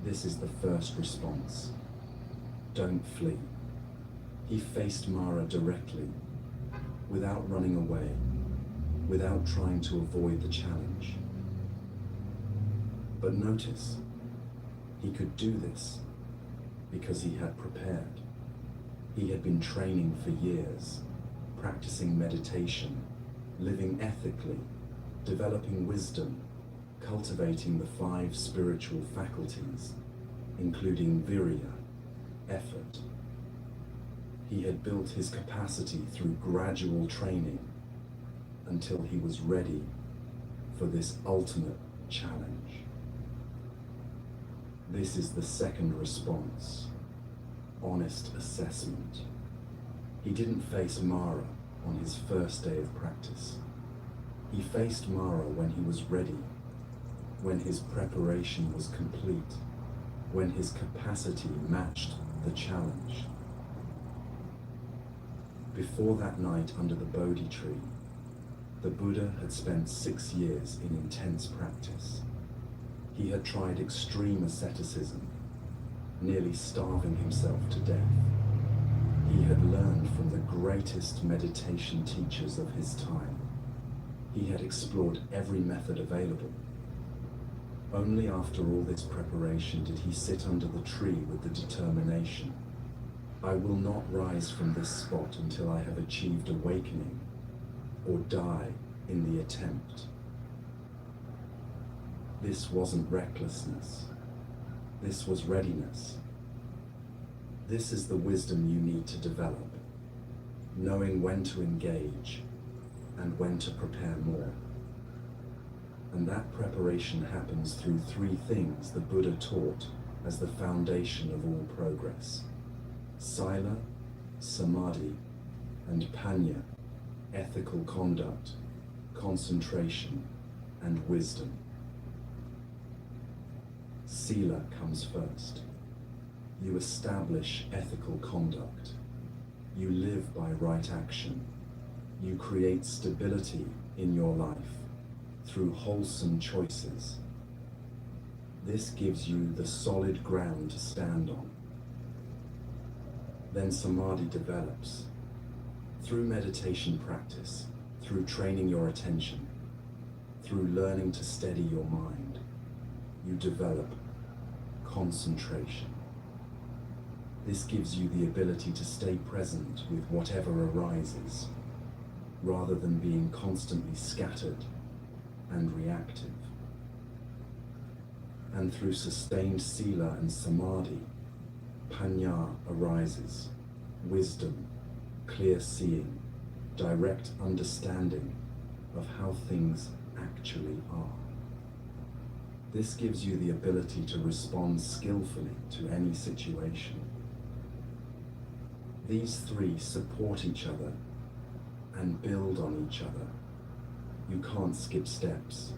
A: This is the first response. Don't flee. He faced Mara directly, without running away, without trying to avoid the challenge. But notice, he could do this because he had prepared. He had been training for years, practicing meditation, living ethically, developing wisdom, cultivating the 5 spiritual faculties, including virya, effort. He had built his capacity through gradual training until he was ready for this ultimate challenge. This is the second response, honest assessment. He didn't face Mara on his first day of practice. He faced Mara when he was ready, when his preparation was complete, when his capacity matched the challenge. Before that night under the Bodhi tree, the Buddha had spent 6 years in intense practice. He had tried extreme asceticism, nearly starving himself to death. He had learned from the greatest meditation teachers of his time. He had explored every method available. Only after all this preparation did he sit under the tree with the determination, I will not rise from this spot until I have achieved awakening or die in the attempt. This wasn't recklessness. This was readiness. This is the wisdom you need to develop, knowing when to engage and when to prepare more. And that preparation happens through 3 things the Buddha taught as the foundation of all progress: sila, samadhi, and panya, ethical conduct, concentration, and wisdom. Sila comes first. You establish ethical conduct. You live by right action. You create stability in your life through wholesome choices. This gives you the solid ground to stand on. Then samadhi develops. Through meditation practice, through training your attention, through learning to steady your mind, you develop concentration. This gives you the ability to stay present with whatever arises, rather than being constantly scattered and reactive. And through sustained sila and samadhi, panya arises, wisdom, clear seeing, direct understanding of how things actually are. This gives you the ability to respond skillfully to any situation. These three support each other and build on each other. You can't skip steps.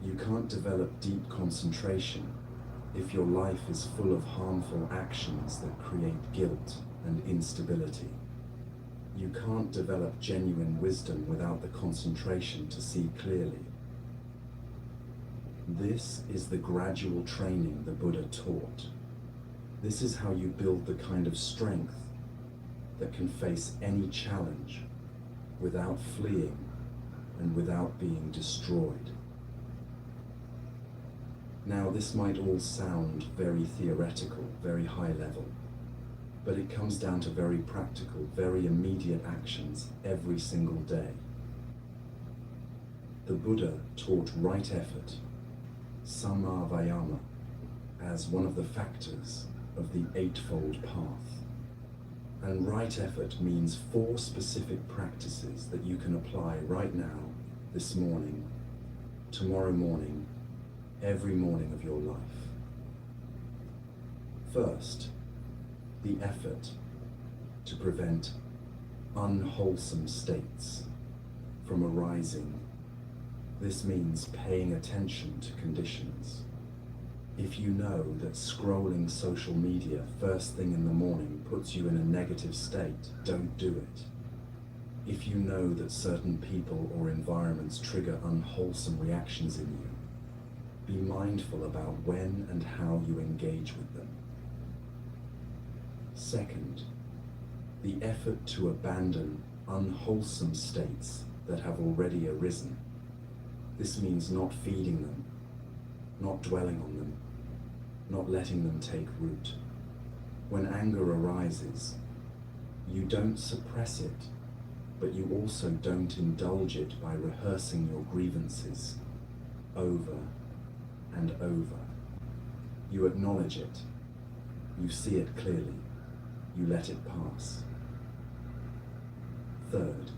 A: You can't develop deep concentration if your life is full of harmful actions that create guilt and instability. You can't develop genuine wisdom without the concentration to see clearly. This is the gradual training the Buddha taught. This is how you build the kind of strength that can face any challenge without fleeing and without being destroyed. Now, this might all sound very theoretical, very high level, but it comes down to very practical, very immediate actions every single day. The Buddha taught right effort, samma vayama, as one of the factors of the Eightfold Path. And right effort means 4 specific practices that you can apply right now, this morning, tomorrow morning, every morning of your life. First, the effort to prevent unwholesome states from arising. This means paying attention to conditions. If you know that scrolling social media first thing in the morning puts you in a negative state, don't do it. If you know that certain people or environments trigger unwholesome reactions in you, be mindful about when and how you engage with them. Second, the effort to abandon unwholesome states that have already arisen. This means not feeding them, not dwelling on them, not letting them take root. When anger arises, you don't suppress it, but you also don't indulge it by rehearsing your grievances over and over. You acknowledge it, you see it clearly, you let it pass. Third,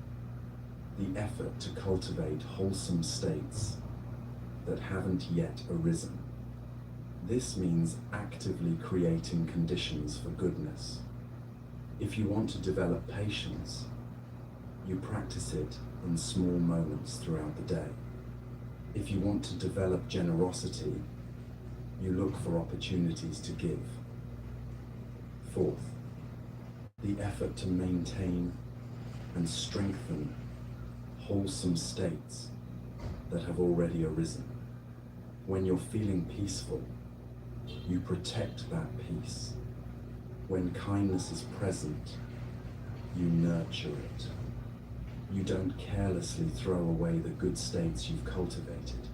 A: the effort to cultivate wholesome states that haven't yet arisen. This means actively creating conditions for goodness. If you want to develop patience, you practice it in small moments throughout the day. If you want to develop generosity, you look for opportunities to give. Fourth, the effort to maintain and strengthen wholesome states that have already arisen. When you're feeling peaceful, you protect that peace. When kindness is present, you nurture it. You don't carelessly throw away the good states you've cultivated.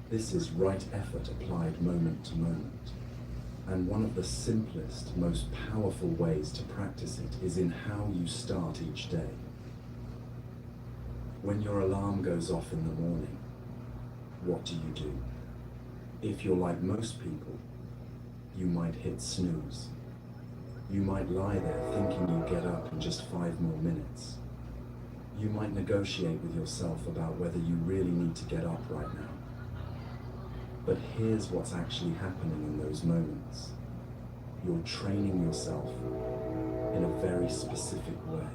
A: This is right effort applied moment to moment. And one of the simplest, most powerful ways to practice it is in how you start each day. When your alarm goes off in the morning, what do? If you're like most people, you might hit snooze. You might lie there thinking you'll get up in just 5 more minutes. You might negotiate with yourself about whether you really need to get up right now. But here's what's actually happening in those moments. You're training yourself in a very specific way.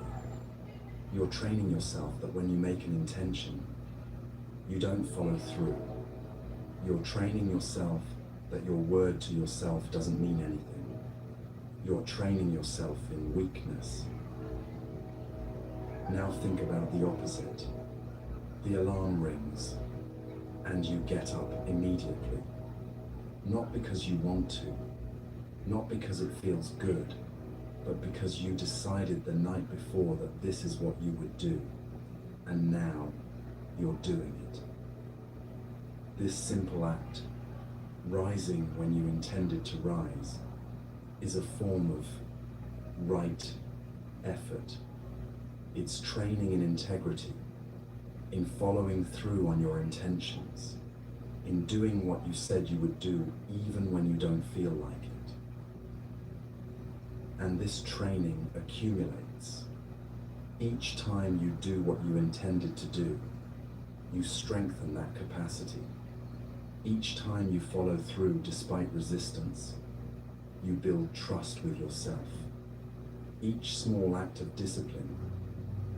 A: You're training yourself that when you make an intention, you don't follow through. You're training yourself that your word to yourself doesn't mean anything. You're training yourself in weakness. Now think about the opposite. The alarm rings, and you get up immediately. Not because you want to, not because it feels good, but because you decided the night before that this is what you would do, and now you're doing it. This simple act, rising when you intended to rise, is a form of right effort. It's training in integrity, in following through on your intentions, in doing what you said you would do even when you don't feel like it. And this training accumulates. Each time you do what you intended to do, you strengthen that capacity. Each time you follow through despite resistance, you build trust with yourself. Each small act of discipline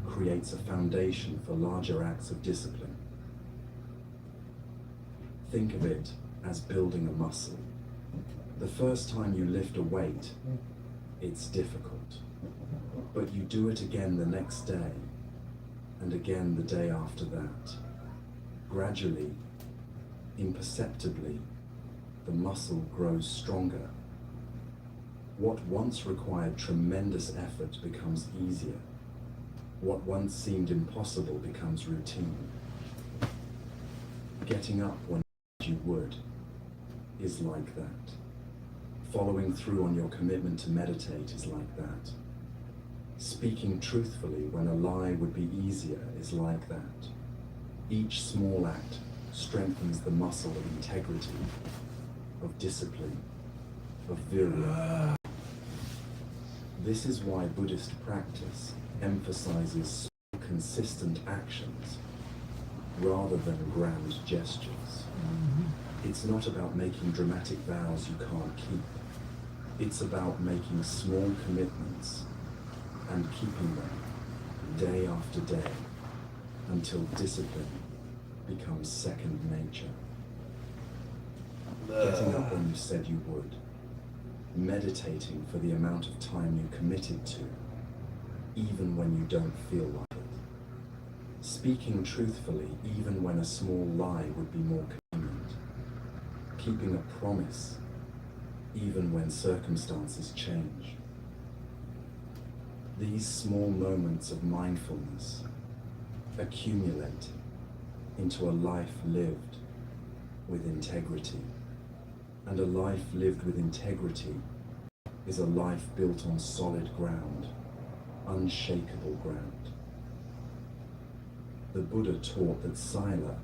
A: creates a foundation for larger acts of discipline. Think of it as building a muscle. The first time you lift a weight, it's difficult, but you do it again the next day, and again the day after that. Gradually, imperceptibly, the muscle grows stronger. What once required tremendous effort becomes easier. What once seemed impossible becomes routine. Getting up when you would is like that. Following through on your commitment to meditate is like that. Speaking truthfully when a lie would be easier is like that. Each small act strengthens the muscle of integrity, of discipline, of virya. This is why Buddhist practice emphasizes consistent actions rather than grand gestures. It's not about making dramatic vows you can't keep. It's about making small commitments and keeping them day after day until discipline becomes second nature. Getting up when you said you would, meditating for the amount of time you committed to, even when you don't feel like it. Speaking truthfully even when a small lie would be more convenient. Keeping a promise even when circumstances change. These small moments of mindfulness accumulate into a life lived with integrity. And a life lived with integrity is a life built on solid ground, unshakable ground. The Buddha taught that sila,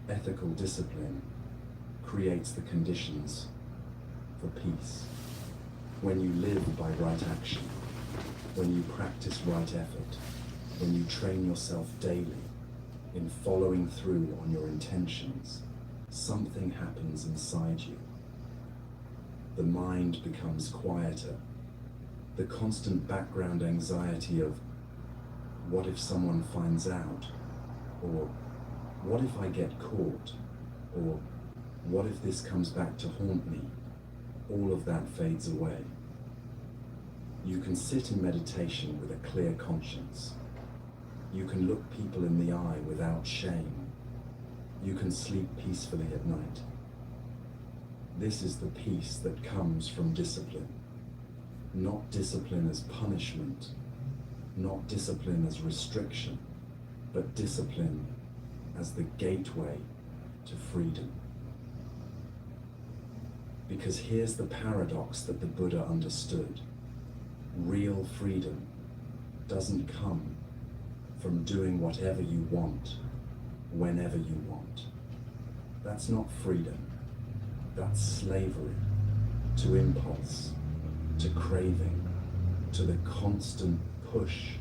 A: ethical discipline, creates the conditions for peace. When you live by right action, when you practice right effort, when you train yourself daily in following through on your intentions, something happens inside you. The mind becomes quieter. The constant background anxiety of, what if someone finds out? Or, what if I get caught? Or, what if this comes back to haunt me? All of that fades away. You can sit in meditation with a clear conscience. You can look people in the eye without shame. You can sleep peacefully at night. This is the peace that comes from discipline. Not discipline as punishment, not discipline as restriction, but discipline as the gateway to freedom. Because here's the paradox that the Buddha understood. Real freedom doesn't come from doing whatever you want, whenever you want. That's not freedom. That's slavery to impulse, to craving, to the constant push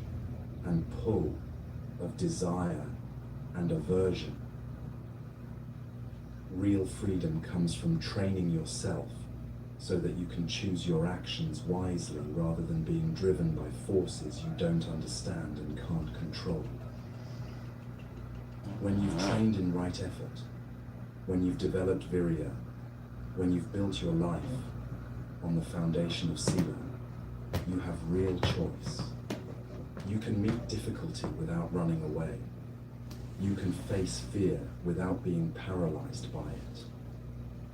A: and pull of desire and aversion. Real freedom comes from training yourself so that you can choose your actions wisely rather than being driven by forces you don't understand and can't control. When you've trained in right effort, when you've developed virya, when you've built your life on the foundation of sila, you have real choice. You can meet difficulty without running away. You can face fear without being paralyzed by it.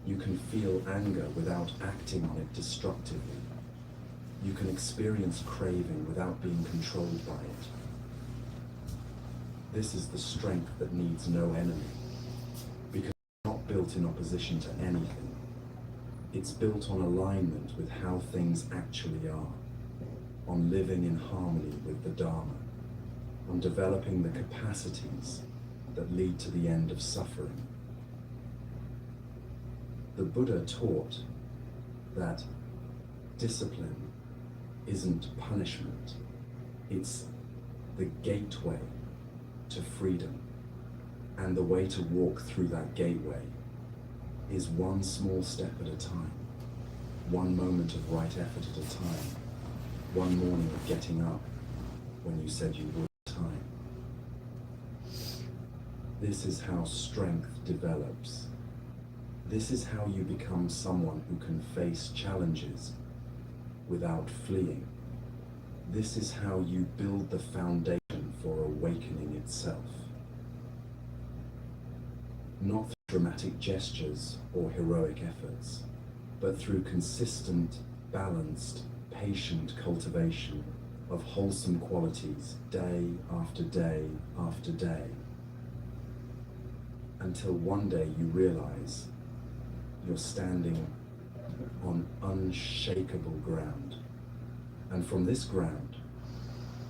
A: You can feel anger without acting on it destructively. You can experience craving without being controlled by it. This is the strength that needs no enemy, because it's not built in opposition to anything. It's built on alignment with how things actually are, on living in harmony with the Dharma, on developing the capacities that lead to the end of suffering. The Buddha taught that discipline isn't punishment, it's the gateway to freedom, and the way to walk through that gateway is one small step at a time, one moment of right effort at a time, one morning of getting up when you said you would time. This is how strength develops. This is how you become someone who can face challenges without fleeing. This is how you build the foundation for awakening itself. Not through dramatic gestures or heroic efforts, but through consistent, balanced, patient cultivation of wholesome qualities day after day after day, until one day you realize you're standing on unshakable ground. And from this ground,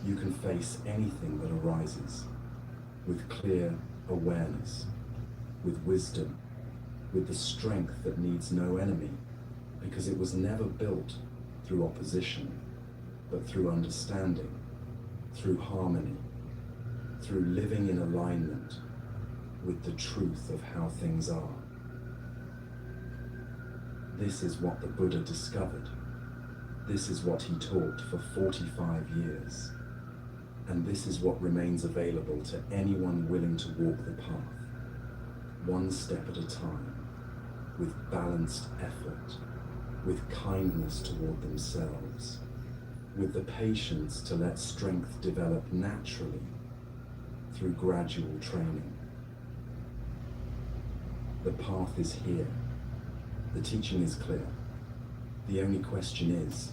A: you can face anything that arises with clear awareness, with wisdom, with the strength that needs no enemy, because it was never built through opposition, but through understanding, through harmony, through living in alignment with the truth of how things are. This is what the Buddha discovered. This is what he taught for 45 years. And this is what remains available to anyone willing to walk the path, one step at a time, with balanced effort, with kindness toward themselves, with the patience to let strength develop naturally through gradual training. The path is here. The teaching is clear. The only question is,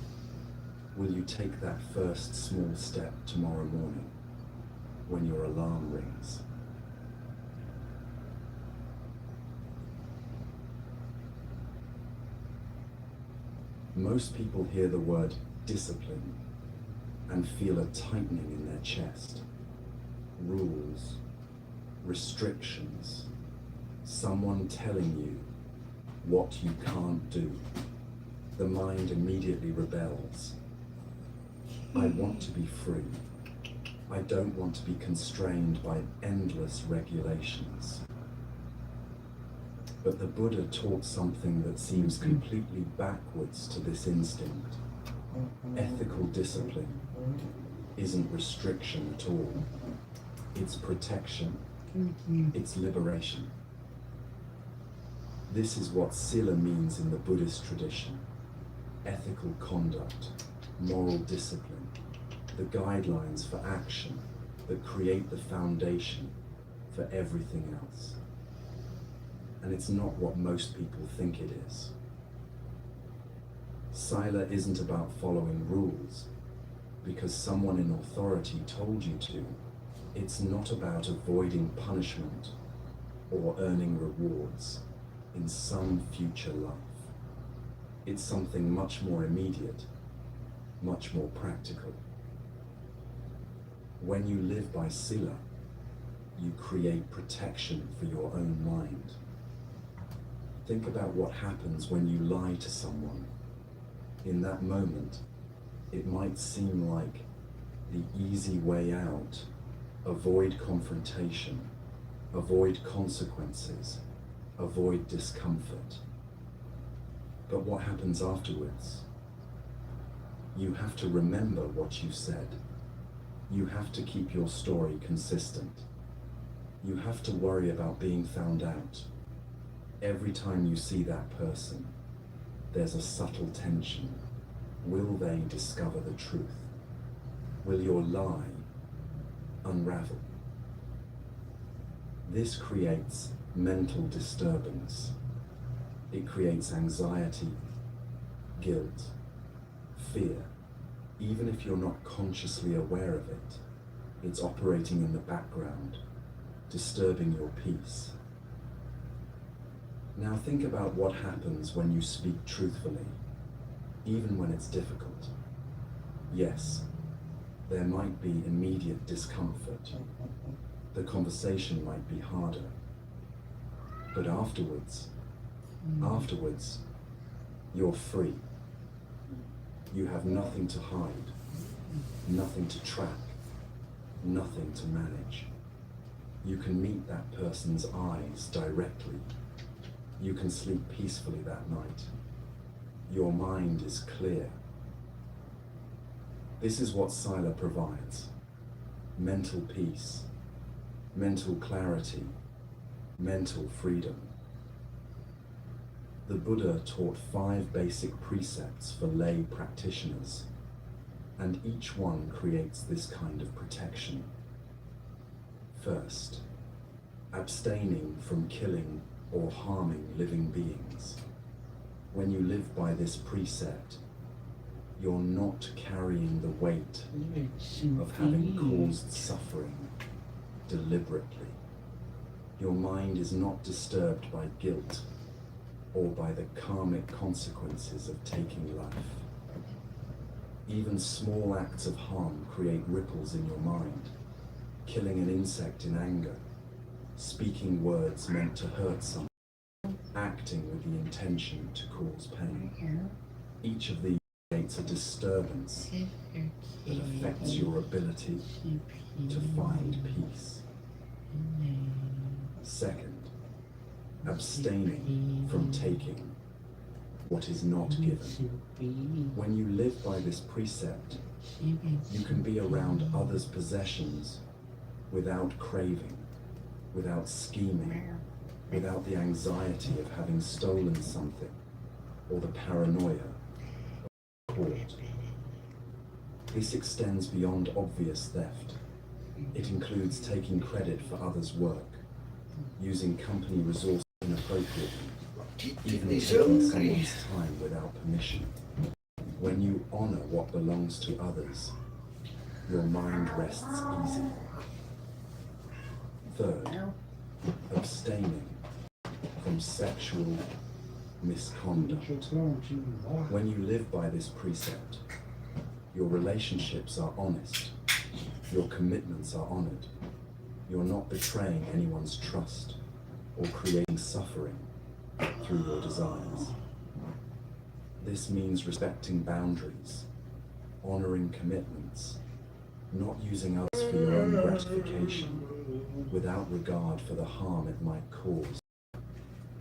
A: will you take that first small step tomorrow morning when your alarm rings? Most people hear the word discipline and feel a tightening in their chest. Rules, restrictions, someone telling you what you can't do. The mind immediately rebels. I want to be free. I don't want to be constrained by endless regulations. But the Buddha taught something that seems completely backwards to this instinct. Ethical discipline isn't restriction at all. It's protection. It's liberation. This is what sila means in the Buddhist tradition. Ethical conduct, moral discipline, the guidelines for action that create the foundation for everything else. And it's not what most people think it is. Sila isn't about following rules because someone in authority told you to. It's not about avoiding punishment or earning rewards in some future life. It's something much more immediate, much more practical. When you live by sila, you create protection for your own mind. Think about what happens when you lie to someone. In that moment, it might seem like the easy way out. Avoid confrontation, avoid consequences, avoid discomfort. But what happens afterwards? You have to remember what you said. You have to keep your story consistent. You have to worry about being found out. Every time you see that person, there's a subtle tension. Will they discover the truth? Will your lie unravel? This creates mental disturbance. It creates anxiety, guilt, fear. Even if you're not consciously aware of it, it's operating in the background, disturbing your peace. Now think about what happens when you speak truthfully, even when it's difficult. Yes, there might be immediate discomfort. The conversation might be harder. But afterwards, you're free. You have nothing to hide, nothing to track, nothing to manage. You can meet that person's eyes directly. You can sleep peacefully that night. Your mind is clear. This is what Sila provides: mental peace, mental clarity, mental freedom. The Buddha taught 5 basic precepts for lay practitioners, and each one creates this kind of protection. First, abstaining from killing or harming living beings. When you live by this precept, you're not carrying the weight of having caused suffering deliberately. Your mind is not disturbed by guilt or by the karmic consequences of taking life. Even small acts of harm create ripples in your mind. Killing an insect in anger, speaking words meant to hurt someone, acting with the intention to cause pain. Each of these creates a disturbance that affects your ability to find peace. Second, abstaining from taking what is not given. When you live by this precept, you can be around others' possessions without craving, without scheming, without the anxiety of having stolen something or the paranoia of caught. This extends beyond obvious theft. It includes taking credit for others' work, using company resources inappropriately, even taking someone's time without permission. When you honor what belongs to others, your mind rests easy. Third, abstaining from sexual misconduct. When you live by this precept, your relationships are honest, your commitments are honored. You're not betraying anyone's trust or creating suffering through your desires. This means respecting boundaries, honoring commitments, not using others for your own gratification without regard for the harm it might cause.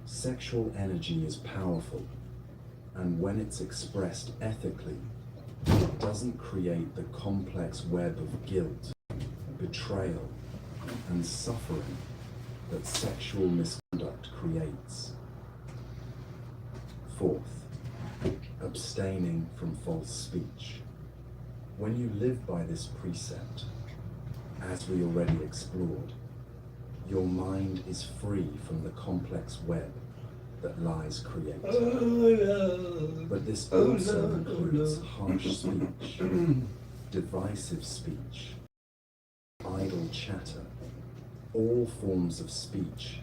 A: Sexual energy is powerful, and when it's expressed ethically, it doesn't create the complex web of guilt, betrayal, and suffering that sexual misconduct creates. Fourth, abstaining from false speech. When you live by this precept, as we already explored, your mind is free from the complex web that lies create. But this also includes harsh speech, divisive speech, idle chatter. All forms of speech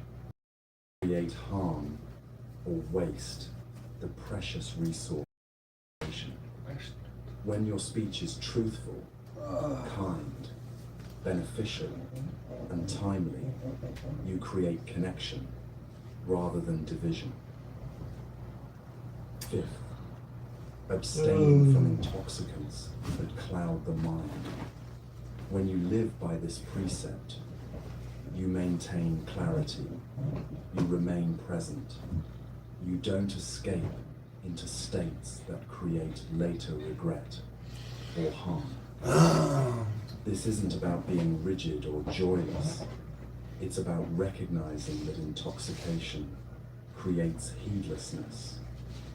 A: create harm or waste the precious resource. When your speech is truthful, kind, beneficial, and timely, you create connection rather than division. Fifth, abstain from intoxicants that cloud the mind. When you live by this precept, you maintain clarity, you remain present, you don't escape into states that create later regret or harm. This isn't about being rigid or joyless. It's about recognizing that intoxication creates heedlessness.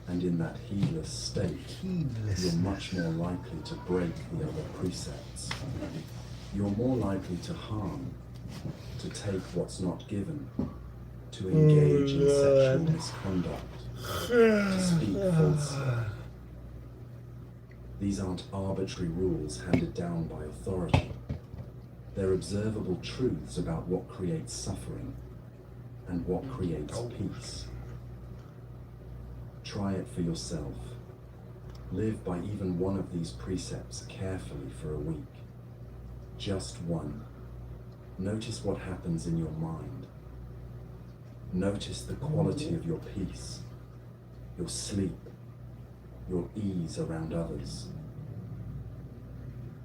A: And in that heedless state, you're much more likely to break the other precepts. You're more likely to harm, to take what's not given, to engage in sexual misconduct, to speak falsely. These aren't arbitrary rules handed down by authority. They're observable truths about what creates suffering and what creates peace. Try it for yourself. Live by even one of these precepts carefully for a week. Just one. Notice what happens in your mind. Notice the quality of your peace, your sleep, your ease around others.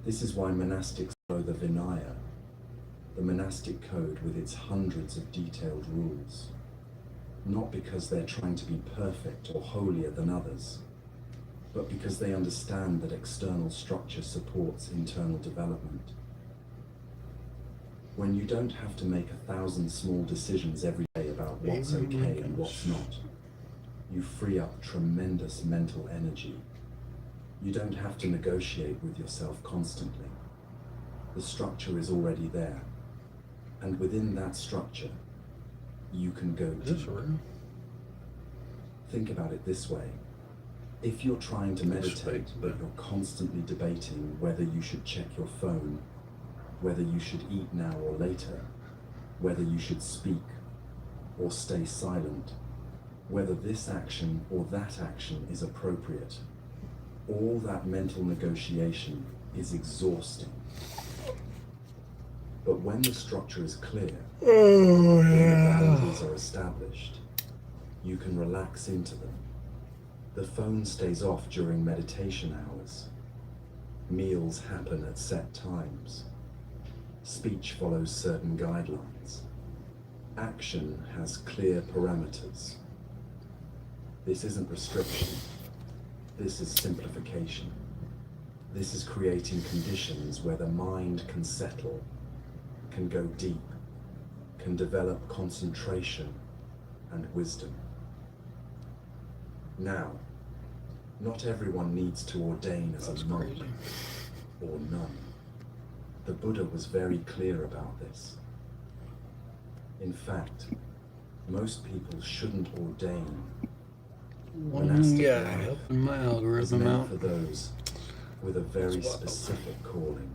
A: This is why monastics follow the Vinaya, the monastic code with its hundreds of detailed rules. Not because they're trying to be perfect or holier than others, but because they understand that external structure supports internal development. When you don't have to make 1,000 small decisions every day about what's okay and what's not, you free up tremendous mental energy. You don't have to negotiate with yourself constantly. The structure is already there, and within that structure, you can go deep. Think about it this way. If you're trying to meditate, but you're constantly debating whether you should check your phone, whether you should eat now or later, whether you should speak or stay silent, whether this action or that action is appropriate, all that mental negotiation is exhausting. But when the structure is clear, when the boundaries are established, you can relax into them. The phone stays off during meditation hours. Meals happen at set times. Speech follows certain guidelines. Action has clear parameters. This isn't restriction. This is simplification. This is creating conditions where the mind can settle, can go deep, can develop concentration and wisdom. Now, not everyone needs to ordain as a monk or nun. The Buddha was very clear about this. In fact, most people shouldn't ordain. Monastic life
B: helping my
A: is
B: algorithm
A: meant
B: out.
A: for those with a very specific calling.